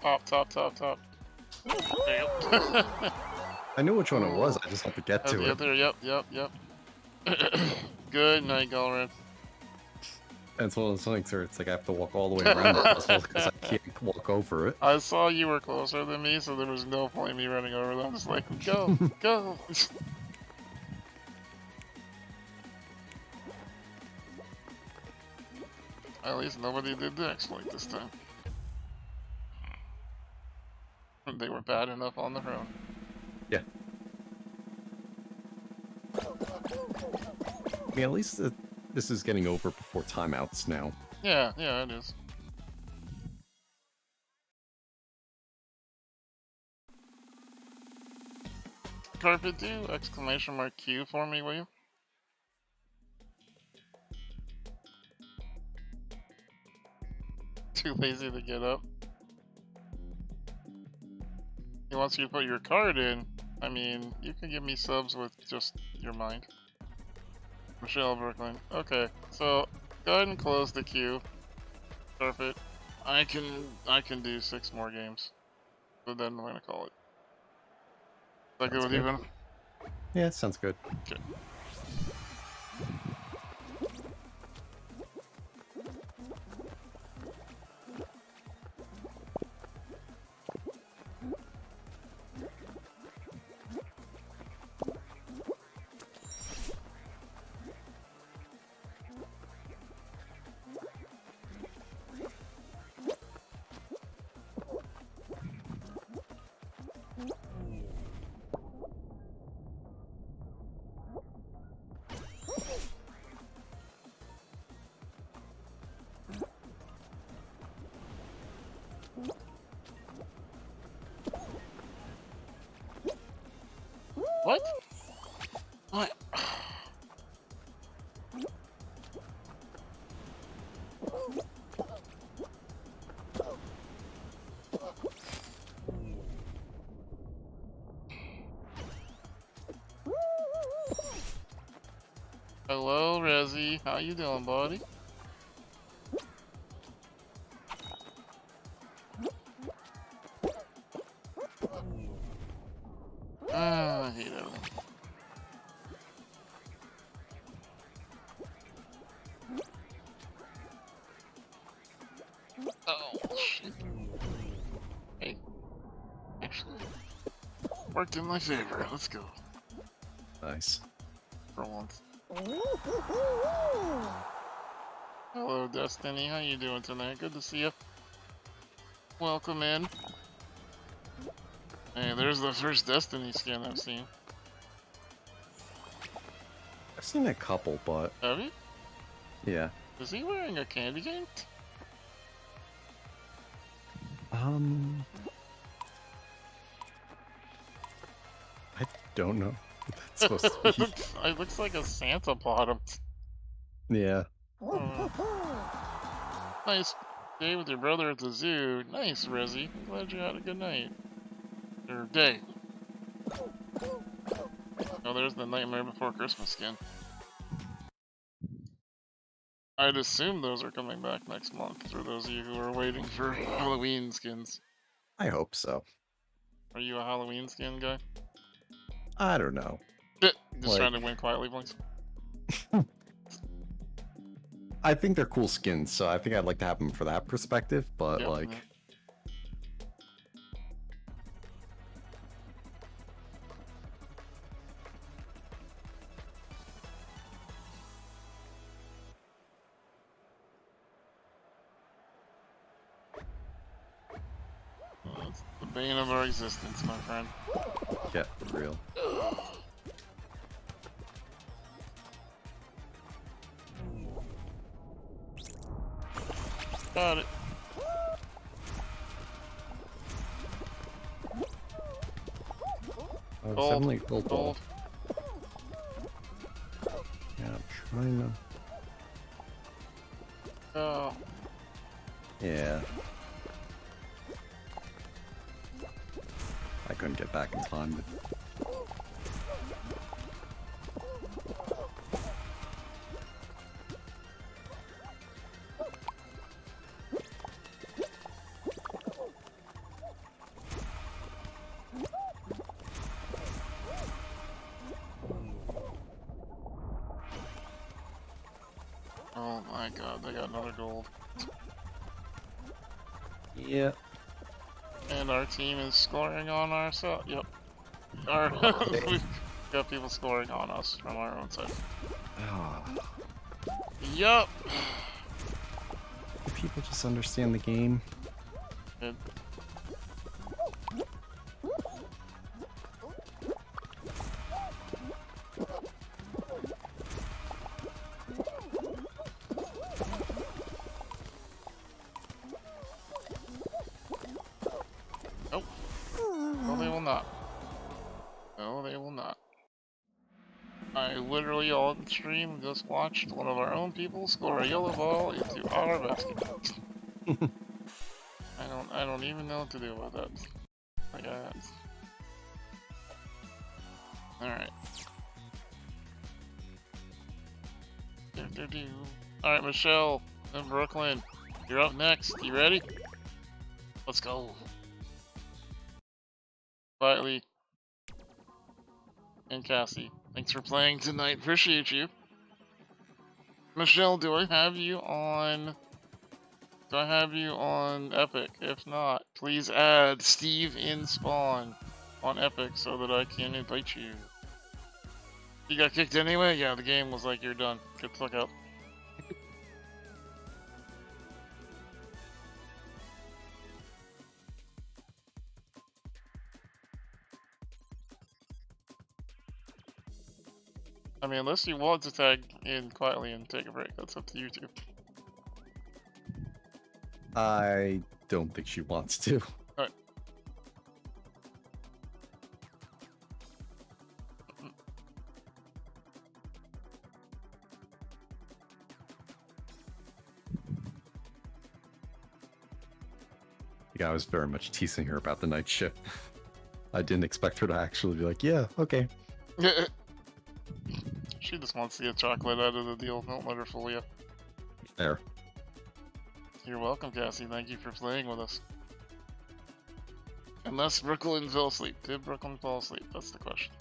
Top. There you go. I knew which one it was. I just had to get to it. There. Yep. Good night, Galran. And it's one of those things where it's like I have to walk all the way around the puzzle because I can't walk over it. I saw you were closer than me, so there was no point in me running over them. I'm just like, go. At least nobody did the exploit this time. They were bad enough on their own. Yeah. I mean, at least this is getting over before timeouts now. Yeah, it is. Carpet, do exclamation mark Q for me, will you? Too lazy to get up. He wants you to put your card in. I mean, you can give me subs with just your mind. Michelle Brooklyn. Okay, so go ahead and close the queue. Carpet. I can do 6 more games. But then I'm gonna call it. Is that good with you, Ben? Yeah, sounds good. Okay. What? What? Hello, Rezzy. How you doing, buddy? I hate everything. Oh, shit. Hey. Actually, worked in my favor. Let's go. Nice. For once. Hello, Destiny. How you doing tonight? Good to see you. Welcome in. Hey, there's the first Destiny skin I've seen. I've seen a couple, but... Have you? Yeah. Is he wearing a candy cane? I don't know what that's supposed to be. It looks like a Santa bottom. Yeah. Nice day with your brother at the zoo. Nice, Rezzy. Glad you had a good night. Or day. Oh, there's the Nightmare Before Christmas skin. I'd assume those are coming back next month, for those of you who are waiting for Halloween skins. I hope so. Are you a Halloween skin guy? I don't know. Just trying to win quietly, please. I think they're cool skins, so I think I'd like to have them for that perspective, but Yeah, like... yeah. Well, it's the bane of our existence, my friend. Yeah, for real. Got it. Oh, Gold. 7 8 gold. Gold. Yeah, I'm trying to... Oh. Yeah. I couldn't get back in time. But... my god, they got another gold. Yeah. And our team is scoring on our side. Yep. We've got people scoring on us from our own side. Ah. Yup. Do people just understand the game? Good. Nope. No, they will not. No, they will not. I literally on stream just watched one of our own people score a yellow ball into our basket. I don't even know what to do with that. Like alright. Alright, Michelle in Brooklyn. You're up next. You ready? Let's go. Quietly. And Cassie. Thanks for playing tonight. Appreciate you. Michelle, do I have you on Epic? If not, please add SteveInSpawn on Epic so that I can invite you. You got kicked anyway? Yeah, the game was like, you're done. Get the fuck out. I mean, unless you want to tag in quietly and take a break, that's up to you two. I don't think she wants to. Alright. Yeah, I was very much teasing her about the night shift. I didn't expect her to actually be like, yeah, okay. She just wants to get chocolate out of the deal. Don't let her fool you. There. You're welcome, Cassie. Thank you for playing with us. Unless Brooklyn fell asleep. Did Brooklyn fall asleep? That's the question.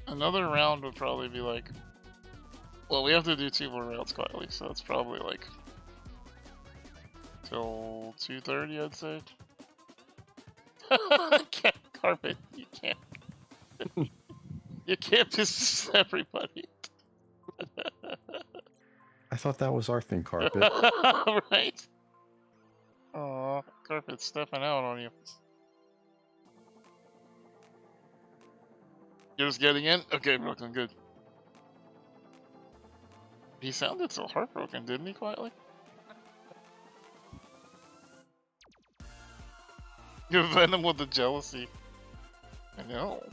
Another round would probably be like... Well, we have to do 2 more rounds quietly, so it's probably like... till 2:30, I'd say. Can't carpet. You can't. You can't just everybody. I thought that was our thing, carpet. Right? Aw, carpet's stepping out on you. You're just getting in? Okay, Brooklyn, good. He sounded so heartbroken, didn't he, quietly? You Venom with the jealousy. I know.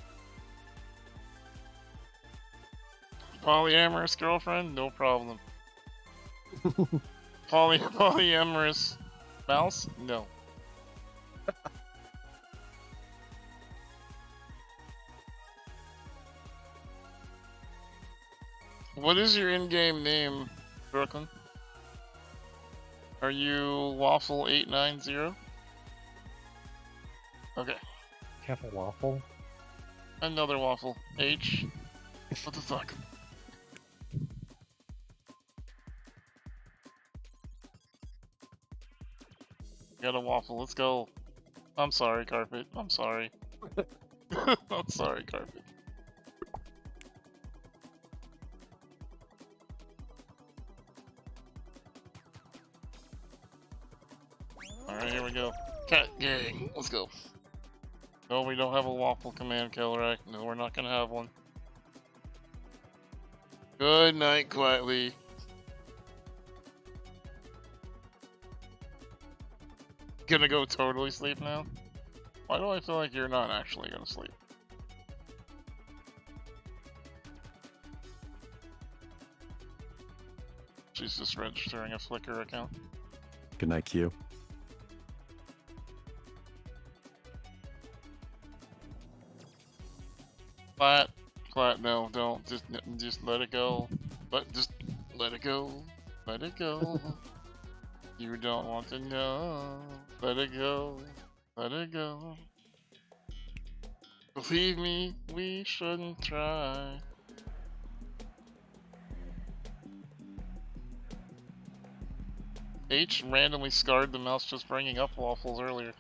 Polyamorous girlfriend? No problem. Polyamorous mouse? No. What is your in-game name, Brooklyn? Are you Waffle890? Okay. Have a waffle? Another waffle. H. What the fuck? Got a waffle. Let's go. I'm sorry, carpet. I'm sorry. I'm sorry, carpet. Alright, here we go. Cat gang. Let's go. No, we don't have a waffle command killer. No, we're not gonna have one. Good night, quietly. Gonna go totally sleep now? Why do I feel like you're not actually gonna sleep? She's just registering a Flickr account. Good night, Q. Flat, no, don't. Just let it go. Just let it go. Let it go. You don't want to know. Let it go. Let it go. Believe me, we shouldn't try. H randomly scarred the mouse just bringing up waffles earlier.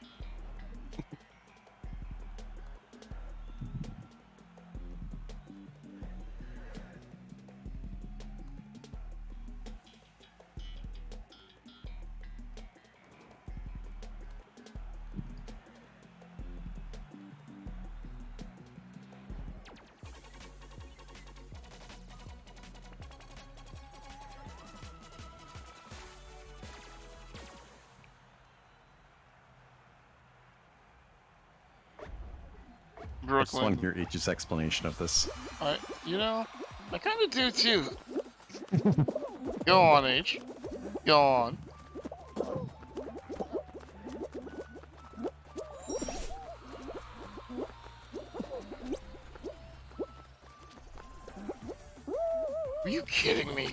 I just want to hear H's explanation of this. You know, I kind of do too. Go on, H. Go on. Are you kidding me?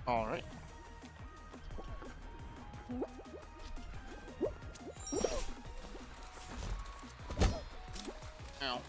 All right. Ow.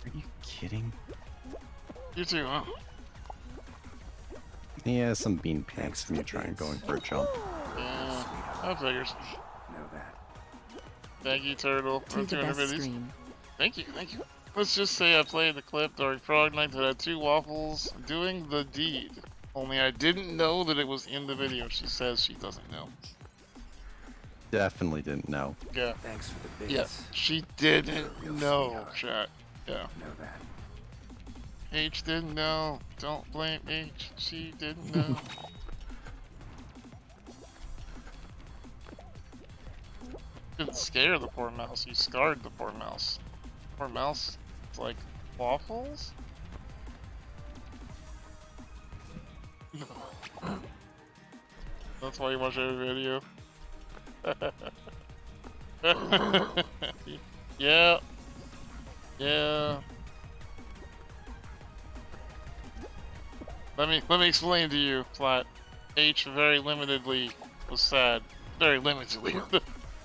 Are you kidding? You too, huh? Yeah, some bean pants from you trying going for a jump. Yeah, I figures. Know that. Thank you, Turtle, To for the 200 best biddies. stream. Thank you, thank you. Let's just say I played the clip during Frog Night that had 2 waffles doing the deed. Only I didn't know that it was in the video. She says she doesn't know. Definitely didn't know. Yeah. Thanks for the bits. Yeah, she didn't know, chat. Yeah. Know that. H didn't know. Don't blame H. She didn't know. Didn't scare the poor mouse. You scarred the poor mouse. Poor mouse. It's like waffles. That's why you watch every video. Yeah. Yeah. Let me explain to you, Flat. H very limitedly was sad. Very limitedly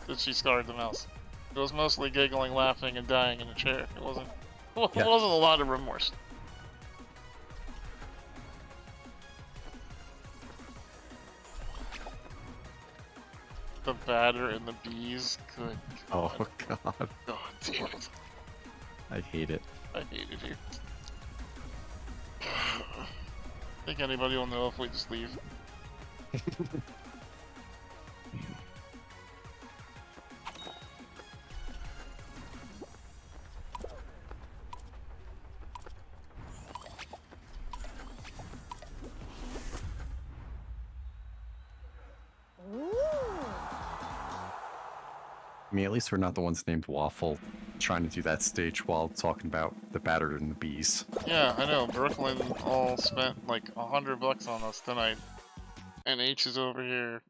that she scarred the mouse. It was mostly giggling, laughing, and dying in a chair. It wasn't a lot of remorse. The batter and the bees. Good God. Oh god. God damn it. I hate it. I hate it here. Think anybody will know if we just leave. I mean, at least we're not the ones named Waffle trying to do that stage while talking about the battered and the bees. Yeah, I know. Brooklyn all spent like $100 on us tonight. And H is over here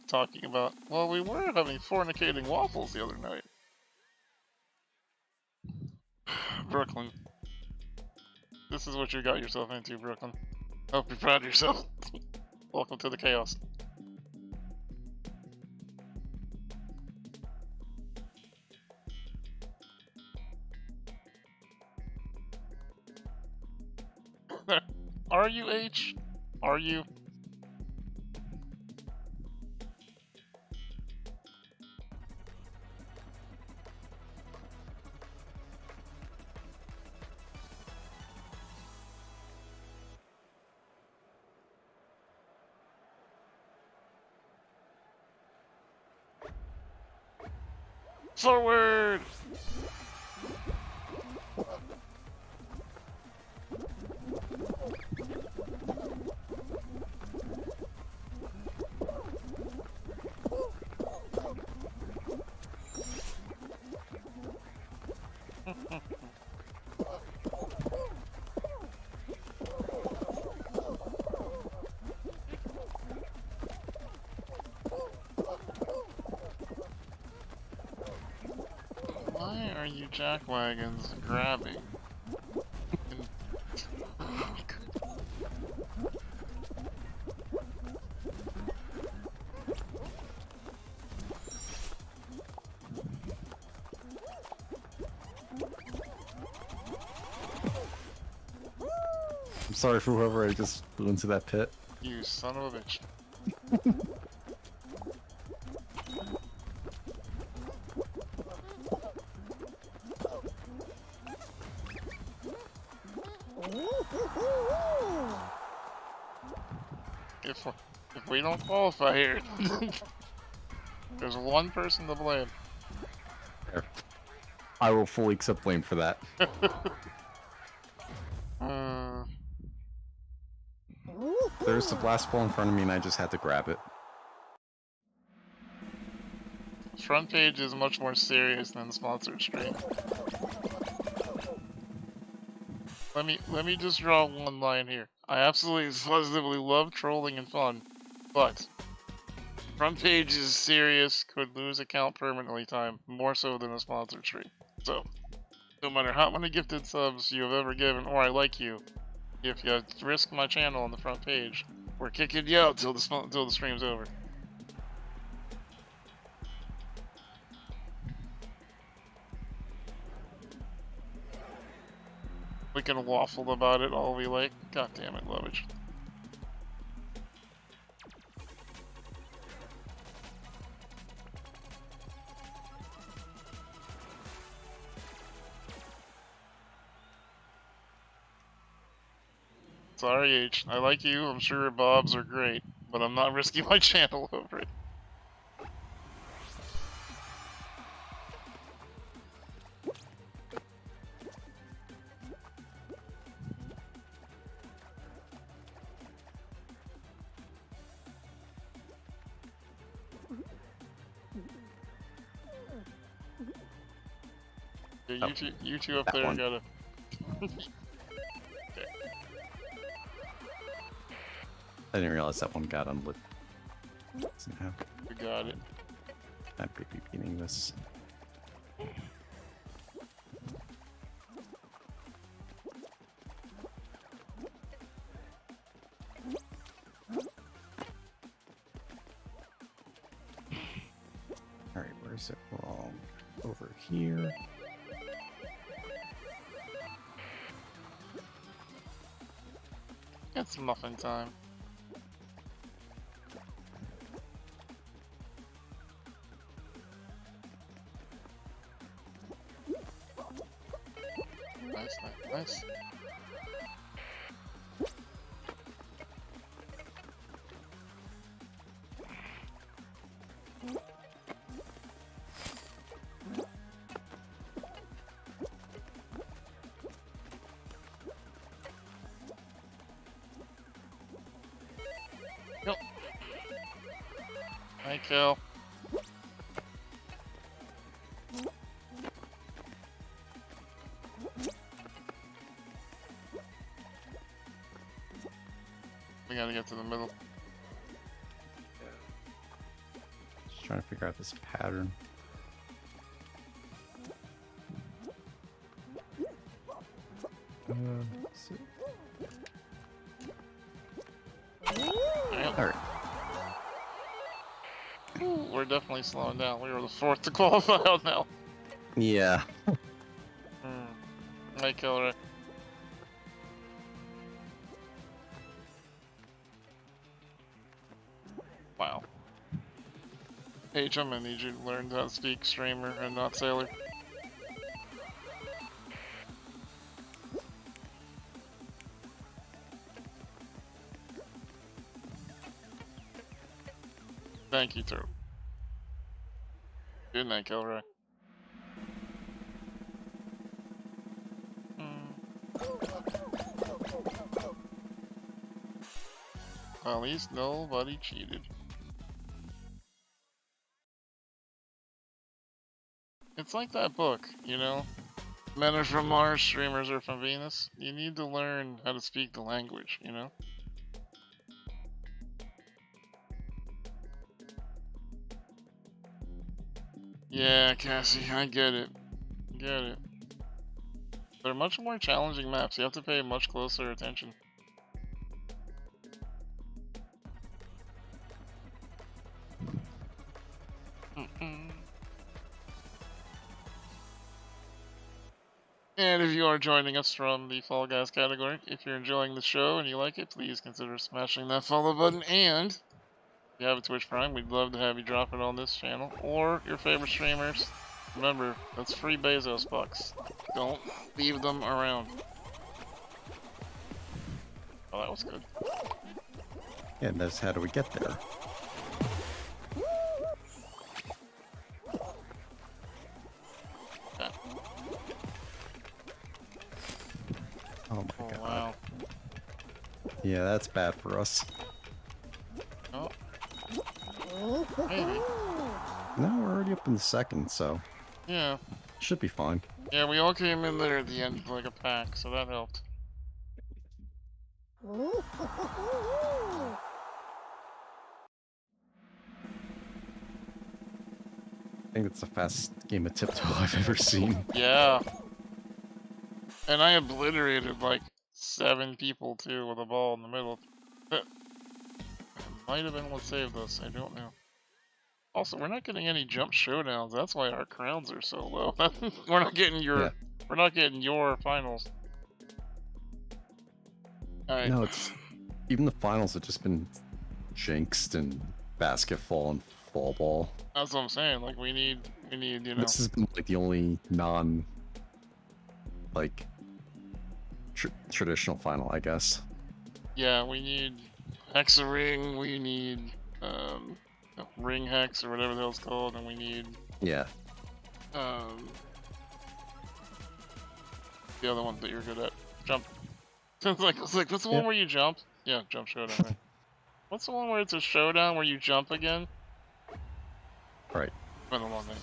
talking about, well, we were having fornicating waffles the other night. Brooklyn. This is what you got yourself into, Brooklyn. Hope you're proud of yourself. Welcome to the chaos. Are you, H? Are you? Forward! Why are you jackwagons grabbing? I'm sorry for whoever I just flew into that pit. You son of a bitch. If we don't qualify here, there's one person to blame. There. I will fully accept blame for that. There's the blast ball in front of me and I just had to grab it. Front page is much more serious than sponsored stream. Let me just draw one line here. I absolutely positively love trolling and fun, but front page is serious, could lose account permanently time, more so than a sponsored stream. So, no matter how many gifted subs you have ever given, or I like you, if you risk my channel on the front page, we're kicking you out till the stream's over. We can waffle about it all we like. God damn it, Lovage. Sorry, H. I like you. I'm sure your bobs are great, but I'm not risking my channel over it. Yeah, you two up there gotta. Okay. I didn't realize that one got unlit. Somehow. We got it. I'm beating this. Alright, where is it? Wrong. Over here. It's muffin time. Nice, nice, nice. Yep. Hi, Kel. We gotta get to the middle. Just trying to figure out this pattern. Let's see. Alright. We're definitely slowing down. We were the fourth to qualify out now. Yeah. Hi, Killer. Wow. Paige, I'm gonna need you to learn how to speak streamer and not sailor. Thank you, Turtle. Good night, Kilroy. At least nobody cheated. It's like that book, you know? Men are from Mars, streamers are from Venus. You need to learn how to speak the language, you know? Yeah, Cassie, I get it. Get it. They're much more challenging maps. You have to pay much closer attention. And if you are joining us from the Fall Guys category, if you're enjoying the show and you like it, please consider smashing that follow button. And if you have a Twitch Prime, we'd love to have you drop it on this channel or your favorite streamers. Remember, that's free Bezos bucks. Don't leave them around. Oh, that was good. Yeah, and that's how do we get there? Okay. Oh my god. Wow. Yeah, that's bad for us. Oh. Maybe. No, we're already up in the second, so Yeah. should be fine. Yeah, we all came in there at the end like a pack, so that helped. I think it's the fastest game of tiptoe I've ever seen. Yeah. And I obliterated like 7 people too with a ball in the middle. It might have been what saved us, I don't know. Also, we're not getting any jump showdowns. That's why our crowns are so low. We're not getting your we're not getting your finals. Alright. No, it's even the finals have just been jinxed and basketball and fall ball. That's what I'm saying. Like we need, you know. This has been like the only non like traditional final, I guess. Yeah, we need Hexaring, we need Ring Hex or whatever the hell it's called, and we need Yeah. the other one that you're good at. Jump. It's like what's the one where you jump? Yeah, jump showdown, right? What's the one where it's a showdown where you jump again? Right. Been a long name.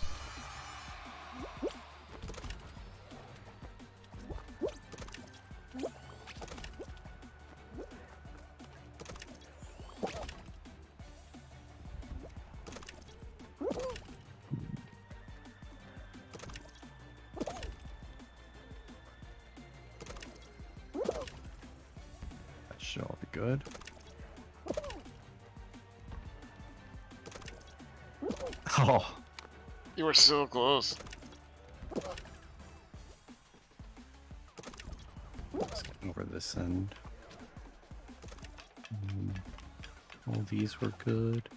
That should all be good. Oh. You were so close. Just getting over this end. All these were good.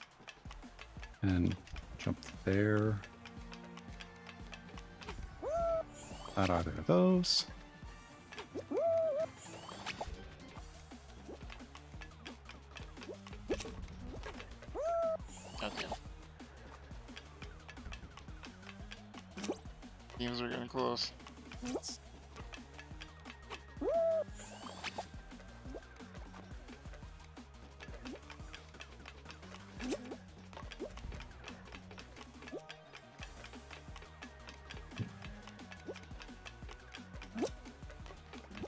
And jump there. Not either of those. Goddamn. Teams are getting close.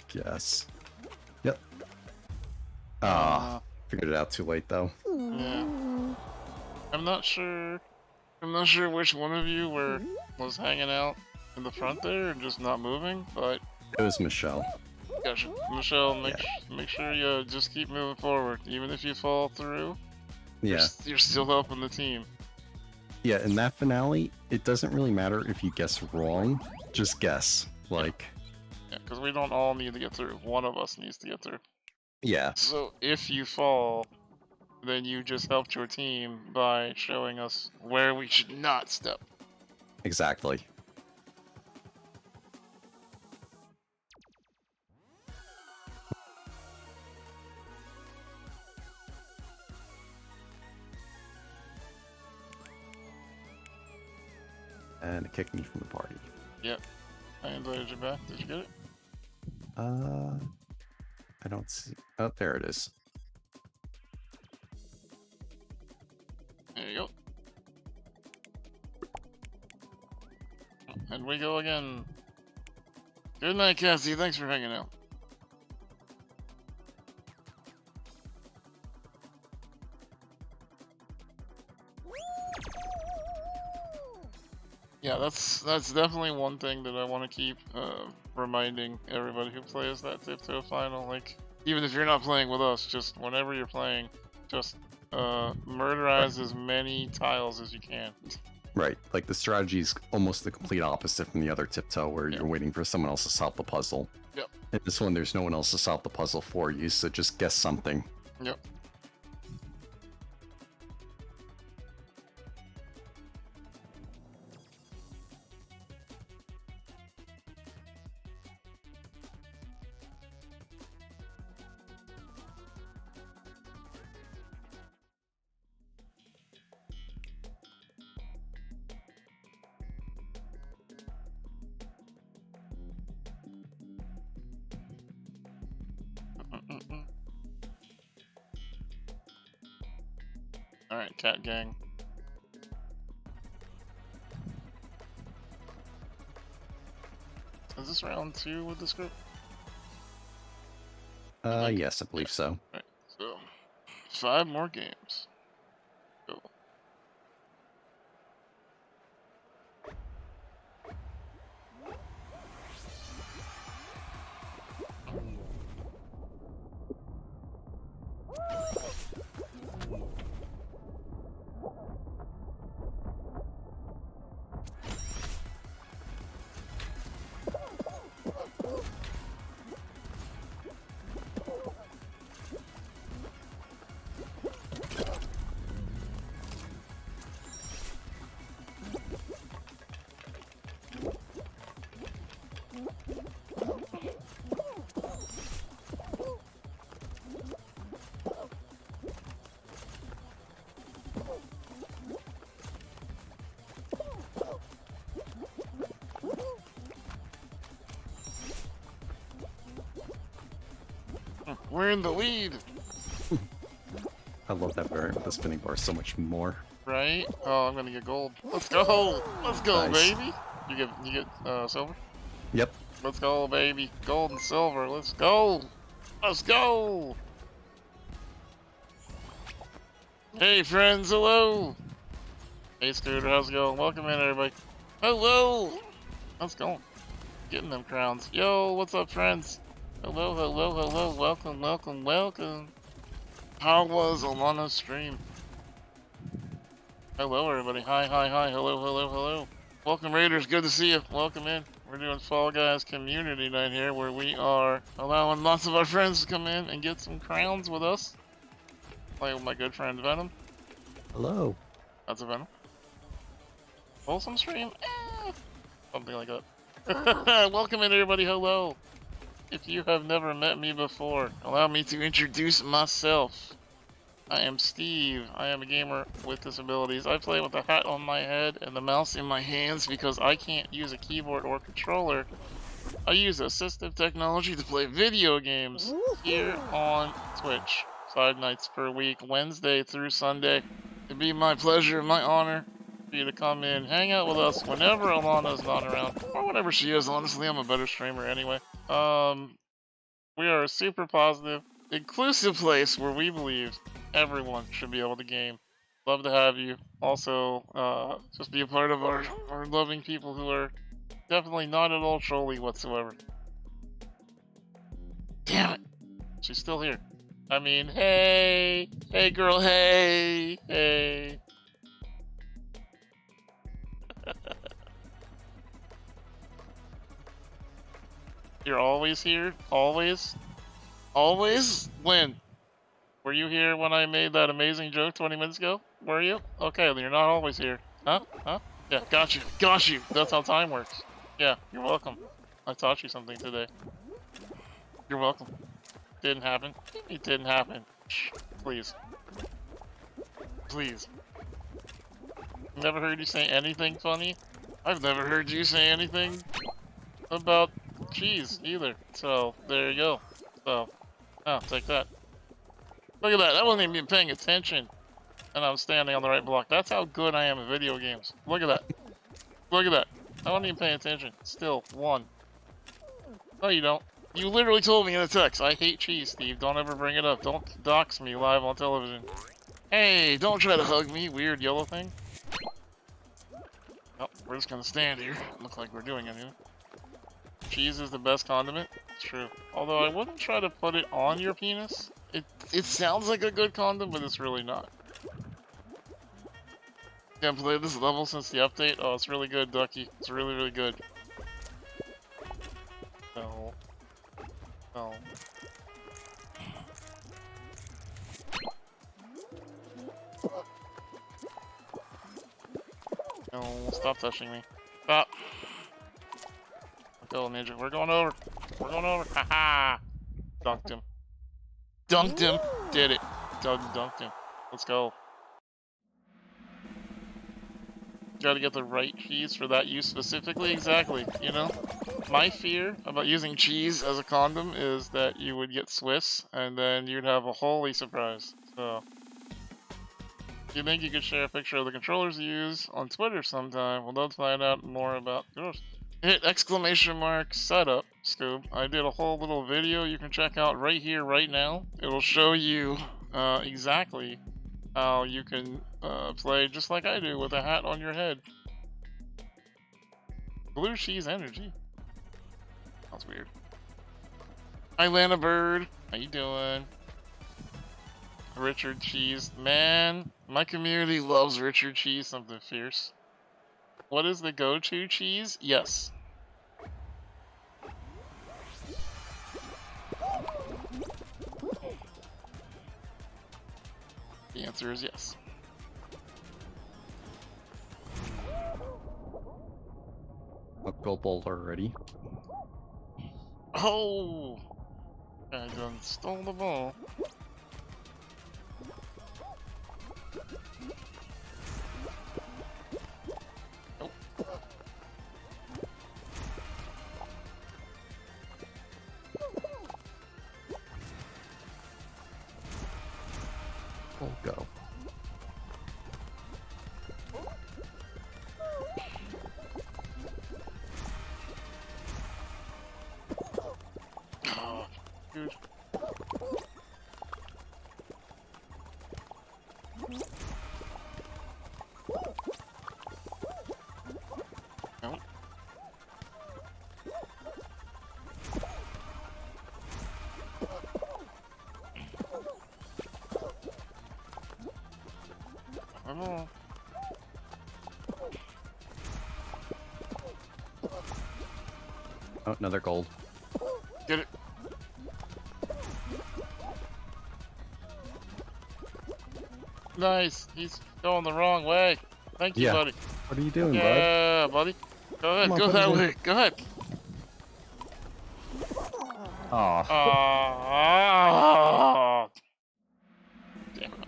Guess. Yep. Ah, figured it out too late though. Yeah. I'm not sure which one of you was hanging out in the front there and just not moving, but It was Michelle. gotcha. Michelle, make sure you just keep moving forward, even if you fall through. Yeah. You're still helping the team. Yeah, in that finale, it doesn't really matter if you guess wrong. Just guess. Like, Yeah, because we don't all need to get through. One of us needs to get through. yeah. So if you fall, then you just helped your team by showing us where we should not step. Exactly. And it kicked me from the party. Yep. I invited you back. Did you get it? I don't see. Oh, there it is. There you go. And we go again. Good night, Cassie. Thanks for hanging out. Yeah, that's definitely one thing that I want to keep reminding everybody who plays that Tiptoe final. Like, even if you're not playing with us, just whenever you're playing, just murderize as many tiles as you can. Right, like the strategy is almost the complete opposite from the other Tiptoe, where you're waiting for someone else to solve the puzzle. Yep. In this one, there's no one else to solve the puzzle for you, so just guess something. Yep. Alright, cat gang. Is this round 2 with this group? Yes, I believe so. Right, so 5 more games. Go. We're in the lead! I love that variant with the spinning bar so much more. Right? Oh, I'm gonna get gold. Let's go! Let's go, Nice. baby! You get silver? Yep. Let's go, baby. Gold and silver. Let's go! Let's go! Hey, friends. Hello! Hey, Scooter. How's it going? Welcome in, everybody. Hello! Let's go. Getting them crowns. Yo, what's up, friends? Hello, hello, hello. Welcome, welcome, welcome. How was Alana's stream? Hello, everybody. Hi, hi, hi. Hello, hello, hello. Welcome, Raiders. Good to see you. Welcome in. We're doing Fall Guys community night here, where we are allowing lots of our friends to come in and get some crowns with us. Playing with my good friend Venom. Hello. That's a Venom. Wholesome stream? Something like that. Welcome in, everybody. Hello. If you have never met me before, allow me to introduce myself. I am Steve. I am a gamer with disabilities. I play with a hat on my head and the mouse in my hands because I can't use a keyboard or controller. I use assistive technology to play video games here on Twitch. 5 nights per week, Wednesday through Sunday. It'd be my pleasure, my honor for you to come in, hang out with us whenever Alana's not around, or whenever she is. Honestly, I'm a better streamer anyway. We are a super positive, inclusive place where we believe everyone should be able to game. Love to have you. Also, just be a part of our loving people who are definitely not at all trolly whatsoever. Damn it! She's still here. I mean, hey! Hey girl, hey! Hey! You're always here? Always? Always? When? Were you here when I made that amazing joke 20 minutes ago? Were you? Okay, then you're not always here. Huh? Huh? Yeah, got you. Got you! That's how time works. Yeah, you're welcome. I taught you something today. You're welcome. Didn't happen. It didn't happen. Shh. Please. Please. Never heard you say anything funny? I've never heard you say anything about cheese either. So, there you go. So, oh, take that. Look at that. I wasn't even paying attention. and I'm standing on the right block. That's how good I am at video games. Look at that. Look at that. I wasn't even paying attention. Still, 1. No, you don't. You literally told me in a text, I hate cheese, Steve. Don't ever bring it up. Don't dox me live on television. Hey, don't try to hug me, weird yellow thing. Oh, we're just gonna stand here. Look like we're doing anything. Cheese is the best condiment. It's true. Although I wouldn't try to put it on your penis. It sounds like a good condom, but it's really not. Can't play this level since the update. Oh, it's really good, Ducky. It's really, really good. No. No. No, stop touching me. Stop. Go, Ninja. We're going over. We're going over. Haha. Dunked him. Dunked him. Did it. Dunked him. Let's go. Gotta get the right cheese for that use specifically. Exactly. You know? My fear about using cheese as a condom is that you would get Swiss, and then you'd have a holy surprise. So, do you think you could share a picture of the controllers you use on Twitter sometime? We'll love to find out more about yours. Hit exclamation mark setup, Scoob. I did a whole little video you can check out right here, right now. It'll show you exactly how you can play just like I do with a hat on your head. Blue cheese energy. That's weird. Hi, Lana Bird. How you doing? Richard Cheese. Man, my community loves Richard Cheese, something fierce. What is the go-to cheese? Yes. The answer is yes. A gold ball already. Oh! I done stole the ball. Nope. We'll go. Oh, dude. Nope. Oh. Oh, another gold. Get it. Nice. He's going the wrong way. Thank you, Yeah. buddy. What are you doing, bud? Yeah, buddy. Go ahead. Come on, Go put that it in. way. Go ahead. Aw. Damn it.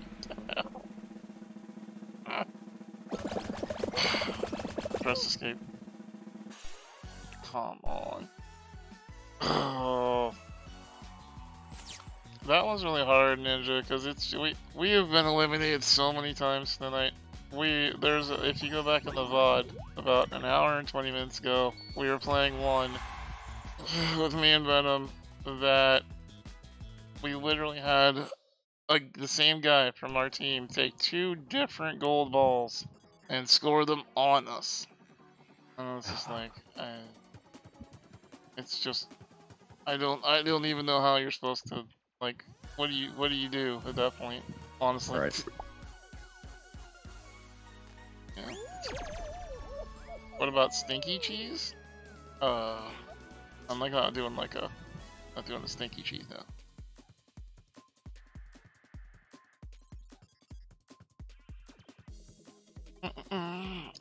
Press escape. Come on. Oh. That one's really hard, Ninja, because we have been eliminated so many times tonight. If you go back in the VOD about an hour and 20 minutes ago, we were playing one with me and Venom that we literally had the same guy from our team take 2 different gold balls and score them on us. And I was just like, it's just, I don't even know how you're supposed to, like, what do you do at that point, honestly? Right. Yeah. What about stinky cheese? I'm like not doing a stinky cheese now.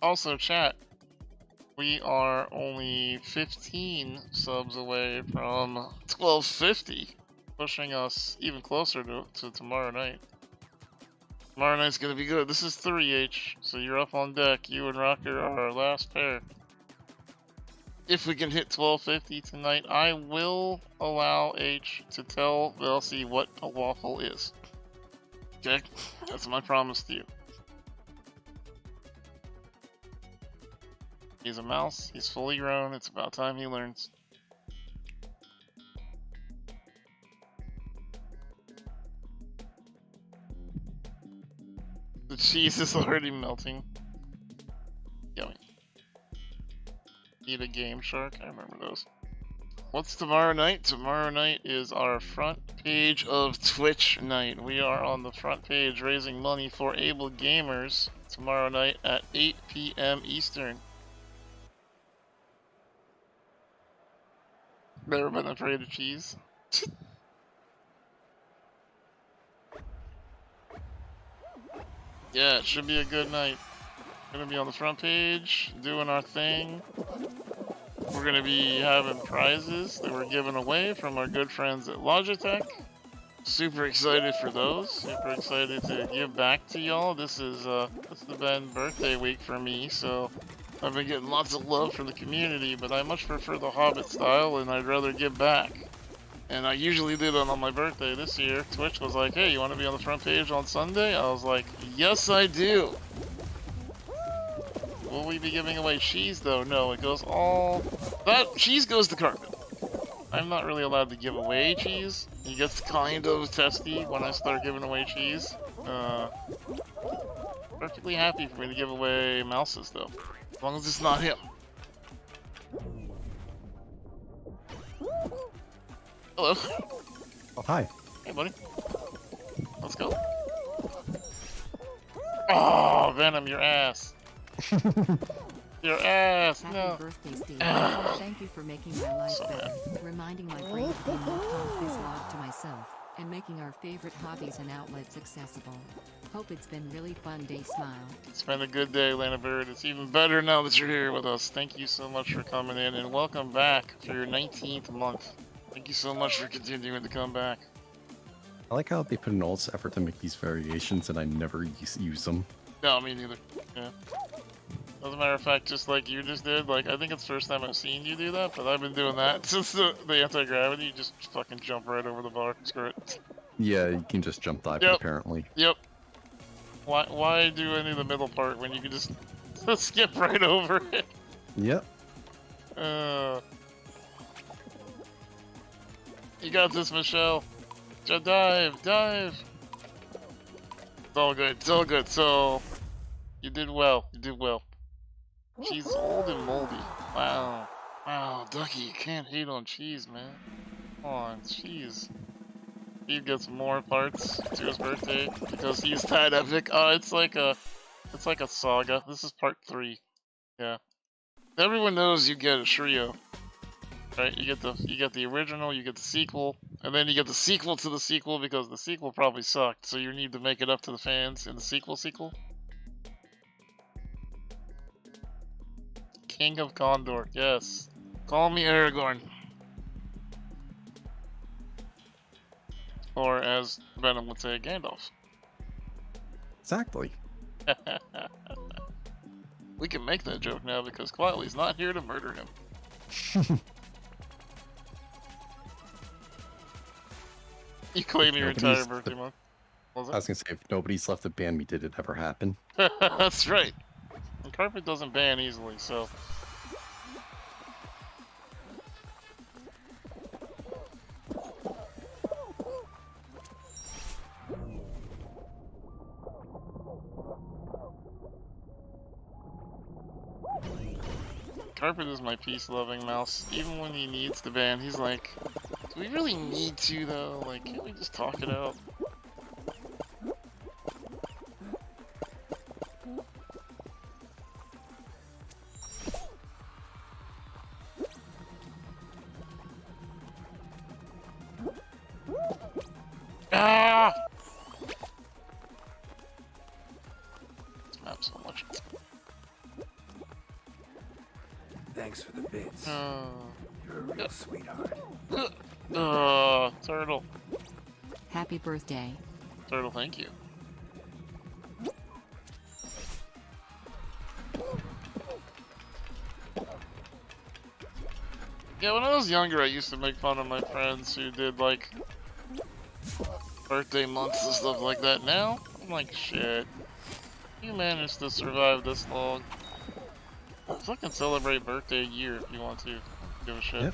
Also, chat, we are only 15 subs away from 1250, pushing us even closer to tomorrow night. Tomorrow night's gonna be good. This is 3H, so you're up on deck. You and Rocker are our last pair. If we can hit 1250 tonight, I will allow H to tell Velcy what a waffle is. Okay, that's my promise to you. He's a mouse, he's fully grown, it's about time he learns. The cheese is already melting. Yummy. Eat a Game Shark, I remember those. What's tomorrow night? Tomorrow night is our front page of Twitch night. We are on the front page raising money for able gamers tomorrow night at 8 p.m. Eastern. Never been afraid of cheese. Yeah, it should be a good night. Gonna be on the front page, doing our thing. We're gonna be having prizes that we're giving away from our good friends at Logitech. Super excited for those. Super excited to give back to y'all. This has been birthday week for me, so I've been getting lots of love from the community, but I much prefer the Hobbit style, and I'd rather give back. And I usually do that on my birthday. This year, Twitch was like, hey, you want to be on the front page on Sunday? I was like, yes, I do. Will we be giving away cheese, though? No, it goes all... That cheese goes to Carpet. I'm not really allowed to give away cheese. He gets kind of testy when I start giving away cheese. Perfectly happy for me to give away mouses, though. As long as it's not him. Hello. Oh, hi. Hey, buddy. Let's go. Oh, Venom, your ass. Your ass. Happy No. birthday, Steve. Thank you for making my life So better, reminding my brain to be more this log to myself, and making our favorite hobbies and outlets accessible. Hope it's been really fun day, smile. It's been a good day, Lana Bird. It's even better now that you're here with us. Thank you so much for coming in, and welcome back for your 19th month. Thank you so much for continuing to come back. I like how they put in all this effort to make these variations and I never use them. No, me neither. Yeah. As a matter of fact, just like you just did, like, I think it's the first time I've seen you do that, but I've been doing that since the anti-gravity. You just fucking jump right over the bar. Screw it. Yeah, you can just jump dive Yep. apparently. Yep. Why do any of the middle part when you can just skip right over it? Yep. You got this, Michelle. Just dive, dive. It's all good. It's all good. So, you did well. You did well. She's old and moldy. Wow. Wow, Ducky, you can't hate on cheese, man. Come on, cheese. Steve gets more parts to his birthday because he's that epic. Oh, it's like a saga. This is part 3. Yeah. Everyone knows you get a trio. Right, you get the original, you get the sequel, and then you get the sequel to the sequel because the sequel probably sucked, so you need to make it up to the fans in the sequel. King of Gondor, yes. Call me Aragorn. Or as Venom would say, Gandalf. Exactly. We can make that joke now because Quietly's not here to murder him. You claim your entire birthday month. I was gonna say, if nobody's left to ban me, did it ever happen? That's right. And Carpet doesn't ban easily, so. Carpet is my peace-loving mouse. Even when he needs to ban, he's like, do we really need to, though? Like, can't we just talk it out? Ah! This map so much. Thanks for the bits. You're a real sweetheart. Turtle. Happy birthday. Turtle, thank you. Yeah, when I was younger, I used to make fun of my friends who did, like, birthday months and stuff like that now. I'm like, shit. You managed to survive this long. Fucking celebrate birthday a year if you want to. Give a shit. Yep.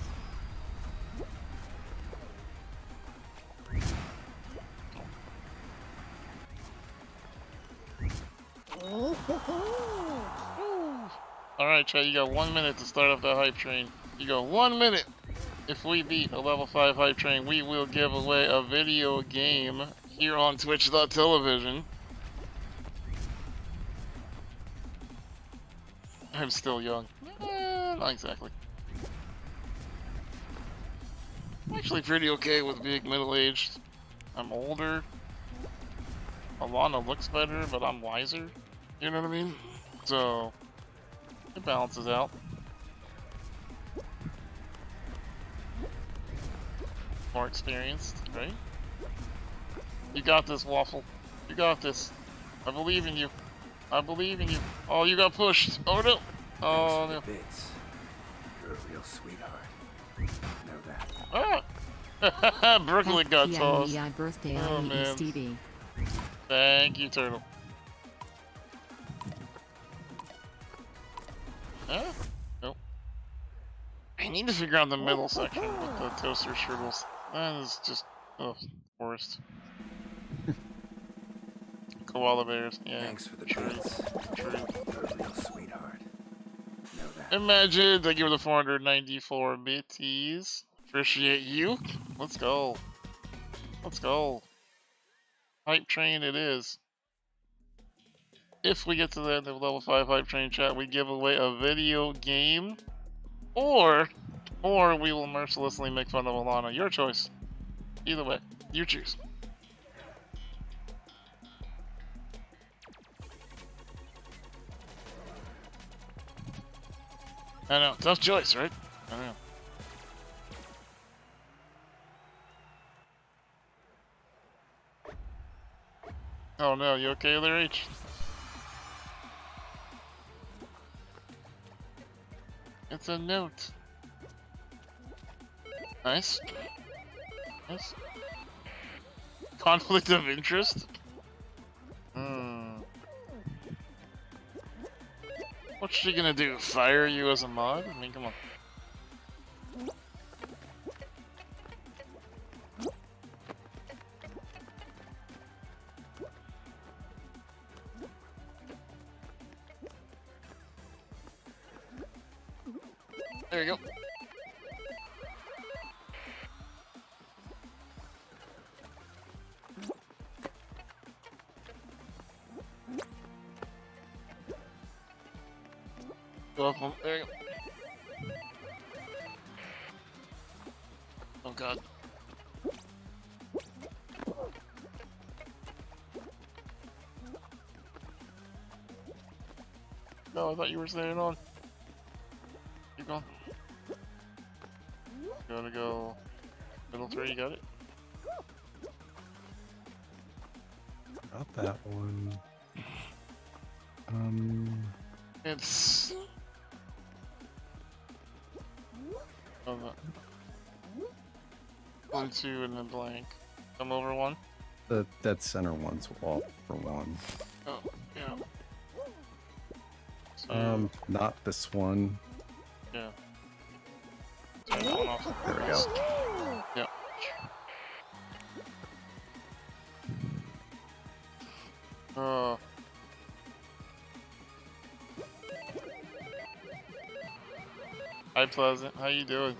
Alright, chat, you got 1 minute to start off the hype train. You got 1 minute! If we beat a level 5 hype train, we will give away a video game here on Twitch.television. I'm still young. Not exactly. I'm actually pretty okay with being middle-aged. I'm older. Alana looks better, but I'm wiser. You know what I mean? So, it balances out. More experienced, right? You got this, Waffle. You got this. I believe in you. I believe in you. Oh, you got pushed. Oh no. Oh no. Bits. You're a real sweetheart. Know that. Ah! Brooklyn got tossed. Birthday, Oh man. Stevie. Thank you, Turtle. Huh? Nope. I need to figure out the middle section with the toaster strudels. That is just, ugh, worst. Koala bears, yeah. Thanks for the true. bits. True. You're a real sweetheart. Know that. Imagine, thank you for the 494 bitties. Appreciate you. Let's go. Let's go. Hype train it is. If we get to the end of level 5 hype train chat, we give away a video game. Or we will mercilessly make fun of Alana. Your choice. Either way, you choose. I know, tough choice, right? I know. Oh no, you okay there, H? It's a note. Nice. Nice. Conflict of interest? What's she gonna do? Fire you as a mod? I mean, come on. There you go. Go up one. There you go. Oh god. No, I thought you were staying on. Keep going. You wanna go middle 3, you got it? Got that one. It's... Oh, no. 1, 2, and then blank. Come over 1. The dead center one's off for 1. Oh, yeah. So, not this one. yeah. Turn that one off. There we go. Yeah. Hi Pleasant, how you doing?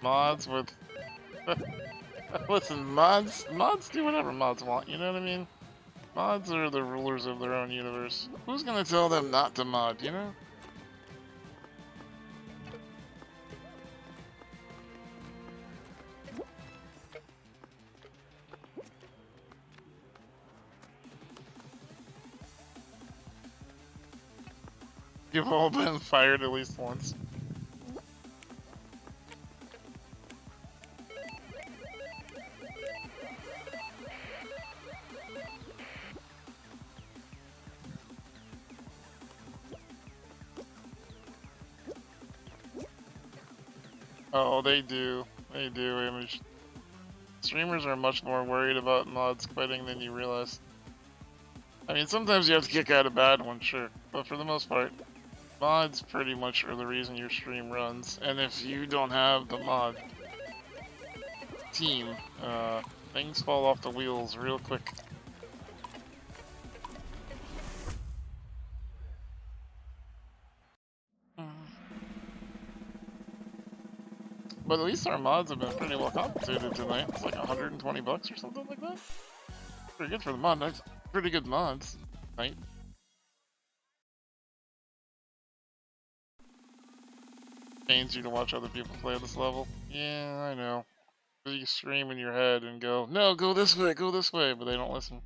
Mods with... Listen, mods do whatever mods want, you know what I mean? Mods are the rulers of their own universe. Who's gonna tell them not to mod, you know? You've all been fired at least once. Oh, they do. They do, Image. Streamers are much more worried about mods quitting than you realize. I mean, sometimes you have to kick out a bad one, sure, but for the most part, mods pretty much are the reason your stream runs. And if you don't have the mod team, things fall off the wheels real quick. But at least our mods have been pretty well compensated tonight. It's like 120 bucks or something like that. Pretty good for the mod. That's pretty good mods, right? Pains you to watch other people play this level. Yeah, I know. You scream in your head and go, no, go this way, but they don't listen.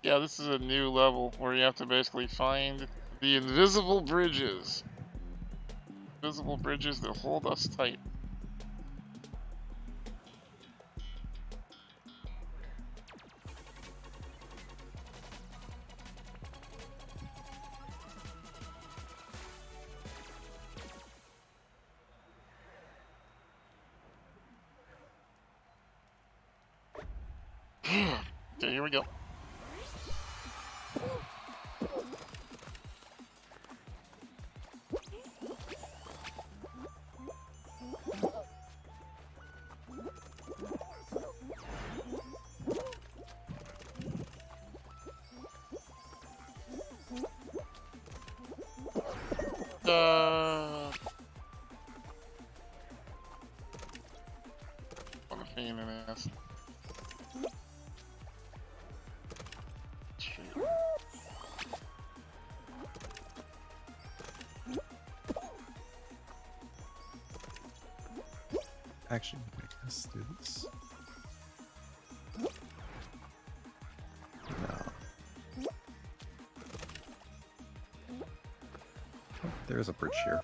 Yeah, this is a new level where you have to basically find the invisible bridges. Invisible bridges that hold us tight. Okay, here we go. What a pain in the ass. Actually, let's do this. No. Oh, there's a bridge here.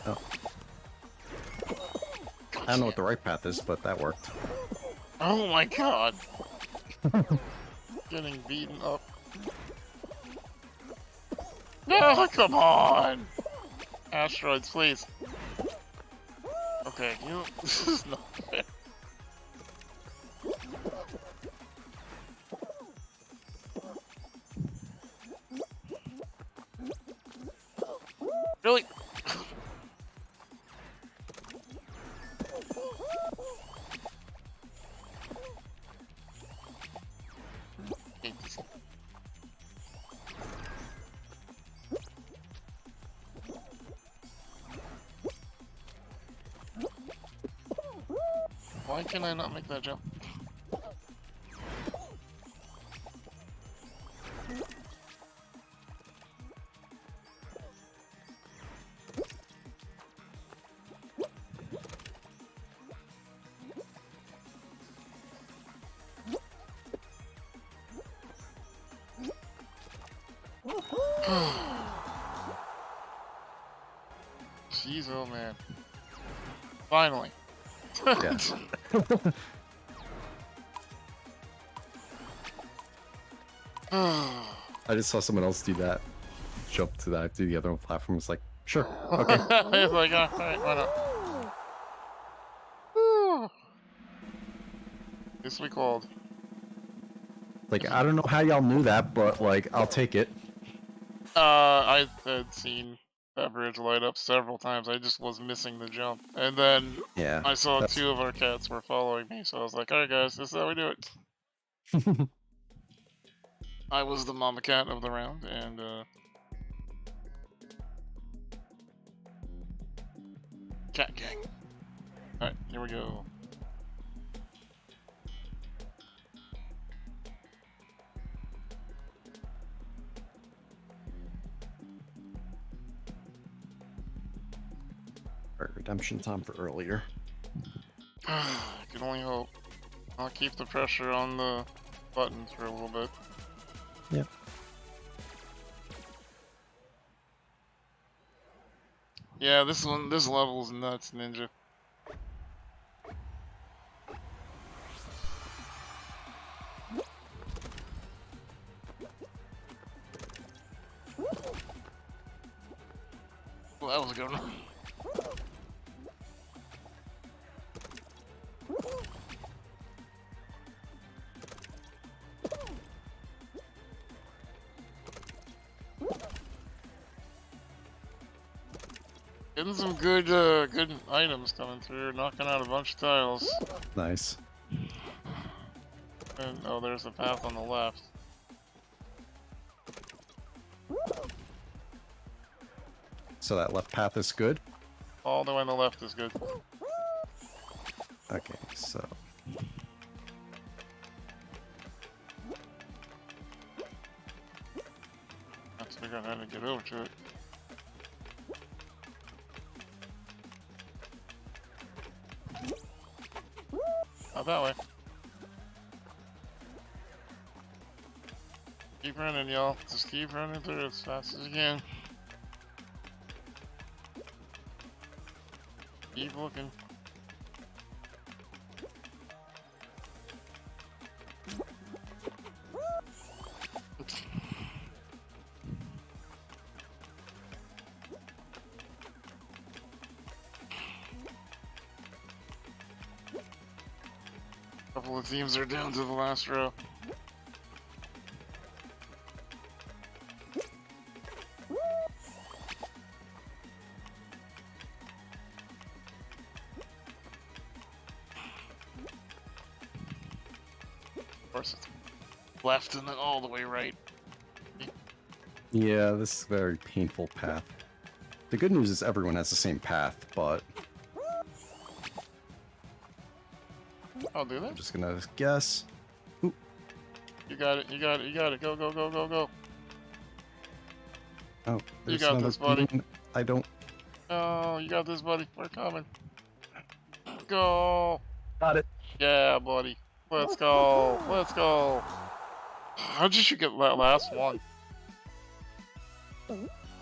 Oh. I don't know what the right path is, but that worked. Oh my god! Getting beaten up. No, come on! Asteroids, please. Okay, you. This is not fair. Really? Why can I not make that jump? Jeez, oh man. Finally. Yeah. I just saw someone else do that. Jump to that, do the other platform. It's like, sure, okay. It's like, alright, why not? This we called. Like, I don't know how y'all knew that, but like, I'll take it. I had seen that bridge light up several times. I just was missing the jump. And then Yeah, I saw two of our cats were following me, so I was like, alright guys, this is how we do it. I was the mama cat of the round, and cat gang. Alright, here we go. Alright, redemption time for earlier. I can only hope. I'll keep the pressure on the buttons for a little bit. Yep. Yeah, this level's nuts, Ninja. Well, that was a good one. Getting some good items coming through, knocking out a bunch of tiles. Nice. And oh, there's a path on the left. So that left path is good? All the way on the left is good. Okay, so... Let's figure out how to get over to it. Out that way. Keep running, y'all. Just keep running through as fast as you can. Keep looking. Couple of teams are down to the last row. Of course, it's left and then all the way right. Yeah, this is a very painful path. The good news is everyone has the same path, but... I'll do that. I'm just gonna guess. Ooh. You got it, you got it, you got it. Go, go, go, go, go. Oh, you got this, buddy. Bean. I don't... Oh, you got this, buddy. We're coming. Go. Got it. Yeah, buddy. Let's go. Let's go. How did you get that last one?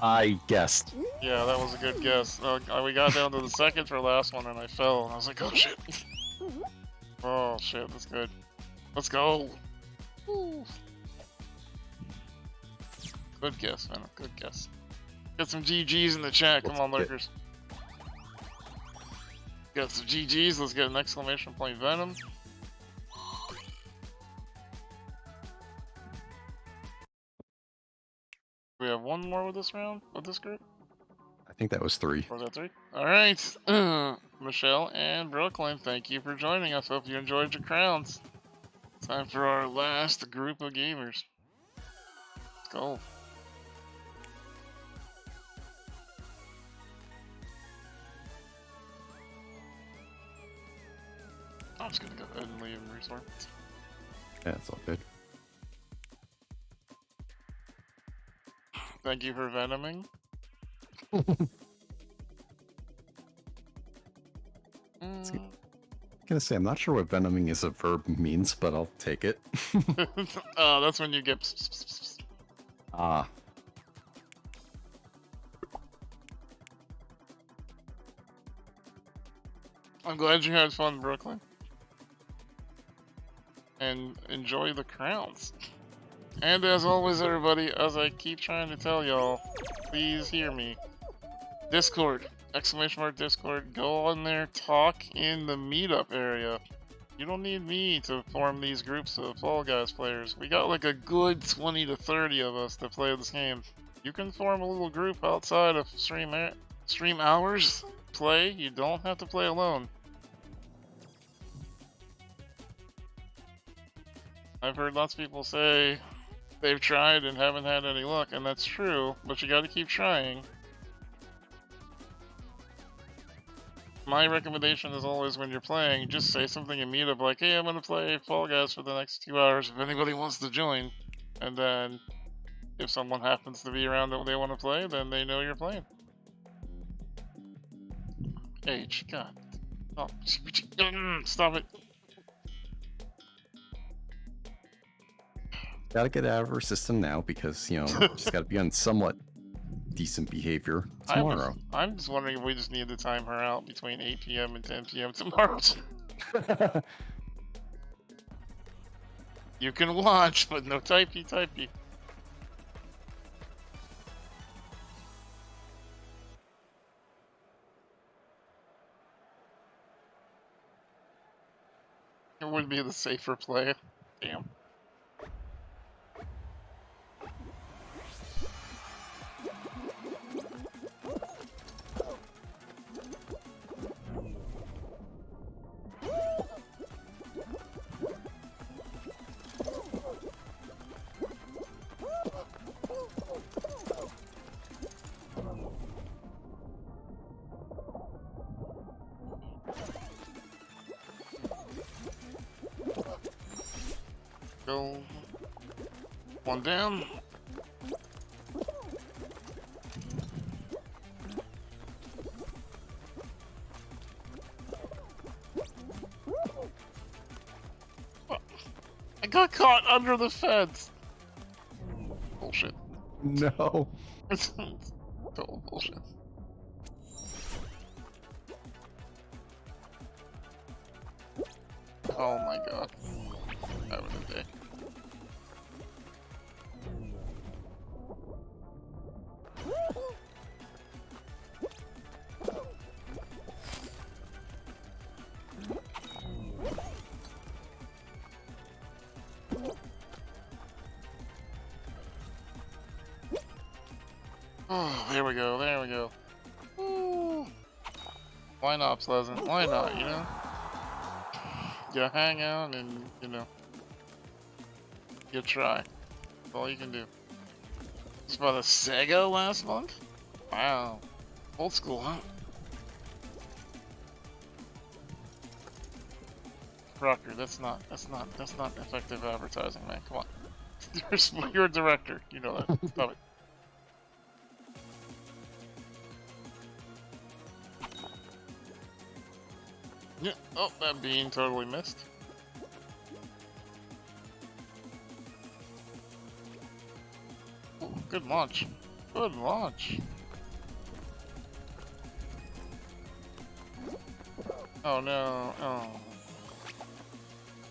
I guessed. Yeah, that was a good guess. We got down to the second for last one and I fell. And I was like, oh shit. Oh shit, that's good. Let's go. Woo. Good guess, man. Good guess. Get some GGs in the chat. Come on, lurkers. Got some GGs. Let's get an exclamation point Venom. We have one more with this round, with this group? I think that was 3. Or was that 3? Alright. Michelle and Brooklyn, thank you for joining us. Hope you enjoyed your crowns. Time for our last group of gamers. Let's go. I'm just gonna go ahead and leave and restore. Yeah, it's all good. Thank you for venoming. I'm gonna say, I'm not sure what venoming as a verb means, but I'll take it. That's when you get Ah. I'm glad you had fun, Brooklyn. And enjoy the crowns. And as always, everybody, as I keep trying to tell y'all, please hear me. Discord, exclamation mark Discord, go on there, talk in the meetup area. You don't need me to form these groups of Fall Guys players. We got like a good 20 to 30 of us that play this game. You can form a little group outside of stream hours. Play, you don't have to play alone. I've heard lots of people say they've tried and haven't had any luck, and that's true, but you gotta keep trying. My recommendation is always when you're playing, just say something in meetup like, hey, I'm gonna play Fall Guys for the next 2 hours if anybody wants to join. And then, if someone happens to be around that they want to play, then they know you're playing. H, God. Oh, stop it. Gotta get out of her system now because, you know, she's gotta be on somewhat decent behavior tomorrow. I'm just wondering if we just need to time her out between 8 p.m. and 10 p.m. tomorrow. You can watch, but no typey. It would be the safer play. Damn. Go. One down. I got caught under the fence. Bullshit. No. Total bullshit. Oh my god. Having a day. Oh, there we go. Ooh. Why not, Pleasant? Why not, you know? You hang out and, you know, you try. That's all you can do. It's about a Sega last month? Wow. Old school, huh? Rocker, that's not effective advertising, man. Come on. You're a director. You know that. Stop it. Yeah. Oh, that bean totally missed. Ooh, good launch. Good launch. Oh no. Oh.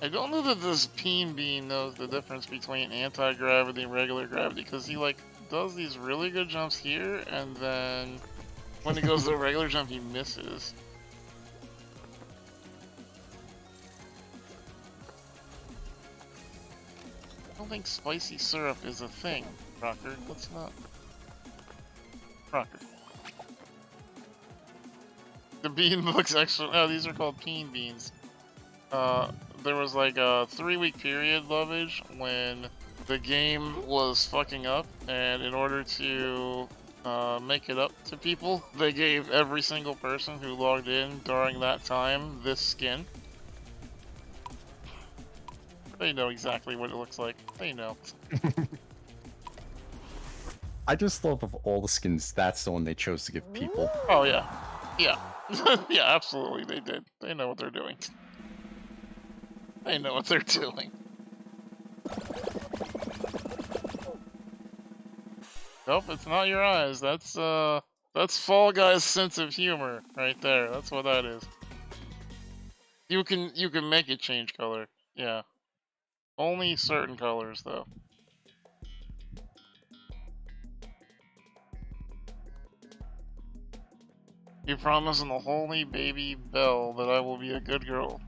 I don't know that this Peen Bean knows the difference between anti-gravity and regular gravity, because he like does these really good jumps here, and then when he goes to a regular jump he misses. I don't think spicy syrup is a thing, Rocker. Let's not. Rocker. The bean looks actually. Oh, these are called Peen Beans. There was like a 3-week period, Lovage, when the game was fucking up, and in order to make it up to people, they gave every single person who logged in during that time this skin. They know exactly what it looks like. They know. I just love of all the skins, that's the one they chose to give people. Oh yeah. Yeah. Yeah, absolutely they did. They know what they're doing. They know what they're doing. Nope, it's not your eyes. That's Fall Guy's sense of humor right there. That's what that is. You can make it change color. Yeah. Only certain colors though. You promise on the holy baby bell that I will be a good girl.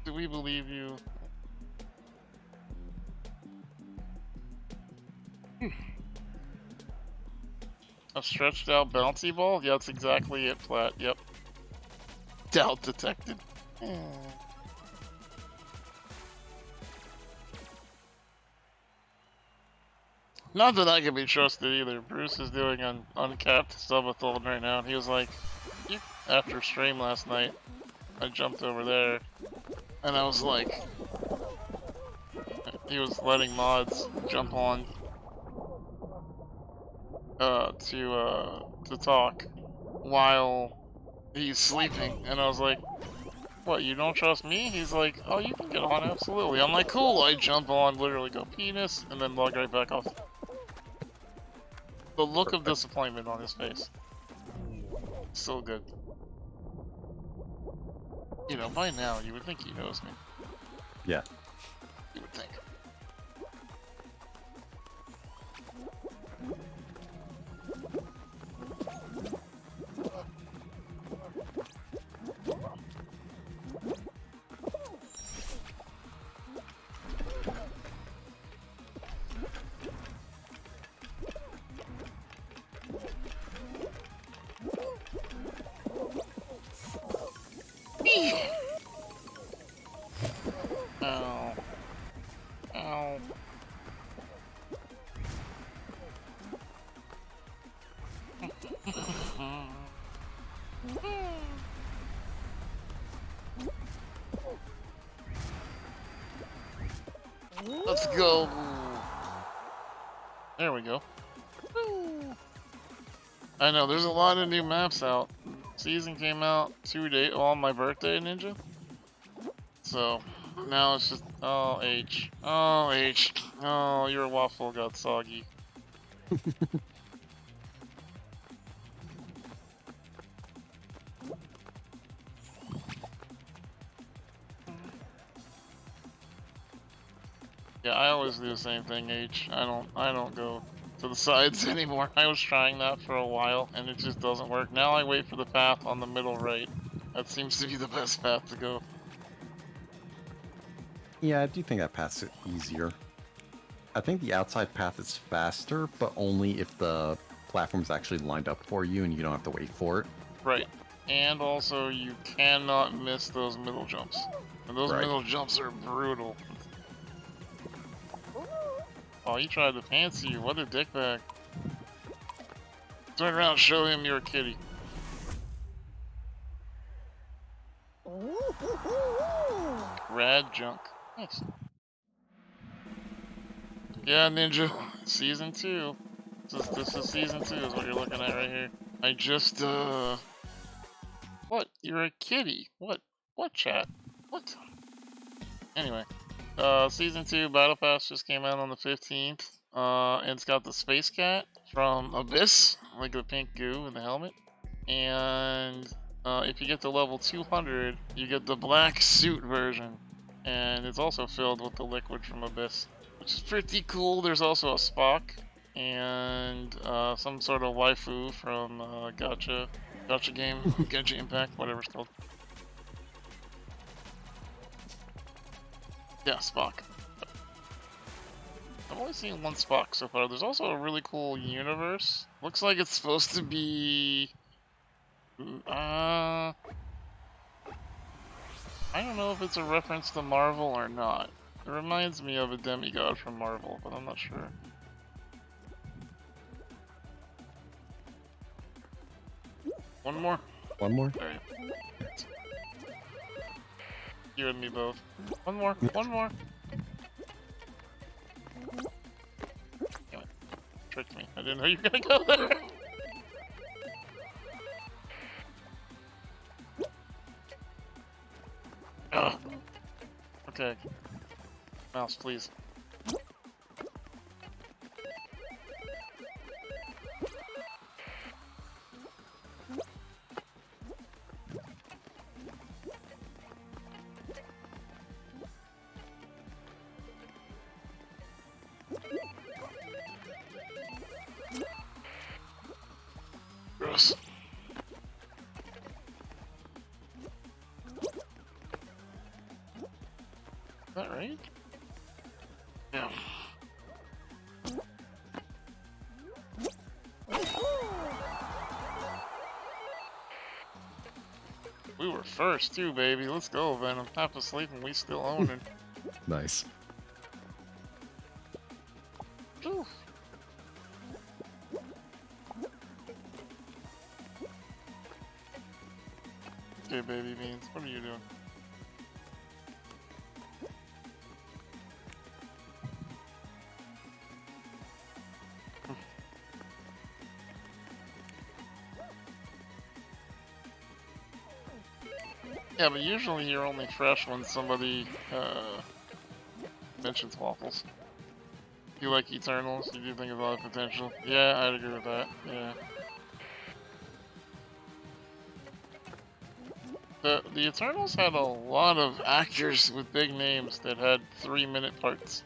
Do we believe you? A stretched out bouncy ball? Yeah, that's exactly it, Platt. Yep. Doubt detected. Not that I can be trusted either. Bruce is doing an uncapped subathon right now, and he was like, after stream last night, I jumped over there, and I was like, he was letting mods jump on to talk while he's sleeping, and I was like, what, you don't trust me? He's like, oh, you can get on, absolutely. I'm like, cool. I jump on, literally go penis, and then log right back off. The look of disappointment on his face. Still good. You know, by now, you would think he knows me. Yeah. You would think. Ow. Ow. Let's go. There we go. I know, there's a lot of new maps out. Season came out 2 days on my birthday, Ninja. So now it's just oh H. Oh H. Oh, your waffle got soggy. Yeah, I always do the same thing, H. I don't go to the sides anymore. I was trying that for a while and it just doesn't work. Now I wait for the path on the middle right. That seems to be the best path to go. Yeah, I do think that path's easier. I think the outside path is faster, but only if the platform's actually lined up for you and you don't have to wait for it. Right. And also you cannot miss those middle jumps. And those middle jumps are brutal. Oh, he tried to fancy you. What a dickbag. Turn around and show him you're a kitty. Rad junk. Nice. Yeah, Ninja. Season 2. This is Season 2 is what you're looking at right here. I just, What? You're a kitty. What? What, chat? What? Anyway. Season 2 Battle Pass just came out on the 15th. And it's got the Space Cat from Abyss, like the pink goo in the helmet. And if you get to level 200, you get the black suit version. And it's also filled with the liquid from Abyss, which is pretty cool. There's also a Spock and some sort of waifu from Gacha game, Gacha Impact, whatever it's called. Yeah, Spock. I've only seen one Spock so far. There's also a really cool universe. Looks like it's supposed to be... I don't know if it's a reference to Marvel or not. It reminds me of a demigod from Marvel, but I'm not sure. One more? One more? There you go. You and me both. One more. One more. Damn it. Tricked me. I didn't know you were gonna go there. Ugh. Okay. Mouse, please. Gross. Is that right? Yeah. We were first too, baby. Let's go, Venom. Half asleep and we still own it. Nice. Ooh. Okay, baby beans. What are you doing? Yeah, but usually you're only fresh when somebody mentions waffles. You like Eternals? You do think of a lot of potential? Yeah, I'd agree with that. Yeah. The Eternals had a lot of actors with big names that had 3-minute parts.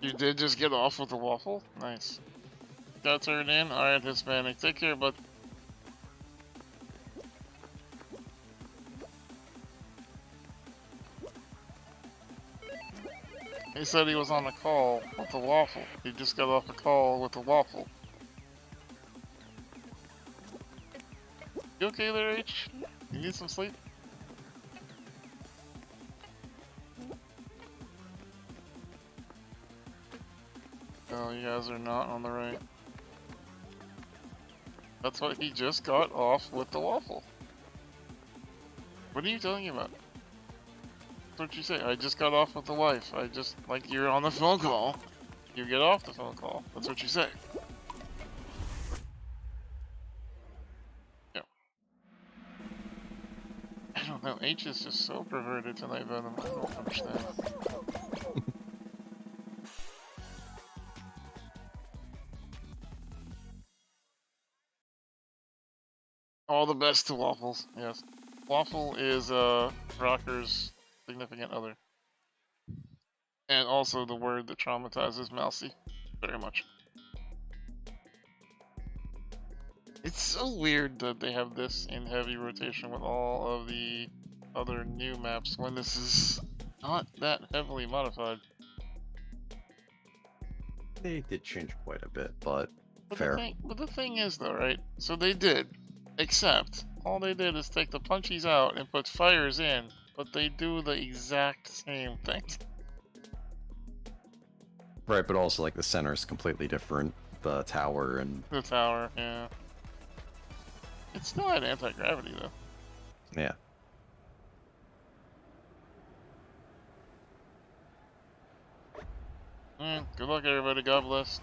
You did just get off with a waffle? Nice. Got turned in? Alright, Hispanic. Take care, bud. He said he was on a call with a waffle. He just got off a call with a waffle. You okay there, H? You need some sleep? No, you guys are not on the right. That's what he just got off with the waffle. What are you talking about? That's what you say. I just got off with the wife. I just, like, you're on the phone call. You get off the phone call. That's what you say. Yeah. I don't know. H is just so perverted tonight, Venom. I don't understand. All the best to Waffles, yes. Waffle is Rocker's significant other. And also the word that traumatizes Mousy very much. It's so weird that they have this in heavy rotation with all of the other new maps when this is not that heavily modified. They did change quite a bit, but fair. But the thing is though, right? So they did, except all they did is take the punchies out and put fires in, but they do the exact same thing. Right, but also like the center is completely different. The tower and... The tower, yeah. It still had anti-gravity though. Yeah. Good luck everybody, God bless.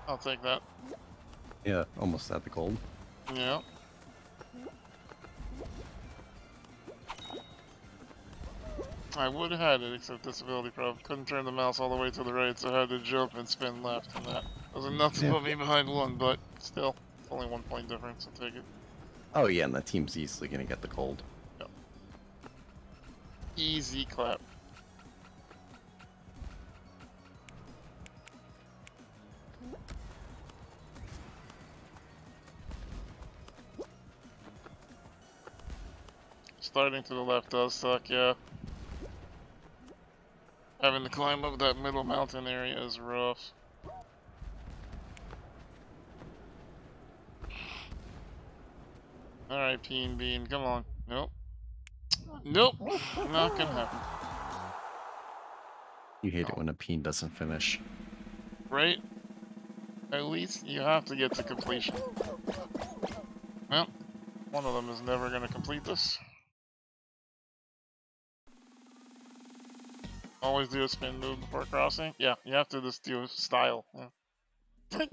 I'll take that. Yeah, almost at the gold. Yeah. I would have had it, except disability problem. Couldn't turn the mouse all the way to the right, so I had to jump and spin left, and that was enough to put me behind one, but still, it's only 1 point difference, I'll take it. Oh yeah, and the team's easily gonna get the gold. Yep. Easy clap. Starting to the left does suck, yeah. Having to climb up that middle mountain area is rough. Alright, Peen Bean, come on. Nope. Nope! Not gonna happen. You hate it when a peen doesn't finish. Right? At least you have to get to completion. Well, one of them is never gonna complete this. Always do a spin move before crossing? Yeah, you have to just do a style. Yeah.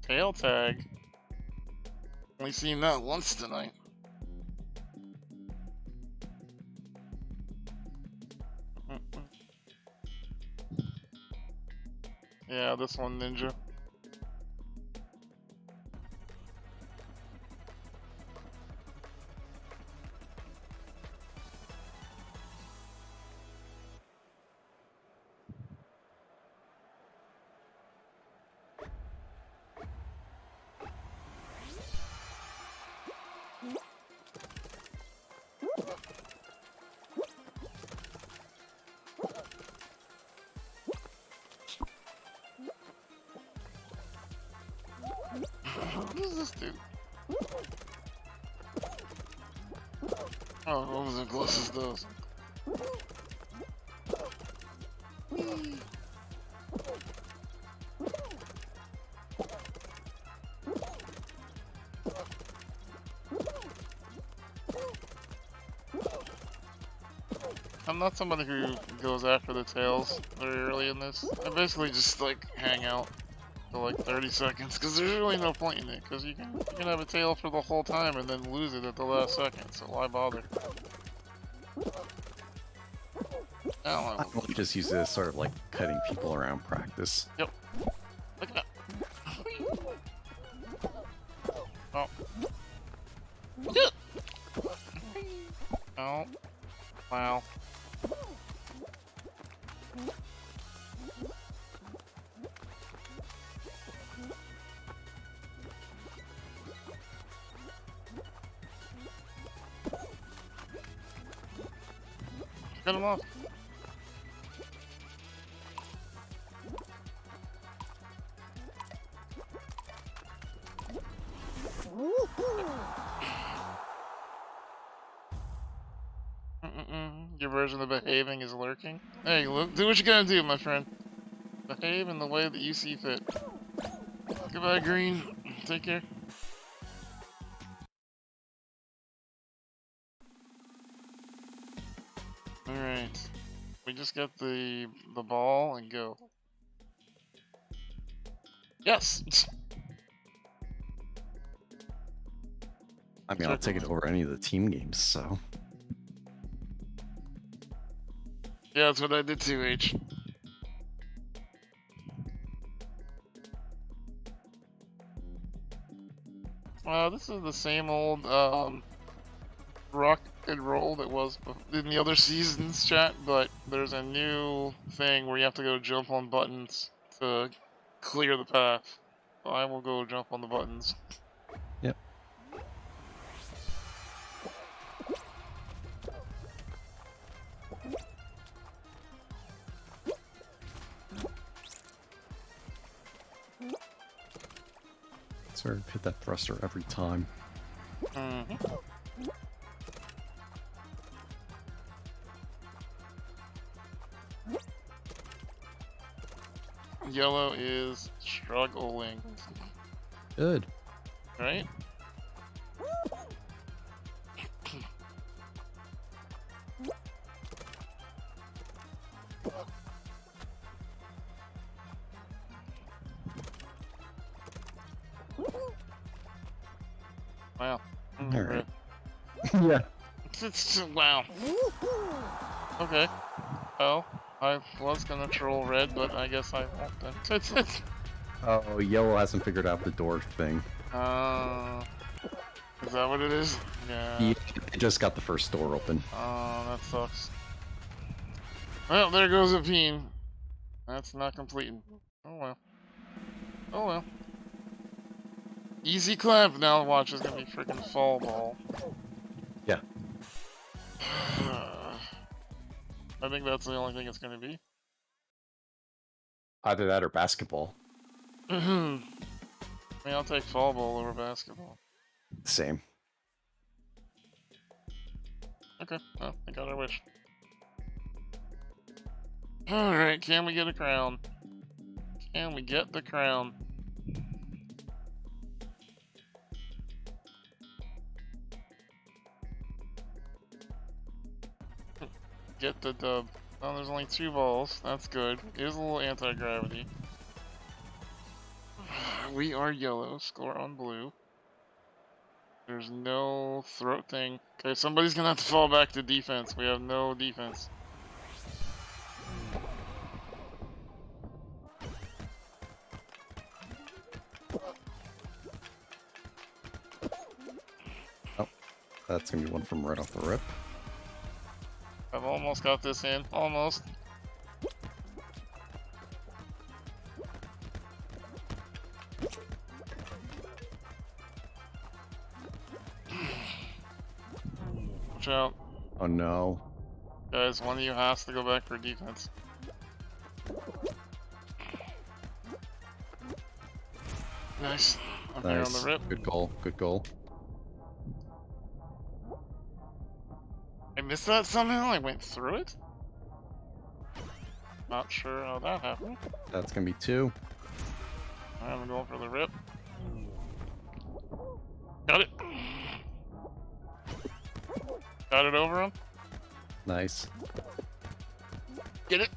Tail tag. Only seen that once tonight. Yeah, this one, Ninja. What does this do? Oh, what was the closest those? I'm not somebody who goes after the tails very early in this. I basically just like hang out for like 30 seconds because there's really no point in it because you can have a tail for the whole time and then lose it at the last second, so why bother? I will just use it as sort of like cutting people around practice. Yep. Look at that. Oh. Oh. Wow. Cut him off. Your version of behaving is lurking. Hey, look, do what you gotta do, my friend. Behave in the way that you see fit. Goodbye, Green. Take care. Alright. We just got the ball and go. Yes! I mean, I'll take it over any of the team games, so. Yeah, that's what I did too, H. This is the same old rock and roll that was in the other seasons, chat, but there's a new thing where you have to go jump on buttons to clear the path. So I will go jump on the buttons. Yep. Sort of hit that thruster every time. Yellow is struggling. Good. Right? Wow. Alright. Yeah. Wow. Okay. Oh, I was gonna troll red, but I guess I won't then. Oh, yellow hasn't figured out the door thing. Is that what it is? Yeah. He just got the first door open. Oh, that sucks. Well, there goes a peen. That's not completing. Oh well. Oh well. Easy clap. Now watch is gonna be freaking fall ball. Yeah. I think that's the only thing it's gonna be. Either that or basketball. I mean, I'll take fall ball over basketball. Same. Okay, well, I got our wish. Alright, can we get a crown? Can we get the crown? Get the dub. Oh, there's only 2 balls. That's good. Here's a little anti-gravity. We are yellow. Score on blue. There's no throat thing. Okay, somebody's gonna have to fall back to defense. We have no defense. That's gonna be one from right off the rip. I've almost got this in. Almost. Watch out. Oh no. Guys, one of you has to go back for defense. Nice. I'm here on the rip. Good goal. Good goal. I missed that somehow? I went through it? Not sure how that happened. That's gonna be 2. I'm going for the rip. Got it. Got it over him. Nice. Get it.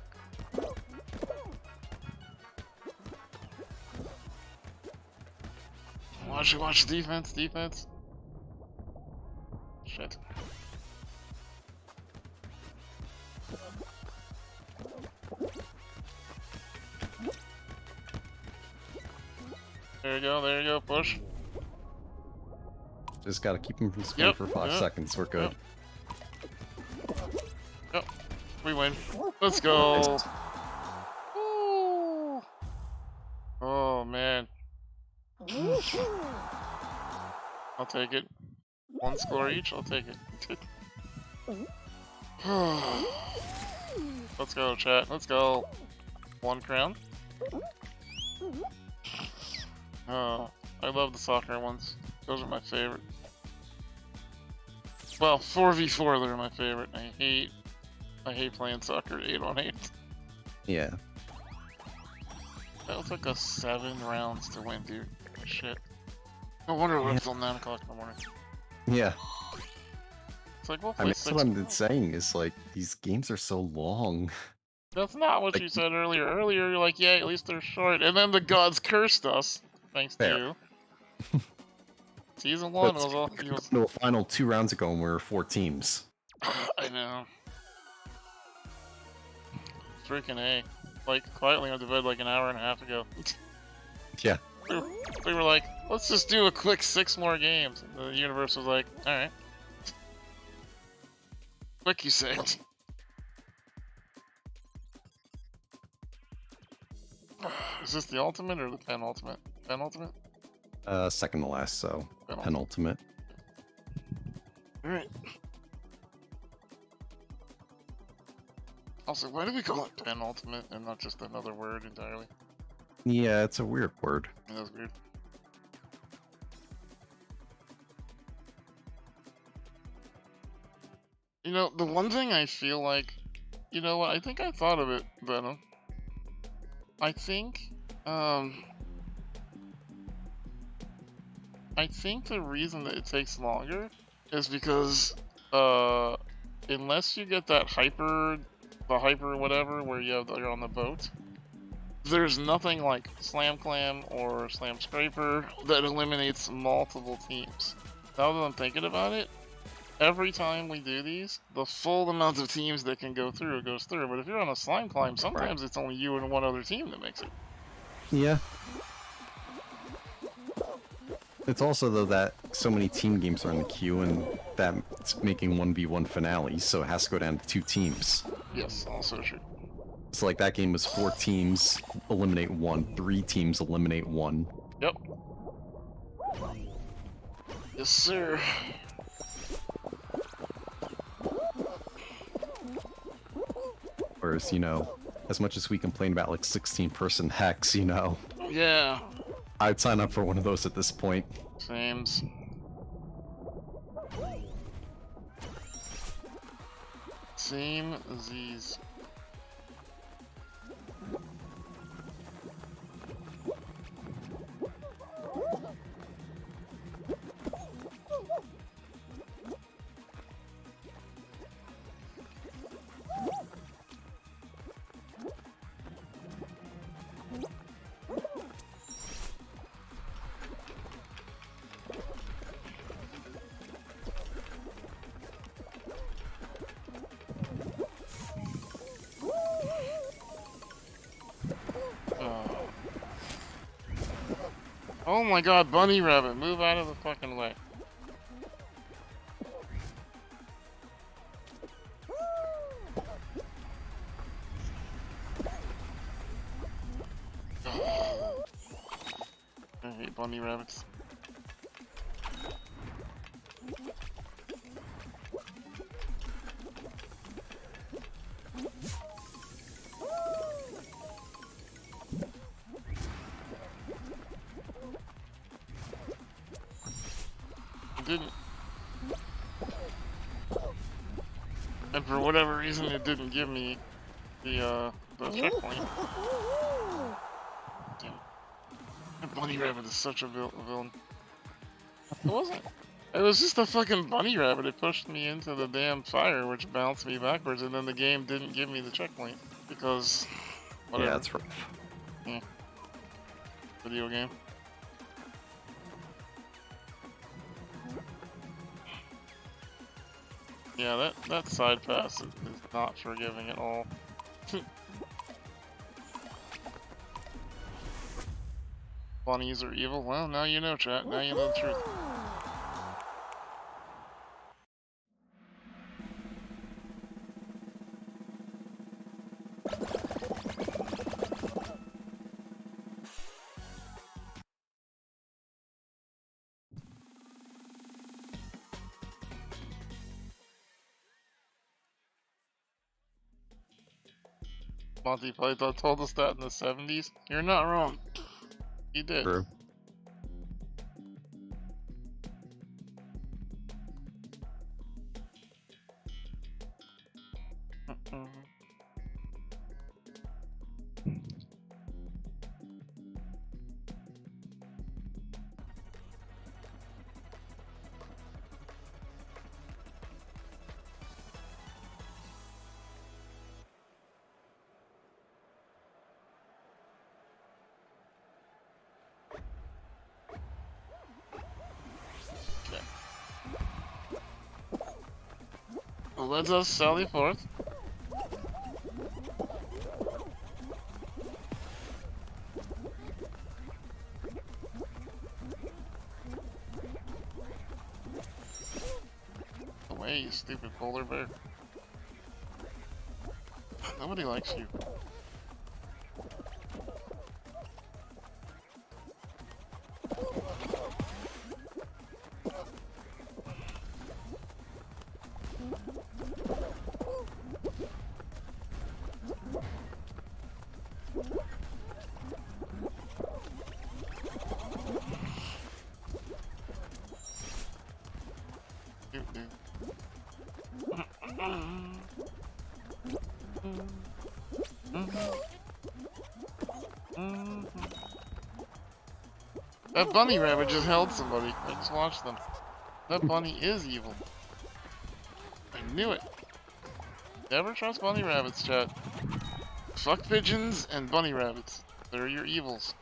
Watch defense, defense. Shit. There you go, push. Just gotta keep him from scoring for 5 seconds. We're good. Yep. We win. Let's go. Nice. Ooh. Oh man. I'll take it. 1 score each, I'll take it. Let's go, chat. Let's go. 1 crown. Oh, I love the soccer ones. Those are my favorite. Well, 4v4 they're my favorite. I hate playing soccer 8-on-8. Yeah. That took us 7 rounds to win, dude. Shit. No wonder we're up till 9 o'clock in the morning. Yeah. It's like, we'll I play mean, 6. that's what I'm saying is like, these games are so long. That's not what you said earlier. Earlier, you're like, yeah, at least they're short. And then the gods cursed us, thanks to you. Season 1 was all... No, final 2 rounds ago when we were 4 teams. I know. Freaking A. Like, quietly on the bed like an hour and a half ago. Yeah. We were like, let's just do a quick 6 more games. And the universe was like, alright. Quick, you say. Is this the ultimate or the penultimate? Penultimate? Second to last, so penultimate. Alright. Also, why do we call it penultimate and not just another word entirely? Yeah, it's a weird word. Yeah, that's weird. You know, the one thing I feel like... You know what? I think I thought of it, Venom. I think the reason that it takes longer is because, unless you get that hyper whatever, where you're on the boat, there's nothing like Slam Clam or Slam Scraper that eliminates multiple teams. Now that I'm thinking about it, every time we do these, the full amount of teams that can go through goes through. But if you're on a Slime Climb, sometimes it's only you and one other team that makes it. Yeah. It's also, though, that so many team games are in the queue, and that's making 1v1 finales, so it has to go down to 2 teams. Yes, also true. So, like, that game was 4 teams, eliminate 1. 3 teams, eliminate 1. Yep. Yes, sir. Whereas, you know, as much as we complain about, like, 16-person hex, you know... Yeah. I'd sign up for one of those at this point. Sames. Same Z's. Oh my god, bunny rabbit, move out of the fucking way. bunny rabbits. It didn't. And for whatever reason, it didn't give me the checkpoint. Damn. That bunny rabbit is such a villain. It wasn't. It was just a fucking bunny rabbit. It pushed me into the damn fire, which bounced me backwards, and then the game didn't give me the checkpoint because whatever. Yeah, that's rough. Yeah. Video game. Yeah, that side pass is not forgiving at all. Bunnies are evil? Well, now you know, chat. Now you know the truth. Monty Python told us that in the 70s. You're not wrong. He did. True. Let us sally forth. Away, you stupid polar bear. Nobody likes you. That bunny rabbit just held somebody. I just watched them. That bunny is evil. I knew it. Never trust bunny rabbits, chat. Fuck pigeons and bunny rabbits. They're your evils.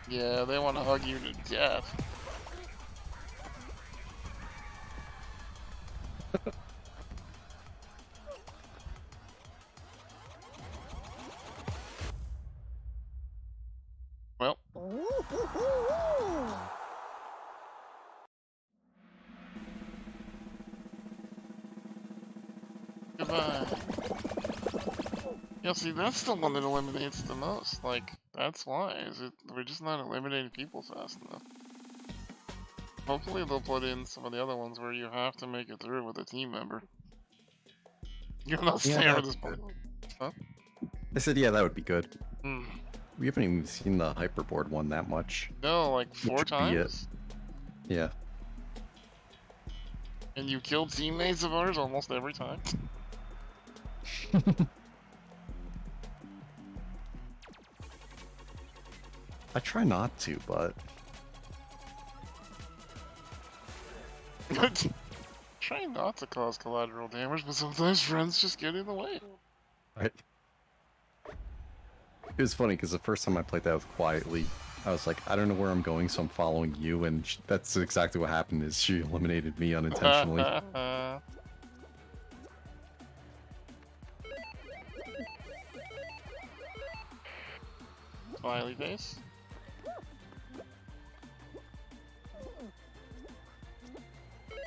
Yeah, they want to hug you to death. Well. Goodbye. Yeah, see, that's the one that eliminates the most. Like, that's why. Is it we're just not eliminating people fast enough. Hopefully they'll put in some of the other ones where you have to make it through with a team member. You're not staying with this point. Huh? I said, yeah, that would be good. Hmm. We haven't even seen the hyperboard one that much. No, like 4 times? Yeah. And you killed teammates of ours almost every time? I try not to, but... Try not to cause collateral damage, but sometimes friends just get in the way. Right. It was funny because the first time I played that with Quietly, I was like, I don't know where I'm going, so I'm following you, and that's exactly what happened. Is she eliminated me unintentionally? Smiley face.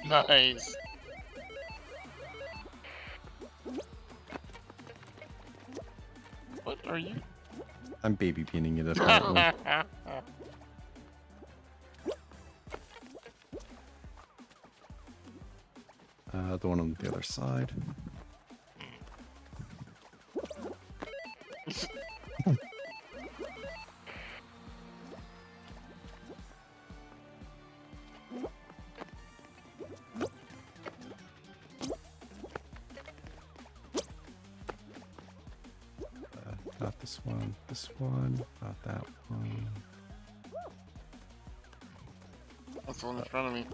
Nice. are you? I'm baby beaning it apparently. The one on the other side. Not this one, not that one. That's the one in front of me.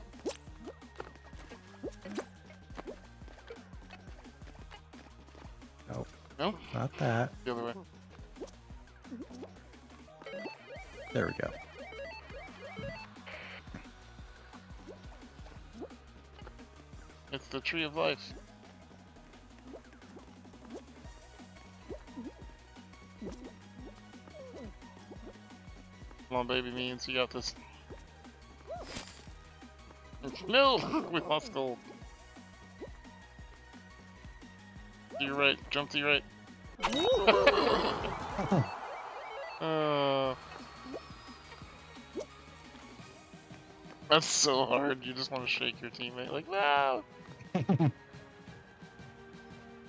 Nope. Nope. Not that. The other way. There we go. It's the tree of life. Come on, baby means you got this. No! We lost gold. To your right. Jump to your right. That's so hard. You just want to shake your teammate. Like, no!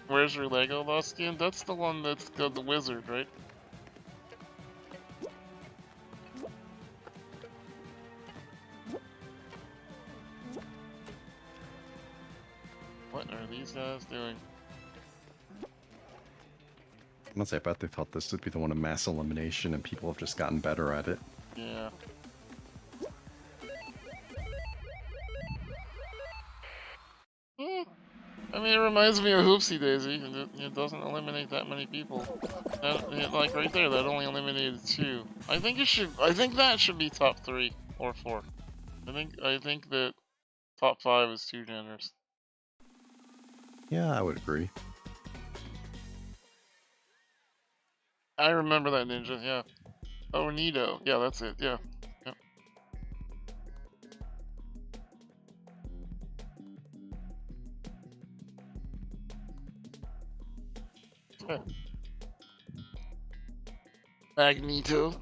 Where's your Lego lost skin? That's the one that's got the wizard, right? What are these guys doing? I must say, I bet they thought this would be the one of mass elimination, and people have just gotten better at it. Yeah. I mean, it reminds me of Hoopsie Daisy. It doesn't eliminate that many people. Like right there, that only eliminated 2. I think it should. I think that should be top 3 or 4. I think that top 5 is too generous. Yeah, I would agree. I remember that ninja. Yeah. Oh, Nito. Yeah, that's it. Yeah. Yep. Magneto.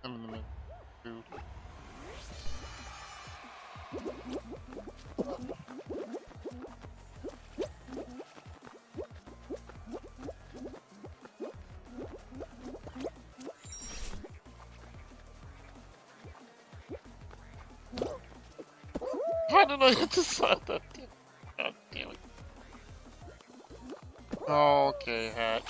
I'm in the middle. Dude. How did I decide that? God damn it. Okay, hat.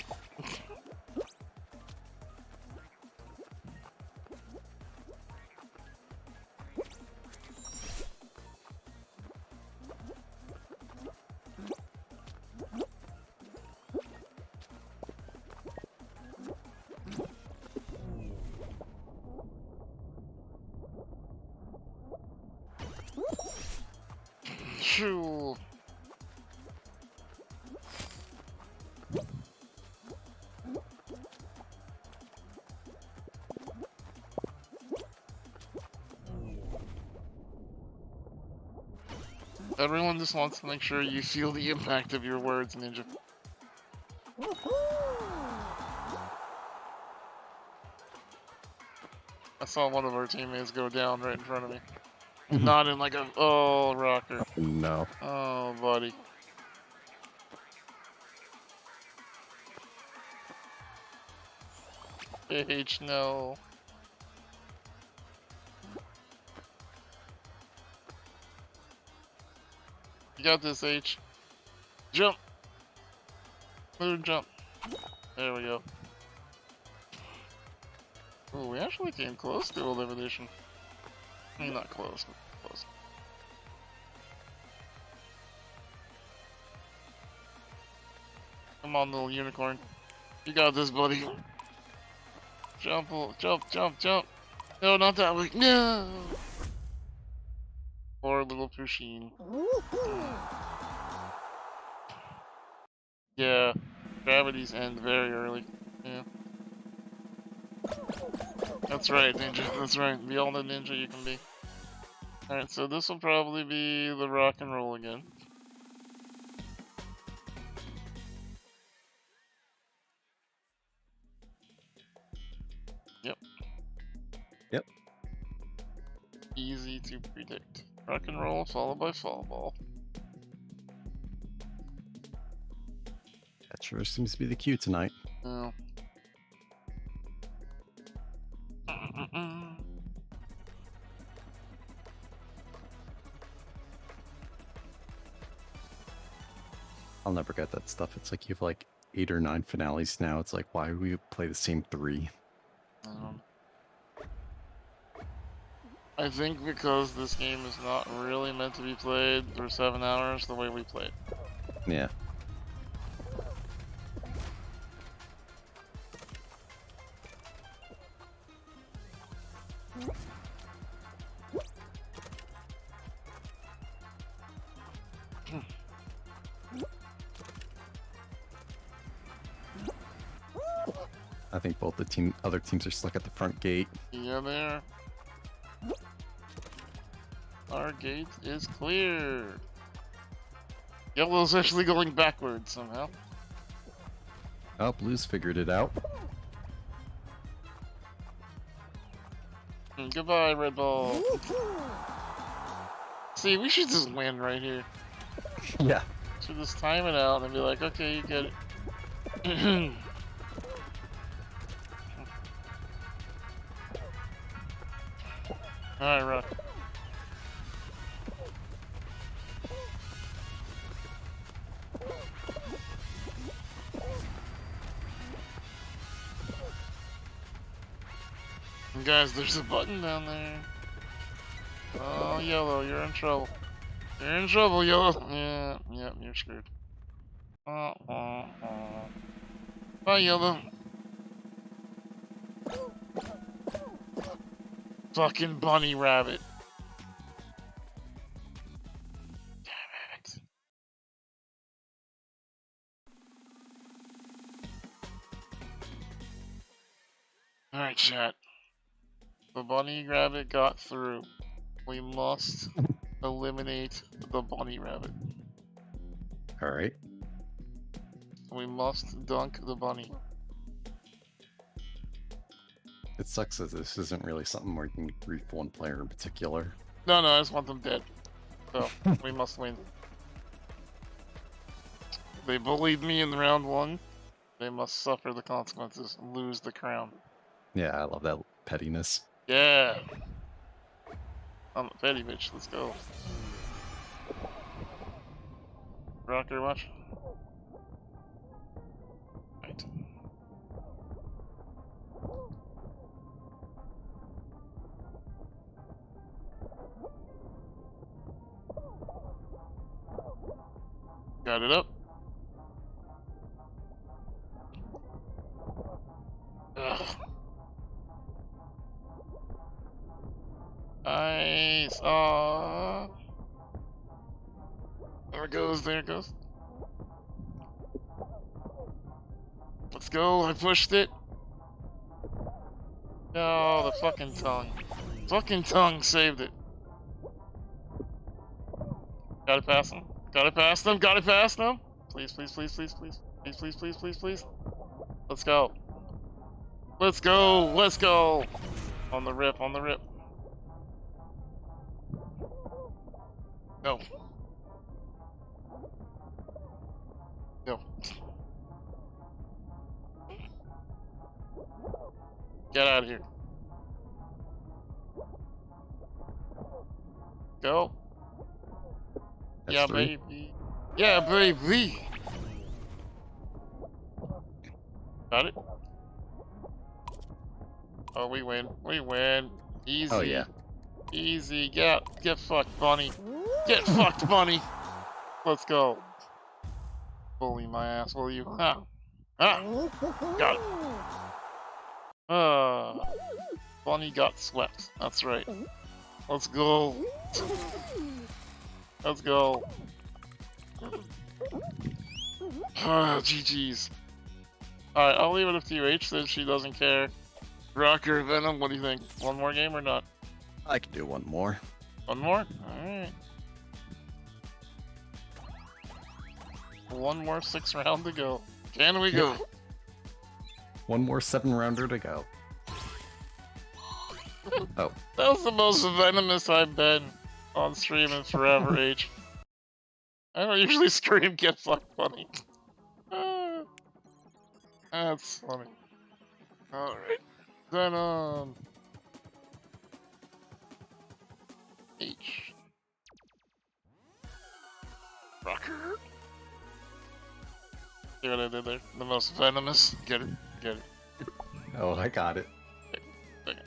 Shoo. Everyone just wants to make sure you feel the impact of your words, Ninja. I saw one of our teammates go down right in front of me. Not in like a... Oh, rocker. No. Oh, buddy. H, no. You got this, H. Jump! Move, jump. There we go. Oh, we actually came close to elimination. I mean, not close, but close. Come on, little unicorn. You got this, buddy. Jump, jump, jump, jump. No, not that way. No! Poor little Pusheen. Yeah. Gravities end very early. Yeah. That's right, Ninja. That's right. Be all the ninja you can be. Alright, so this will probably be the rock and roll again. Yep. Yep. Easy to predict. Rock and roll followed by fall ball. That sure seems to be the cue tonight. Oh. I'll never get that stuff. It's like you have like 8 or 9 finales now. It's like, why do we play the same 3? I think because this game is not really meant to be played for 7 hours the way we play it. Yeah. I think both the other teams are stuck at the front gate. Yeah, they are. Our gate is clear. Yellow's actually going backwards somehow. Oh, Blue's figured it out. Goodbye, Red Ball. See, we should just win right here. Yeah. Should just time it out and be like, okay, you get it. Alright, Rock. And guys, there's a button down there. Oh, Yellow, you're in trouble. You're in trouble, Yellow. Yeah, you're screwed. Bye, Yellow. Fucking bunny rabbit. Damn it. Alright, chat. The bunny rabbit got through. We must eliminate the bunny rabbit. Alright. We must dunk the bunny. It sucks that this isn't really something where you can grief one player in particular. No, I just want them dead. So, we must win. They bullied me in round 1. They must suffer the consequences and lose the crown. Yeah, I love that pettiness. Yeah! I'm a petty bitch, let's go. Rocker, watch. Right. Got it up. Ugh. Nice. Aww. There it goes, there it goes. Let's go, I pushed it. No, the fucking tongue. Fucking tongue saved it. Got it past him. Got it past them. Got it past them. Please, please, please, please, please. Please, please, please, please, please. Let's go. Let's go. Let's go. On the rip, on the rip. No. No. Get out of here. Go. That's Yeah, 3. baby. Yeah, baby. Got it. Oh, we win. We win. Easy. Oh, yeah. Easy. Get fucked, bunny. Get fucked, bunny. Let's go. Bully my ass, will you? Ah. Ah. Got it. Bunny got swept. That's right. Let's go. Let's go. GG's. Alright, I'll leave it up to you. H says she doesn't care. Rocker, Venom, what do you think? One more game or not? I can do one more. One more? Alright. One more 6 round to go. Can we go? One more 7-rounder to go. Oh. That was the most venomous I've been on stream in forever, H. I don't usually scream get fucked funny. That's funny. Alright. Then, H. Rocker. See what I did there? The most venomous. Get it? Get it. Oh, I got it. Okay.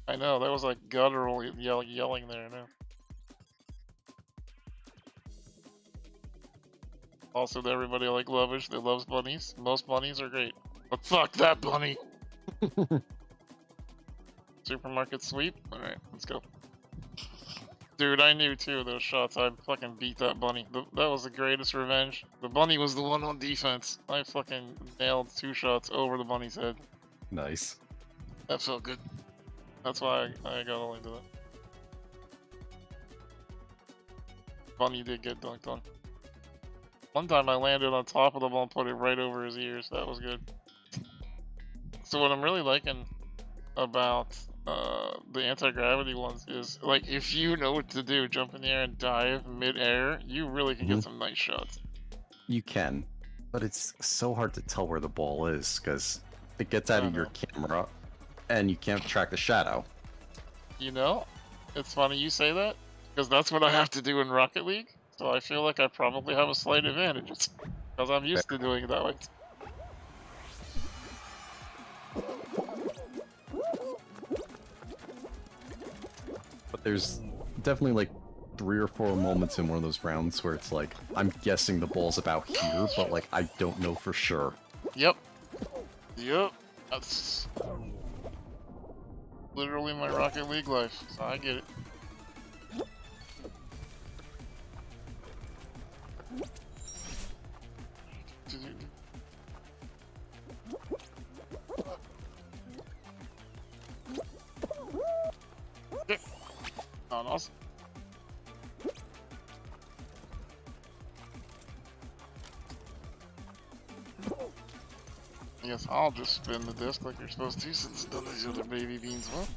I know, that was like guttural yelling there, I know. Also, to everybody like Lovish that loves bunnies. Most bunnies are great. But fuck that bunny! Supermarket sweep? Alright, let's go. Dude, I knew too those shots. I fucking beat that bunny. That was the greatest revenge. The bunny was the one on defense. I fucking nailed 2 shots over the bunny's head. Nice. That felt good. That's why I got all into that. Bunny did get dunked on. One time I landed on top of the ball and put it right over his ears. That was good. So what I'm really liking about the anti-gravity ones is, like, if you know what to do, jump in the air and dive mid-air, you really can get some nice shots. You can, but it's so hard to tell where the ball is, because it gets out of your camera, and you can't track the shadow. You know, it's funny you say that, because that's what I have to do in Rocket League, so I feel like I probably have a slight advantage, because I'm used to doing it that way. But there's definitely like 3 or 4 moments in one of those rounds where it's like, I'm guessing the ball's about here, but like, I don't know for sure. Yep. Yep. That's literally my Rocket League life, so I get it. Not awesome. I guess I'll just spin the disc like you're supposed to, since none of these other baby beans will.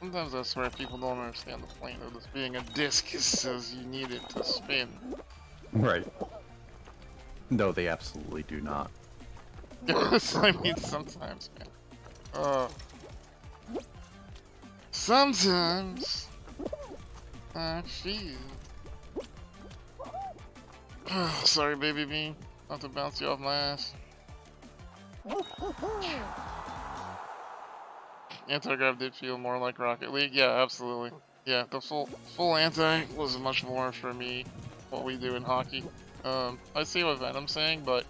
Sometimes I swear people don't understand the point of this being a disc. It says you need it to spin. Right. No, they absolutely do not. I mean, sometimes, man. Sometimes I feel. Sorry, baby bean. Not to bounce you off my ass. Anti-grav did feel more like Rocket League. Yeah, absolutely. Yeah, the full anti was much more for me what we do in hockey. I see what Venom's saying, but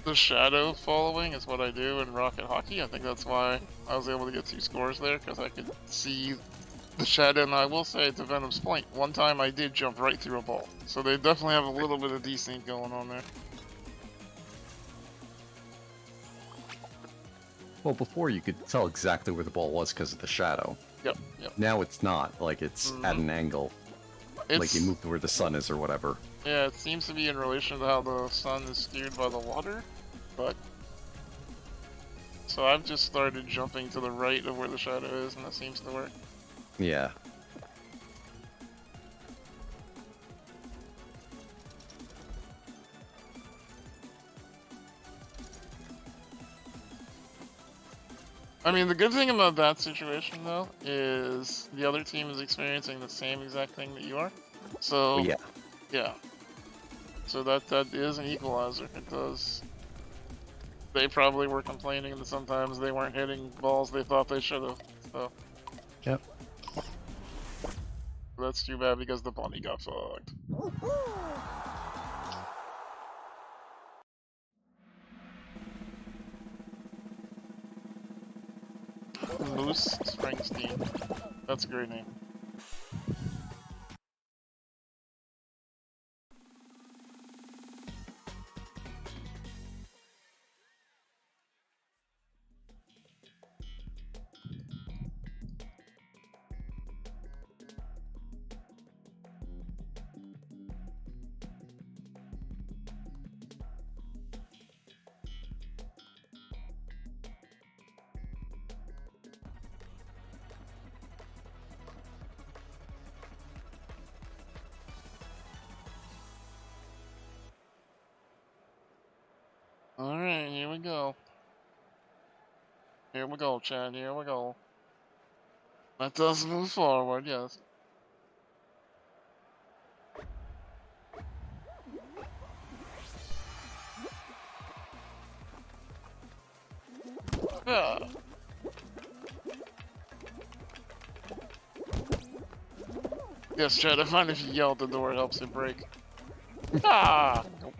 the shadow following is what I do in Rocket Hockey. I think that's why I was able to get 2 scores there, because I could see the shadow. And I will say, to Venom's point, one time I did jump right through a ball. So they definitely have a little bit of desync going on there. Well, before you could tell exactly where the ball was because of the shadow. Yep, yep. Now it's not. Like, it's at an angle. Like you move to where the sun is or whatever. Yeah, it seems to be in relation to how the sun is skewed by the water, but... So I've just started jumping to the right of where the shadow is, and that seems to work. Yeah. I mean, the good thing about that situation, though, is the other team is experiencing the same exact thing that you are. So, yeah. Yeah. So that is an equalizer. It does. they probably were complaining that sometimes they weren't hitting balls they thought they should have. So Yep. that's too bad because the bunny got fucked. Moose Springsteen. That's a great name. Alright, here we go. Here we go, Chad, here we go. Let us move forward, yes. Ah. Yes, Chad, I find if you yell at the door, it helps it break. Ah! Nope.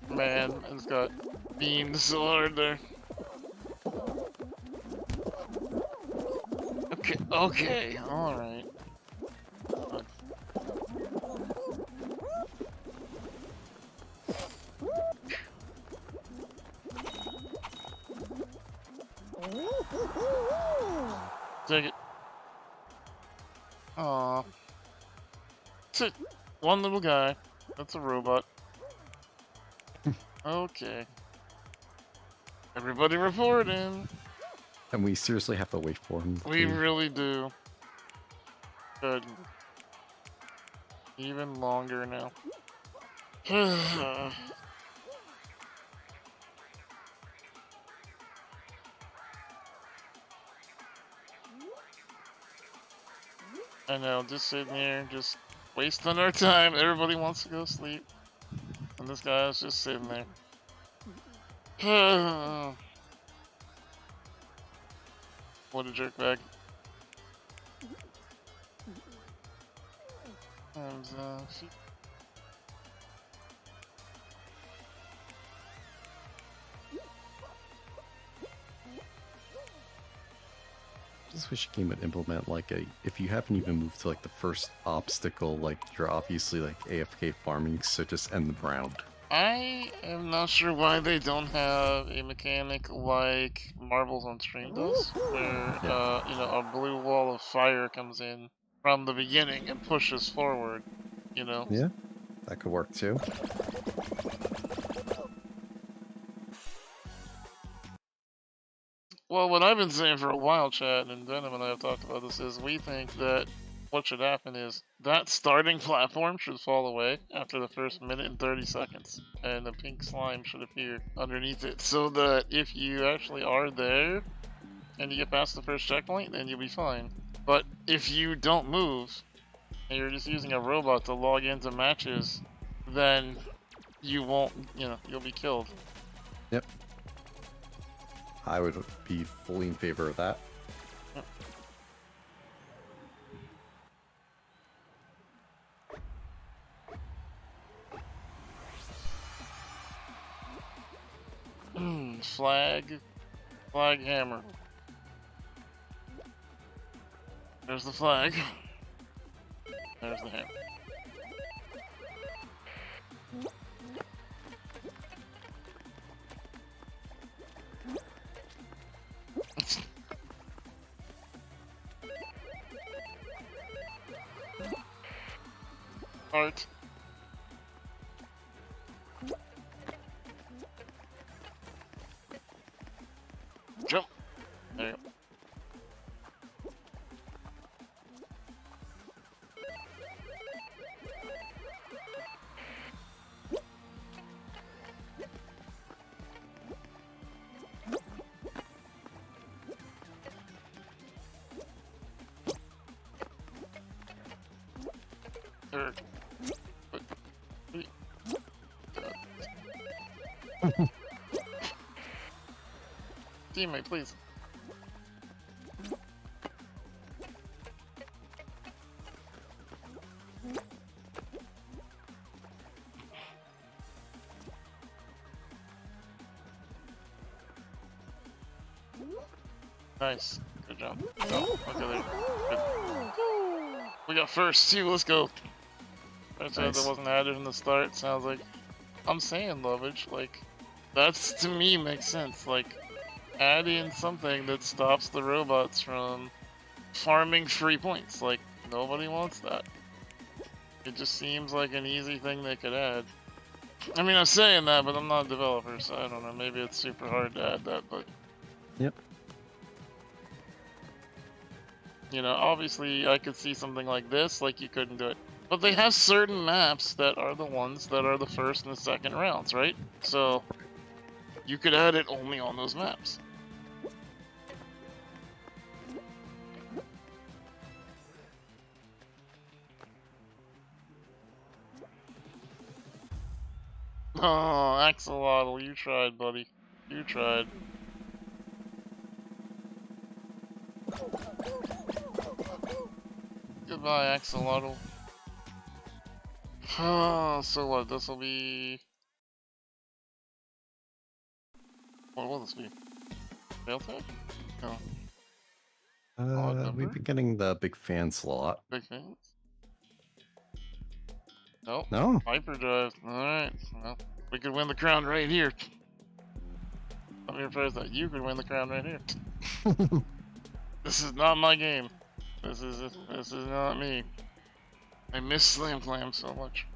Man, it's got beamed so hard there. Okay, okay, alright. Take it. Aww. One little guy. That's a robot. Okay. Everybody report him. And we seriously have to wait for him. We really do. Good. Even longer now. I know, just sitting here, just wasting our time. Everybody wants to go sleep. And this guy is just sitting there. What a jerkbag. And, just wish a game would implement like if you haven't even moved to like the first obstacle, like you're obviously like AFK farming, so just end the round. I am not sure why they don't have a mechanic like Marbles on Stream does, where you know, a blue wall of fire comes in from the beginning and pushes forward, you know? Yeah, that could work too. Well, what I've been saying for a while, Chad, and Venom and I have talked about this, is we think that what should happen is that starting platform should fall away after the first minute and 30 seconds, and the pink slime should appear underneath it, so that if you actually are there and you get past the first checkpoint, then you'll be fine. But if you don't move, and you're just using a robot to log into matches, then you won't, you know, you'll be killed. Yep. I would be fully in favor of that. Flag hammer. There's the flag. There's the hammer. Heart. Jump. There you go. Or... Teammate, please. Nice. Good job. Oh, okay, there. Good. We got first too, let's go. I said that wasn't added in the start, sounds like. I'm saying, Lovage, like, that's to me makes sense. Like, add in something that stops the robots from farming free points. Like, nobody wants that. It just seems like an easy thing they could add. I mean, I'm saying that, but I'm not a developer, so I don't know. Maybe it's super hard to add that, but... Yep. You know, obviously I could see something like this, like you couldn't do it. But they have certain maps that are the ones that are the first and the second rounds, right? So, you could add it only on those maps. Oh, Axolotl, you tried, buddy. You tried. Goodbye, Axolotl. Oh, so what? This will be... What will this be? Fail tag? No. We've been getting the big fan slot. Big fans? Nope. No? Hyperdrive. Alright. Well, we could win the crown right here. Let me rephrase that. You could win the crown right here. This is not my game. This is not me. I miss Slam Clam so much.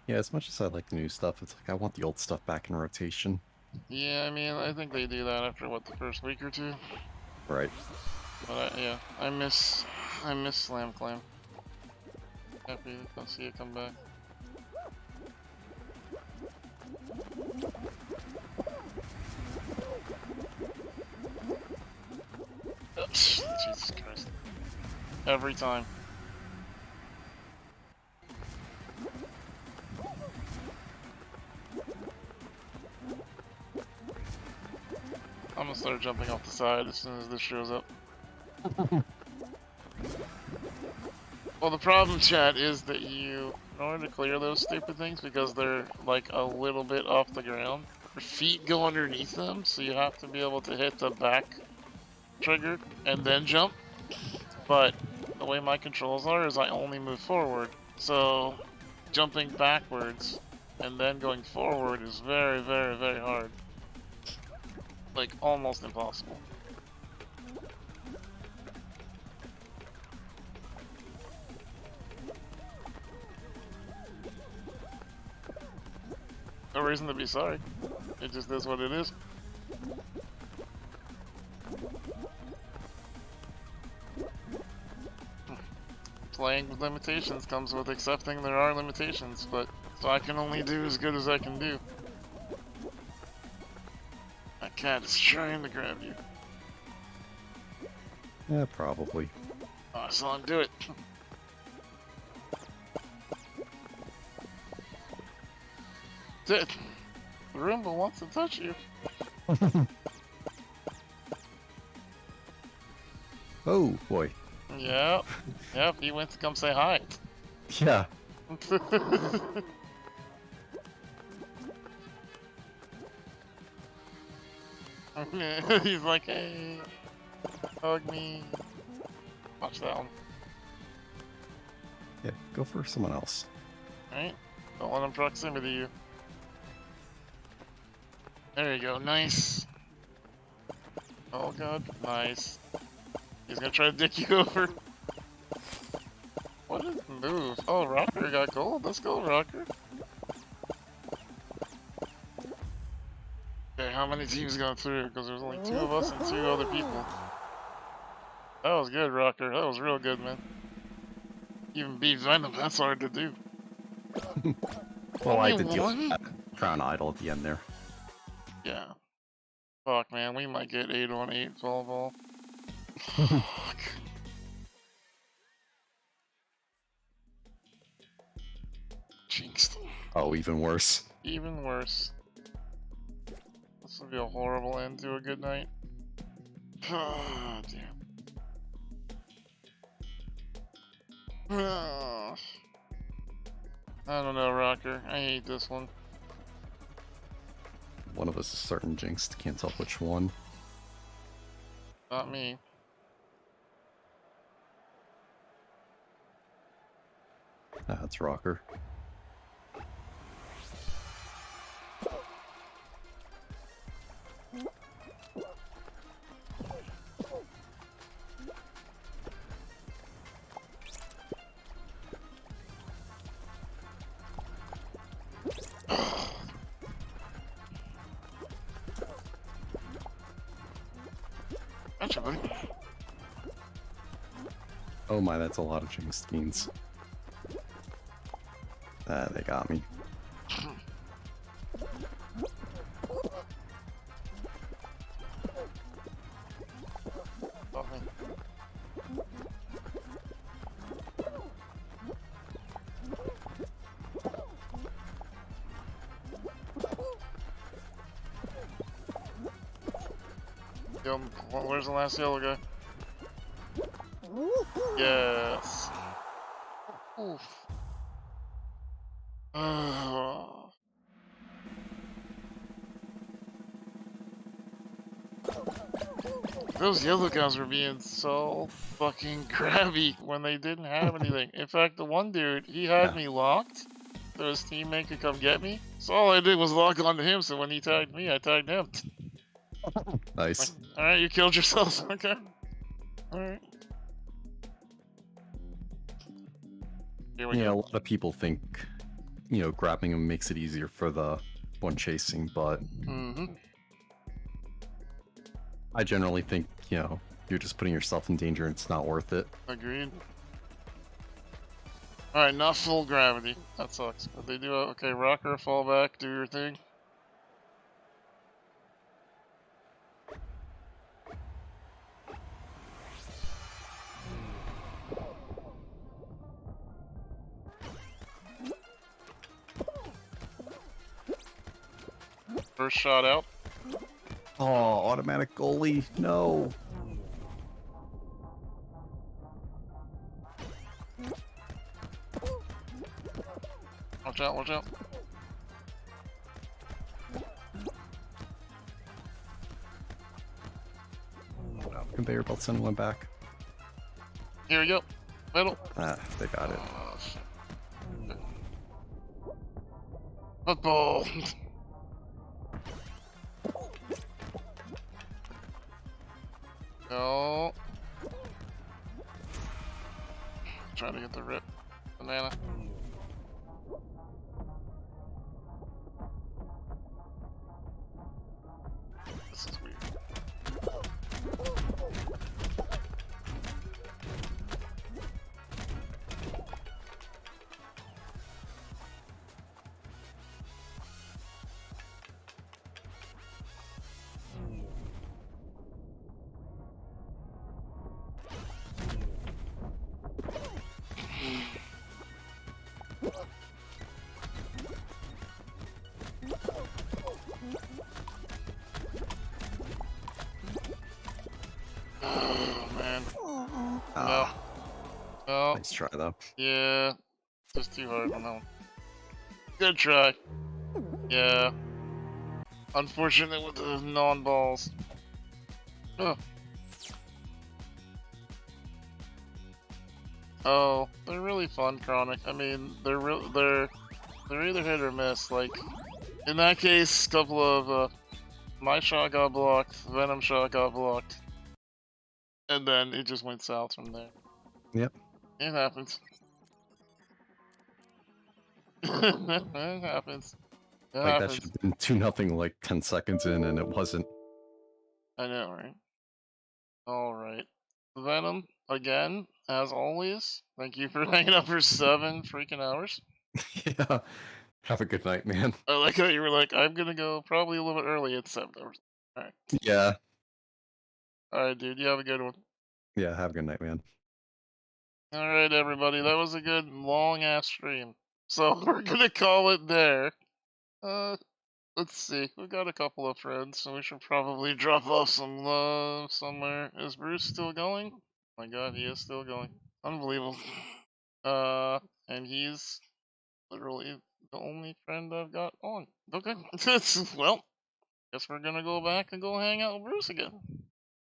Yeah, as much as I like new stuff, it's like I want the old stuff back in rotation. Yeah, I mean, I think they do that after, what, the first week or two? Right. But yeah, I miss Slam Clam. Happy to see it come back. Jesus Christ. Every time. I'm gonna start jumping off the side as soon as this shows up. Well, the problem, chat, is that you, in order to clear those stupid things, because they're like a little bit off the ground, your feet go underneath them, so you have to be able to hit the back trigger and then jump. But the way my controls are is I only move forward, so jumping backwards and then going forward is very, very, very hard. Like, almost impossible. No reason to be sorry. It just is what it is. Playing with limitations comes with accepting there are limitations, but so I can only do as good as I can do. That cat is trying to grab you. Yeah, probably. Oh, I saw him do it. The Roomba wants to touch you. Oh, boy. Yep. Yep, he went to come say hi. Yeah. He's like, hey, hug me. Watch that one. Yeah, go for someone else. Alright, don't let him proximity you. There you go, nice. Oh god, nice. He's gonna try to dick you over. What is the move? Oh, Rocker got gold. Let's go, Rocker. Okay, how many teams got through? Because there's only 2 of us and 2 other people. That was good, Rocker. That was real good, man. Even beat Venom, that's hard to do. Well, I Only did deal with one? that. Crown Idol at the end there. Yeah. Fuck, man, we might get 8 on 8 volleyball. Fuck. Jinxed. Oh, even worse. Even worse. This will be a horrible end to a good night. Oh, damn. Oh. I don't know, Rocker. I hate this one. One of us is certain jinxed. Can't tell which one. Not me. That's Rocker. Gotcha, buddy. Oh my, that's a lot of jinxed beans. They got me. Nothing. Yo, where's the last yellow guy? Yes. Oof. Those yellow guys were being so fucking crabby when they didn't have anything. In fact, the one dude, he had me locked so his teammate could come get me. So all I did was lock onto him, so when he tagged me, I tagged him. Nice. Alright, you killed yourself. Okay. Alright. Here we Yeah, go. a lot of people think, you know, grabbing him makes it easier for the one chasing, but I generally think, you know, you're just putting yourself in danger and it's not worth it. Agreed. Alright, not full gravity. That sucks. But they do okay, Rocker, fall back, do your thing. First shot out. Oh, automatic goalie, no. Watch out, watch out. Conveyor belt sending one back. Here we go. Middle. They got it. Oh, shit. Football. No. Trying to get the rip. Banana. This is weird. Oh, man. No. No. Nice try, though. Yeah. Just too hard on that one. Good try. Yeah. Unfortunate with the non-balls. Oh. Oh, they're really fun, Chronic. I mean, they're either hit or miss. Like, in that case, couple of my shot got blocked, Venom shot got blocked, and then it just went south from there. Yep. It happens. It happens. It Like, that happens. should have been 2-0 like 10 seconds in, and it wasn't. I know, right? Alright. Venom, again, as always. Thank you for hanging out for 7 freaking hours. Yeah. Have a good night, man. I like how you were like, I'm gonna go probably a little bit early at 7 hours. Alright. Yeah. Alright, dude, you have a good one. Yeah, have a good night, man. Alright, everybody, that was a good long ass stream. So we're gonna call it there. Let's see. We got a couple of friends, so we should probably drop off some love somewhere. Is Bruce still going? Oh my god, he is still going. Unbelievable. And he's literally the only friend I've got on. Okay. Well, guess we're gonna go back and go hang out with Bruce again.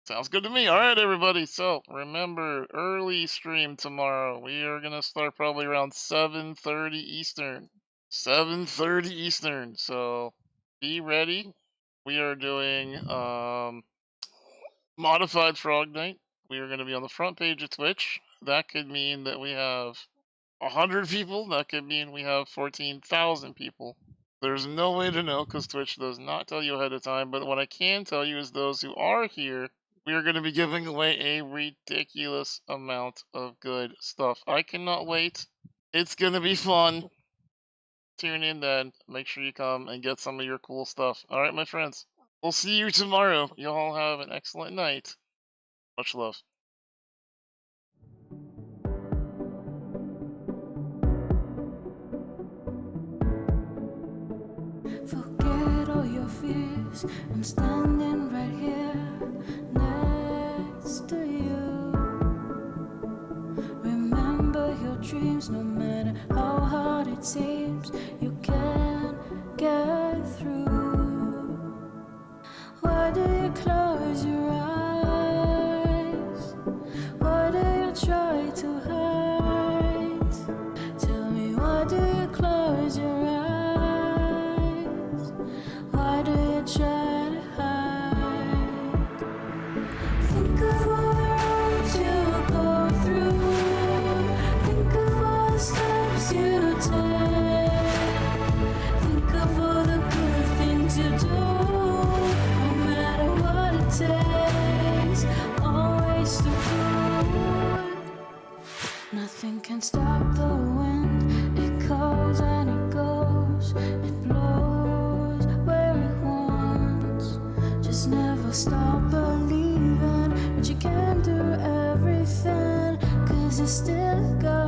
Sounds good to me. Alright, everybody. So, remember, early stream tomorrow. We are gonna start probably around 7:30 Eastern. 7:30 Eastern. So, be ready. We are doing, Modified Frog Night. We are gonna be on the front page of Twitch. That could mean that we have 100 people. That could mean we have 14,000 people. There's no way to know because Twitch does not tell you ahead of time. But what I can tell you is those who are here, we are going to be giving away a ridiculous amount of good stuff. I cannot wait. It's going to be fun. Tune in then. Make sure you come and get some of your cool stuff. All right, my friends. We'll see you tomorrow. You all have an excellent night. Much love. Forget all your fears. I'm standing right here next to you. Remember your dreams, no matter how hard it seems, you can get through. Why do you close your eyes? Why do you try to hide? Tell me, why do you close your eyes? Why do you try to hide? Think of all the roads you go through. Think of all the steps you take. Think of all the good things you do. No matter what it takes, always the good. Nothing can stop the wind. It comes and it goes. It blows where it wants. Just never stop believing that you can do everything. 'Cause you still got